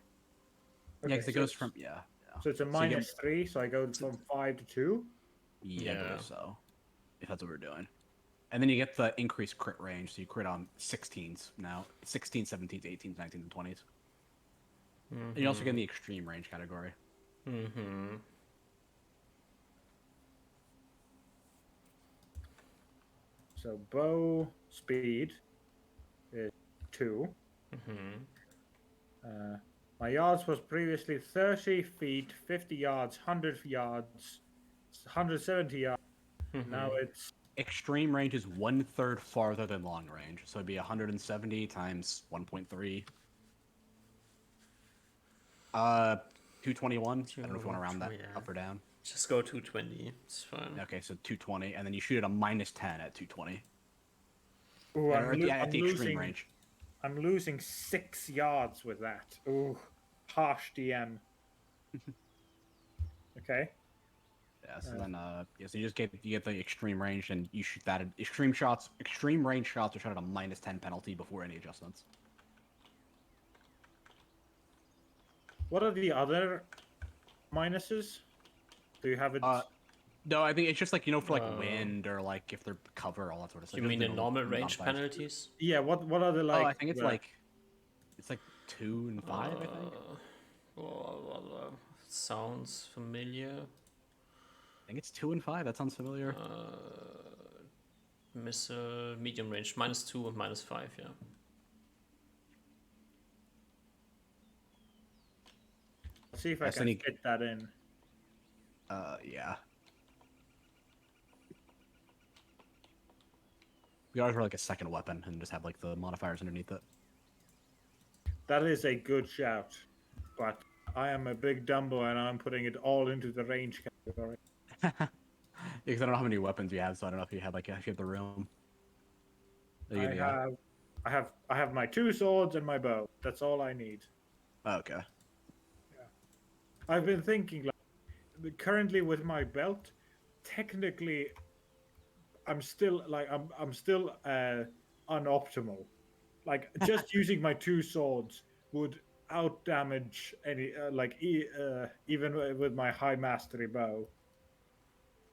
Okay, Yeah, because it so goes it's- from So it's a So you get- -3, so I go from 5 to 2. Yeah, I Yeah. believe so. If that's what we're doing. And then you get the increased crit range, so you crit on 16s now. 16s, 17s, 18s, 19s, and 20s. And you also get in the extreme range category. Mm-hmm. So bow speed is 2. Mm-hmm. My yards was previously 30 feet, 50 yards, 100 yards, 170 yards. Now it's Extreme range is 1/3 farther than long range, so it'd be 170 times 1.3. 221. I don't know if you want to round that Yeah. up or down. Just go 220. It's fine. Okay, so 220, and then you shoot at a -10 at 220. ooh, Or at the extreme losing. range. I'm losing 6 yards with that. Ooh, harsh DM. Okay. Yeah, so then so you get the extreme range, and you shoot that at extreme shots. Extreme range shots are shot at a -10 penalty before any adjustments. What are the other minuses? Do you have it? No, I think it's just like for like wind or like if they're cover, all that sort of stuff. You mean the Those are normal range modifiers. penalties? Yeah. What are the like? Oh, I think it's the- like 2 and 5. I think. Sounds familiar. I think it's 2 and 5. That sounds familiar. Missile medium range -2 and -5. Yeah. Let's see if I Yeah, so can you- fit that in. Yeah. We always wear like a second weapon and just have like the modifiers underneath it. That is a good shout, but I am a big Dumbo and I'm putting it all into the range category. Because I don't know how many weapons you have, so I don't know if you have if you have the room. I have my 2 swords and my bow. That's all I need. Oh, okay. I've been thinking, like, currently with my belt, technically, I'm still unoptimal. Like just using my 2 swords would out damage any even with my high mastery bow.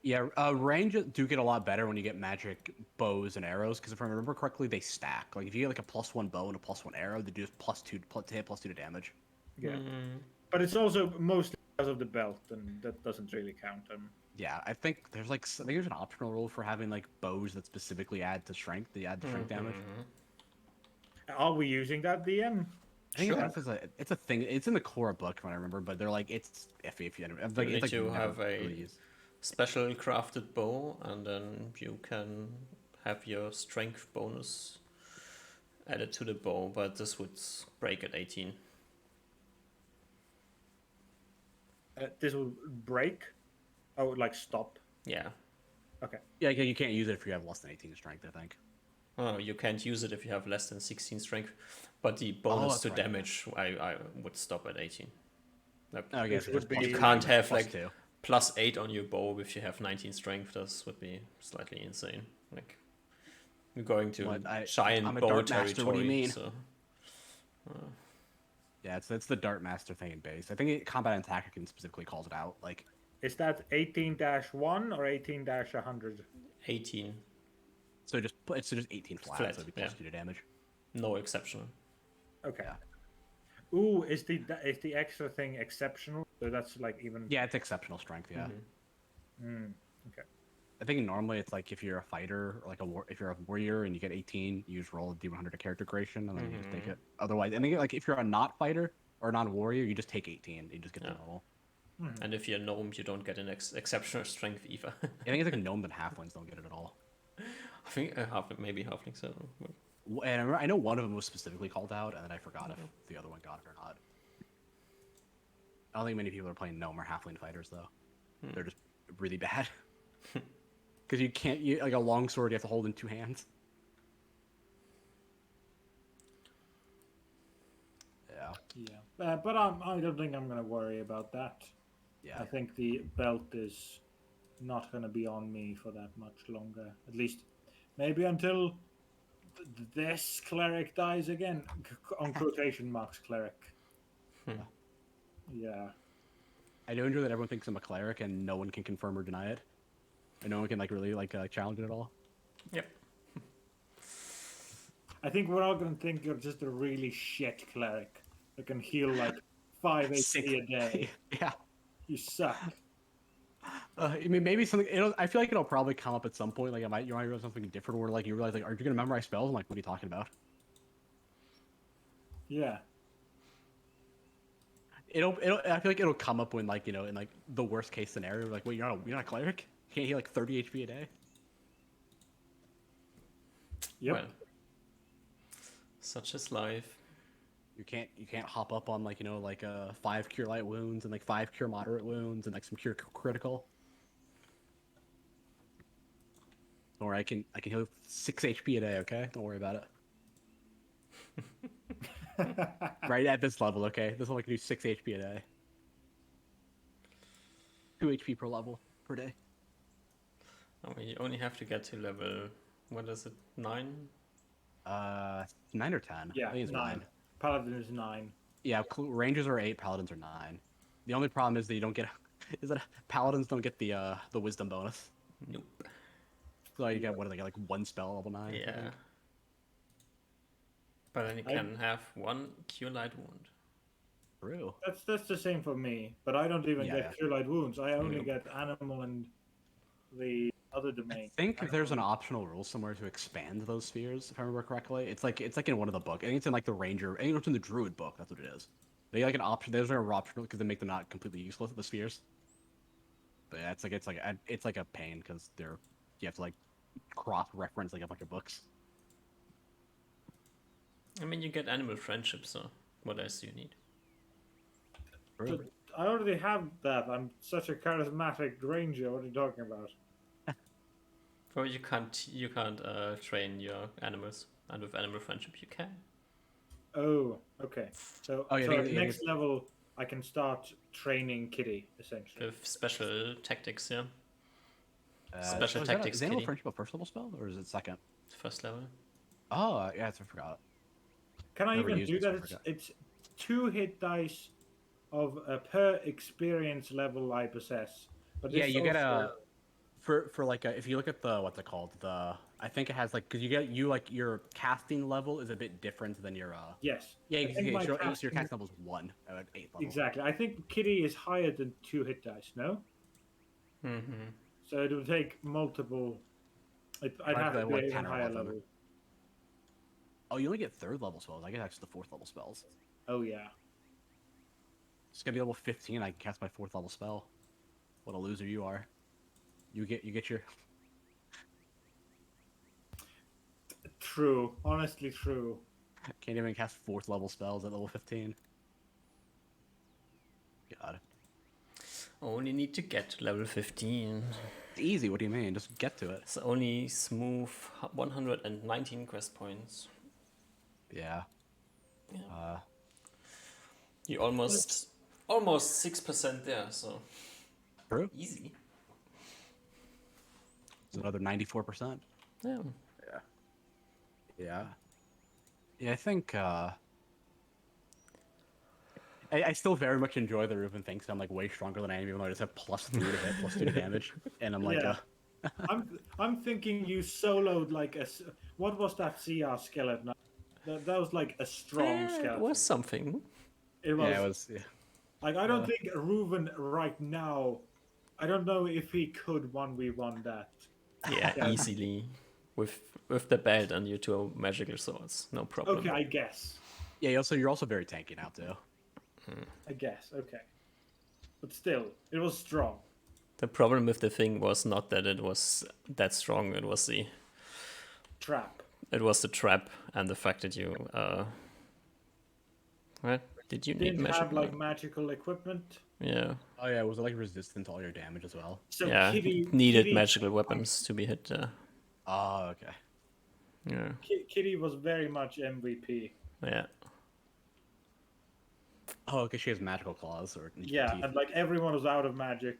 Yeah, range do get a lot better when you get magic bows and arrows, because if I remember correctly, they stack. Like if you get like a +1 bow and a +1 arrow, they do +2 to damage. Yeah, but it's also mostly because of the belt, and that doesn't really count. Yeah, I think there's an optional rule for having like bows that specifically add to strength. They add to strength damage. Are we using that DM? I think Sure. it's a thing. It's in the core book, if I remember, but they're like it's iffy if you like, You it's need like to never have a really used. special crafted bow, and then you can have your strength bonus added to the bow, but this would break at 18. This will break. Oh, like stop. Yeah. Okay. Yeah, you can't use it if you have less than 18 strength, I think. Oh, you can't use it if you have less than 16 strength, but the bonus that's to right, yeah. damage, I would stop at 18. Like, I guess Which would be- you can't have plus like 2. +8 on your bow if you have 19 strength. This would be slightly insane. Like you're going to What, giant I'm a bow dart territory. master, what do you mean? So. Yeah, it's the Dart Master thing in base. I think Combat and Tactics specifically calls it out. Like, Is that 18-1 or 18-100? 18, so it's just 18 flat, Flat, so it'd be yeah. +2 to damage. no exceptional. Okay. Yeah. Ooh, is the extra thing exceptional? So that's like even. Yeah, it's exceptional strength. Yeah. Mhm. Okay. I think normally it's like if you're a fighter or like if you're a warrior and you get 18, you just roll a D100 character creation and then you just take it. Otherwise, and then like if you're a not fighter or non-warrior, you just take 18. You just get the Yeah. normal. And if you're a gnome, you don't get an exceptional strength either. I think it's like a gnome, but halflings don't get it at all. I think maybe halflings. I don't know. And I know one of them was specifically called out, and then I forgot if the other one got it or not. I don't think many people are playing gnome or halfling fighters though. They're just really bad. Because you can't, like a longsword, you have to hold in 2 hands. Yeah. Yeah, but I don't think I'm gonna worry about that. Yeah. I think the belt is not gonna be on me for that much longer. At least, maybe until this cleric dies again. On quotation marks, cleric. Yeah. I do enjoy that everyone thinks I'm a cleric and no one can confirm or deny it. And no one can like really like challenge it at all. Yep. I think we're all gonna think you're just a really shit cleric that can heal like 5 HP a day. Yeah. You suck. I mean, maybe something. I feel like it'll probably come up at some point. Like, you might realize something different, where like you realize, like, are you gonna memorize spells? I'm like, what are you talking about? Yeah. I feel like it'll come up when, like, in like the worst case scenario, like, wait, you're not a cleric? You can't heal like 30 HP a day? Yep. Well, such is life. You can't hop up on like 5 cure light wounds and like 5 cure moderate wounds and like some cure critical. Or I can heal 6 HP a day. Okay, don't worry about it. Right at this level, okay, this one I can do 6 HP a day. 2 HP per level per day. I mean, you only have to get to level, what is it, 9? 9 or 10. Yeah, I think it's 9. Paladin is 9. Yeah, Rangers are 8, Paladins are 9. The only problem is that you don't get is that Paladins don't get the wisdom bonus. Nope. So you get like 1 spell level 9. Yeah. But then you can have 1 cure light wound. True. That's the same for me, but I don't even Yeah, get yeah. cure light wounds. I only Nope. get animal and the other domain. I think there's an optional rule somewhere to expand those spheres, if I remember correctly. It's like in one of the books. I think it's in like the Ranger. I think it's in the Druid book. That's what it is. They like an option. Those are optional because they make them not completely useless. The spheres. But yeah, it's like a pain because you have to like cross reference like a bunch of books. I mean, you get animal friendship, so what else do you need? True. But I already have that. I'm such a charismatic ranger. What are you talking about? Or you can't train your animals, and with animal friendship you can. Oh, okay. So, Oh, yeah, so they- at the yeah, next level, I can start training Kitty, essentially. With special tactics, yeah. Special tactics, Is animal Kitty. friendship a first level spell or is it second? First level. Oh yeah, I forgot. Can I Never even used do it, so I that? forgot. It's 2 hit dice of per experience level I possess. But Yeah, this you get also- for like if you look at the what's it called, I think it has like because your casting level is a bit different than your Yes. yeah I you think my your casting- casting level is 1 at 8th level. Exactly. I think Kitty is higher than 2 hit dice. No. Mm-hmm. So it will take multiple. I'd Might have to have be like even 10 or higher 11. level. Oh, you only get 3rd level spells. I get actually the 4th level spells. Oh yeah. It's gonna be level 15. I can cast my 4th level spell. What a loser you are. You get your True. Honestly, true. can't even cast 4th level spells at level 15. God. Only need to get to level 15. It's easy. What do you mean? Just get to it. It's only smooth 119 quest points. Yeah. Yeah. You almost 6% there, so True. easy. It's another 94%. Yeah. Yeah. Yeah, I think I still very much enjoy the Ruben thinks I'm like way stronger than I am, even though I just have +3 to hit, +2 to damage, and I'm like, Yeah. I'm thinking you soloed like what was that CR skeleton? That was like a strong It skeleton. was something. It was, yeah, it was. Yeah. like I don't think Reuven right now. I don't know if he could 1v1 that. Yeah, Yeah. easily. With the belt and your two magical swords, no problem. Okay, I guess. Yeah. You're also very tanky now too. I guess. Okay. But still, it was strong. The problem with the thing was not that it was that strong. It was Trap. the trap and the fact that you what did you need Didn't have magical? like magical equipment. Yeah, Oh yeah, was it like resistant to all your damage as well? So yeah. Kitty Needed Kitty, magical weapons to be hit. Oh okay. Yeah, Kitty was very much MVP. yeah. Oh, okay. She has magical claws or Yeah, teeth. and like everyone was out of magic.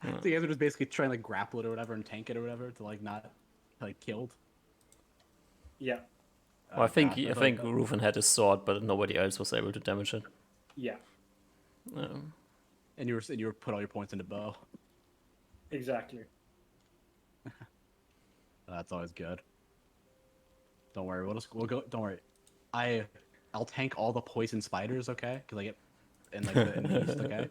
So you guys are just basically trying to like, grapple it or whatever and tank it or whatever to like not like killed. Yeah, Well, I think gosh, I think Reuven had a sword, but nobody else was able to damage it. yeah, And you were put all your points into bow. exactly. That's always good. Don't worry, we'll go. Don't worry, I'll tank all the poison spiders, okay? Because I get in like in the east, okay?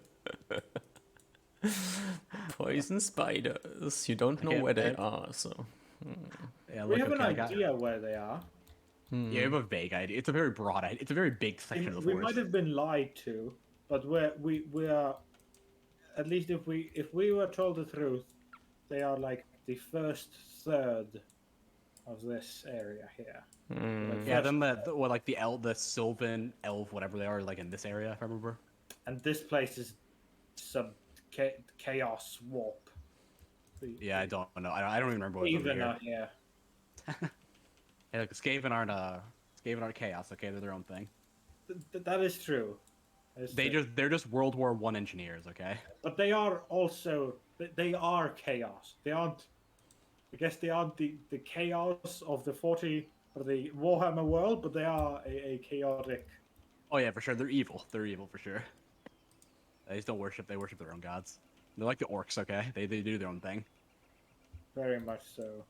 Poison spiders. You don't know Okay, where they and- are, so Yeah, We look, have an okay, I got- idea where they are. Yeah, you have a vague idea. It's a very broad idea. It's a very big section of the We forest. might have been lied to, but we are at least if we were told the truth, they are like the first third of this area here. Like Yeah, first then third. what like the Sylvan elf whatever they are like in this area, if I remember. And this place is sub chaos warp. Yeah, I don't know. I don't even remember what was over Even here. not here. Hey, look, Skaven aren't chaos. Okay, they're their own thing. That is true. That is true. They're just World War I engineers. Okay. But they are also they are chaos. They aren't. I guess they aren't the chaos of the 40 or the Warhammer world, but they are a chaotic. Oh yeah, for sure. They're evil. They're evil for sure. They just don't worship. They worship their own gods. They're like the orcs. Okay, they do their own thing. Very much so.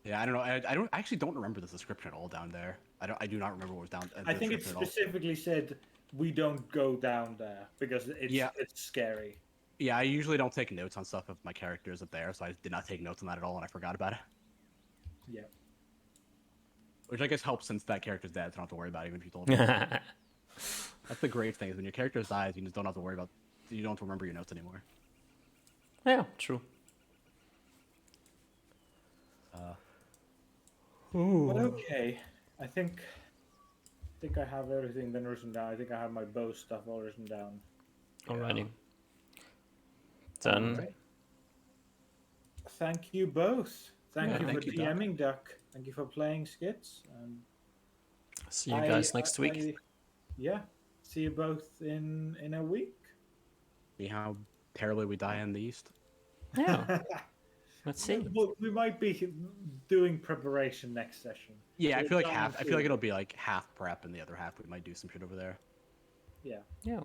Yeah, I don't know. I actually don't remember the description at all down there. I do not remember what was down. I think it description at all. specifically said we don't go down there because it's scary. Yeah, I usually don't take notes on stuff if my character isn't there, so I did not take notes on that at all, and I forgot about it. Yeah. Which I guess helps since that character's dead, so I don't have to worry about it even if you told me. That's the great thing is when your character dies, you just don't have to worry about. You don't have to remember your notes anymore. yeah, true. But okay, I think I have everything been written down. I think I have my bow stuff all written down. Alrighty. Then Alright. Thank you both. Thank Yeah, you thank for you, Doc. DMing, Duck. Thank you for playing skits. see you guys next week. Yeah. See you both in a week. See how terribly we die in the east. Yeah. Let's see. Well, we might be doing preparation next session. Yeah, So I feel like we're half. trying I feel like to- it'll be like half prep, and the other half we might do some shit over there. Yeah. Yeah.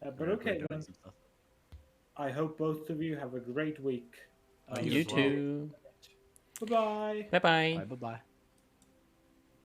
But okay, then Some stuff. I hope both of you have a great week. You You as well. too. Bye bye. Bye bye. Bye bye.